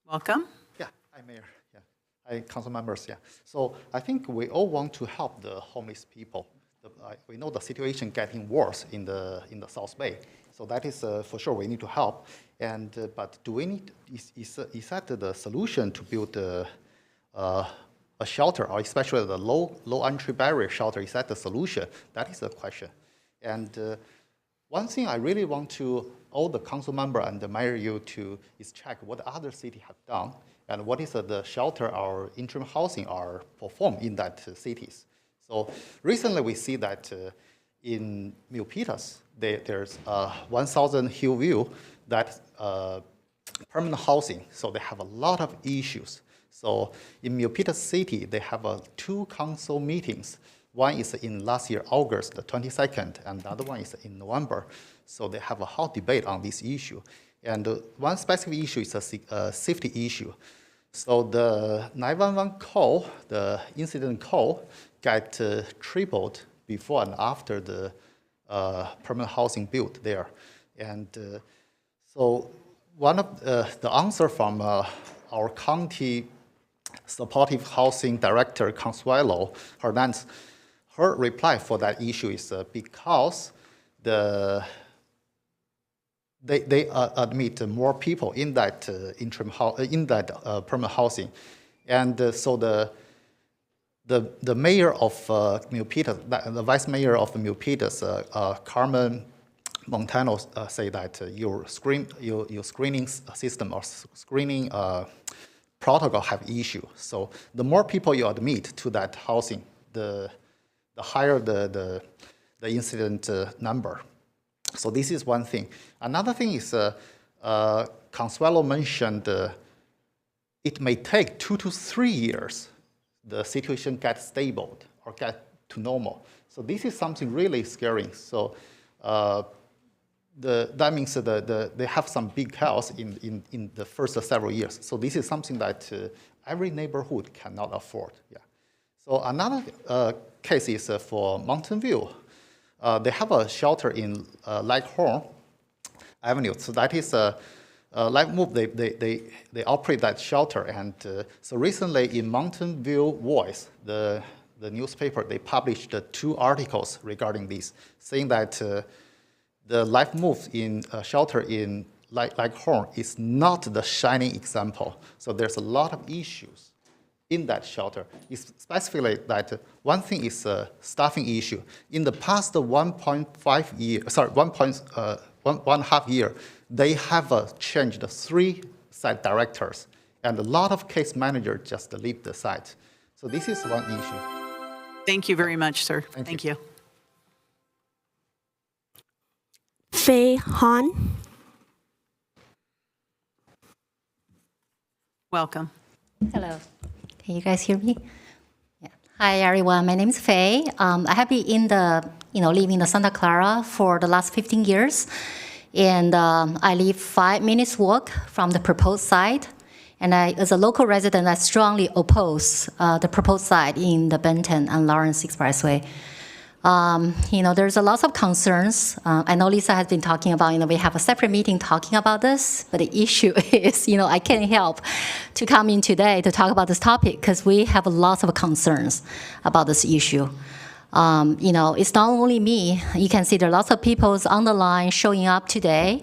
Welcome.
Yeah, hi, Mayor. Yeah, hi, council members. Yeah, so I think we all want to help the homeless people. We know the situation getting worse in the South Bay. So that is for sure we need to help. And but do we need, is that the solution to build a shelter, or especially the low entry barrier shelter? Is that the solution? That is the question. And one thing I really want to all the council member and the mayor you to is check what other cities have done and what is the shelter or interim housing are performed in that cities. So recently we see that in Milpitas, there's 1,000 Hillview that permanent housing. So they have a lot of issues. So in Milpitas City, they have 2 council meetings. One is in last year, August the 22nd, and the other one is in November. So they have a hot debate on this issue. And one specific issue is a safety issue. So the 911 call, the incident call, got tripled before and after the permanent housing built there. And so one of the answer from our county supportive housing director, Consuelo Hernandez, her reply for that issue is because they admit more people in that interim permanent housing, and so the mayor of Milpitas, the vice mayor of Milpitas, Carmen Montano, say that your screening system or screening protocol have issue. So the more people you admit to that housing, the higher the incident number. So this is one thing. Another thing is Consuelo mentioned it may take 2 to 3 years the situation gets stable or get to normal. So this is something really scary. So that means that they have some big chaos in the first several years. So this is something that every neighborhood cannot afford. Yeah. So another case is for Mountain View. They have a shelter in Leghorn Avenue. So that is Life Move. They operate that shelter, and so recently in Mountain View Voice, the newspaper, they published 2 articles regarding this, saying that the Life Move in shelter in Leghorn is not the shining example. So there's a lot of issues in that shelter. It's specifically that one thing is a staffing issue. In the past 1.5 years, sorry, 1.5 year, they have changed 3 site directors, and a lot of case managers just leave the site. So this is one issue.
Thank you very much, sir. Thank you.
Fei Han.
Welcome.
Hello. Can you guys hear me? Yeah. Hi, everyone. My name is Fei. I have been in living in Santa Clara for the last 15 years. And I live 5 minutes walk from the proposed site. And as a local resident, I strongly oppose the proposed site in the Benton and Lawrence Expressway. There's a lot of concerns. I know Lisa has been talking about, we have a separate meeting talking about this, but the issue is, I can't help to come in today to talk about this topic because we have lots of concerns about this issue. It's not only me. You can see there are lots of people on the line showing up today.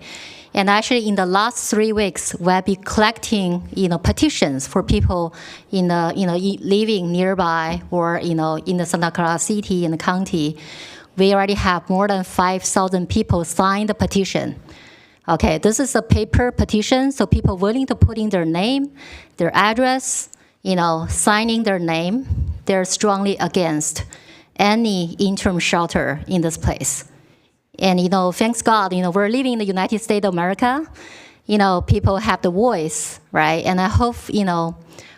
And actually, in the last 3 weeks, we'll be collecting, petitions for people living nearby or, in the Santa Clara City and the county. We already have more than 5,000 people sign the petition. Okay, this is a paper petition, so people willing to put in their name, their address, signing their name. They're strongly against any interim shelter in this place. And, thanks God, we're living in the United States of America. People have the voice, right? And I hope,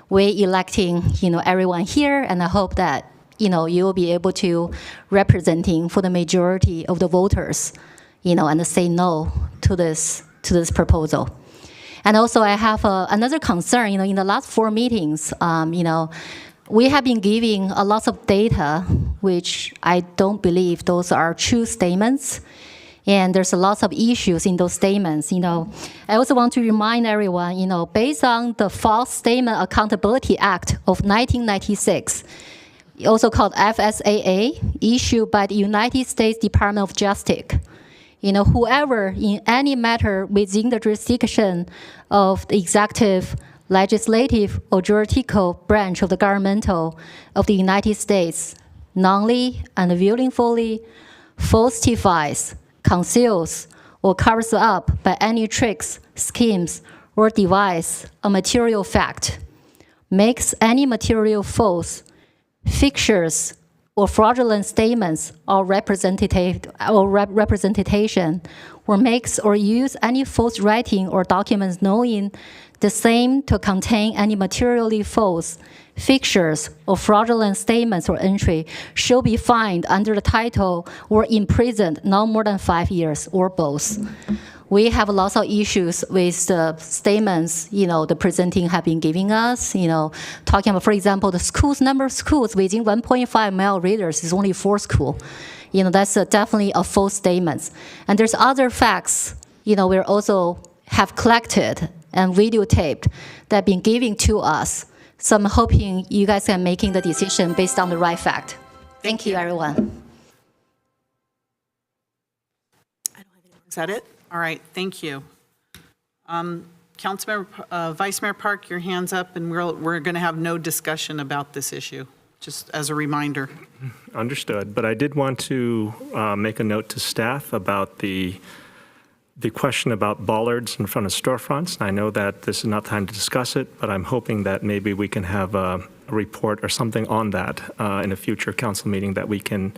we're electing, everyone here. And I hope that, you will be able to representing for the majority of the voters, and say no to this proposal. And also I have another concern, in the last 4 meetings, we have been giving a lot of data, which I don't believe those are true statements. And there's a lot of issues in those statements. I also want to remind everyone, based on the False Statement Accountability Act of 1996, also called FSAA, issued by the United States Department of Justice, whoever in any matter within the jurisdiction of the executive, legislative, or juridical branch of the governmental of the United States knowingly and willingly falsifies, conceals, or covers up by any tricks, schemes, or device a material fact, makes any material false, fictitious, or fraudulent statements or representation, or makes or use any false writing or documents knowing the same to contain any materially false, fictitious, or fraudulent statements or entry, shall be fined under the title or imprisoned not more than 5 years, or both. We have lots of issues with the statements, the presenting have been giving us, talking about, for example, the schools, number of schools within 1.5 mile radius is only 4 schools. That's definitely a false statement. And there's other facts, we also have collected and videotaped that have been given to us. So I'm hoping you guys are making the decision based on the right fact. Thank you, everyone.
Is that it? All right, thank you. Councilmember, Vice Mayor Park, your hand's up, and we're going to have no discussion about this issue, just as a reminder.
Understood, but I did want to make a note to staff about the question about bollards in front of storefronts. I know that this is not time to discuss it, but I'm hoping that maybe we can have a report or something on that in a future council meeting that we can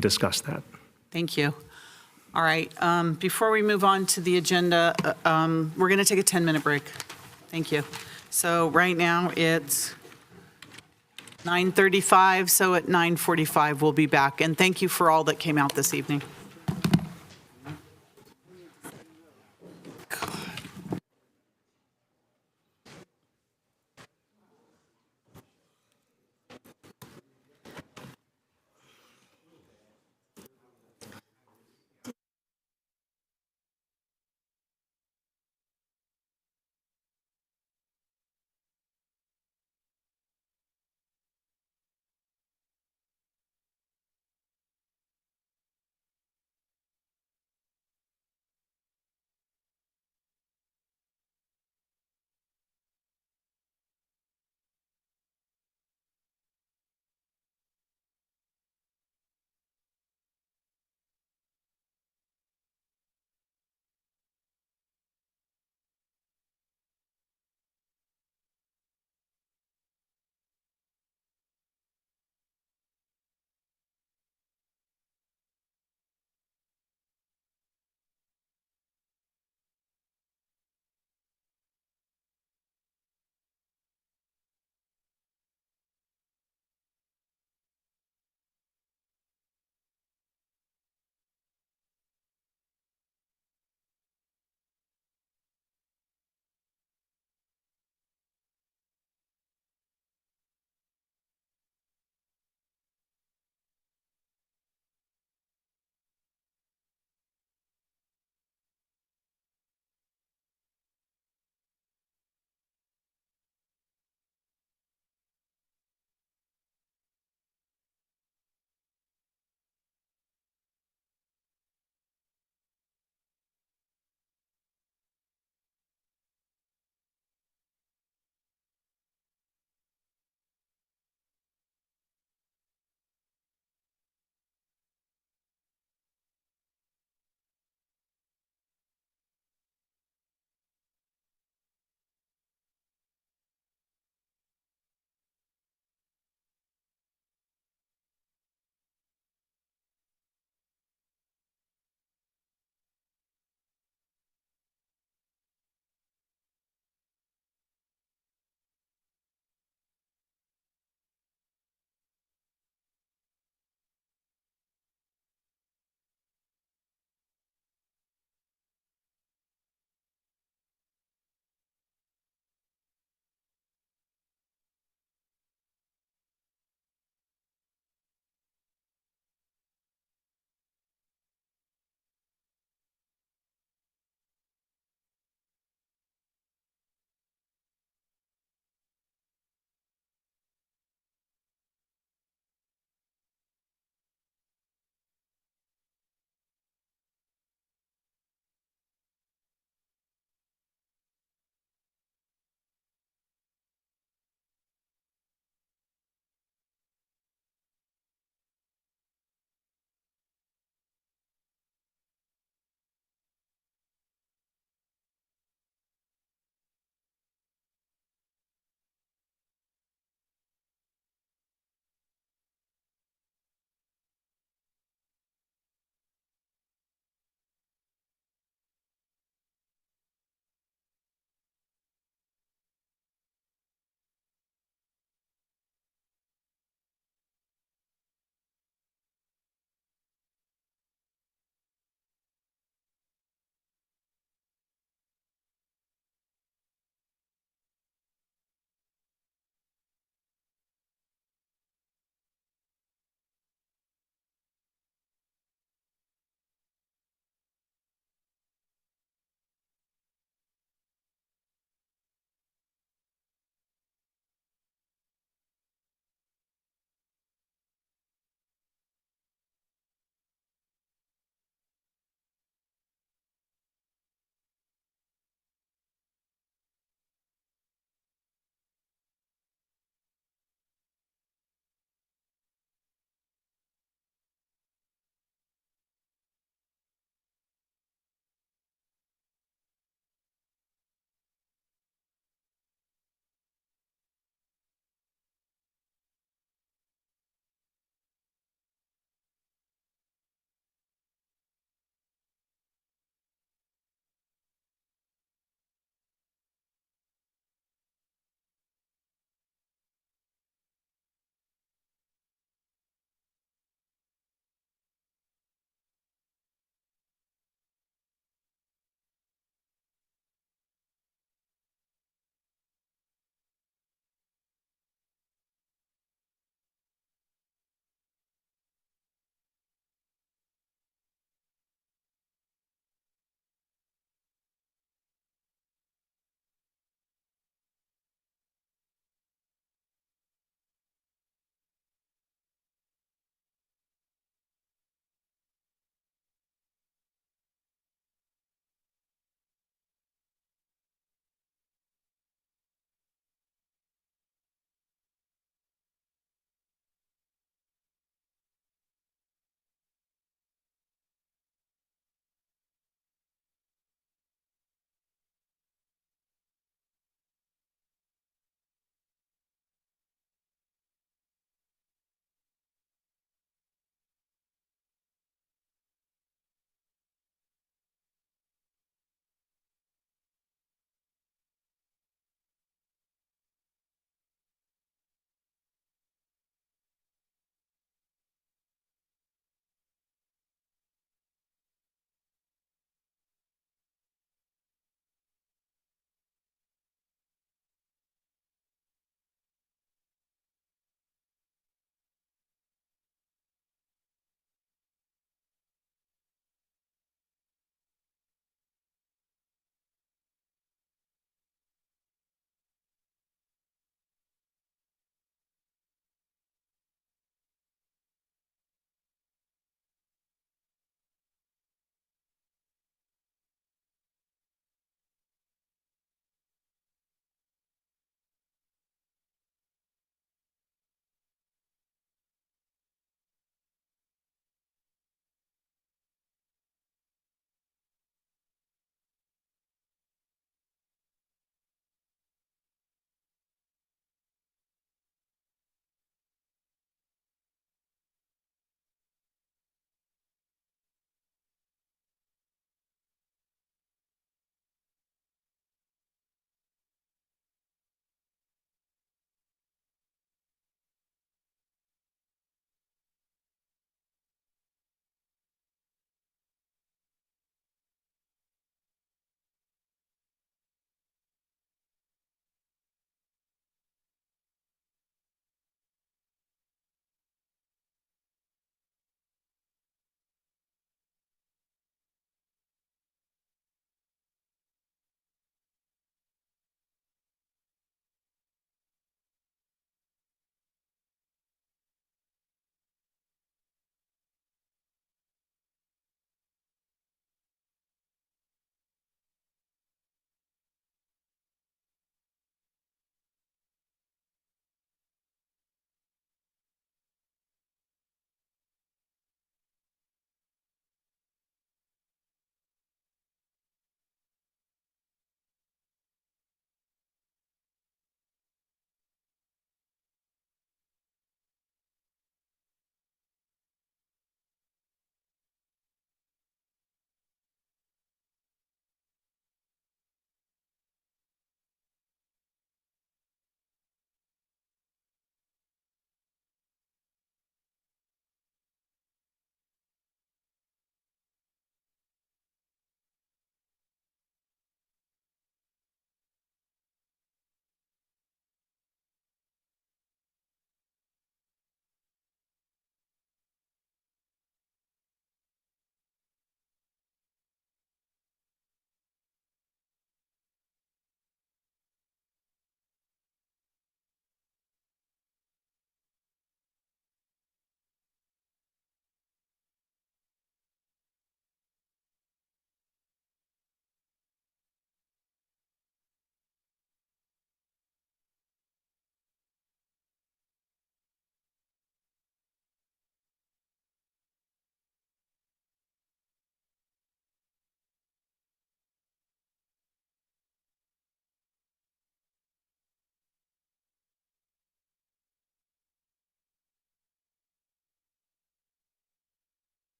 discuss that.
Thank you. All right, before we move on to the agenda, we're going to take a 10-minute break. Thank you. So right now it's 9:35, so at 9:45 we'll be back. And thank you for all that came out this evening.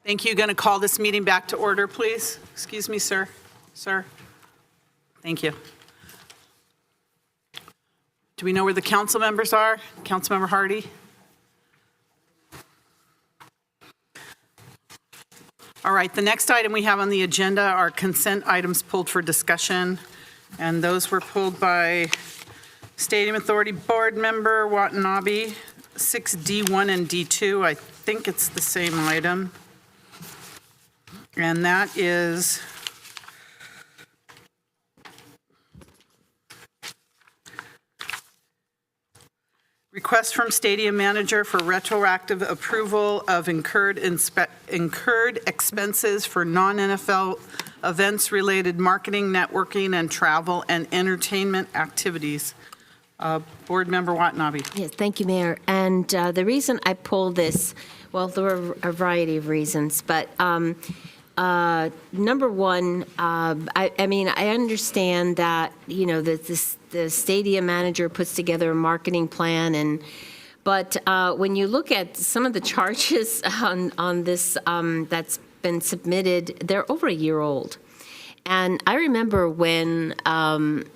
Thank you. Going to call this meeting back to order, please. Excuse me, sir. Sir. Thank you. Do we know where the council members are? Councilmember Hardy? All right, the next item we have on the agenda are consent items pulled for discussion, and those were pulled by Stadium Authority Board Member Watanabe, 6D1 and D2. I think it's the same item. And that is request from Stadium Manager for retroactive approval of incurred expenses for non-NFL events-related marketing, networking, and travel and entertainment activities. Board Member Watanabe.
Yes, thank you, Mayor. And the reason I pulled this, well, there were a variety of reasons, but number one, I mean, I understand that, you know, that the stadium manager puts together a marketing plan, but when you look at some of the charges on this that's been submitted, they're over a year old. And I remember when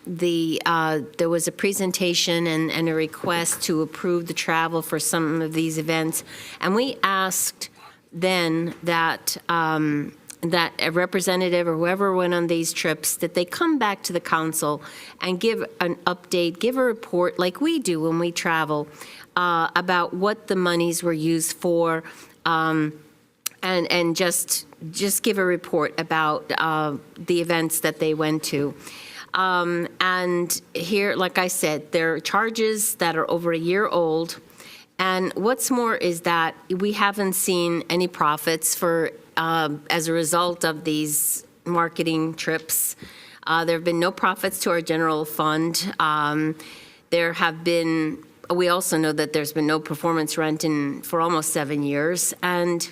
there was a presentation and a request to approve the travel for some of these events, and we asked then that that a representative or whoever went on these trips, that they come back to the council and give an update, give a report like we do when we travel about what the monies were used for, and just give a report about the events that they went to. And here, like I said, there are charges that are over a year old. And what's more is that we haven't seen any profits for as a result of these marketing trips. There have been no profits to our general fund. There have been, we also know that there's been no performance rent for almost 7 years. And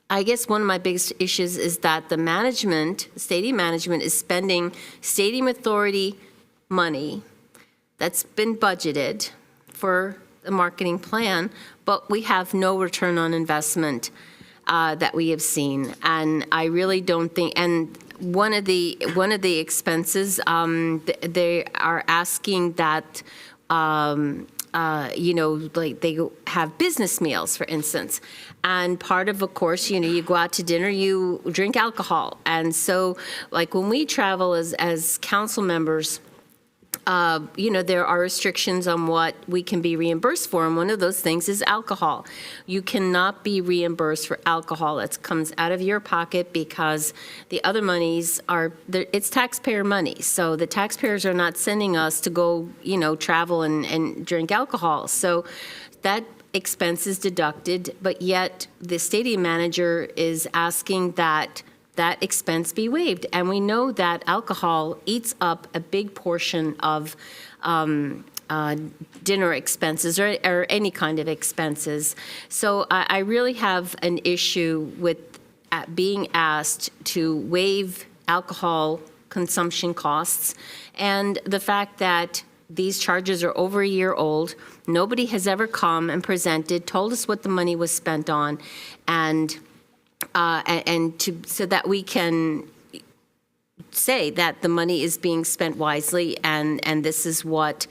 I guess one of my biggest issues is that the management, stadium management, is spending stadium authority money that's been budgeted for the marketing plan, but we have no return on investment that we have seen. And I really don't think, and one of the expenses, they are asking that, you know, like they have business meals, for instance. And part of course, you know, you go out to dinner, you drink alcohol. And so, like when we travel as council members, you know, there are restrictions on what we can be reimbursed for, and one of those things is alcohol. You cannot be reimbursed for alcohol that comes out of your pocket because the other monies are, it's taxpayer money. So the taxpayers are not sending us to go, you know, travel and drink alcohol. So that expense is deducted, but yet the stadium manager is asking that that expense be waived. And we know that alcohol eats up a big portion of dinner expenses or any kind of expenses. So I really have an issue with being asked to waive alcohol consumption costs, and the fact that these charges are over a year old. Nobody has ever come and presented, told us what the money was spent on, and so that we can say that the money is being spent wisely, and this is what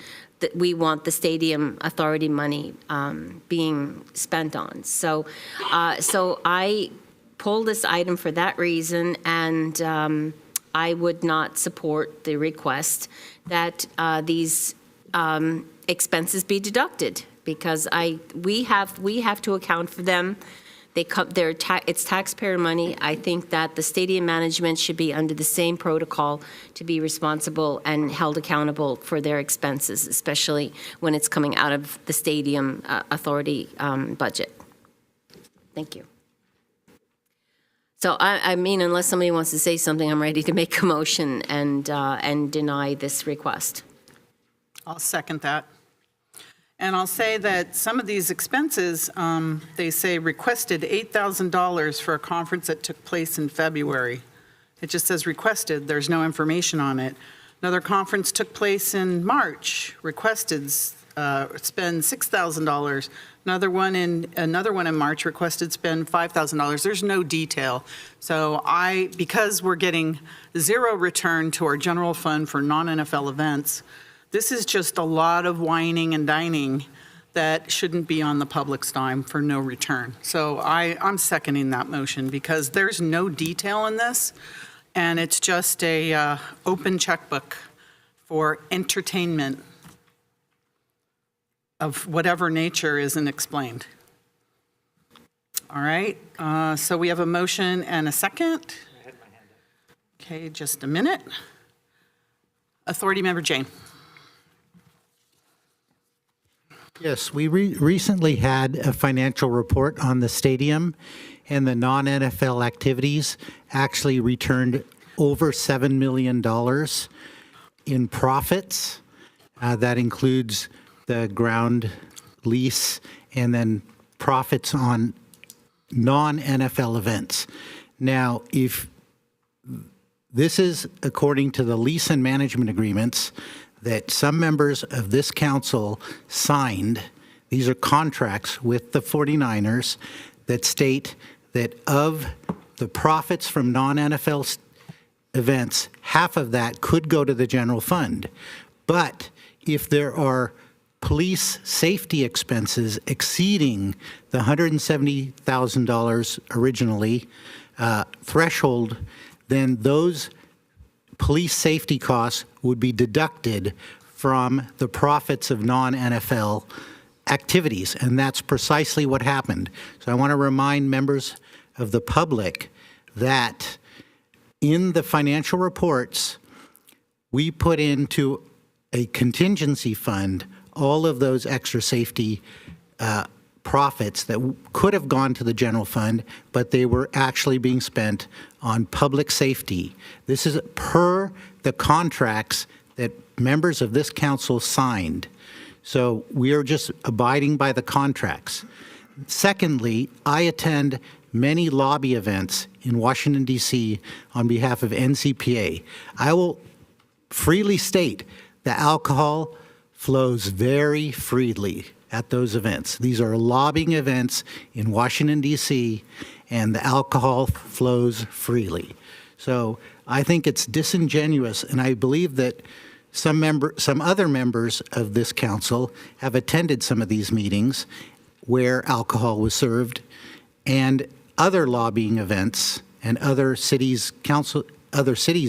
we want the stadium authority money being spent on. So I pulled this item for that reason, and I would not support the request that these expenses be deducted, because we have to account for them. It's taxpayer money. I think that the stadium management should be under the same protocol to be responsible and held accountable for their expenses, especially when it's coming out of the stadium authority budget. Thank you. So I mean, unless somebody wants to say something, I'm ready to make a motion and deny this request.
I'll second that. And I'll say that some of these expenses, they say requested $8,000 for a conference that took place in February. It just says requested, there's no information on it. Another conference took place in March, requested spend $6,000. Another one in March requested spend $5,000. There's no detail. So because we're getting zero return to our general fund for non-NFL events, this is just a lot of whining and dining that shouldn't be on the public's dime for no return. So I'm seconding that motion because there's no detail in this, and it's just a open checkbook for entertainment of whatever nature isn't explained. All right, so we have a motion and a second. Okay, just a minute. Authority Member Jane.
Yes, we recently had a financial report on the stadium, and the non-NFL activities actually returned over $7 million in profits. That includes the ground lease and then profits on non-NFL events. Now, if this is according to the lease and management agreements that some members of this council signed, these are contracts with the 49ers that state that of the profits from non-NFL events, half of that could go to the general fund. But if there are police safety expenses exceeding the $170,000 originally threshold, then those police safety costs would be deducted from the profits of non-NFL activities, and that's precisely what happened. So I want to remind members of the public that in the financial reports, we put into a contingency fund all of those extra safety profits that could have gone to the general fund, but they were actually being spent on public safety. This is per the contracts that members of this council signed. So we are just abiding by the contracts. Secondly, I attend many lobby events in Washington, D.C. on behalf of NCPA. I will freely state that alcohol flows very freely at those events. These are lobbying events in Washington, D.C., and the alcohol flows freely. So I think it's disingenuous, and I believe that some other members of this council have attended some of these meetings where alcohol was served, and other lobbying events and other cities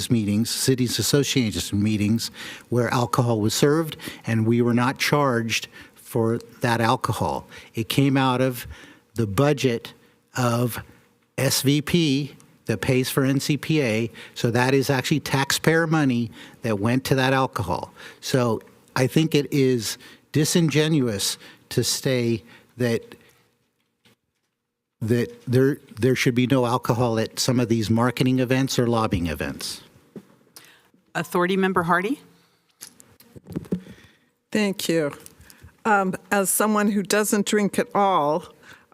meetings, cities association meetings where alcohol was served, and we were not charged for that alcohol. It came out of the budget of SVP that pays for NCPA, so that is actually taxpayer money that went to that alcohol. So I think it is disingenuous to say that there should be no alcohol at some of these marketing events or lobbying events.
Authority Member Hardy.
Thank you. As someone who doesn't drink at all,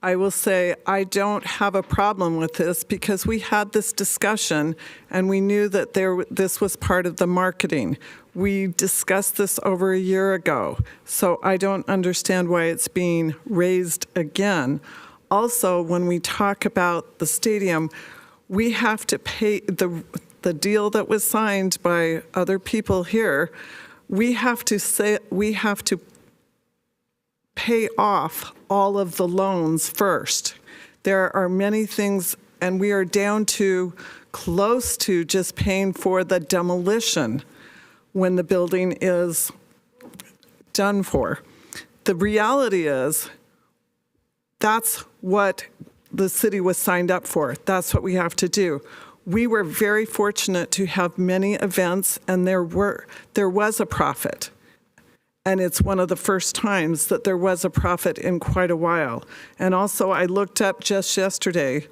I will say I don't have a problem with this because we had this discussion and we knew that this was part of the marketing. We discussed this over a year ago, so I don't understand why it's being raised again. Also, when we talk about the stadium, we have to pay the deal that was signed by other people here. We have to pay off all of the loans first. There are many things, and we are down to close to just paying for the demolition when the building is done for. The reality is that's what the city was signed up for. That's what we have to do. We were very fortunate to have many events, and there was a profit. And it's one of the first times that there was a profit in quite a while. And also, I looked up just yesterday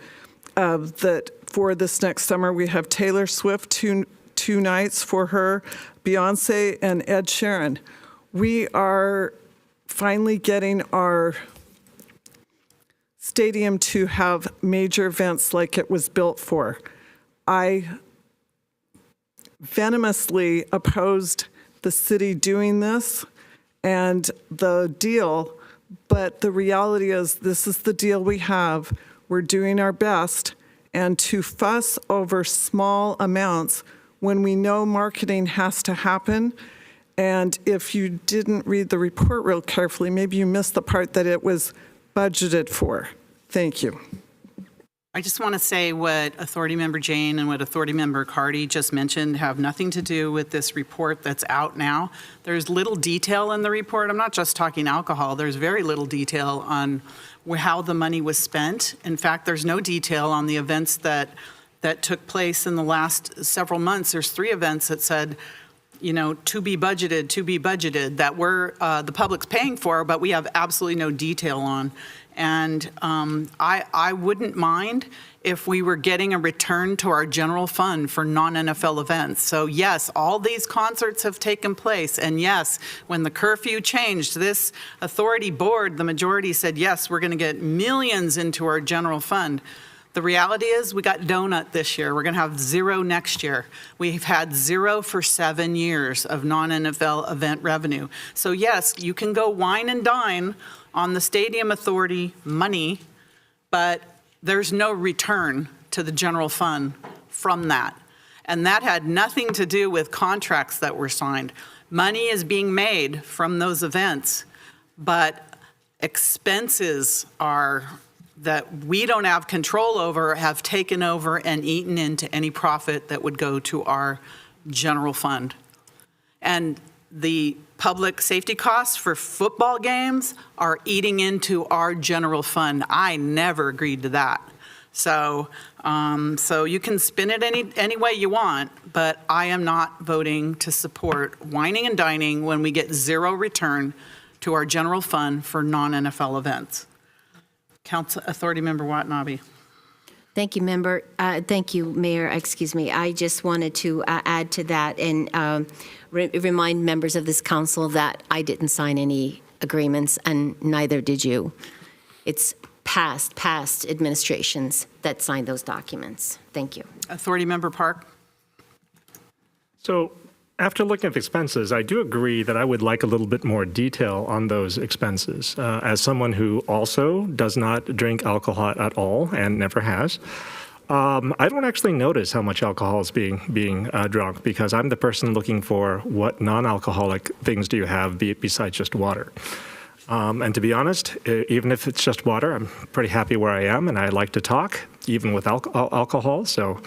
that for this next summer, we have Taylor Swift, two nights for her, Beyonce, and Ed Sheeran. We are finally getting our stadium to have major events like it was built for. I venomously opposed the city doing this, and the deal, but the reality is this is the deal we have. We're doing our best, and to fuss over small amounts when we know marketing has to happen. And if you didn't read the report real carefully, maybe you missed the part that it was budgeted for. Thank you.
I just want to say what Authority Member Jane and what Authority Member Cardy just mentioned have nothing to do with this report that's out now. There's little detail in the report. I'm not just talking alcohol. There's very little detail on how the money was spent. In fact, there's no detail on the events that took place in the last several months. There's 3 events that said, you know, to be budgeted, that we're the public's paying for, but we have absolutely no detail on. And I wouldn't mind if we were getting a return to our general fund for non-NFL events. So yes, all these concerts have taken place. And yes, when the curfew changed, this authority board, the majority said, yes, we're going to get millions into our general fund. The reality is we got donut this year. We're going to have 0 next year. We've had 0 for 7 years of non-NFL event revenue. So yes, you can go wine and dine on the stadium authority money, but there's no return to the general fund from that. And that had nothing to do with contracts that were signed. Money is being made from those events, but expenses that we don't have control over have taken over and eaten into any profit that would go to our general fund. And the public safety costs for football games are eating into our general fund. I never agreed to that. So you can spin it any way you want, but I am not voting to support wining and dining when we get 0 return to our general fund for non-NFL events. Council Authority Member Watanabe.
Thank you, Member. Thank you, Mayor. Excuse me. I just wanted to add to that and remind members of this council that I didn't sign any agreements, and neither did you. It's past administrations that signed those documents. Thank you.
Authority Member Park.
So after looking at the expenses, I do agree that I would like a little bit more detail on those expenses. As someone who also does not drink alcohol at all and never has, I don't actually notice how much alcohol is being drunk because I'm the person looking for what non-alcoholic things do you have besides just water. And to be honest, even if it's just water, I'm pretty happy where I am, and I like to talk, even with alcohol, so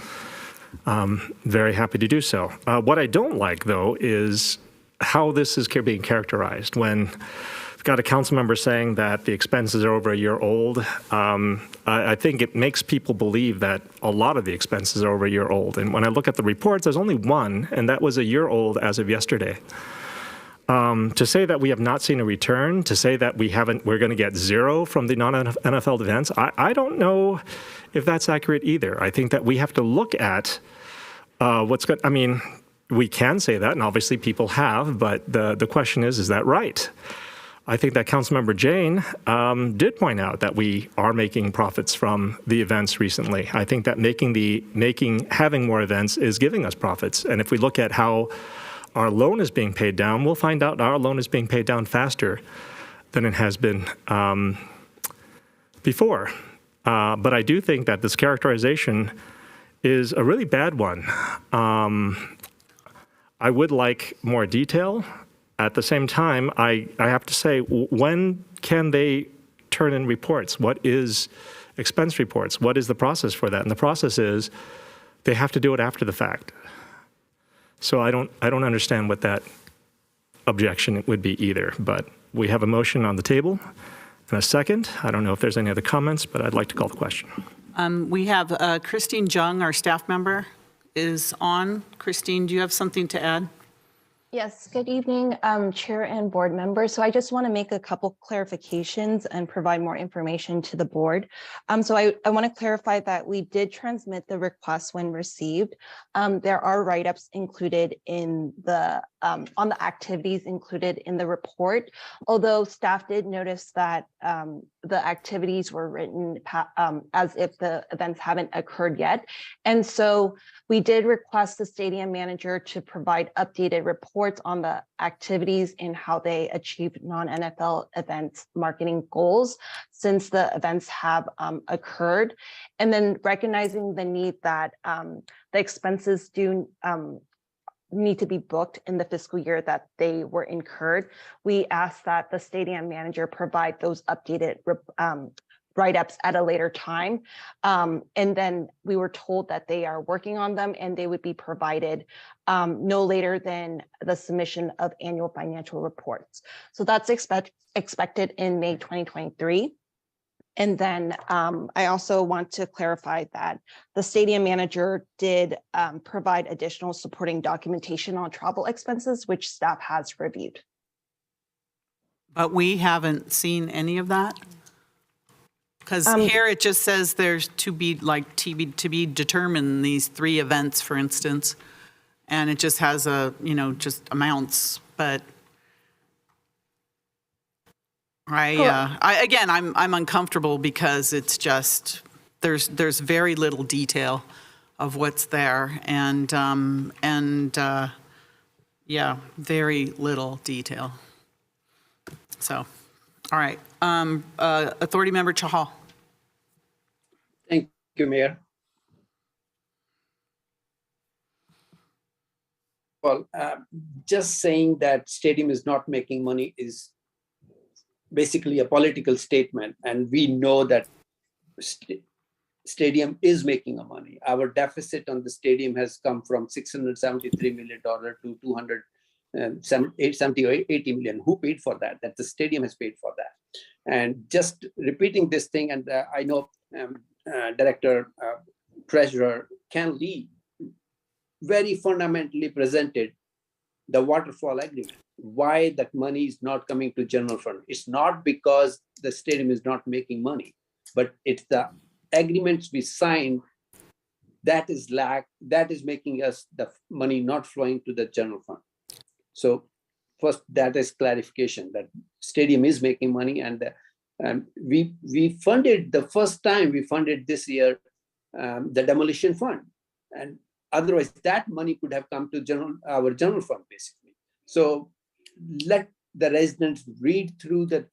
very happy to do so. What I don't like, though, is how this is being characterized. When we've got a council member saying that the expenses are over a year old, I think it makes people believe that a lot of the expenses are over a year old. And when I look at the reports, there's only one, and that was a year old as of yesterday. To say that we have not seen a return, to say that we're going to get 0 from the non-NFL events, I don't know if that's accurate either. I think that we have to look at what's good. I mean, we can say that, and obviously people have, but the question is that right? I think that Councilmember Jane did point out that we are making profits from the events recently. I think that having more events is giving us profits. And if we look at how our loan is being paid down, we'll find out our loan is being paid down faster than it has been before. But I do think that this characterization is a really bad one. I would like more detail. At the same time, I have to say, when can they turn in reports? What is expense reports? What is the process for that? And the process is they have to do it after the fact. So I don't understand what that objection would be either. But we have a motion on the table and a second. I don't know if there's any other comments, but I'd like to call the question.
We have Christine Jung, our staff member, is on. Christine, do you have something to add?
Yes, good evening, Chair and board members. So I just want to make a couple clarifications and provide more information to the board. So I want to clarify that we did transmit the request when received. There are write-ups included in the on the activities included in the report, although staff did notice that the activities were written as if the events haven't occurred yet. And so we did request the stadium manager to provide updated reports on the activities and how they achieved non-NFL events marketing goals since the events have occurred. And then recognizing the need that the expenses do need to be booked in the fiscal year that they were incurred, we asked that the stadium manager provide those updated write-ups at a later time. And then we were told that they are working on them and they would be provided no later than the submission of annual financial reports. So that's expected in May 2023. And then I also want to clarify that the stadium manager did provide additional supporting documentation on travel expenses, which staff has reviewed.
But we haven't seen any of that? Because here it just says there's to be determined these 3 events, for instance, and it just has just amounts, but I'm uncomfortable because it's just, there's very little detail of what's there very little detail. So, all right. Authority Member Chahal.
Thank you, Mayor. Well, just saying that stadium is not making money is basically a political statement, and we know that stadium is making a money. Our deficit on the stadium has come from $673 million to 270 or 80 million. Who paid for that? That the stadium has paid for that. And just repeating this thing, and I know Director Treasurer Ken Lee very fundamentally presented the waterfall agreement. Why that money is not coming to general fund. It's not because the stadium is not making money, but it's the agreements we signed that is making us the money not flowing to the general fund. So first, that is clarification that stadium is making money, and we funded the first time we funded this year the demolition fund, and otherwise that money could have come to our general fund basically. So let the residents read through the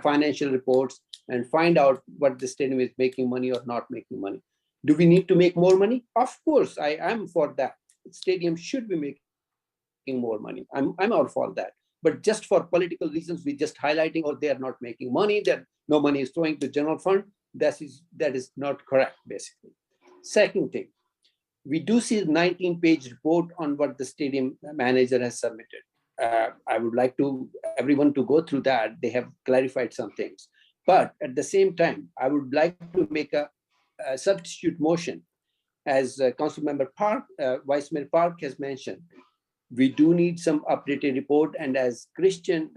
financial reports and find out what the stadium is making money or not making money. Do we need to make more money? Of course, I am for that. Stadium should be making more money. I'm all for that. But just for political reasons, we just highlighting, oh, they are not making money, that no money is flowing to general fund. That is not correct, basically. Second thing, we do see a 19-page report on what the stadium manager has submitted. I would like everyone to go through that. They have clarified some things. But at the same time, I would like to make a substitute motion. As Councilmember Park, Vice Mayor Park has mentioned, we do need some updated report. And as Kristen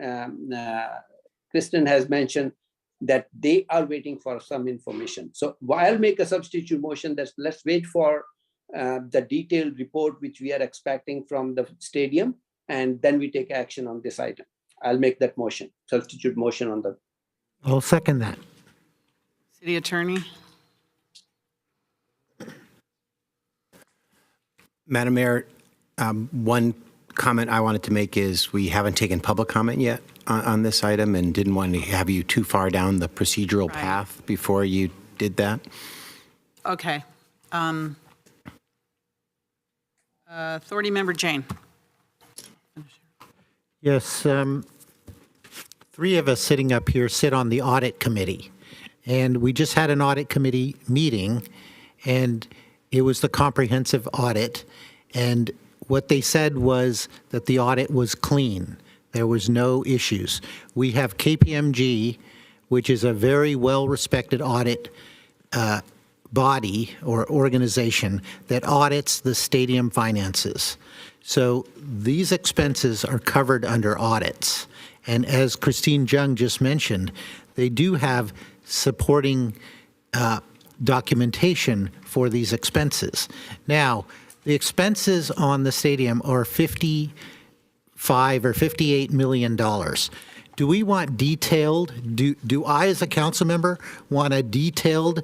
has mentioned, that they are waiting for some information. So I'll make a substitute motion that let's wait for the detailed report which we are expecting from the stadium, and then we take action on this item. I'll make that motion, substitute motion on the.
I'll second that.
City Attorney.
Madam Mayor, one comment I wanted to make is we haven't taken public comment yet on this item and didn't want to have you too far down the procedural path before you did that.
Okay. Authority Member Jane.
Yes, 3 of us sitting up here sit on the audit committee. And we just had an audit committee meeting, and it was the comprehensive audit. And what they said was that the audit was clean. There was no issues. We have KPMG, which is a very well-respected audit body or organization that audits the stadium finances. So these expenses are covered under audits. And as Christine Jung just mentioned, they do have supporting documentation for these expenses. Now, the expenses on the stadium are $55 or $58 million. do we want detailed, do I as a council member want a detailed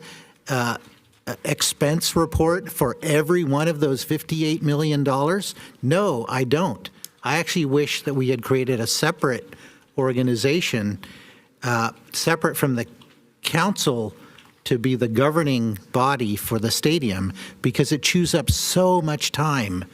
expense report for every one of those $58 million? No, I don't. I actually wish that we had created a separate organization, separate from the council, to be the governing body for the stadium, because it chews up so much time,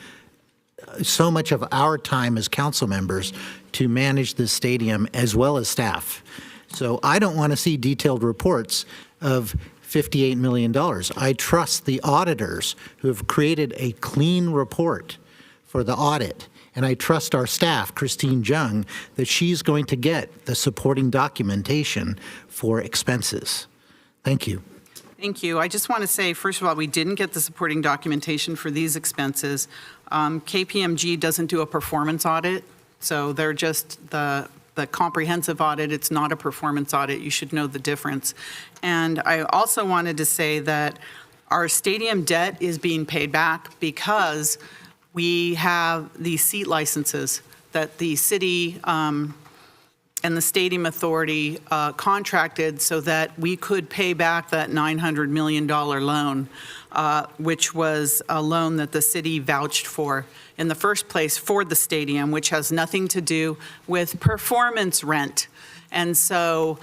so much of our time as council members to manage the stadium as well as staff. So I don't want to see detailed reports of $58 million. I trust the auditors who have created a clean report for the audit. And I trust our staff, Christine Jung, that she's going to get the supporting documentation for expenses. Thank you.
Thank you. I just want to say, first of all, we didn't get the supporting documentation for these expenses. KPMG doesn't do a performance audit, so they're just the comprehensive audit. It's not a performance audit. You should know the difference. And I also wanted to say that our stadium debt is being paid back because we have these seat licenses that the city and the Stadium Authority contracted so that we could pay back that $900 million loan, which was a loan that the city vouched for in the first place for the stadium, which has nothing to do with performance rent. And so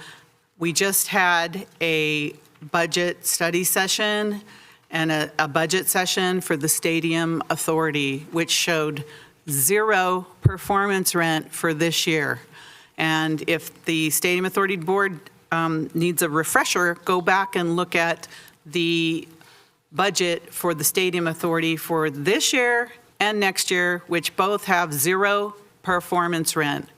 we just had a budget study session and a budget session for the Stadium Authority, which showed zero performance rent for this year. And if the Stadium Authority Board needs a refresher, go back and look at the budget for the Stadium Authority for this year and next year, which both have zero performance rent,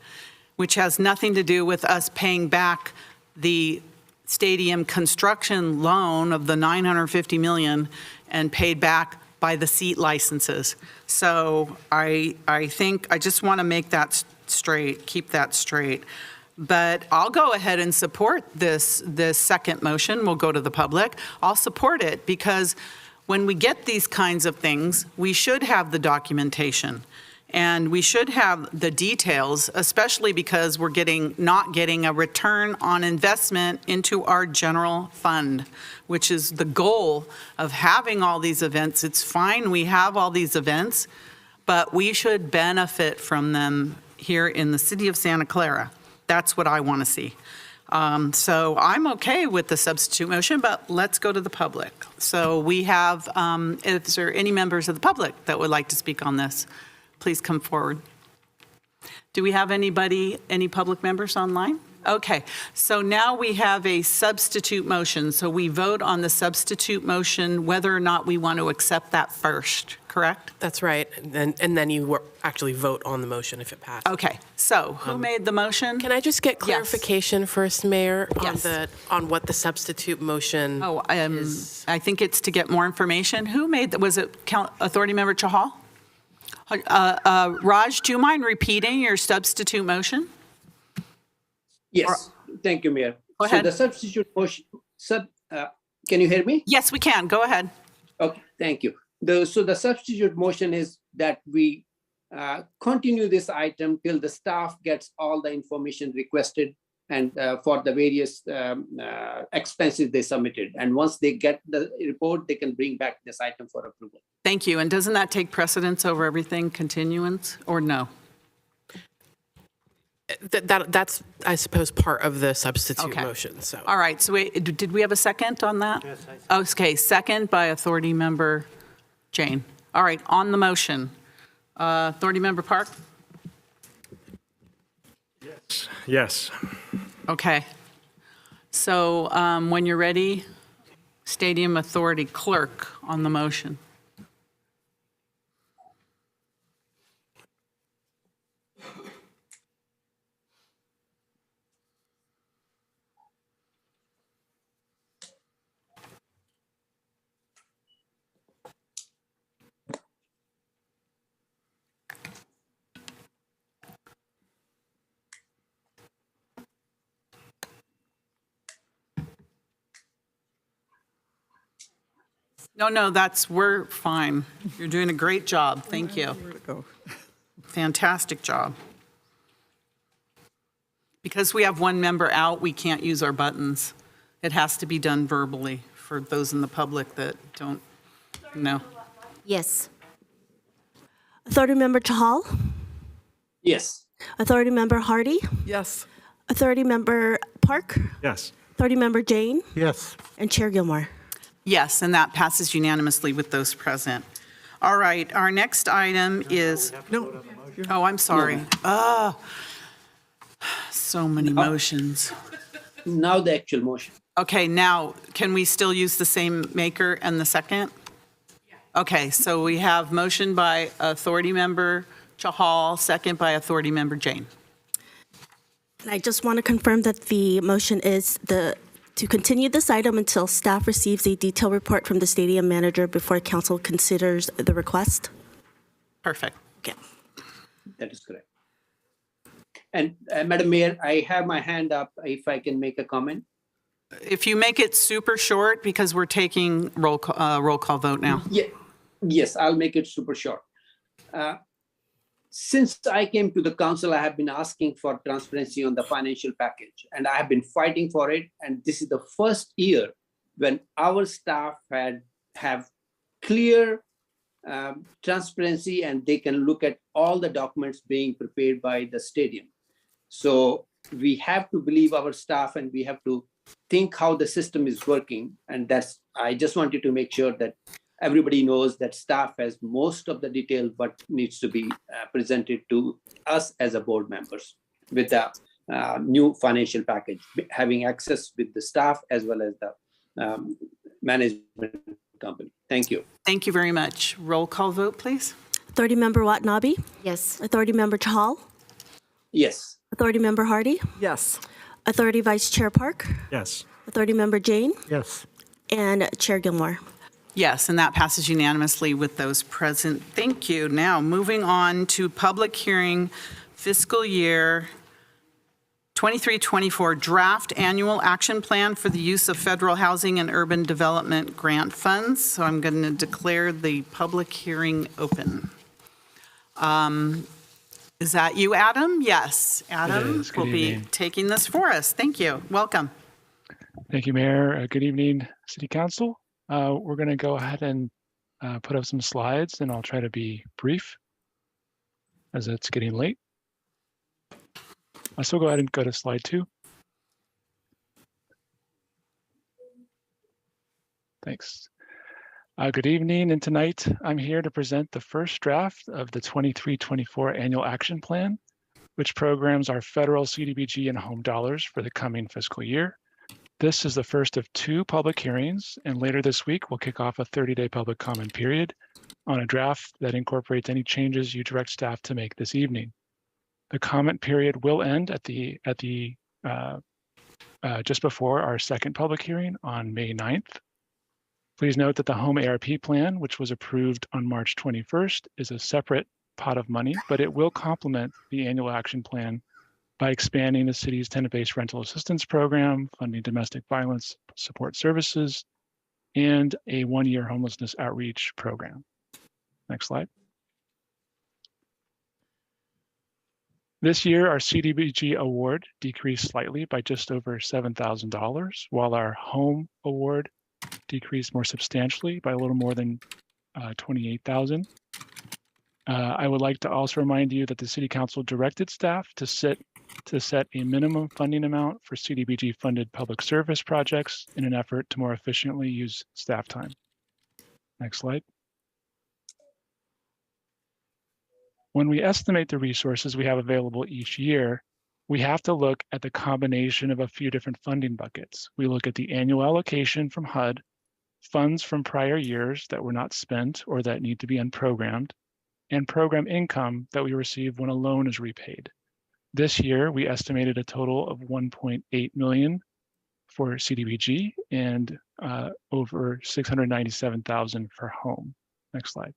which has nothing to do with us paying back the stadium construction loan of the $950 million and paid back by the seat licenses. So I think I just want to make that straight, keep that straight. But I'll go ahead and support this second motion. We'll go to the public. I'll support it because when we get these kinds of things, we should have the documentation and we should have the details, especially because we're not getting a return on investment into our general fund, which is the goal of having all these events. It's fine, we have all these events, but we should benefit from them here in the city of Santa Clara. That's what I want to see. So I'm okay with the substitute motion, but let's go to the public. So we have, is there any members of the public that would like to speak on this? Please come forward. Do we have any public members online? Okay, so now we have a substitute motion. So we vote on the substitute motion whether or not we want to accept that first, correct?
That's right. And then you actually vote on the motion if it passes.
Okay, so who made the motion?
Can I just get clarification first, Mayor, on what the substitute motion is?
I think it's to get more information. Who made, was it Authority Member Chahal? Raj, do you mind repeating your substitute motion?
Yes, thank you, Mayor.
Go ahead.
So the substitute motion, can you hear me?
Yes, we can. Go ahead.
Okay, thank you. So the substitute motion is that we continue this item till the staff gets all the information requested and for the various expenses they submitted. And once they get the report, they can bring back this item for approval.
Thank you. And doesn't that take precedence over everything, continuance, or no?
That's, I suppose, part of the substitute motion. So.
All right. So did we have a second on that? Yes. Okay. Second by Authority Member Jane. All right. On the motion, Authority Member Park?
Yes.
Okay. So when you're ready, Stadium Authority Clerk on the motion. No, we're fine. You're doing a great job. Thank you. Fantastic job. Because Because we have one member out, we can't use our buttons. It has to be done verbally for those in the public that don't know.
Yes.
Authority Member Chahal?
Yes.
Authority Member Hardy?
Yes.
Authority Member Park?
Yes.
Authority Member Jane?
Yes.
And Chair Gilmore?
Yes, and that passes unanimously with those present. All right, our next item is,
No.
oh, I'm sorry. So many motions.
Now the actual motion.
Okay, now, can we still use the same maker and the second? Okay, so we have motion by Authority Member Chahal, second by Authority Member Jane.
And I just want to confirm that the motion is to continue this item until staff receives a detailed report from the stadium manager before council considers the request.
Perfect.
Okay.
That is correct. And Madam Mayor, I have my hand up if I can make a comment.
If you make it super short, because we're taking roll call vote now.
Yeah, yes, I'll make it super short. Since I came to the council, I have been asking for transparency on the financial package, and I have been fighting for it. And this is the first year when our staff have clear transparency, and they can look at all the documents being prepared by the stadium. So we have to believe our staff, and we have to think how the system is working. And I just wanted to make sure that everybody knows that staff has most of the detail, but needs to be presented to us as a board members with the new financial package, having access with the staff as well as the management company. Thank you.
Thank you very much. Roll call vote, please.
Authority Member Watanabe?
Yes.
Authority Member Chahal?
Yes.
Authority Member Hardy?
Yes.
Authority Vice Chair Park?
Yes.
Authority Member Jane?
Yes.
And Chair Gilmore?
Yes, and that passes unanimously with those present. Thank you. Now, moving on to public hearing fiscal year 23-24 draft annual action plan for the use of federal housing and urban development grant funds. So I'm going to declare the public hearing open. Is that you, Adam? Yes, Adam will be taking this for us. Thank you. Welcome.
Thank you, Mayor. Good evening, City Council. We're going to go ahead and put up some slides, and I'll try to be brief as it's getting late. So go ahead and go to slide 2. Thanks. Good evening, and tonight I'm here to present the first draft of the 23-24 Annual Action Plan, which programs our federal CDBG and home dollars for the coming fiscal year. This is the first of 2 public hearings, and later this week we'll kick off a 30-day public comment period on a draft that incorporates any changes you direct staff to make this evening. The comment period will end at just before our second public hearing on May 9th. Please note that the home ARP plan, which was approved on March 21st, is a separate pot of money, but it will complement the annual action plan by expanding the city's tenant-based rental assistance program, funding domestic violence support services, and a 1-year homelessness outreach program. Next slide. This year, our CDBG award decreased slightly by just over $7,000, while our home award decreased more substantially by a little more than $28,000. I would like to also remind you that the City Council directed staff to set a minimum funding amount for CDBG funded public service projects in an effort to more efficiently use staff time. Next slide. When we estimate the resources we have available each year, we have to look at the combination of a few different funding buckets. We look at the annual allocation from HUD, funds from prior years that were not spent or that need to be unprogrammed, and program income that we receive when a loan is repaid. This year, we estimated a total of $1.8 million for CDBG and over $697,000 for home. Next slide.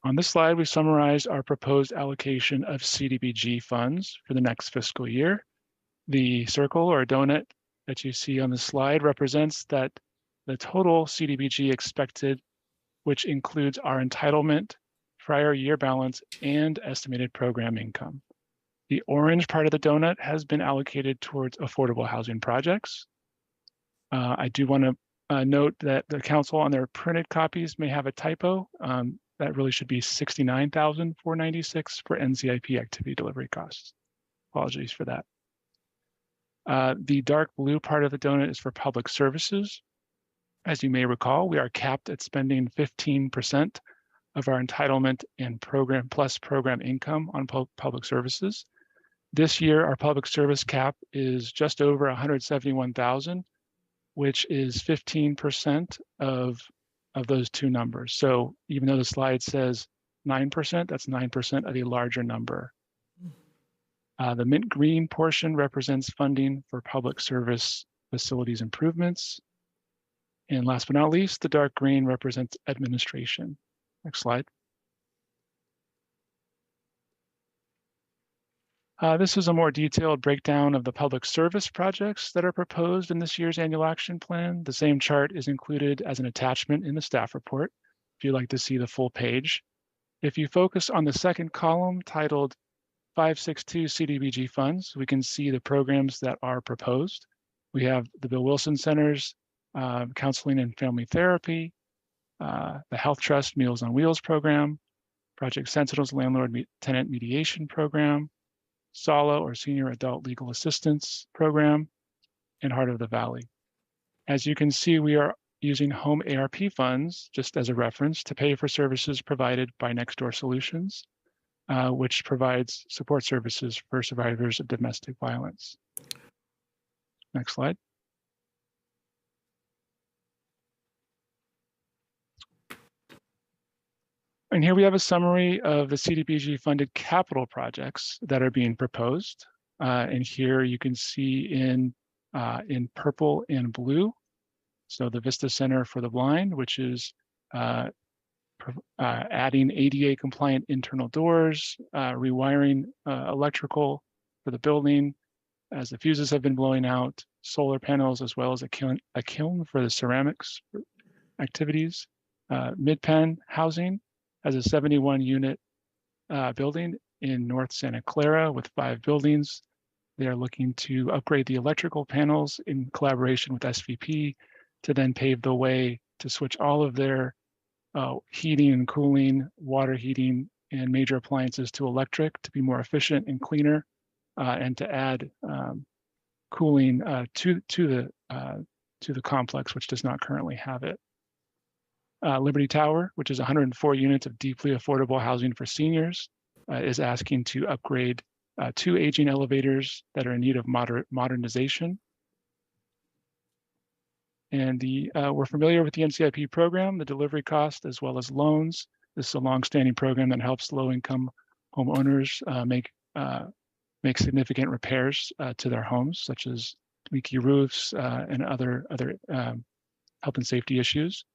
On this slide, we summarize our proposed allocation of CDBG funds for the next fiscal year. The circle or donut that you see on the slide represents that the total CDBG expected, which includes our entitlement prior year balance, and estimated program income. The orange part of the donut has been allocated towards affordable housing projects. I do want to note that the council on their printed copies may have a typo. That really should be $69,496 for NCIP activity delivery costs. Apologies for that. The dark blue part of the donut is for public services. As you may recall, we are capped at spending 15% of our entitlement and program plus program income on public services. This year, our public service cap is just over 171,000, which is 15% of those two numbers. So even though the slide says 9%, that's 9% of a larger number. The mint green portion represents funding for public service facilities improvements. And last but not least, the dark green represents administration. Next slide. This is a more detailed breakdown of the public service projects that are proposed in this year's annual action plan. The same chart is included as an attachment in the staff report, if you'd like to see the full page. If you focus on the second column titled 562 CDBG funds, we can see the programs that are proposed. We have the Bill Wilson Center's Counseling and Family Therapy, the Health Trust Meals on Wheels program, Project Sentinel's Landlord-Tenant Mediation program, SALA or Senior Adult Legal Assistance program, and Heart of the Valley. As you can see, we are using home ARP funds, just as a reference, to pay for services provided by Nextdoor Solutions, which provides support services for survivors of domestic violence. Next slide. And here we have a summary of the CDBG funded capital projects that are being proposed. And here you can see in purple and blue. So the Vista Center for the Blind, which is adding ADA compliant internal doors, rewiring electrical for the building as the fuses have been blowing out, solar panels, as well as a kiln for the ceramics activities. Mid-Penn Housing has a 71 unit building in North Santa Clara with 5 buildings. They are looking to upgrade the electrical panels in collaboration with SVP to then pave the way to switch all of their heating and cooling, water heating, and major appliances to electric to be more efficient and cleaner, and to add cooling to the complex, which does not currently have it. Liberty Tower, which is 104 units of deeply affordable housing for seniors, is asking to upgrade 2 aging elevators that are in need of modernization. And we're familiar with the NCIP program, the delivery cost, as well as loans. This is a longstanding program that helps low-income homeowners make significant repairs to their homes, such as leaky roofs and other health and safety issues.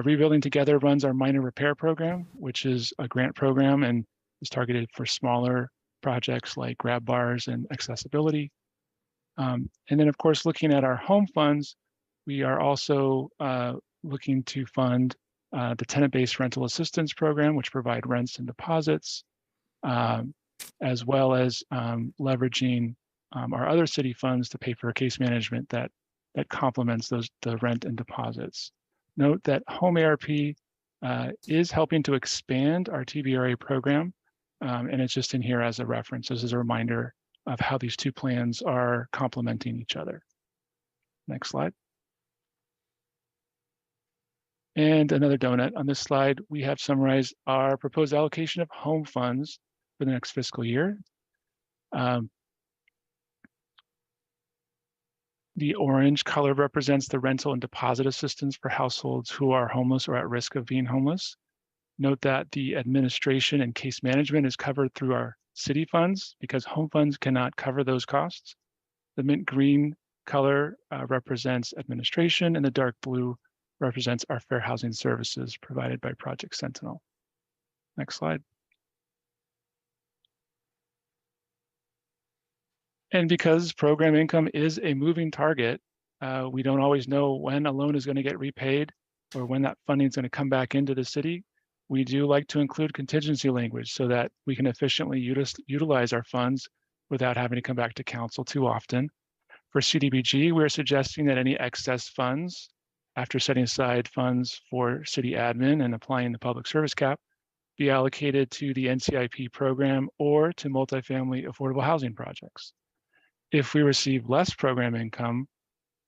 Rebuilding Together runs our minor repair program, which is a grant program and is targeted for smaller projects like grab bars and accessibility. And then, of course, looking at our home funds, we are also looking to fund the tenant-based rental assistance program, which provide rents and deposits, as well as leveraging our other city funds to pay for case management that complements the rent and deposits. Note that Home ARP is helping to expand our TBRA program, and it's just in here as a reference. This is a reminder of how these two plans are complementing each other. Next slide. And another donut. On this slide, we have summarized our proposed allocation of home funds for the next fiscal year. The orange color represents the rental and deposit assistance for households who are homeless or at risk of being homeless. Note that the administration and case management is covered through our city funds because home funds cannot cover those costs. The mint green color represents administration, and the dark blue represents our fair housing services provided by Project Sentinel. Next slide. And because program income is a moving target, we don't always know when a loan is going to get repaid or when that funding is going to come back into the city. we do like to include contingency language so that we can efficiently utilize our funds without having to come back to council too often. For CDBG, we're suggesting that any excess funds, after setting aside funds for city admin and applying the public service cap, be allocated to the NCIP program or to multifamily affordable housing projects. If we receive less program income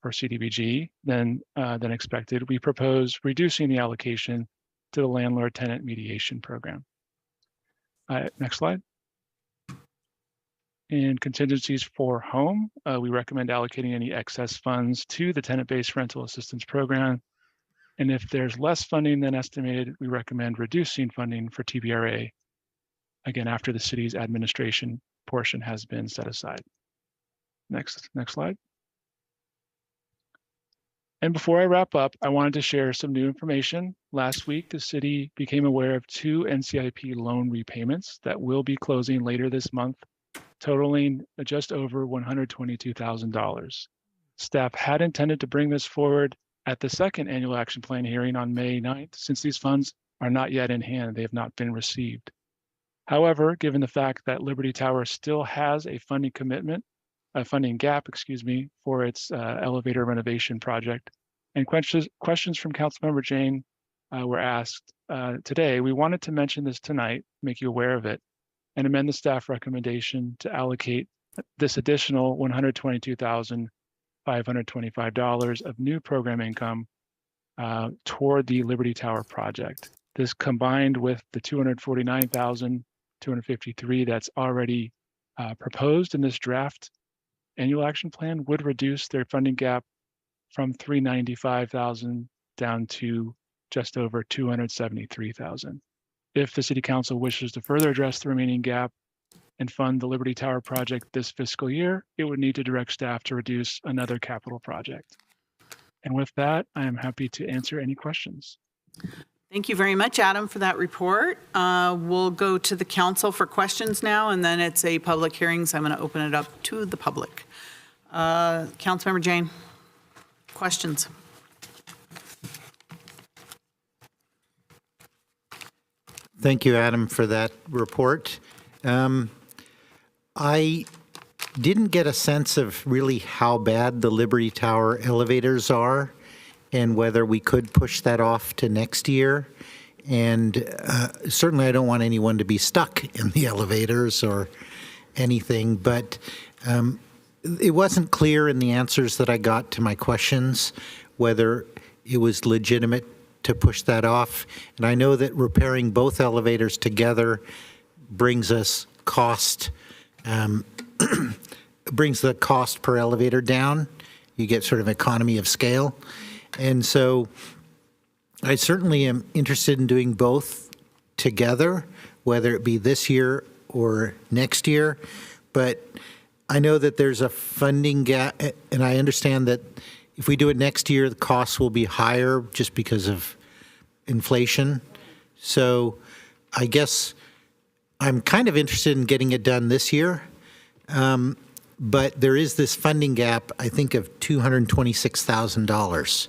for CDBG than expected, we propose reducing the allocation to the landlord-tenant mediation program. Next slide. In contingencies for home, we recommend allocating any excess funds to the tenant-based rental assistance program. And if there's less funding than estimated, we recommend reducing funding for TBRA, again, after the city's administration portion has been set aside. Next slide. And before I wrap up, I wanted to share some new information. Last week, the city became aware of 2 NCIP loan repayments that will be closing later this month, totaling just over $122,000. Staff had intended to bring this forward at the second annual action plan hearing on May 9th, since these funds are not yet in hand, they have not been received. However, given the fact that Liberty Tower still has a funding gap, for its elevator renovation project, and questions from Councilmember Jane were asked today, we wanted to mention this tonight, make you aware of it, and amend the staff recommendation to allocate this additional $122,525 of new program income toward the Liberty Tower project. This combined with the $249,253 that's already proposed in this draft annual action plan would reduce their funding gap from $395,000 down to just over $273,000. If the City Council wishes to further address the remaining gap and fund the Liberty Tower project this fiscal year, it would need to direct staff to reduce another capital project. And with that, I am happy to answer any questions.
Thank you very much, Adam, for that report. We'll go to the council for questions now, and then it's a public hearing, so I'm going to open it up to the public. Councilmember Jane, questions?
Thank you, Adam, for that report. I didn't get a sense of really how bad the Liberty Tower elevators are and whether we could push that off to next year. And certainly I don't want anyone to be stuck in the elevators or anything, but it wasn't clear in the answers that I got to my questions whether it was legitimate to push that off. And I know that repairing both elevators together brings us cost, brings the cost per elevator down. You get sort of economy of scale. And so I certainly am interested in doing both together, whether it be this year or next year. But I know that there's a funding gap, and I understand that if we do it next year, the costs will be higher just because of inflation. So I guess I'm kind of interested in getting it done this year. But there is this funding gap, I think, of $226,000.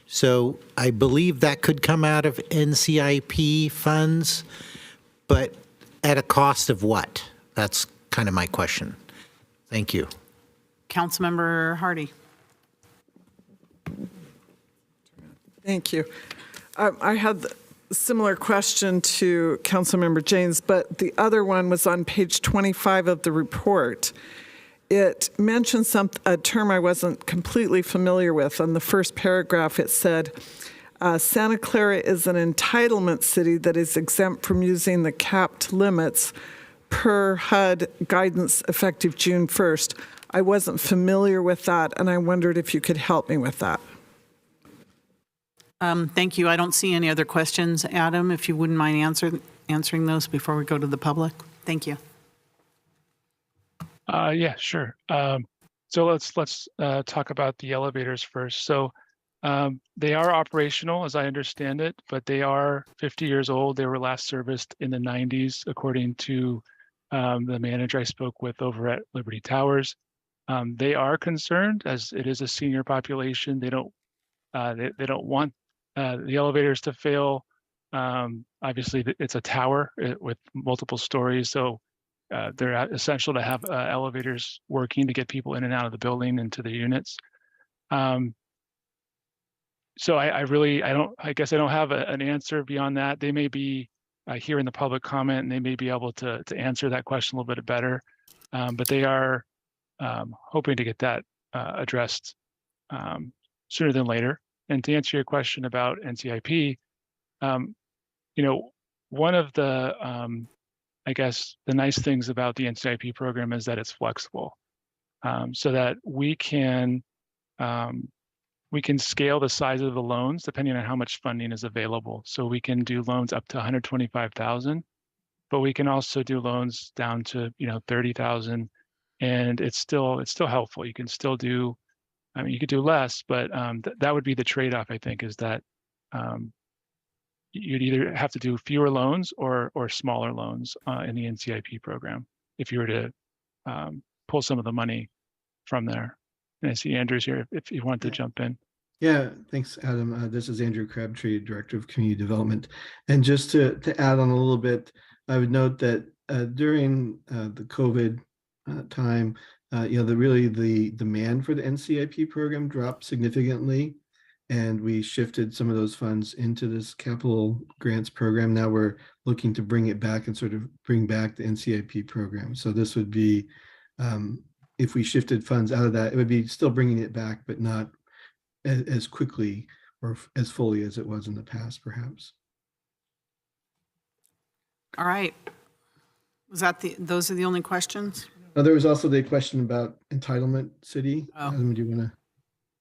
So I believe that could come out of NCIP funds, but at a cost of what? That's kind of my question. Thank you.
Councilmember Hardy.
Thank you. I had a similar question to Councilmember James, but the other one was on page 25 of the report. It mentioned a term I wasn't completely familiar with. On the first paragraph, it said, Santa Clara is an entitlement city that is exempt from using the capped limits per HUD guidance effective June 1st. I wasn't familiar with that, and I wondered if you could help me with that.
Thank you. I don't see any other questions. Adam, if you wouldn't mind answering those before we go to the public. Thank you.
Yeah, sure. So let's talk about the elevators first. So they are operational, as I understand it, but they are 50 years old. They were last serviced in the 90s, according to the manager I spoke with over at Liberty Towers. They are concerned, as it is a senior population. They don't want the elevators to fail Obviously, it's a tower with multiple stories, so they're essential to have elevators working to get people in and out of the building and to the units. So I guess I don't have an answer beyond that. They may be here in the public comment, and they may be able to answer that question a little bit better. But they are hoping to get that addressed sooner than later. And to answer your question about NCIP, one of the, I guess, the nice things about the NCIP program is that it's flexible, so that we can scale the size of the loans depending on how much funding is available. So we can do loans up to 125,000, but we can also do loans down to 30,000, and it's still helpful. You can still do, you could do less, but that would be the trade-off, I think, is that you'd either have to do fewer loans or smaller loans in the NCIP program if you were to pull some of the money from there. And I see Andrew's here if you want to jump in.
Yeah, thanks, Adam. This is Andrew Crabtree, Director of Community Development. And just to add on a little bit, I would note that during the COVID time, the demand for the NCIP program dropped significantly, and we shifted some of those funds into this capital grants program. Now we're looking to bring it back and sort of bring back the NCIP program. So this would be, if we shifted funds out of that, it would be still bringing it back, but not as quickly or as fully as it was in the past, perhaps.
All right. Was that those are the only questions?
Now, there was also the question about entitlement city. Adam, do you want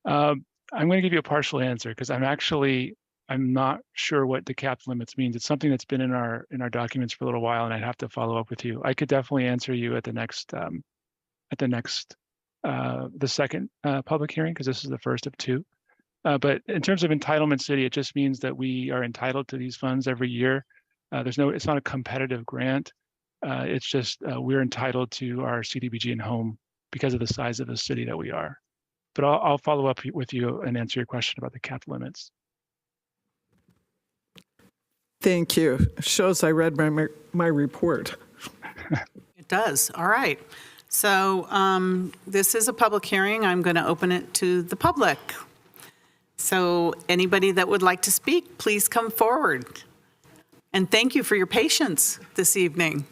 to?
I'm going to give you a partial answer because I'm not sure what the cap limits means. It's something that's been in our documents for a little while, and I'd have to follow up with you. I could definitely answer you at the second public hearing, because this is the first of two. But in terms of entitlement city, it just means that we are entitled to these funds every year. It's not a competitive grant. It's just we're entitled to our CDBG and home because of the size of the city that we are. But I'll follow up with you and answer your question about the cap limits.
Thank you. Shows I read my report.
It does. All right. So this is a public hearing. I'm going to open it to the public. So anybody that would like to speak, please come forward. And thank you for your patience this evening.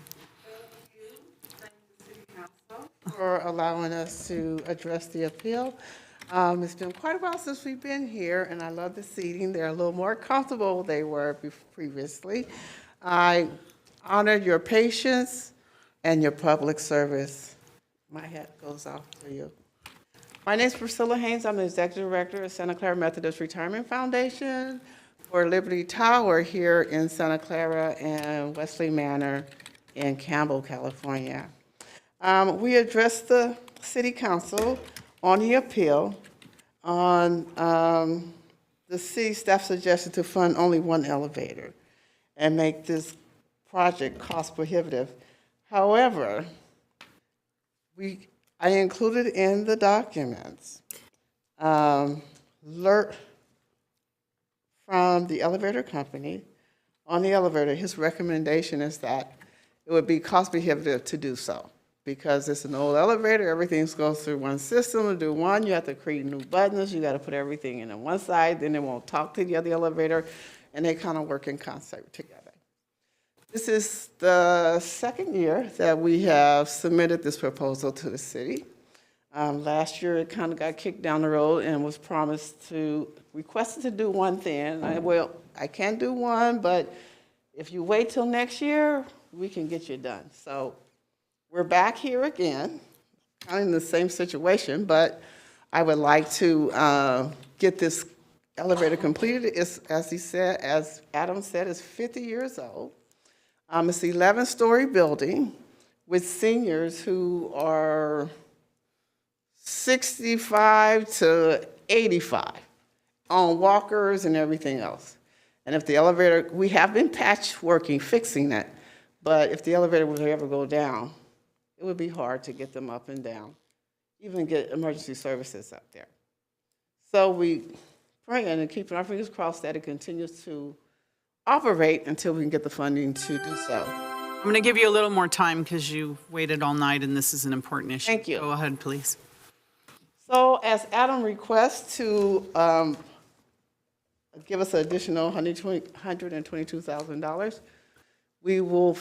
For allowing us to address the appeal. It's been quite a while since we've been here, and I love the seating. They're a little more comfortable than they were previously. I honor your patience and your public service. My hat goes off to you. My name is Priscilla Haynes. I'm the Executive Director of Santa Clara Methodist Retirement Foundation for Liberty Tower here in Santa Clara and Wesley Manor in Campbell, California. We addressed the City Council on the appeal on the city staff suggested to fund only one elevator and make this project cost prohibitive. However, I included in the documents alert from the elevator company on the elevator. His recommendation is that it would be cost prohibitive to do so because it's an old elevator. Everything goes through one system. To do one, you have to create new buttons. You got to put everything in on one side. Then it won't talk to the other elevator, and they kind of work in concert together. This is the second year that we have submitted this proposal to the city. Last year, it kind of got kicked down the road and was requested to do one thing. I can't do one, but if you wait till next year, we can get you done. So we're back here again, kind of in the same situation, but I would like to get this elevator completed. It's, as Adam said, it's 50 years old. It's an 11-story building with seniors who are 65 to 85 on walkers and everything else. And if the elevator, we have been patchworking, fixing that, but if the elevator would ever go down, it would be hard to get them up and down, even get emergency services up there. So we pray and keeping our fingers crossed that it continues to operate until we can get the funding to do so.
I'm going to give you a little more time because you waited all night and this is an important issue.
Thank you.
Go ahead, please.
So as Adam requests to give us an additional $122,000, we will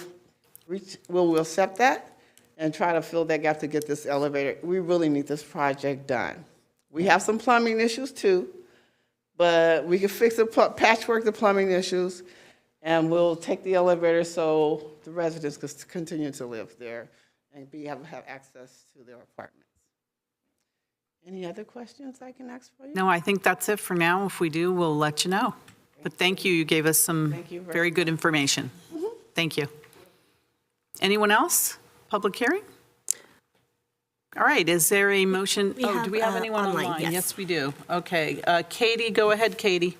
accept that and try to fill that gap to get this elevator. We really need this project done. We have some plumbing issues too, but we can fix the patchwork the plumbing issues, and we'll take the elevator so the residents can continue to live there and have access to their apartments. Any other questions I can ask for you?
No, I think that's it for now. If we do, we'll let you know. But thank you. You gave us some very good information. Thank you. Anyone else? Public hearing? All right, is there a motion? Do we have anyone online? Yes, we do. Okay, Katie, go ahead, Katie.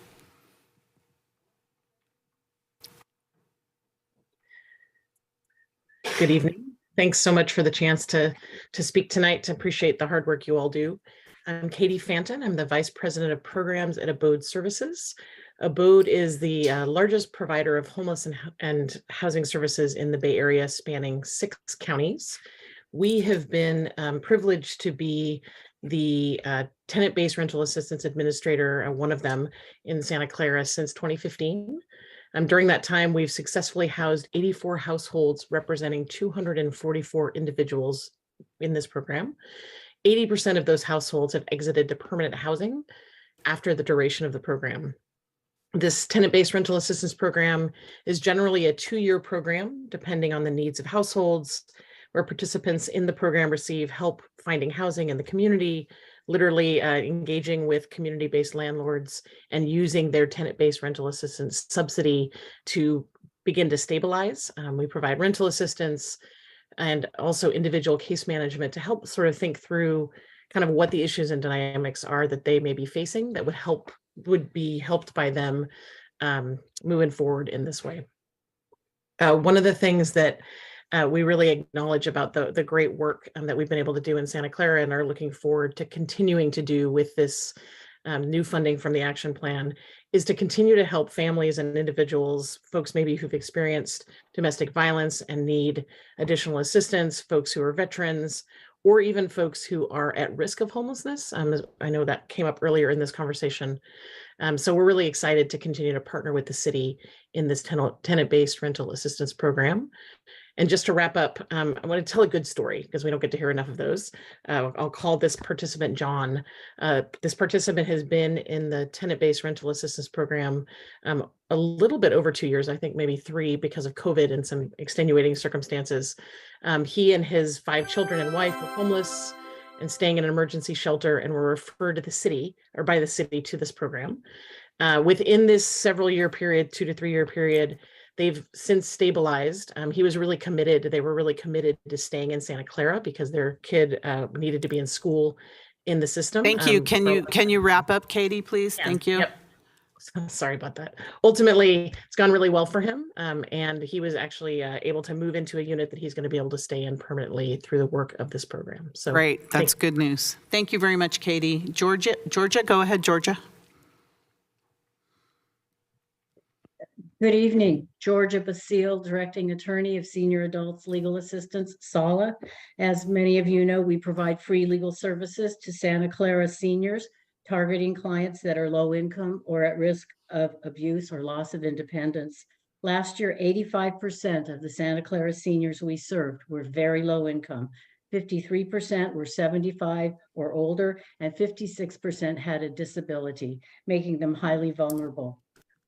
Good evening. Thanks so much for the chance to speak tonight. To appreciate the hard work you all do. I'm Katie Fanton. I'm the Vice President of Programs at Abode Services. Abode is the largest provider of homeless and housing services in the Bay Area, spanning 6 counties. We have been privileged to be the tenant-based rental assistance administrator, one of them in Santa Clara, since 2015. During that time, we've successfully housed 84 households representing 244 individuals in this program. 80% of those households have exited to permanent housing after the duration of the program. This tenant-based rental assistance program is generally a 2-year program, depending on the needs of households, where participants in the program receive help finding housing in the community, literally engaging with community-based landlords and using their tenant-based rental assistance subsidy to begin to stabilize. We provide rental assistance and also individual case management to help sort of think through kind of what the issues and dynamics are that they may be facing that would be helped by them moving forward in this way. One of the things that we really acknowledge about the great work that we've been able to do in Santa Clara and are looking forward to continuing to do with this new funding from the action plan is to continue to help families and individuals, folks maybe who've experienced domestic violence and need additional assistance, folks who are veterans, or even folks who are at risk of homelessness. I know that came up earlier in this conversation. So we're really excited to continue to partner with the city in this tenant-based rental assistance program. And just to wrap up, I want to tell a good story because we don't get to hear enough of those. I'll call this participant John. This participant has been in the tenant-based rental assistance program a little bit over 2 years, I think maybe 3 because of COVID and some extenuating circumstances. He and his 5 children and wife were homeless and staying in an emergency shelter and were referred to the city or by the city to this program. Within this several-year period, 2 to 3 year period, they've since stabilized. He was really committed. They were really committed to staying in Santa Clara because their kid needed to be in school in the system.
Thank you. Can you wrap up, Katie, please?
Yeah,
Thank you.
Yep. Sorry about that. Ultimately, it's gone really well for him. And he was actually able to move into a unit that he's going to be able to stay in permanently through the work of this program. So
great. That's good news. Thank you very much, Katie. Georgia, go ahead, Georgia.
Good evening, Georgia Basile, Directing Attorney of Senior Adults Legal Assistance, SALA. As many of you know, we provide free legal services to Santa Clara seniors, targeting clients that are low income or at risk of abuse or loss of independence. Last year, 85% of the Santa Clara seniors we served were very low income. 53% were 75 or older, and 56% had a disability, making them highly vulnerable.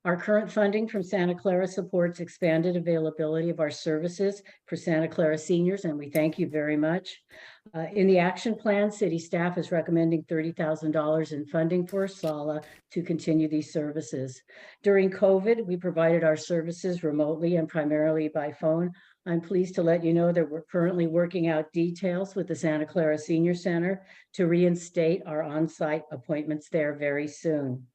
Our current funding from Santa Clara supports expanded availability of our services for Santa Clara seniors, and we thank you very much. In the action plan, city staff is recommending $30,000 in funding for SALA to continue these services. During COVID, we provided our services remotely and primarily by phone. I'm pleased to let you know that we're currently working out details with the Santa Clara Senior Center to reinstate our on-site appointments there very soon.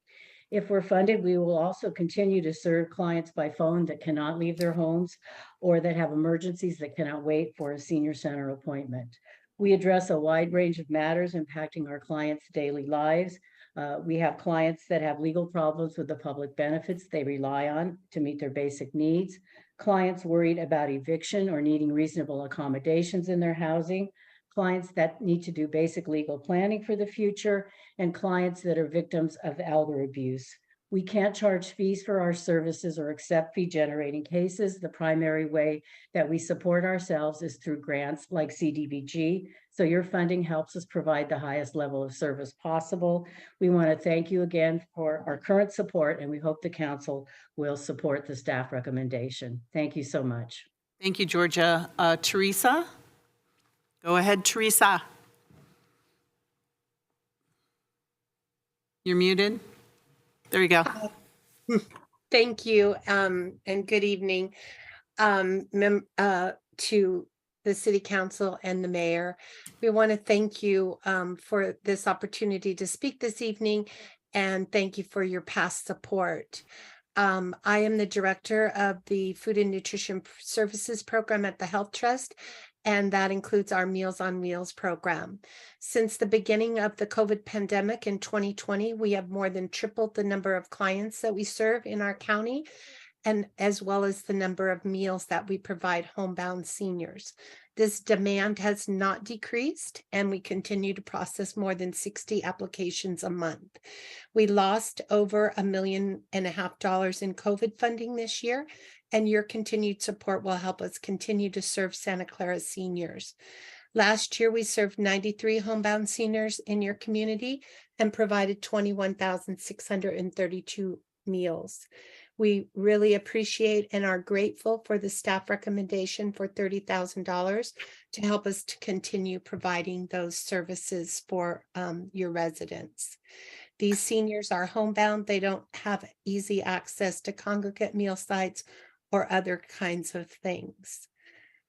If we're funded, we will also continue to serve clients by phone that cannot leave their homes or that have emergencies that cannot wait for a senior center appointment. We address a wide range of matters impacting our clients' daily lives. We have clients that have legal problems with the public benefits they rely on to meet their basic needs, clients worried about eviction or needing reasonable accommodations in their housing, clients that need to do basic legal planning for the future, and clients that are victims of elder abuse. We can't charge fees for our services or accept fee-generating cases. The primary way that we support ourselves is through grants like CDBG. So your funding helps us provide the highest level of service possible. We want to thank you again for our current support, and we hope the council will support the staff recommendation. Thank you so much.
Thank you, Georgia. Teresa? Go ahead, Teresa. You're muted. There you go.
Thank you, and good evening to the City Council and the Mayor. We want to thank you for this opportunity to speak this evening, and thank you for your past support. I am the Director of the Food and Nutrition Services Program at the Health Trust, and that includes our Meals on Wheels program. Since the beginning of the COVID pandemic in 2020, we have more than tripled the number of clients that we serve in our county, and as well as the number of meals that we provide homebound seniors. This demand has not decreased, and we continue to process more than 60 applications a month. We lost over $1.5 million in COVID funding this year, and your continued support will help us continue to serve Santa Clara seniors. Last year, we served 93 homebound seniors in your community and provided 21,632 meals. We really appreciate and are grateful for the staff recommendation for $30,000 to help us to continue providing those services for your residents. These seniors are homebound. They don't have easy access to congregate meal sites or other kinds of things.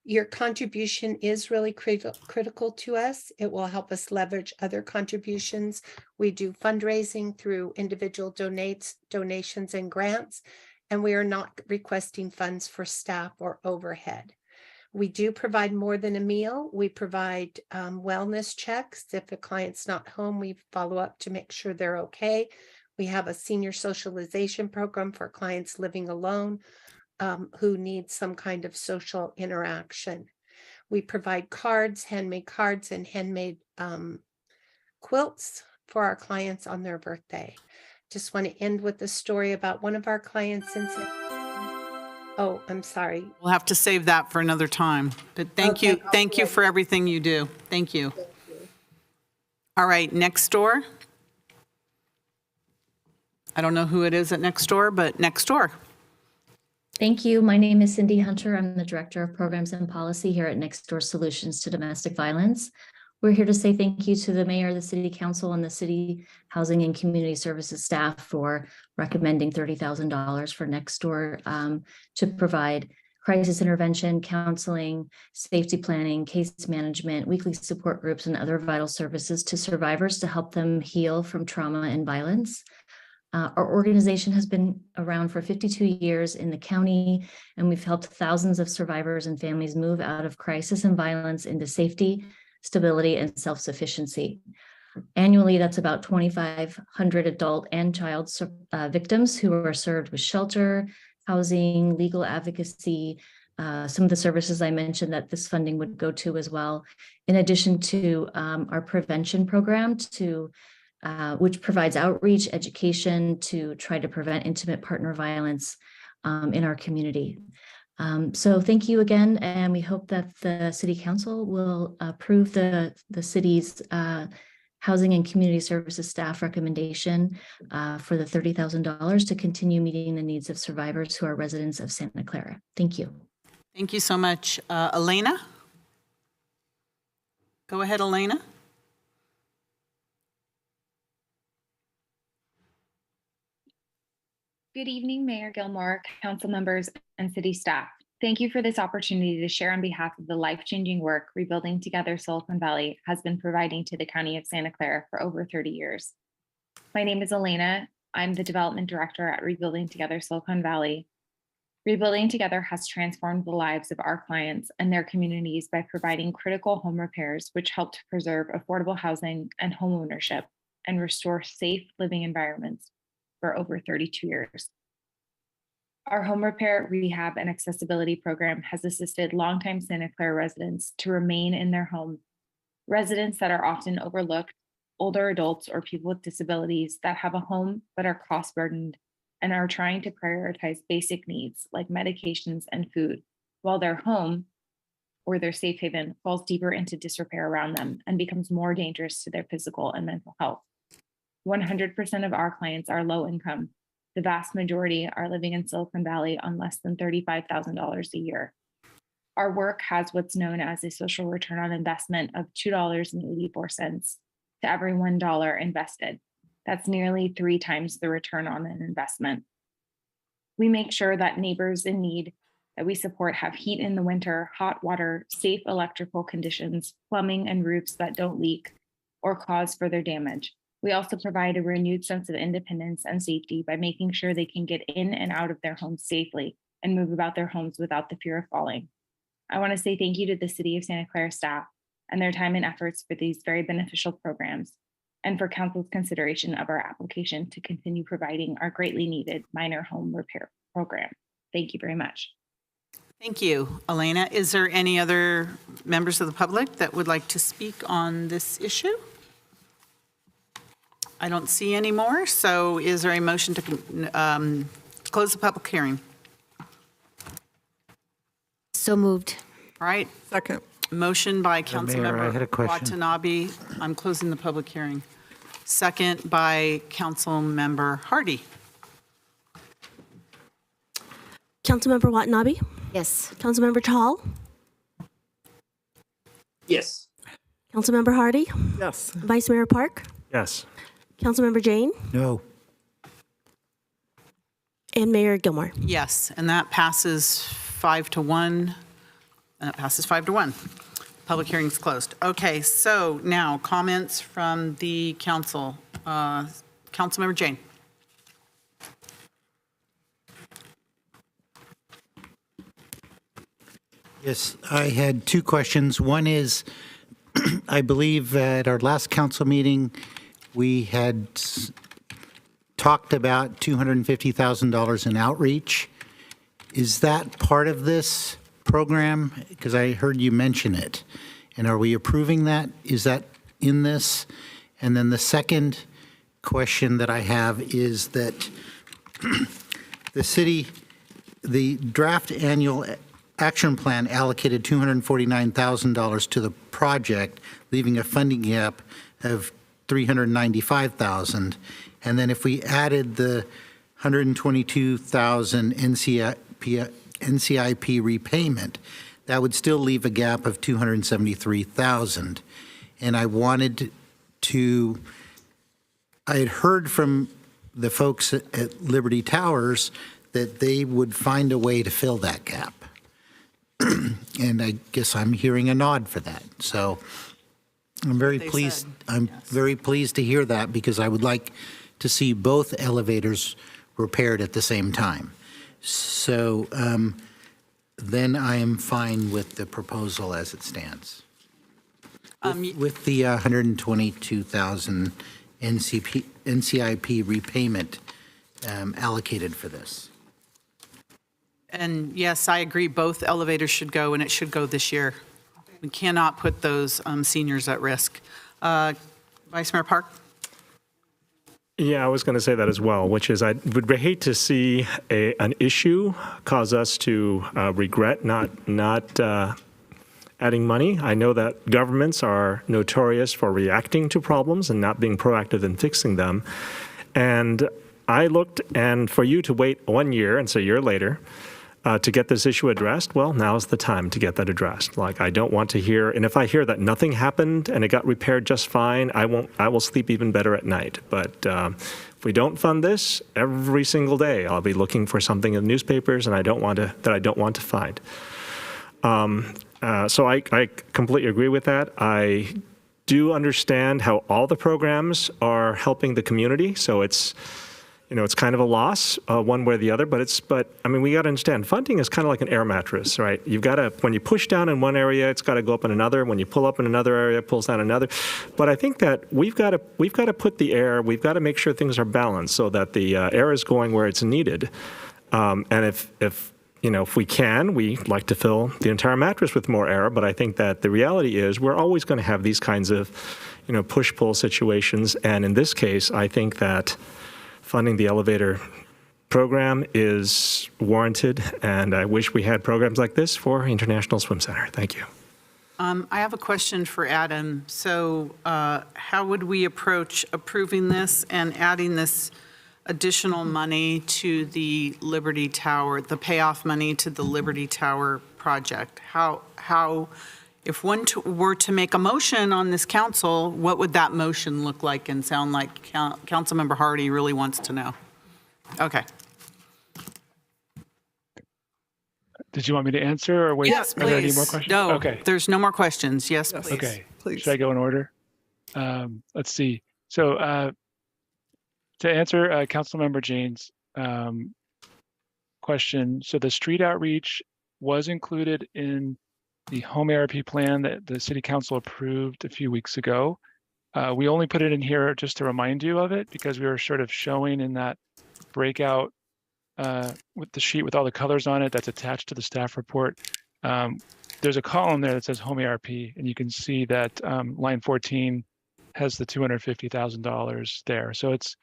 Your contribution is really critical to us. It will help us leverage other contributions. We do fundraising through individual donations and grants, and we are not requesting funds for staff or overhead. We do provide more than a meal. We provide wellness checks. If a client's not home, we follow up to make sure they're okay. We have a senior socialization program for clients living alone who need some kind of social interaction. We provide cards, handmade cards, and handmade quilts for our clients on their birthday. Just want to end with a story about one of our clients. Oh, I'm sorry.
We'll have to save that for another time. But thank you for everything you do. Thank you. All right, next door. I don't know who it is at next door, but next door.
Thank you. My name is Cindy Hunter. I'm the Director of Programs and Policy here at Nextdoor Solutions to Domestic Violence. We're here to say thank you to the Mayor, the City Council, and the City Housing and Community Services staff for recommending $30,000 for Nextdoor to provide crisis intervention, counseling, safety planning, case management, weekly support groups, and other vital services to survivors to help them heal from trauma and violence. Our organization has been around for 52 years in the county, and we've helped thousands of survivors and families move out of crisis and violence into safety, stability, and self-sufficiency. Annually, that's about 2,500 adult and child victims who are served with shelter, housing, legal advocacy, some of the services I mentioned that this funding would go to as well, in addition to our prevention program which provides outreach, education to try to prevent intimate partner violence in our community. So thank you again, and we hope that the City Council will approve the city's Housing and Community Services staff recommendation for the $30,000 to continue meeting the needs of survivors who are residents of Santa Clara. Thank you.
Thank you so much. Elena? Go ahead, Elena.
Good evening, Mayor Gilmore, council members, and city staff. Thank you for this opportunity to share on behalf of the life-changing work Rebuilding Together Silicon Valley has been providing to the County of Santa Clara for over 30 years. My name is Elena. I'm the Development Director at Rebuilding Together Silicon Valley. Rebuilding Together has transformed the lives of our clients and their communities by providing critical home repairs, which help to preserve affordable housing and home ownership and restore safe living environments for over 32 years. Our home repair, rehab, and accessibility program has assisted longtime Santa Clara residents to remain in their home. Residents that are often overlooked, older adults or people with disabilities that have a home but are cost burdened and are trying to prioritize basic needs like medications and food, while their home or their safe haven falls deeper into disrepair around them and becomes more dangerous to their physical and mental health. 100% of our clients are low income. The vast majority are living in Silicon Valley on less than $35,000 a year. Our work has what's known as a social return on investment of $2.84 to every $1 invested. That's nearly 3 times the return on an investment. We make sure that neighbors in need that we support have heat in the winter, hot water, safe electrical conditions, plumbing and roofs that don't leak or cause further damage. We also provide a renewed sense of independence and safety by making sure they can get in and out of their homes safely and move about their homes without the fear of falling. I want to say thank you to the City of Santa Clara staff and their time and efforts for these very beneficial programs, and for Council's consideration of our application to continue providing our greatly needed minor home repair program. Thank you very much.
Thank you, Elena. Is there any other members of the public that would like to speak on this issue? I don't see any more, so is there a motion to close the public hearing?
So moved.
All right.
Second.
Motion by
Mayor, I had
Councilmember
a question.
Watanabe. I'm closing the public hearing. Second by Councilmember Hardy.
Councilmember Watanabe?
Yes.
Councilmember Chahal?
Yes.
Councilmember Hardy?
Yes.
Vice Mayor Park?
Yes.
Councilmember Jane?
No.
And Mayor Gilmore?
Yes, and that passes 5-1. Public hearing is closed. Okay, so now comments from the council. Councilmember Jane.
Yes, I had 2 questions. One is, I believe at our last council meeting, we had talked about $250,000 in outreach. Is that part of this program? Because I heard you mention it. And are we approving that? Is that in this? And then the second question that I have is that the draft annual action plan allocated $249,000 to the project, leaving a funding gap of $395,000. And then if we added the $122,000 NCIP repayment, that would still leave a gap of $273,000. And I had heard from the folks at Liberty Towers that they would find a way to fill that gap. And I guess I'm hearing a nod for that. So I'm very pleased. Very pleased to hear that, because I would like to see both elevators repaired at the same time. So then I am fine with the proposal as it stands. With the $122,000 NCIP repayment allocated for this.
And yes, I agree, both elevators should go, and it should go this year. We cannot put those seniors at risk. Vice Mayor Park?
Yeah, I was going to say that as well, which is I would hate to see an issue cause us to regret not adding money. I know that governments are notorious for reacting to problems and not being proactive in fixing them. And I looked, and for you to wait 1 year, and so a year later, to get this issue addressed, well, now's the time to get that addressed. Like, I don't want to hear, and if I hear that nothing happened and it got repaired just fine, I will sleep even better at night. But if we don't fund this, every single day I'll be looking for something in the newspapers and I don't want to find. So I completely agree with that. I do understand how all the programs are helping the community. So it's, it's kind of a loss one way or the other, but I mean, we got to understand funding is kind of like an air mattress, right? You've got to, when you push down in one area, it's got to go up in another. When you pull up in another area, it pulls down another. But I think that we've got to put the air, we've got to make sure things are balanced so that the air is going where it's needed. And if we can, we like to fill the entire mattress with more air. But I think that the reality is we're always going to have these kinds of, push-pull situations. And in this case, I think that funding the elevator program is warranted, and I wish we had programs like this for International Swim Center. Thank you.
I have a question for Adam. So how would we approach approving this and adding this additional money to the Liberty Tower, the payoff money to the Liberty Tower project? How if one were to make a motion on this council, what would that motion look like and sound like? Councilmember Hardy really wants to know. Okay.
Did you want me to answer or wait?
Yes,
Are there any
please.
more questions?
No,
Okay.
there's no more questions. Yes, please.
Okay.
Please.
Should I go in order? Let's see. So to answer Councilmember Jane's question, so the street outreach was included in the home ARP plan that the City Council approved a few weeks ago. We only put it in here just to remind you of it because we were sort of showing in that breakout with the sheet with all the colors on it that's attached to the staff report. There's a column there that says home ARP, and you can see that line 14 has the $250,000 there. So it's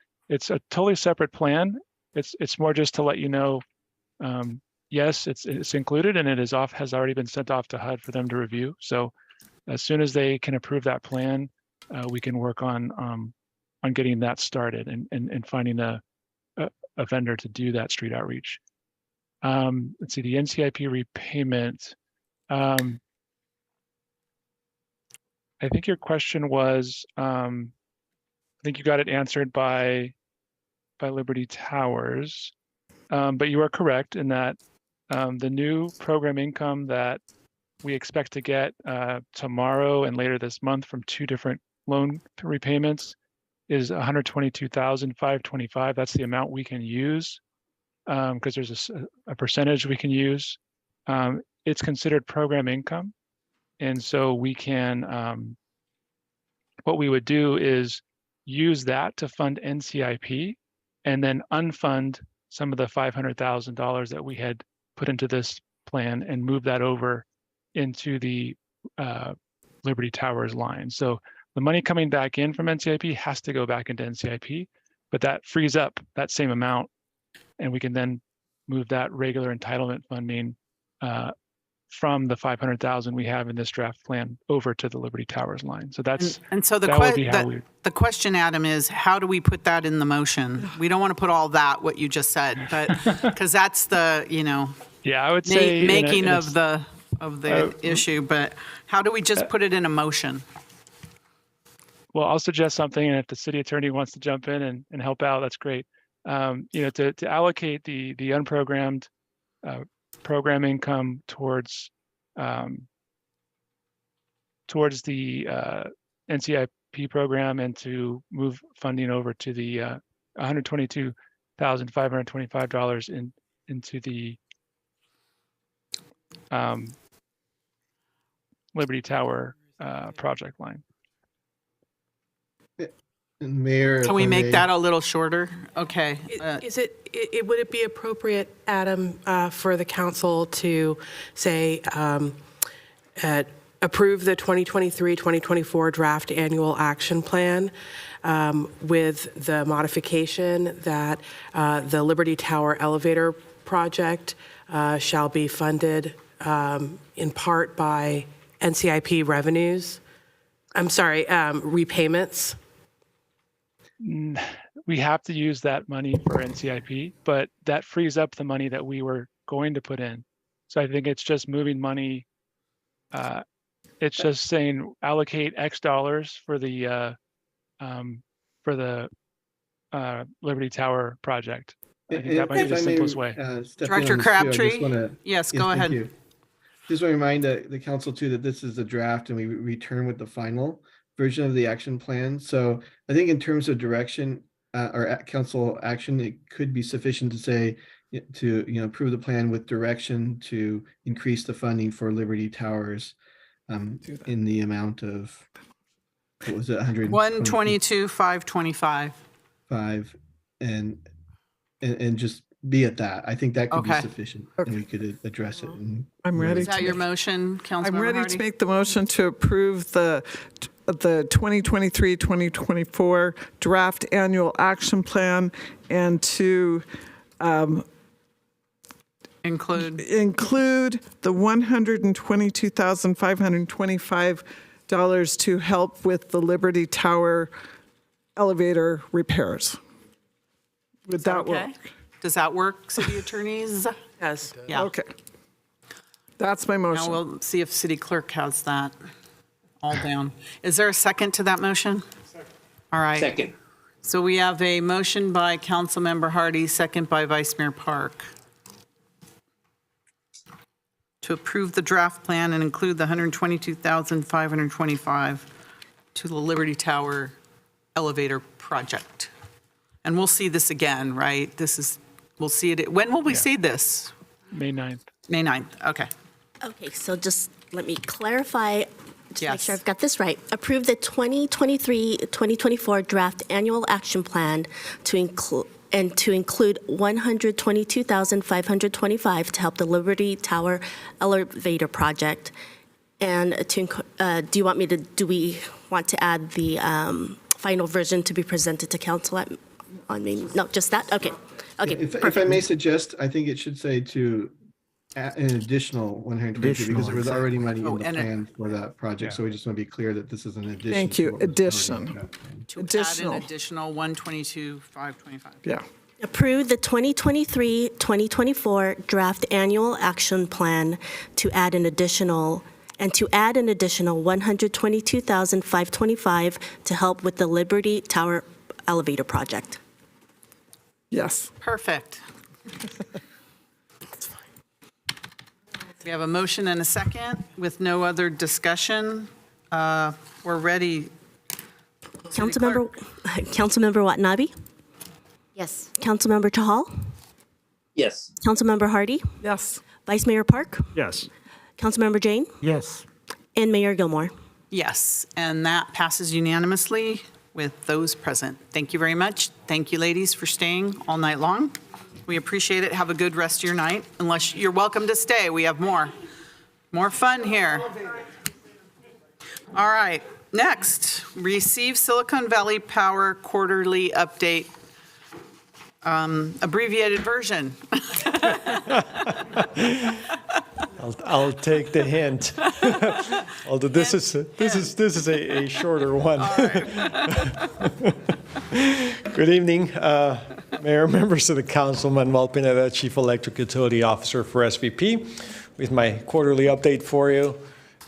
a totally separate plan. It's more just to let you know, yes, it's included and it is has already been sent off to HUD for them to review. So as soon as they can approve that plan, we can work on getting that started and finding a vendor to do that street outreach. Let's see, the NCIP repayment. I think your question was, I think you got it answered by Liberty Towers, but you are correct in that the new program income that we expect to get tomorrow and later this month from two different loan repayments is $122,525. That's the amount we can use because there's a percentage we can use. It's considered program income. And so we can, what we would do is use that to fund NCIP and then unfund some of the $500,000 that we had put into this plan and move that over into the Liberty Towers line. So the money coming back in from NCIP has to go back into NCIP, but that frees up that same amount and we can then move that regular entitlement funding from the 500,000 we have in this draft plan over to the Liberty Towers line. So that's
the question, Adam, is how do we put that in the motion? We don't want to put all that what you just said, but because that's the
yeah, I would say
making of the issue. But how do we just put it in a motion?
Well, I'll suggest something, and if the city attorney wants to jump in and help out, that's great. To allocate the unprogrammed program income towards the NCIP program and to move funding over to the $122,525 into the Liberty Tower project line.
Mayor,
can we make that a little shorter? Okay.
Would it be appropriate, Adam, for the council to say approve the 2023-2024 draft annual action plan with the modification that the Liberty Tower elevator project shall be funded in part by NCIP revenues? I'm sorry, repayments?
We have to use that money for NCIP, but that frees up the money that we were going to put in. So I think it's just moving money. It's just saying allocate X dollars for the Liberty Tower project. I think that might be the simplest way.
Director Crabtree? Yes, go ahead.
You. Just want to remind the council too that this is a draft and we return with the final version of the action plan. So I think in terms of direction, council action, it could be sufficient to say to approve the plan with direction to increase the funding for Liberty Towers in the amount of, what was it,
122, 525.
5 and just be at that. I think that could be
Okay.
sufficient, and we could address it.
I'm ready.
Is that your motion, Councilmember
I'm ready
Hardy?
to make the motion to approve the 2023-2024 draft annual action plan and to
include
the $122,525 to help with the Liberty Tower elevator repairs. Would that
Okay.
work?
Does that work, city attorneys?
Yes.
Yeah.
Okay. That's my motion.
Now we'll see if city clerk has that all down. Is there a second to that motion? Second. All right.
Second.
So we have a motion by Councilmember Hardy, second by Vice Mayor Park, to approve the draft plan and include the $122,525 to the Liberty Tower elevator project. And we'll see this again, right? We'll see it. When will we see this?
May 9th.
May 9th. Okay.
Okay, so just let me clarify, to make
Yes.
sure I've got this right. Approve the 2023-2024 draft annual action plan to include $122,525 to help the Liberty Tower elevator project. And do we want to add the final version to be presented to council no, just that? Okay. Okay.
If I may suggest, I think it should say to add an additional 122 because there was already money in the plan for that project. So we just want to be clear that this is an addition.
Thank
to
you.
what was
Addition.
already got.
To add an additional 122,525.
Yeah.
Approve the 2023-2024 draft annual action plan to add an additional $122,525 to help with the Liberty Tower elevator project.
Yes.
Perfect. We have a motion and a second with no other discussion. We're ready.
Councilmember Watanabe?
Yes.
Councilmember Chahal?
Yes.
Councilmember Hardy?
Yes.
Vice Mayor Park?
Yes.
Councilmember Jane?
Yes.
And Mayor Gilmore?
Yes, and that passes unanimously with those present. Thank you very much. Thank you, ladies, for staying all night long. We appreciate it. Have a good rest of your night. Unless you're welcome to stay. We have more fun here. All right, next, receive Silicon Valley Power quarterly update, abbreviated version.
I'll take the hint. Although this is a shorter one. Good evening, Mayor, members of the council. Manuel Pineda, Chief Electric Utility Officer for SVP, with my quarterly update for you.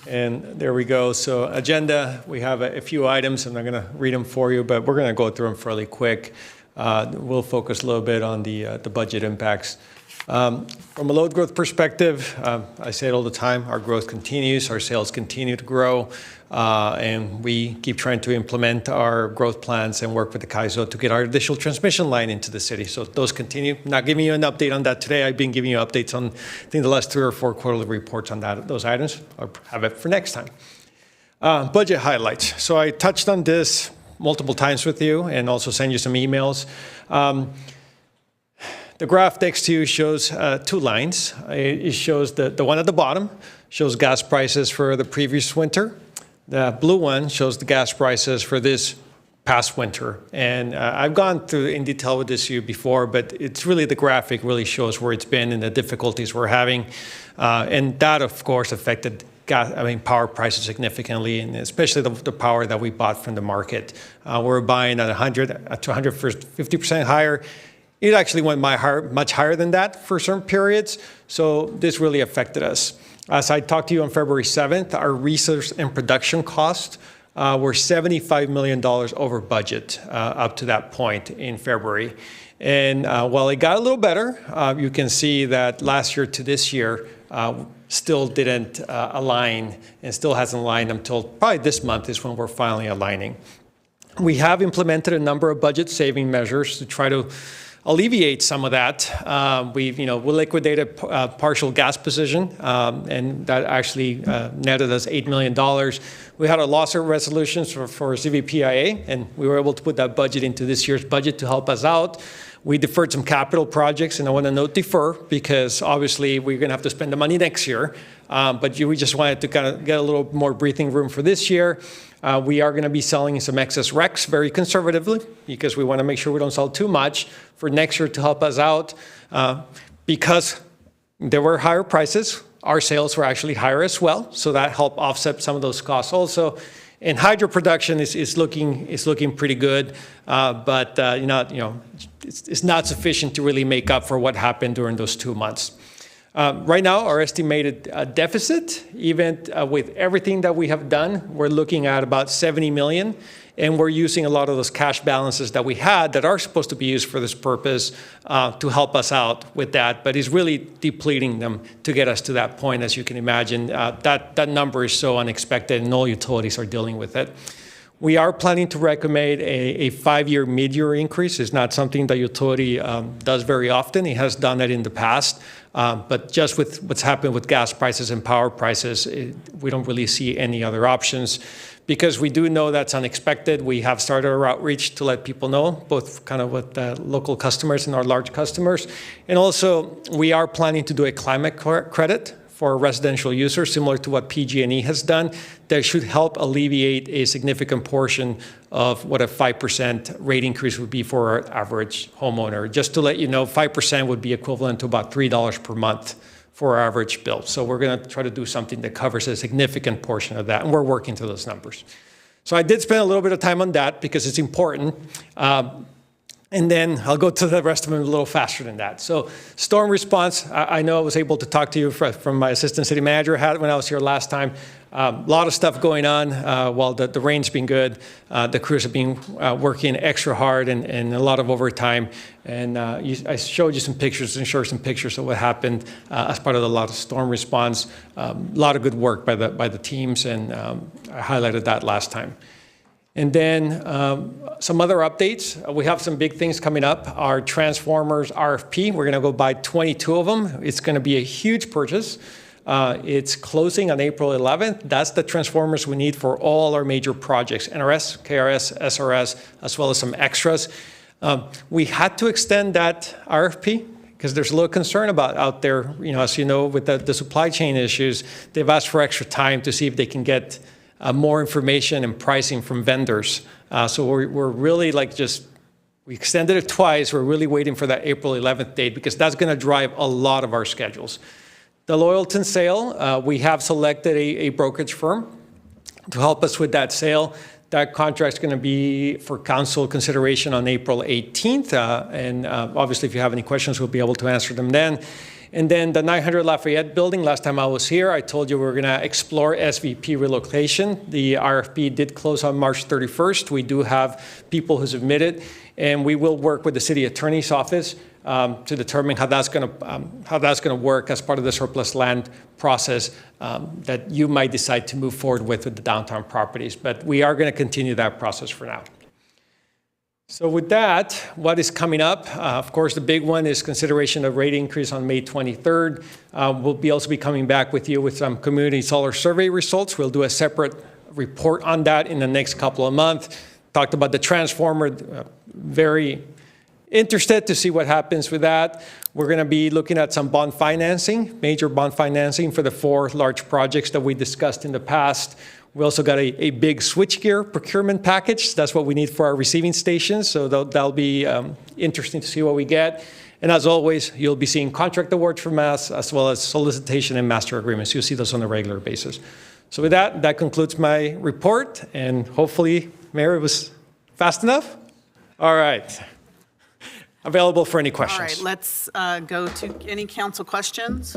And there we go. So agenda, we have a few items. I'm not going to read them for you, but we're going to go through them fairly quick. We'll focus a little bit on the budget impacts. From a load growth perspective, I say it all the time, our growth continues, our sales continue to grow, and we keep trying to implement our growth plans and work with the CAISO to get our additional transmission line into the city. So those continue. I'm not giving you an update on that today. I've been giving you updates on, I think, the last 3 or 4 quarterly reports on those items. I'll have it for next time. Budget highlights. So I touched on this multiple times with you and also send you some emails. The graph next to you shows 2 lines. It shows the one at the bottom shows gas prices for the previous winter. The blue one shows the gas prices for this past winter. And I've gone through in detail with this you before, but it's really the graphic really shows where it's been and the difficulties we're having. And that, of course, affected power prices significantly, and especially the power that we bought from the market. We're buying at 100 to 150% higher. It actually went much higher than that for certain periods, so this really affected us. As I talked to you on February 7th, our research and production costs were $75 million over budget up to that point in February. And while it got a little better, you can see that last year to this year still didn't align and still hasn't aligned until probably this month is when we're finally aligning. We have implemented a number of budget saving measures to try to alleviate some of that. We liquidated partial gas position, and that actually netted us $8 million. We had a lawsuit resolutions for CVPIA, and we were able to put that budget into this year's budget to help us out. We deferred some capital projects, and I want to note defer because obviously we're going to have to spend the money next year. But we just wanted to kind of get a little more breathing room for this year. We are going to be selling some excess RECs very conservatively because we want to make sure we don't sell too much for next year to help us out. Because there were higher prices, our sales were actually higher as well, so that helped offset some of those costs also. And hydro production is looking pretty good, but it's not sufficient to really make up for what happened during those 2 months. Right now, our estimated deficit, even with everything that we have done, we're looking at about 70 million, and we're using a lot of those cash balances that we had that are supposed to be used for this purpose to help us out with that, but it's really depleting them to get us to that point, as you can imagine. That number is so unexpected, and all utilities are dealing with it. We are planning to recommend a 5-year mid-year increase. It's not something the utility does very often. It has done it in the past. But just with what's happened with gas prices and power prices, we don't really see any other options. Because we do know that's unexpected, we have started our outreach to let people know, both kind of with local customers and our large customers. And also, we are planning to do a climate credit for residential users, similar to what PG&E has done, that should help alleviate a significant portion of what a 5% rate increase would be for our average homeowner. Just to let you know, 5% would be equivalent to about $3 per month for our average bill. So we're going to try to do something that covers a significant portion of that, and we're working to those numbers. So I did spend a little bit of time on that because it's important. And then I'll go to the rest of them a little faster than that. So storm response, I know I was able to talk to you from my assistant city manager hat when I was here last time. A lot of stuff going on while the rain's been good. The crews have been working extra hard and a lot of overtime. And I showed you some pictures and showed some pictures of what happened as part of the lot of storm response. A lot of good work by the teams, and I highlighted that last time. And then some other updates. We have some big things coming up. Our transformers RFP, we're going to go buy 22 of them. It's going to be a huge purchase. It's closing on April 11th. That's the transformers we need for all our major projects, NRS, KRS, SRS, as well as some extras. We had to extend that RFP because there's a little concern about out there, as you know, with the supply chain issues. They've asked for extra time to see if they can get more information and pricing from vendors. So we're really we extended it twice. We're really waiting for that April 11th date because that's going to drive a lot of our schedules. The Loyalton sale, we have selected a brokerage firm to help us with that sale. That contract's going to be for council consideration on April 18th. And obviously, if you have any questions, we'll be able to answer them then. And then the 900 Lafayette building, last time I was here, I told you we were going to explore SVP relocation. The RFP did close on March 31st. We do have people who submitted, and we will work with the city attorney's office to determine how that's going to work as part of the surplus land process that you might decide to move forward with the downtown properties. But we are going to continue that process for now. So with that, what is coming up? Of course, the big one is consideration of rate increase on May 23rd. We'll also be coming back with you with some community solar survey results. We'll do a separate report on that in the next couple of months. Talked about the transformer, very interested to see what happens with that. We're going to be looking at some bond financing, major bond financing for the 4 large projects that we discussed in the past. We also got a big switchgear procurement package. That's what we need for our receiving stations. So that'll be interesting to see what we get. And as always, you'll be seeing contract awards from us, as well as solicitation and master agreements. You'll see those on a regular basis. So with that concludes my report. And hopefully, Mayor, it was fast enough? All right. Available for any questions.
All right, let's go to any council questions.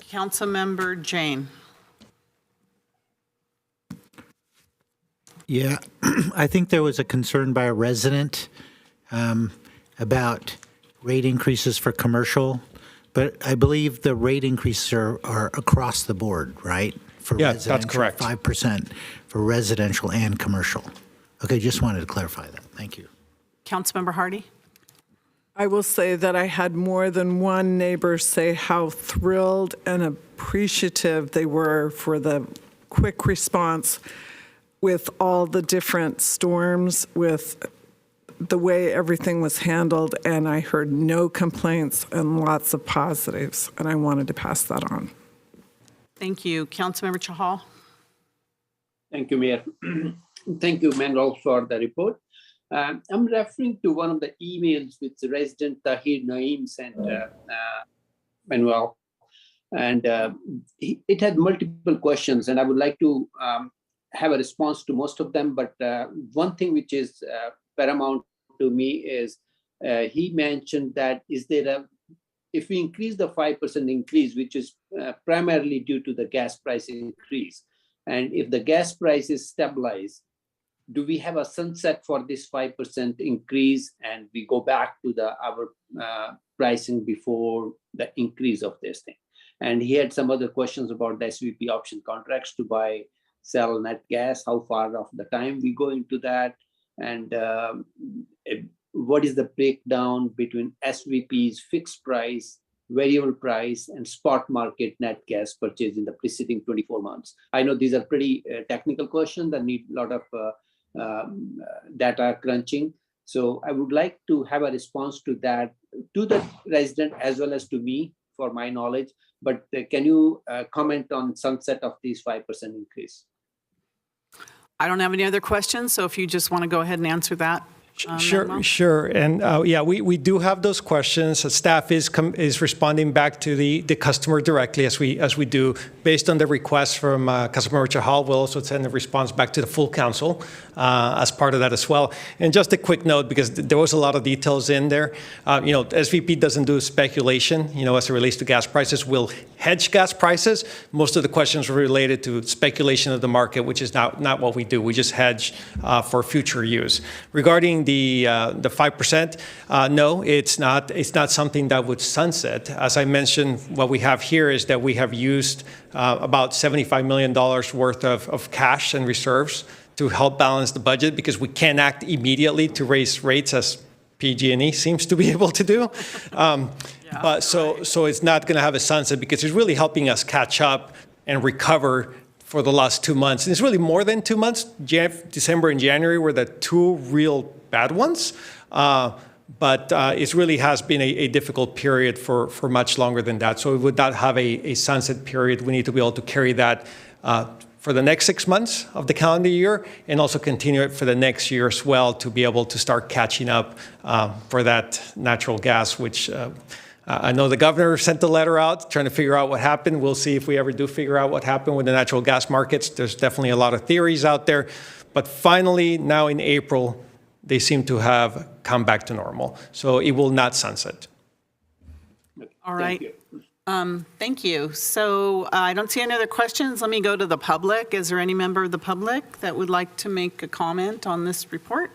Councilmember Jane.
Yeah, I think there was a concern by a resident about rate increases for commercial, but I believe the rate increases are across the board, right? For
yeah, that's correct.
5% for residential and commercial. Okay, just wanted to clarify that. Thank you.
Councilmember Hardy?
I will say that I had more than one neighbor say how thrilled and appreciative they were for the quick response with all the different storms, with the way everything was handled, and I heard no complaints and lots of positives, and I wanted to pass that on.
Thank you. Councilmember Chahal?
Thank you, Mayor. Thank you, Manuel, for the report. I'm referring to one of the emails which resident Tahir Naeem sent Manuel. And it had multiple questions, and I would like to have a response to most of them. But one thing which is paramount to me is he mentioned that if we increase the 5% increase, which is primarily due to the gas price increase, and if the gas price is stabilized, do we have a sunset for this 5% increase and we go back to our pricing before the increase of this thing? And he had some other questions about the SVP option contracts to buy, sell net gas, how far of the time we go into that, and what is the breakdown between SVP's fixed price, variable price, and spot market net gas purchase in the preceding 24 months. I know these are pretty technical questions that need a lot of data crunching. So I would like to have a response to that, to the resident as well as to me, for my knowledge. But can you comment on sunset of these 5% increase?
I don't have any other questions, so if you just want to go ahead and answer that.
Sure. And yeah, we do have those questions. Staff is responding back to the customer directly as we do. Based on the request from Councilmember Chahal, we'll also send a response back to the full council as part of that as well. And just a quick note, because there was a lot of details in there. SVP doesn't do speculation, as it relates to gas prices. We'll hedge gas prices. Most of the questions were related to speculation of the market, which is not what we do. We just hedge for future use. Regarding the 5%, no, it's not something that would sunset. As I mentioned, what we have here is that we have used about $75 million worth of cash and reserves to help balance the budget, because we can't act immediately to raise rates as PG&E seems to be able to do. But so it's not going to have a sunset, because it's really helping us catch up and recover for the last 2 months. And it's really more than 2 months. December and January were the two real bad ones. But it really has been a difficult period for much longer than that. So we would not have a sunset period. We need to be able to carry that for the next 6 months of the calendar year, and also continue it for the next year as well, to be able to start catching up for that natural gas, which I know the governor sent the letter out trying to figure out what happened. We'll see if we ever do figure out what happened with the natural gas markets. There's definitely a lot of theories out there. But finally, now in April, they seem to have come back to normal. So it will not sunset.
All right. Thank you. So I don't see any other questions. Let me go to the public. Is there any member of the public that would like to make a comment on this report?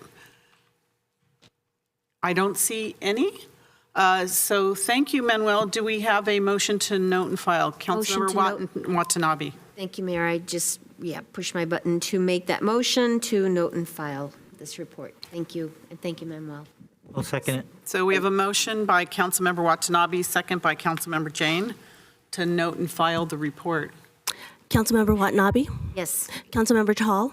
I don't see any. So thank you, Manuel. Do we have a motion to note and file? Councilmember Watanabe.
Thank you, Mayor. I just, push my button to make that motion to note and file this report. Thank you. And thank you, Manuel.
I'll second it.
So we have a motion by Councilmember Watanabe, second by Councilmember Jane, to note and file the report.
Councilmember Watanabe?
Yes.
Councilmember Chahal?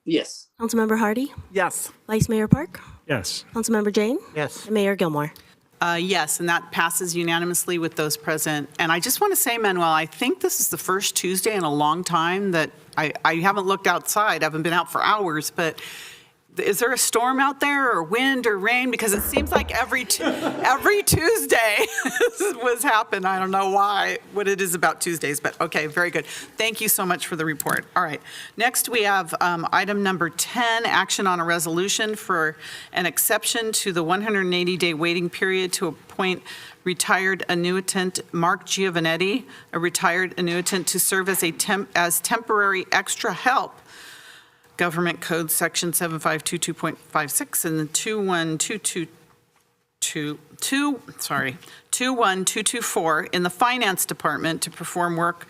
Yes.
Councilmember Hardy?
Yes.
Vice Mayor Park?
Yes.
Councilmember Jane?
Yes.
And Mayor Gilmore?
Yes, and that passes unanimously with those present. And I just want to say, Manuel, I think this is the first Tuesday in a long time that I haven't looked outside. I haven't been out for hours, but is there a storm out there, or wind or rain? Because it seems like every Tuesday was happening. I don't know what it is about Tuesdays, but okay, very good. Thank you so much for the report. All right. Next, we have item number 10, action on a resolution for an exception to the 180-day waiting period to appoint retired annuitant Mark Giovanetti, a retired annuitant, to serve as temporary extra help. Government Code Section 7522.56 and the 21224 in the Finance Department to perform work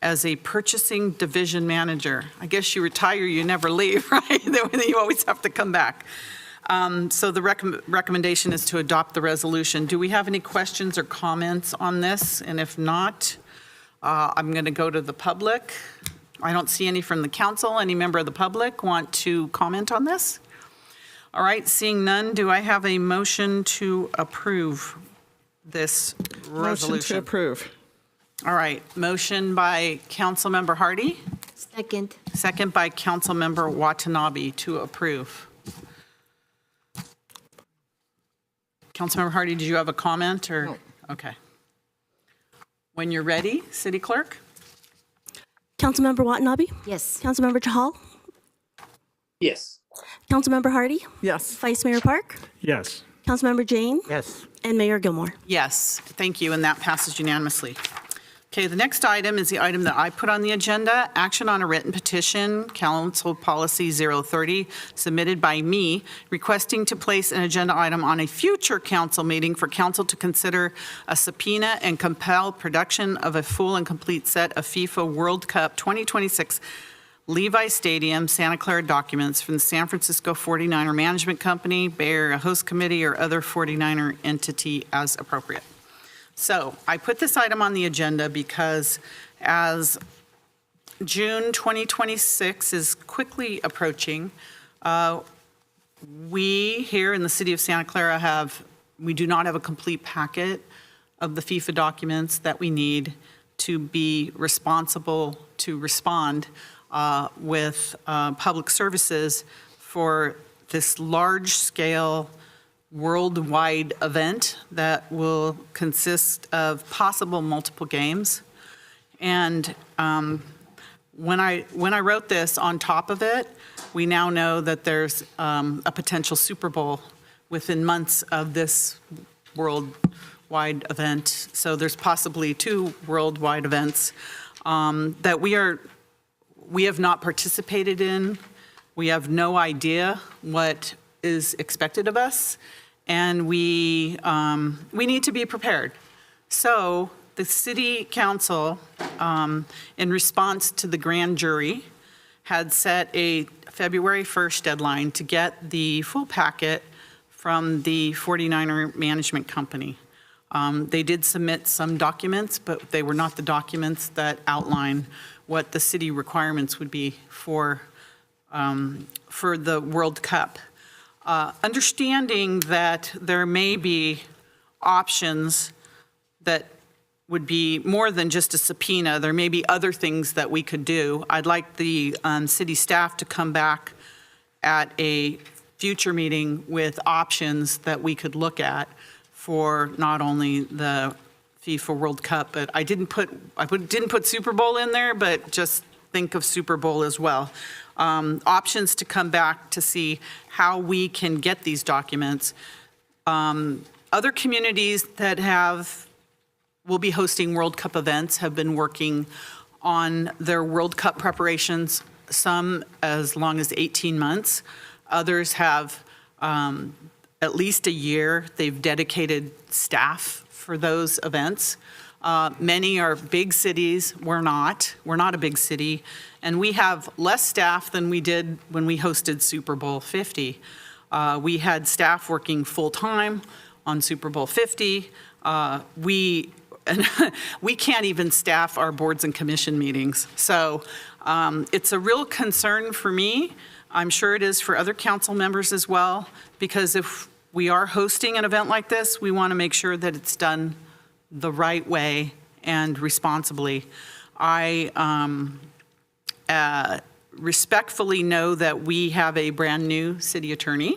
as a purchasing division manager. I guess you retire, you never leave, right? Then you always have to come back. So the recommendation is to adopt the resolution. Do we have any questions or comments on this? And if not, I'm going to go to the public. I don't see any from the council. Any member of the public want to comment on this? All right, seeing none, do I have a motion to approve this resolution?
Motion to approve.
All right, motion by Councilmember Hardy.
Second.
Second by Councilmember Watanabe to approve. Councilmember Hardy, did you have a comment or?
No.
Okay. When you're ready, City Clerk?
Councilmember Watanabe?
Yes.
Councilmember Chahal?
Yes.
Councilmember Hardy?
Yes.
Vice Mayor Park?
Yes.
Councilmember Jane?
Yes.
And Mayor Gilmore?
Yes, thank you, and that passes unanimously. Okay, the next item is the item that I put on the agenda, action on a written petition, Council Policy 030, submitted by me, requesting to place an agenda item on a future council meeting for council to consider a subpoena and compel production of a full and complete set of FIFA World Cup 2026 Levi Stadium, Santa Clara documents from the San Francisco 49er Management Company, Bay Area Host Committee, or other 49er entity as appropriate. So I put this item on the agenda because as June 2026 is quickly approaching, we here in the city of Santa Clara we do not have a complete packet of the FIFA documents that we need to be responsible to respond with public services for this large-scale worldwide event that will consist of possible multiple games. And when I wrote this, on top of it, we now know that there's a potential Super Bowl within months of this worldwide event. So there's possibly 2 worldwide events that we have not participated in. We have no idea what is expected of us, and we need to be prepared. So the city council, in response to the grand jury, had set a February 1st deadline to get the full packet from the 49er Management Company. They did submit some documents, but they were not the documents that outline what the city requirements would be for the World Cup. Understanding that there may be options that would be more than just a subpoena, there may be other things that we could do. I'd like the city staff to come back at a future meeting with options that we could look at for not only the FIFA World Cup, but I didn't put Super Bowl in there, but just think of Super Bowl as well. Options to come back to see how we can get these documents. Other communities that will be hosting World Cup events have been working on their World Cup preparations, some as long as 18 months. Others have at least a year. They've dedicated staff for those events. Many are big cities. We're not a big city. And we have less staff than we did when we hosted Super Bowl 50. We had staff working full-time on Super Bowl 50. We can't even staff our boards and commission meetings. So it's a real concern for me. I'm sure it is for other council members as well, because if we are hosting an event like this, we want to make sure that it's done the right way and responsibly. I respectfully know that we have a brand new city attorney.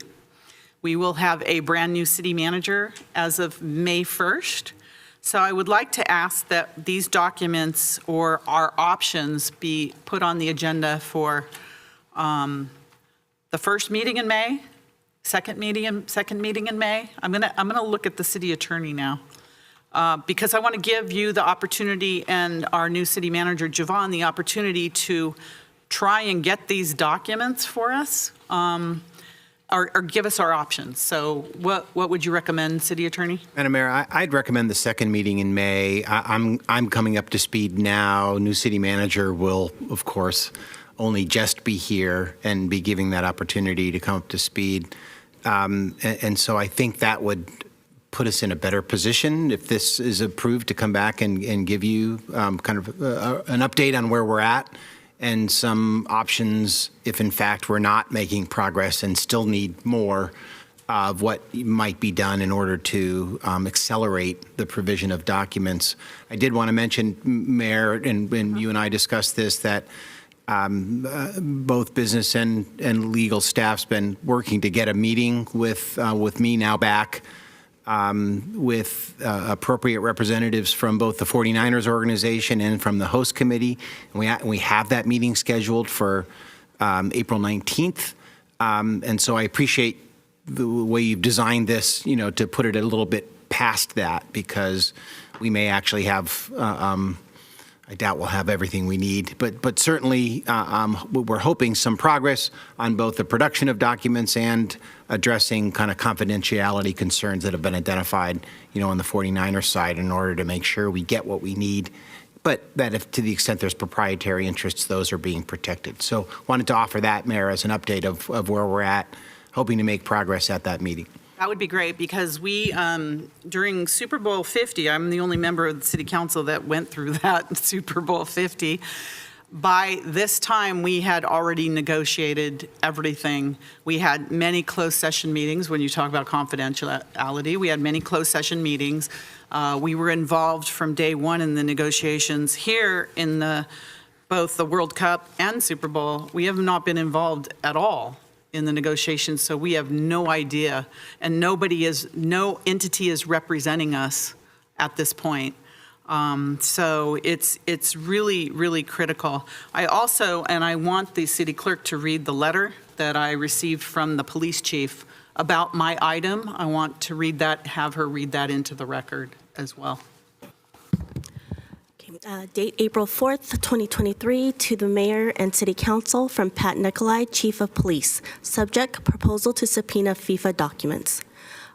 We will have a brand new city manager as of May 1st. So I would like to ask that these documents or our options be put on the agenda for the first meeting in May, second meeting in May. I'm gonna look at the city attorney now. Because I want to give you the opportunity and our new city manager, Javon, the opportunity to try and get these documents for us. or give us our options. So what would you recommend, City Attorney?
Madam Mayor, I'd recommend the second meeting in May. I'm coming up to speed now. New city manager will, of course, only just be here and be giving that opportunity to come up to speed. And so I think that would put us in a better position if this is approved to come back and give you kind of an update on where we're at and some options if in fact we're not making progress and still need more of what might be done in order to accelerate the provision of documents. I did want to mention, Mayor, and when you and I discussed this, that both business and legal staff's been working to get a meeting with me now back with appropriate representatives from both the 49ers organization and from the host committee. And we have that meeting scheduled for April 19th. And so I appreciate the way you've designed this, to put it a little bit past that, because we may actually have, I doubt we'll have everything we need, but certainly we're hoping some progress on both the production of documents and addressing kind of confidentiality concerns that have been identified, on the 49ers side in order to make sure we get what we need, but that if to the extent there's proprietary interests, those are being protected. So wanted to offer that, Mayor, as an update of where we're at, hoping to make progress at that meeting.
That would be great, because we, during Super Bowl 50, I'm the only member of the city council that went through that Super Bowl 50. By this time, we had already negotiated everything. We had many closed session meetings. When you talk about confidentiality, we had many closed session meetings. We were involved from day one in the negotiations. Here in both the World Cup and Super Bowl, we have not been involved at all in the negotiations, so we have no idea, and no entity is representing us at this point. So it's really, really critical. I also, and I want the city clerk to read the letter that I received from the police chief about my item. I want to read that, have her read that into the record as well.
Date April 4th, 2023, to the Mayor and City Council from Pat Nicolai, Chief of Police. Subject, proposal to subpoena FIFA documents.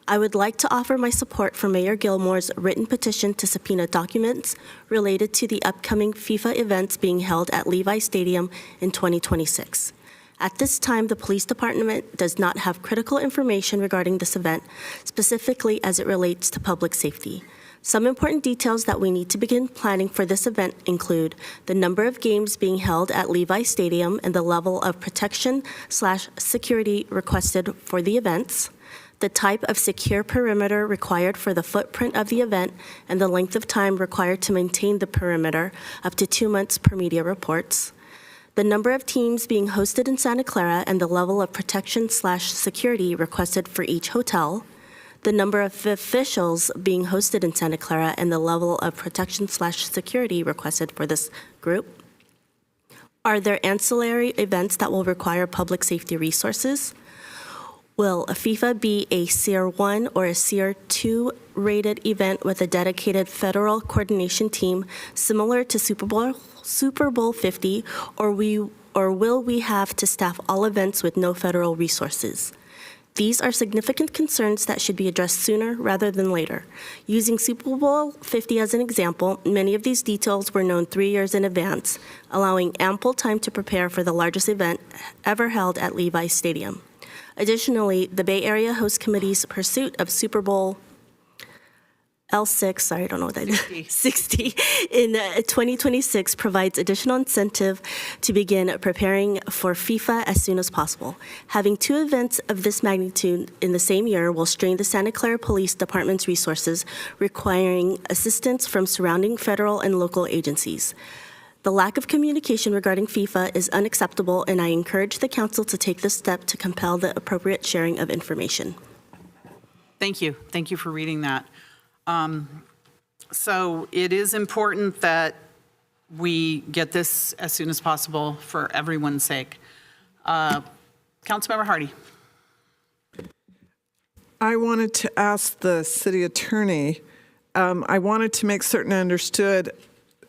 I would like to offer my support for Mayor Gilmore's written petition to subpoena documents related to the upcoming FIFA events being held at Levi Stadium in 2026. At this time, the police department does not have critical information regarding this event, specifically as it relates to public safety. Some important details that we need to begin planning for this event include the number of games being held at Levi Stadium and the level of protection/security requested for the events, the type of secure perimeter required for the footprint of the event, and the length of time required to maintain the perimeter, up to 2 months per media reports, the number of teams being hosted in Santa Clara and the level of protection/security requested for each hotel, the number of officials being hosted in Santa Clara and the level of protection/security requested for this group. Are there ancillary events that will require public safety resources? Will a FIFA be a SEER 1 or a SEER 2 rated event with a dedicated federal coordination team similar to Super Bowl 50, or will we have to staff all events with no federal resources? These are significant concerns that should be addressed sooner rather than later. Using Super Bowl 50 as an example, many of these details were known 3 years in advance, allowing ample time to prepare for the largest event ever held at Levi Stadium. Additionally, the Bay Area Host Committee's pursuit of Super Bowl L6, sorry, I don't know what that is, 60 in 2026 provides additional incentive to begin preparing for FIFA as soon as possible. Having 2 events of this magnitude in the same year will strain the Santa Clara Police Department's resources, requiring assistance from surrounding federal and local agencies. The lack of communication regarding FIFA is unacceptable, and I encourage the council to take this step to compel the appropriate sharing of information.
Thank you. Thank you for reading that. So it is important that we get this as soon as possible for everyone's sake. Councilmember Hardy.
I wanted to ask the city attorney, I wanted to make certain I understood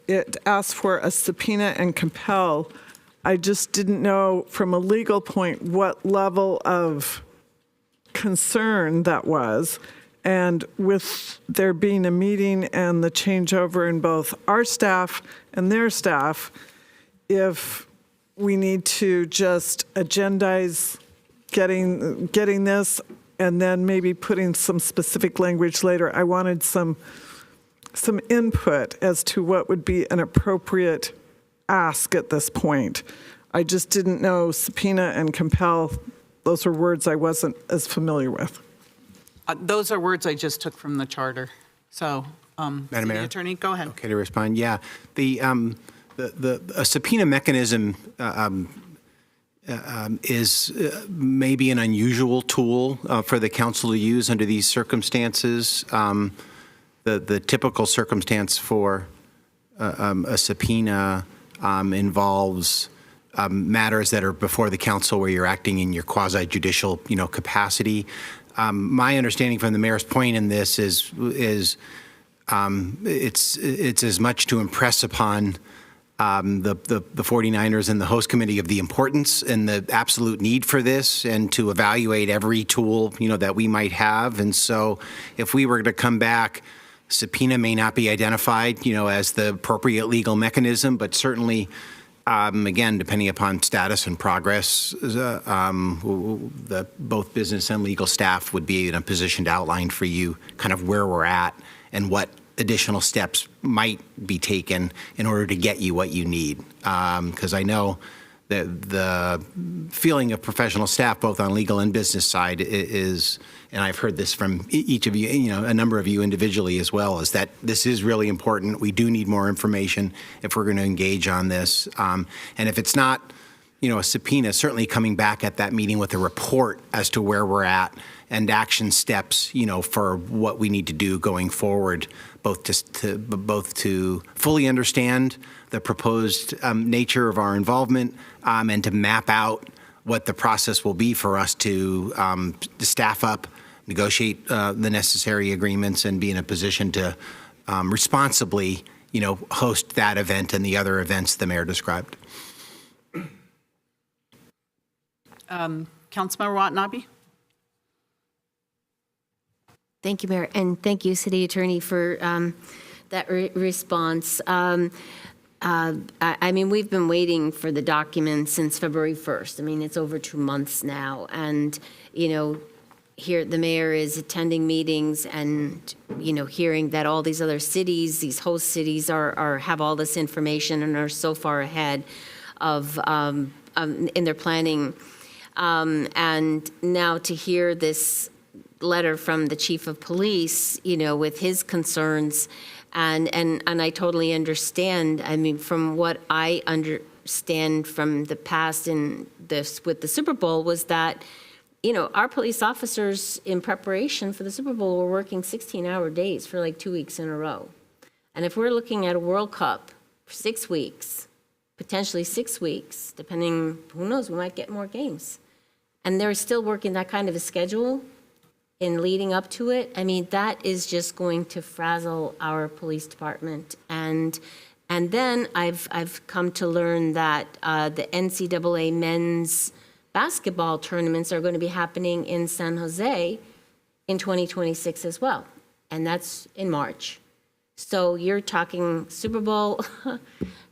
it asked for a subpoena and compel. I just didn't know from a legal point what level of concern that was. And with there being a meeting and the changeover in both our staff and their staff, if we need to just agendize getting this and then maybe putting some specific language later, I wanted some input as to what would be an appropriate ask at this point. I just didn't know subpoena and compel, those are words I wasn't as familiar with.
Those are words I just took from the charter. So,
Madam
City
Mayor?
Attorney, go ahead.
Okay, to respond, yeah. A subpoena mechanism is maybe an unusual tool for the council to use under these circumstances. The typical circumstance for a subpoena involves matters that are before the council where you're acting in your quasi-judicial, capacity. My understanding from the mayor's point in this is it's as much to impress upon the 49ers and the host committee of the importance and the absolute need for this, and to evaluate every tool that we might have. And so, if we were to come back, subpoena may not be identified as the appropriate legal mechanism, but certainly. Again, depending upon status and progress, both business and legal staff would be in a position to outline for you kind of where we're at and what additional steps might be taken in order to get you what you need. Because I know that the feeling of professional staff, both on legal and business side, is, and I've heard this from each of you, a number of you individually as well, is that this is really important. We do need more information if we're going to engage on this. And if it's not, a subpoena, certainly coming back at that meeting with a report as to where we're at and action steps, for what we need to do going forward, both to fully understand the proposed nature of our involvement and to map out what the process will be for us to staff up, negotiate the necessary agreements, and be in a position to responsibly, host that event and the other events the mayor described.
Councilmember Watanabe?
Thank you, Mayor, and thank you, City Attorney, for that response. I mean, we've been waiting for the document since February 1st. I mean, it's over 2 months now, and here the mayor is attending meetings and hearing that all these other cities, these host cities, have all this information and are so far ahead of in their planning, and now to hear this letter from the chief of police, with his concerns, and I totally understand. I mean, from what I understand from the past in this with the Super Bowl was that, our police officers in preparation for the Super Bowl were working 16-hour days for like 2 weeks in a row. And if we're looking at a World Cup for 6 weeks, potentially 6 weeks, depending, who knows, we might get more games. And they're still working that kind of a schedule in leading up to it. I mean, that is just going to frazzle our police department. And then I've come to learn that the NCAA men's basketball tournaments are going to be happening in San Jose in 2026 as well. And that's in March. So you're talking Super Bowl,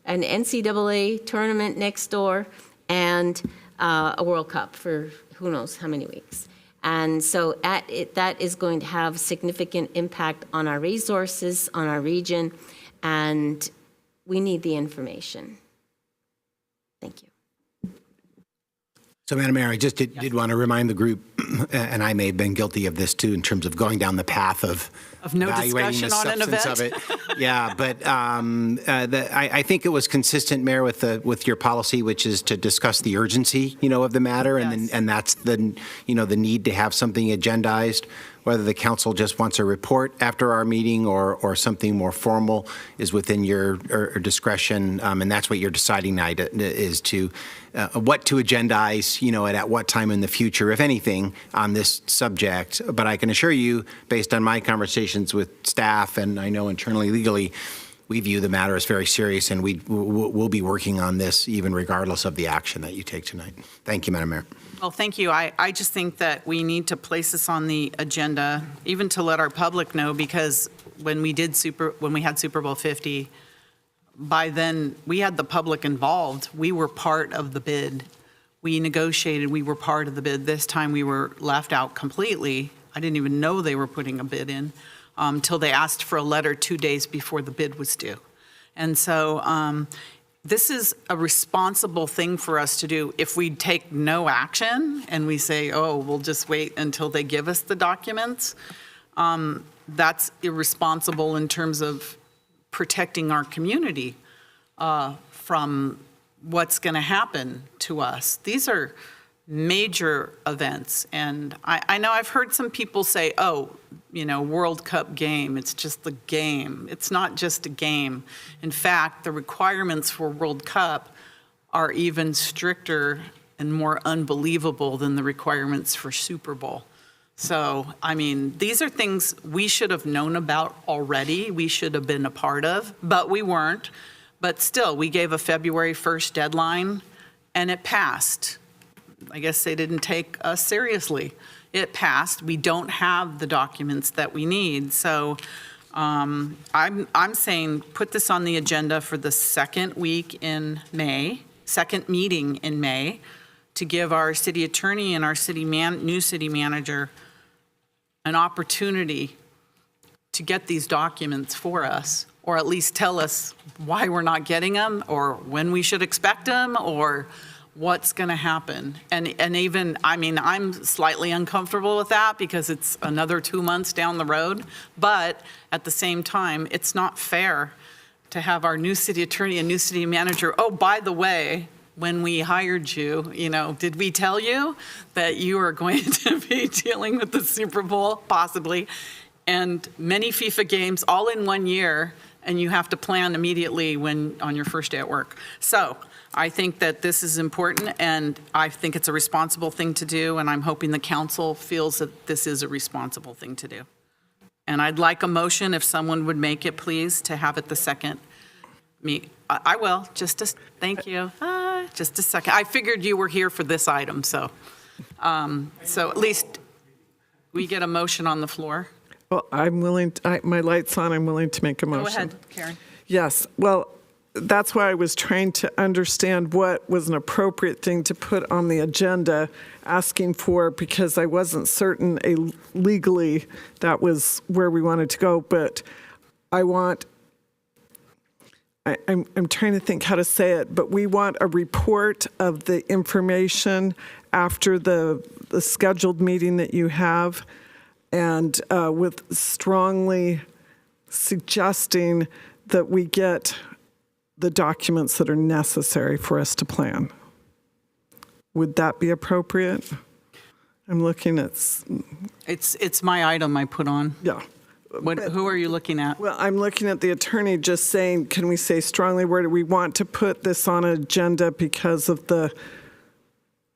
an NCAA tournament next door, and a World Cup for who knows how many weeks. And so that is going to have significant impact on our resources, on our region, and we need the information. Thank you.
So, Madam Mayor, I just did want to remind the group, and I may have been guilty of this too, in terms of going down the path of
no
evaluating the
discussion on an
substance
event.
of it. Yeah, but I think it was consistent, Mayor, with your policy, which is to discuss the urgency, of the matter, and that's the the need to have something agendized. Whether the council just wants a report after our meeting or something more formal is within your discretion, and that's what you're deciding tonight is to what to agendize, and at what time in the future, if anything, on this subject. But I can assure you, based on my conversations with staff and I know internally legally, we view the matter as very serious, and we'll be working on this even regardless of the action that you take tonight. Thank you, Madam Mayor.
Well, thank you. I just think that we need to place this on the agenda, even to let our public know, because when we had Super Bowl 50, by then we had the public involved. We were part of the bid. We negotiated, we were part of the bid. This time we were left out completely. I didn't even know they were putting a bid in until they asked for a letter 2 days before the bid was due. And so this is a responsible thing for us to do. If we take no action and we say, oh, we'll just wait until they give us the documents, that's irresponsible in terms of protecting our community from what's going to happen to us. These are major events. And I know I've heard some people say, oh, World Cup game, it's just the game. It's not just a game. In fact, the requirements for World Cup are even stricter and more unbelievable than the requirements for Super Bowl. So, I mean, these are things we should have known about already. We should have been a part of, but we weren't. But still, we gave a February 1st deadline, and it passed. I guess they didn't take us seriously. It passed. We don't have the documents that we need. So I'm saying put this on the agenda for the second week in May, second meeting in May, to give our city attorney and our new city manager an opportunity to get these documents for us, or at least tell us why we're not getting them, or when we should expect them, or what's going to happen. And even, I mean, I'm slightly uncomfortable with that because it's another 2 months down the road. But at the same time, it's not fair to have our new city attorney and new city manager, oh, by the way, when we hired you, did we tell you that you are going to be dealing with the Super Bowl, possibly, and many FIFA games all in 1 year, and you have to plan immediately on your first day at work. So I think that this is important, and I think it's a responsible thing to do, and I'm hoping the council feels that this is a responsible thing to do. And I'd like a motion, if someone would make it, please, to have it the second meet. I will, thank you. Just a second. I figured you were here for this item, so at least we get a motion on the floor.
Well, I'm willing, my light's on, I'm willing to make a motion.
Go ahead, Karen.
Yes, well, that's why I was trying to understand what was an appropriate thing to put on the agenda, asking for, because I wasn't certain legally that was where we wanted to go, but I'm trying to think how to say it, but we want a report of the information after the scheduled meeting that you have, and with strongly suggesting that we get the documents that are necessary for us to plan. Would that be appropriate? I'm looking at...
It's my item I put on.
Yeah.
Who are you looking at?
Well, I'm looking at the attorney just saying, can we say strongly, where do we want to put this on an agenda because of the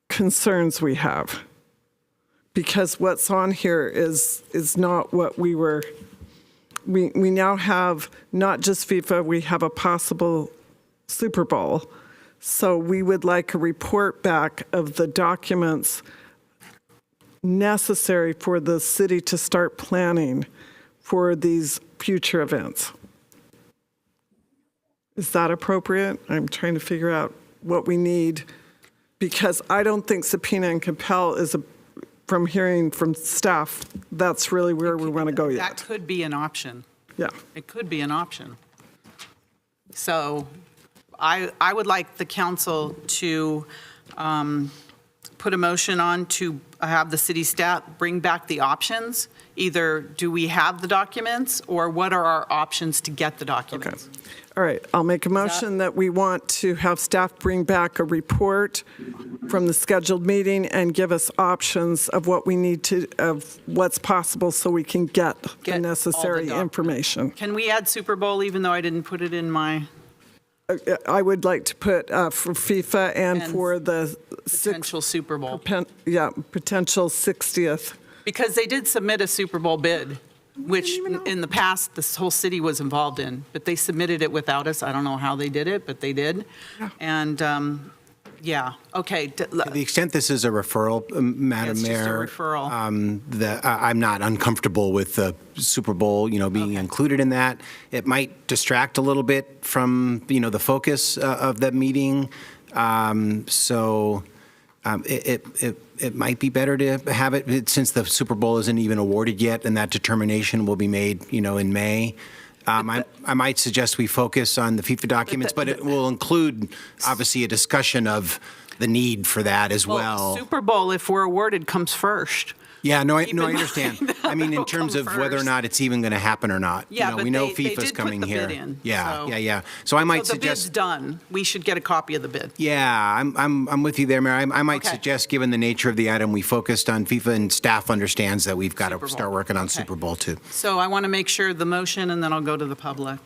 concerns we have? Because what's on here is not what we were... We now have not just FIFA, we have a possible Super Bowl. So we would like a report back of the documents necessary for the city to start planning for these future events. Is that appropriate? I'm trying to figure out what we need, because I don't think subpoena and compel is from hearing from staff, that's really where we want to go yet.
That could be an option.
Yeah.
It could be an option. So I would like the council to put a motion on to have the city staff bring back the options. Either do we have the documents, or what are our options to get the documents?
Okay. All right, I'll make a motion that we want to have staff bring back a report from the scheduled meeting and give us options of what we need to, of what's possible, so we can get the necessary information.
Can we add Super Bowl, even though I didn't put it in my...
I would like to put for FIFA and for the
potential Super Bowl.
Potential 60th.
Because they did submit a Super Bowl bid. which in the past, this whole city was involved in, but they submitted it without us. I don't know how they did it, but they did. And, yeah, okay.
To the extent this is a referral, Madam
It's just a
Mayor,
referral.
I'm not uncomfortable with the Super Bowl, being included in that. It might distract a little bit from, the focus of that meeting. It might be better to have it since the Super Bowl isn't even awarded yet, and that determination will be made, in May. I might suggest we focus on the FIFA documents, but it will include, obviously, a discussion of the need for that as well.
Super Bowl, if we're awarded, comes first.
Yeah, no, I understand. I mean, in terms of whether or not it's even going to happen or not.
Yeah, but
we know
they
FIFA's
did
coming
put the
here.
bid in,
Yeah. So I might
the bid's
suggest.
done. We should get a copy of the bid.
Yeah, I'm with you there, Mayor. I might suggest, given the nature of the item, we focused on FIFA, and staff understands that we've got to start working on Super Bowl too.
So I want to make sure the motion, and then I'll go to the public.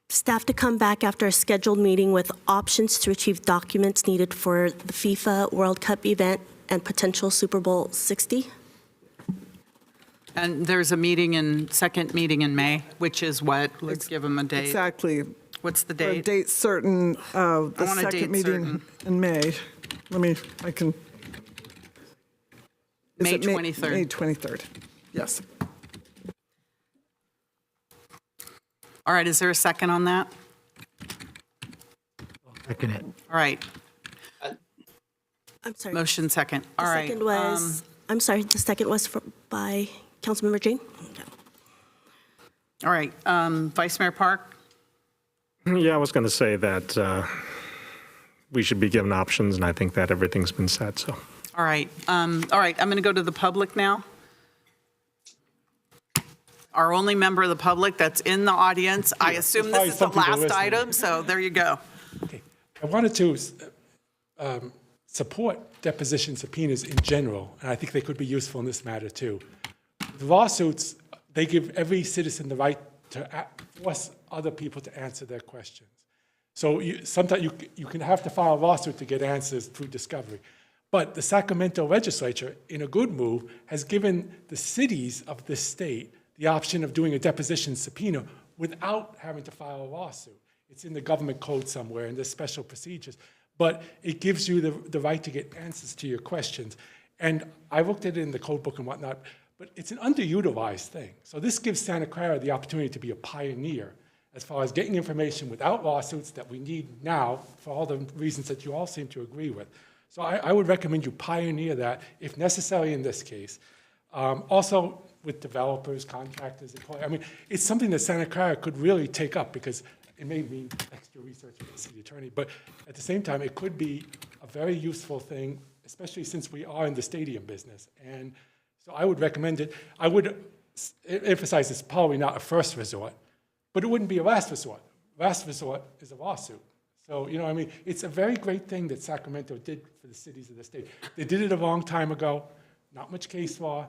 Staff to come back after a scheduled meeting with options to retrieve documents needed for the FIFA World Cup event and potential Super Bowl 60.
And there's a second meeting in May, which is what? Let's give them a date.
Exactly.
What's the
A
date?
date certain, the
want a
second
date
meeting in May. I can.
May
Is it
23rd.
May 23rd, yes.
All right, is there a second on that?
Second it.
All right,
I'm sorry.
motion second. All
The
right.
second was, I'm sorry, the second was by Councilmember Jane?
All right, Vice Mayor Park?
Yeah, I was going to say that we should be given options, and I think that everything's been said, so.
All right, I'm going to go to the public now. Our only member of the public that's in the audience. I assume this is the last item, so there you go.
Okay. I wanted to support deposition subpoenas in general, and I think they could be useful in this matter too. The lawsuits, they give every citizen the right to force other people to answer their questions. So sometimes you can have to file a lawsuit to get answers through discovery. But the Sacramento legislature, in a good move, has given the cities of this state the option of doing a deposition subpoena without having to file a lawsuit. It's in the government code somewhere, and there's special procedures. But it gives you the right to get answers to your questions. And I looked at it in the code book and whatnot, but it's an underutilized thing. So this gives Santa Clara the opportunity to be a pioneer as far as getting information without lawsuits that we need now for all the reasons that you all seem to agree with. So I would recommend you pioneer that, if necessary in this case. Also, with developers, contractors, employees. I mean, it's something that Santa Clara could really take up, because it may mean extra research for the city attorney, but at the same time, it could be a very useful thing, especially since we are in the stadium business. And so I would recommend it. I would emphasize it's probably not a first resort, but it wouldn't be a last resort. Last resort is a lawsuit. So, I mean, it's a very great thing that Sacramento did for the cities of the state. They did it a long time ago, not much case law,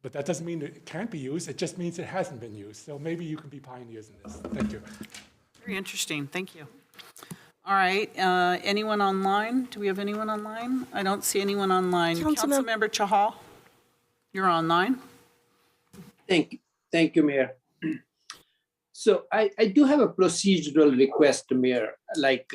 but that doesn't mean it can't be used. It just means it hasn't been used. So maybe you can be pioneers in this. Thank you.
Very interesting, thank you. All right, anyone online? Do we have anyone online? I don't see anyone online. Councilmember Chahal, you're online.
Thank you, Mayor. So I do have a procedural request, Mayor. Like,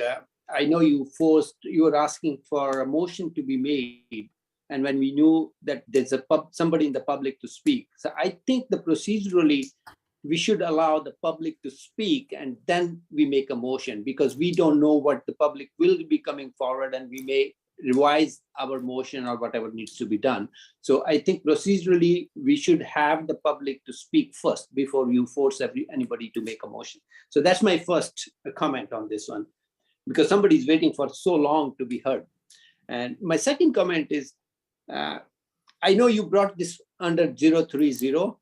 I know you were asking for a motion to be made, and when we knew that there's somebody in the public to speak. So I think procedurally, we should allow the public to speak, and then we make a motion, because we don't know what the public will be coming forward, and we may revise our motion or whatever needs to be done. So I think procedurally, we should have the public to speak first before you force anybody to make a motion. So that's my first comment on this one, because somebody is waiting for so long to be heard. And my second comment is, I know you brought this under 030,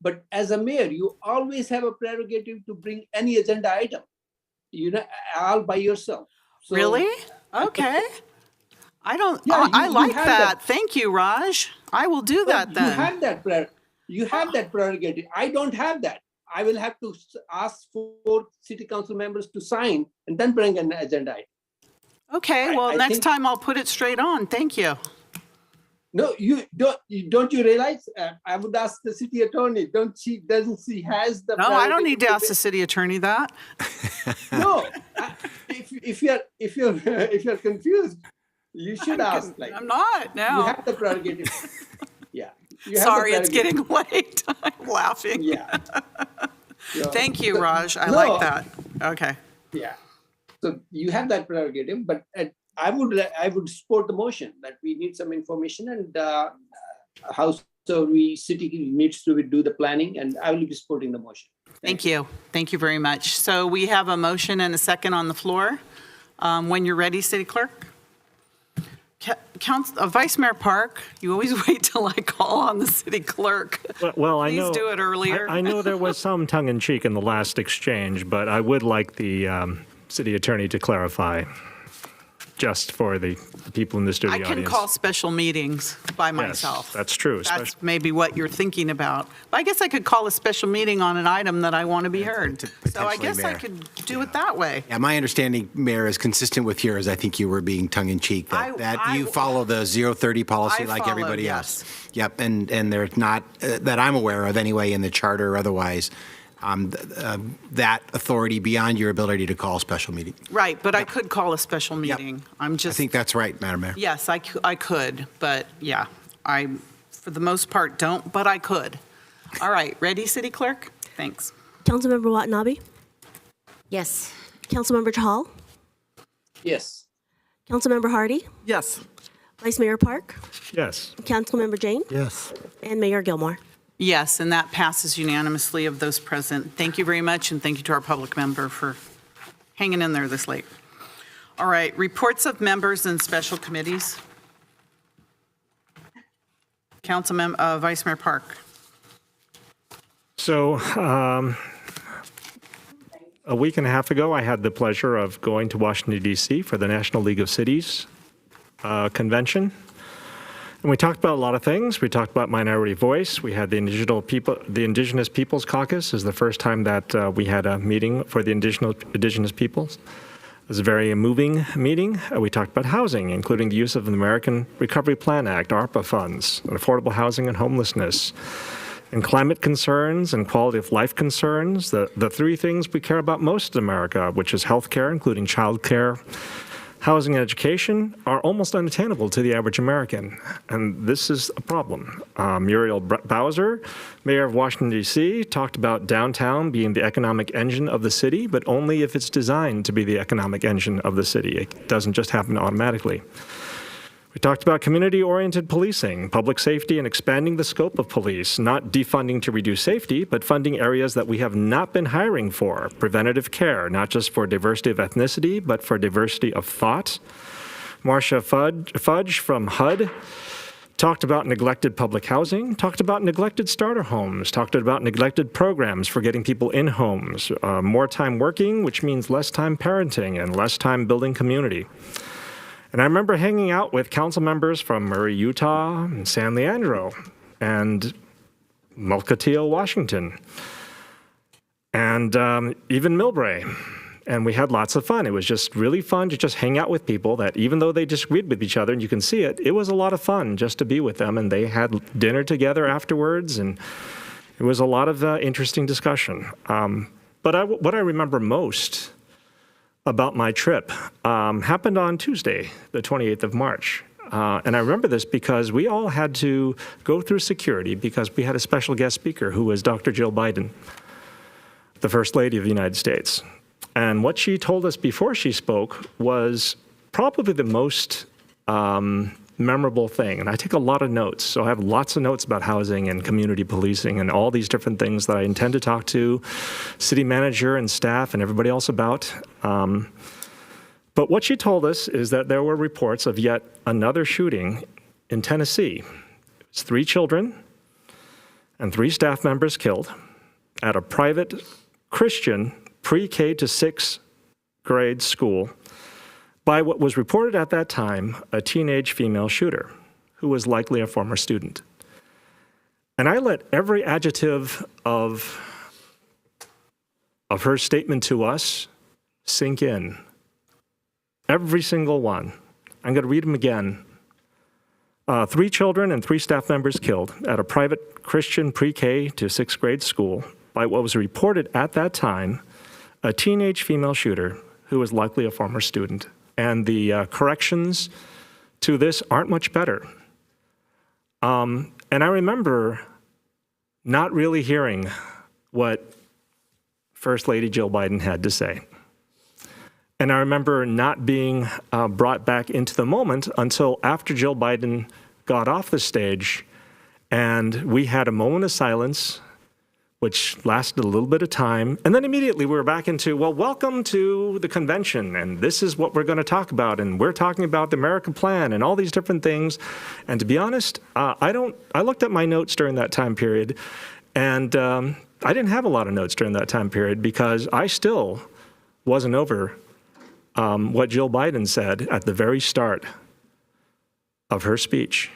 but as a mayor, you always have a prerogative to bring any agenda item, all by yourself. So,
really? Okay. I like that. Thank you, Raj. I will do that then.
You have that prerogative. I don't have that. I will have to ask for city council members to sign and then bring an agenda item.
Okay, well, next time I'll put it straight on. Thank you.
No, don't you realize? I would ask the city attorney. Doesn't she has the?
No, I don't
prerogative
need to ask the city attorney that.
No, if you're confused, you should ask. Like,
I'm not. No.
You have the prerogative. Yeah. You have the
Sorry, it's
prerogative.
getting late. I'm laughing.
Yeah.
Thank you, Raj. I
No.
like that. Okay.
Yeah. So you have that prerogative, but I would support the motion that we need some information, and how city needs to do the planning, and I will be supporting the motion.
Thank you. Thank you very much. So we have a motion and a second on the floor. When you're ready, City Clerk. Vice Mayor Park, you always wait till I call on the City Clerk.
Well, I know.
Please do it earlier.
I know there was some tongue-in-cheek in the last exchange, but I would like the city attorney to clarify, just for the people in the studio
I can
audience.
call special meetings by myself.
Yes, that's true.
That's maybe what you're thinking about. But I guess I could call a special meeting on an item that I want to be heard. So I guess I could do it that way.
Yeah, my understanding, Mayor, is consistent with yours. I think you were being tongue-in-cheek, that you follow the 030 policy like everybody else. Yep, and there's not, that I'm aware of anyway, in the charter or otherwise, that authority beyond your ability to call a special meeting.
Right, but I could call a special meeting. I
I think that's right, Madam Mayor.
Yes, I could, but yeah, I, for the most part, don't, but I could. All right, ready, City Clerk? Thanks.
Councilmember Watanabe?
Yes.
Councilmember Chahal?
Yes.
Councilmember Hardy?
Yes.
Vice Mayor Park?
Yes.
Councilmember Jane?
Yes.
And Mayor Gilmore?
Yes, and that passes unanimously of those present. Thank you very much, and thank you to our public member for hanging in there this late. All right, reports of members and special committees. Vice Mayor Park.
So, a week and a half ago, I had the pleasure of going to Washington, D.C. for the National League of Cities convention. And we talked about a lot of things. We talked about minority voice. We had the Indigenous Peoples Caucus is the first time that we had a meeting for the Indigenous peoples. It was a very moving meeting. We talked about housing, including the use of the American Recovery Plan Act, ARPA funds, and affordable housing and homelessness, and climate concerns and quality of life concerns, the three things we care about most in America, which is healthcare, including childcare, housing and education, are almost unattainable to the average American, and this is a problem. Muriel Bowser, mayor of Washington, D.C., talked about downtown being the economic engine of the city, but only if it's designed to be the economic engine of the city. It doesn't just happen automatically. We talked about community-oriented policing, public safety, and expanding the scope of police, not defunding to reduce safety, but funding areas that we have not been hiring for, preventative care, not just for diversity of ethnicity, but for diversity of thought. Marcia Fudge from HUD talked about neglected public housing, talked about neglected starter homes, talked about neglected programs for getting people in homes, more time working, which means less time parenting and less time building community. And I remember hanging out with council members from Murray, Utah, and San Leandro, and Mukilteo, Washington, and even Millbrae. And we had lots of fun. It was just really fun to just hang out with people that, even though they disagreed with each other, and you can see it, it was a lot of fun just to be with them. And they had dinner together afterwards, and it was a lot of interesting discussion. But what I remember most about my trip happened on Tuesday, the 28th of March. And I remember this because we all had to go through security because we had a special guest speaker who was Dr. Jill Biden, the First Lady of the United States. And what she told us before she spoke was probably the most memorable thing. And I take a lot of notes. So I have lots of notes about housing and community policing and all these different things that I intend to talk to city manager and staff and everybody else about. But what she told us is that there were reports of yet another shooting in Tennessee. It's 3 children and 3 staff members killed at a private Christian pre-K to 6th grade school by what was reported at that time, a teenage female shooter who was likely a former student. And I let every adjective of her statement to us sink in. Every single one. I'm going to read them again. 3 children and 3 staff members killed at a private Christian pre-K to 6th grade school by what was reported at that time, a teenage female shooter who was likely a former student. And the corrections to this aren't much better. And I remember not really hearing what First Lady Jill Biden had to say. And I remember not being brought back into the moment until after Jill Biden got off the stage and we had a moment of silence, which lasted a little bit of time. And then immediately we were back into, well, welcome to the convention. And this is what we're going to talk about. And we're talking about the American plan and all these different things. And to be honest, I looked at my notes during that time period, and I didn't have a lot of notes during that time period because I still wasn't over what Jill Biden said at the very start of her speech.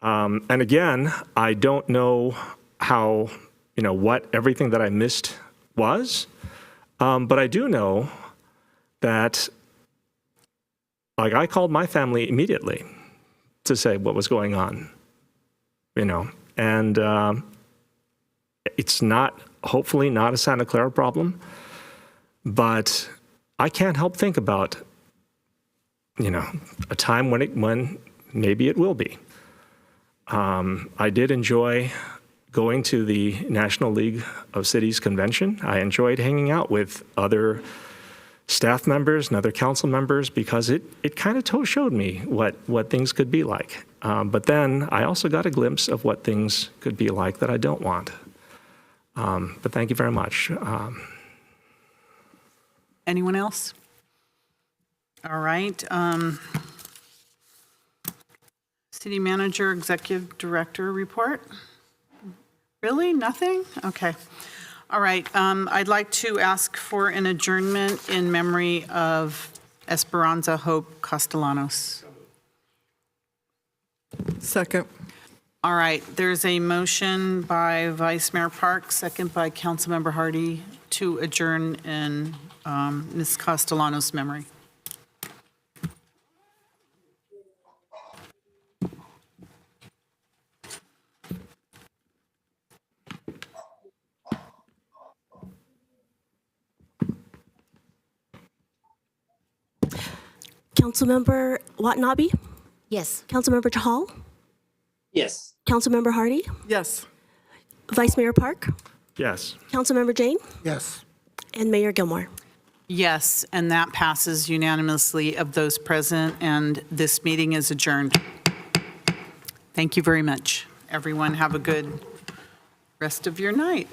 And again, I don't know how, what everything that I missed was, but I do know that, I called my family immediately to say what was going on, and it's hopefully not a Santa Clara problem, but I can't help think about, a time when maybe it will be. I did enjoy going to the National League of Cities convention. I enjoyed hanging out with other staff members and other council members because it kind of showed me what things could be like. But then I also got a glimpse of what things could be like that I don't want. But thank you very much.
Anyone else? All right. City Manager, Executive Director report? Really? Nothing? Okay. All right. I'd like to ask for an adjournment in memory of Esperanza Hope Castellanos.
Second.
All right. There's a motion by Vice Mayor Park, second by Councilmember Hardy, to adjourn in Ms. Castellanos' memory.
Councilmember Watanabe?
Yes.
Councilmember Chahal?
Yes.
Councilmember Hardy?
Yes.
Vice Mayor Park?
Yes.
Councilmember Jane?
Yes.
And Mayor Gilmore?
Yes, and that passes unanimously of those present, and this meeting is adjourned. Thank you very much. Everyone have a good rest of your night.